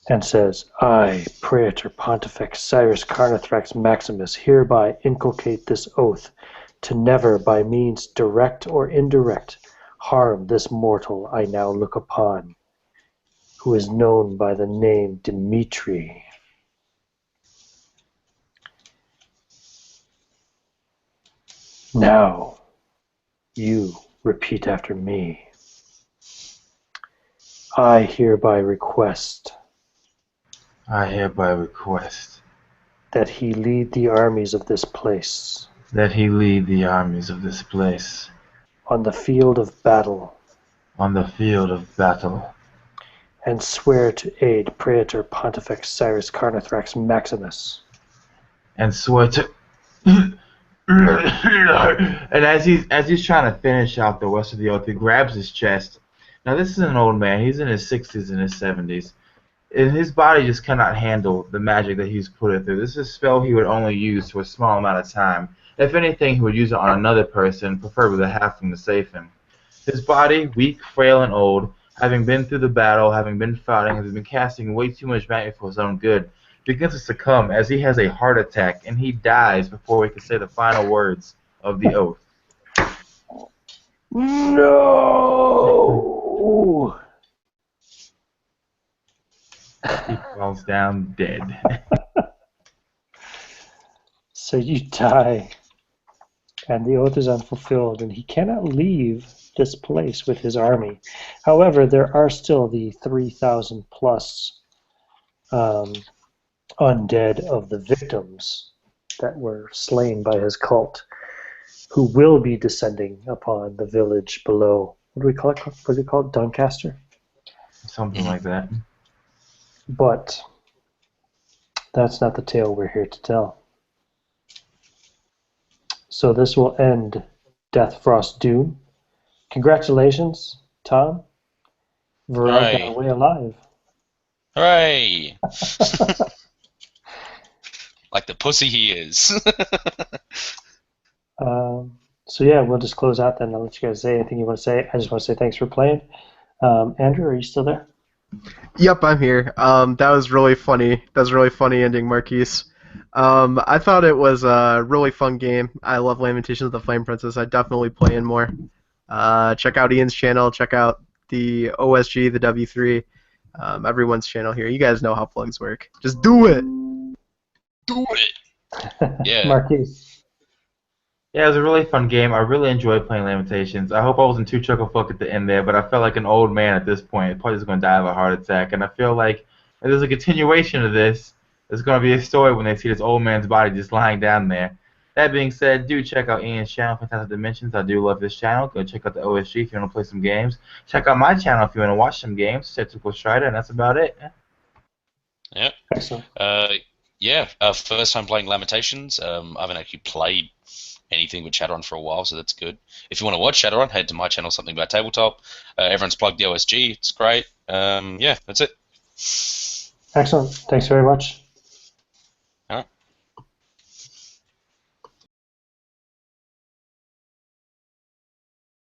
[SPEAKER 1] and says, "I, Praetor Pontifex Cyrus Carnathrax Maximus, hereby inculcate this oath to never, by means direct or indirect, harm this mortal I now look upon, who is known by the name Dmitri." Now, you repeat after me. I hereby request that he lead the armies of this place
[SPEAKER 5] that he lead the armies of this place
[SPEAKER 1] on the field of battle
[SPEAKER 5] on the field of battle
[SPEAKER 1] and swear to aid Praetor Pontifex Cyrus Carnathrax Maximus.
[SPEAKER 5] and swear to and as he's trying to finish out the rest of the oath, he grabs his chest. Now this is an old man. He's in his 60s and his 70s. And his body just cannot handle the magic that he's put it through. This is a spell he would only use for a small amount of time. If anything, he would use it on another person, preferably the halfling to save him. His body, weak, frail, and old, having been through the battle, having been fighting, has been casting way too much magic for his own good, begins to succumb as he has a heart attack, and he dies before he can say the final words of the oath.
[SPEAKER 1] No!
[SPEAKER 5] He falls down dead.
[SPEAKER 1] So you die, and the oath is unfulfilled, and he cannot leave this place with his army. However, there are still the 3,000 plus undead of the victims that were slain by his cult, who will be descending upon the village below. What do we call it? What do we call it? Doncaster?
[SPEAKER 5] Something like that.
[SPEAKER 1] But that's not the tale we're here to tell. So this will end Death Frost Doom. Congratulations, Tom. Varel got away alive.
[SPEAKER 4] Hooray! Like the pussy he is.
[SPEAKER 1] So yeah, we'll just close out then. I'll let you guys say anything you want to say. I just want to say thanks for playing. Andrew, are you still there?
[SPEAKER 2] Yep, I'm here. That was really funny. That was a really funny ending, Marquise. I thought it was a really fun game. I love Lamentations of the Flame Princess. I definitely play in more. Check out Ian's channel. Check out the OSG, the W3, everyone's channel here. You guys know how plugs work. Just do it.
[SPEAKER 4] Do it. Yeah.
[SPEAKER 1] Marquise.
[SPEAKER 5] Yeah, it was a really fun game. I really enjoyed playing Lamentations. I hope I wasn't too chuckle-fuck at the end there, but I felt like an old man at this point. Probably just going to die of a heart attack. And I feel like if there's a continuation of this, there's going to be a story when they see this old man's body just lying down there. That being said, do check out Ian's channel, Fantastic Dimensions. I do love this channel. Go check out the OSG if you want to play some games. Check out my channel if you want to watch some games, Tactical Strider, and that's about it.
[SPEAKER 4] Yeah.
[SPEAKER 1] Excellent.
[SPEAKER 4] Yeah. First time playing Lamentations. I haven't actually played anything with Shadowrun for a while, so that's good. If you want to watch Shadowrun, head to my channel, Something About Tabletop. Everyone's plugged the OSG. It's great. Yeah, that's it.
[SPEAKER 1] Excellent. Thanks very much.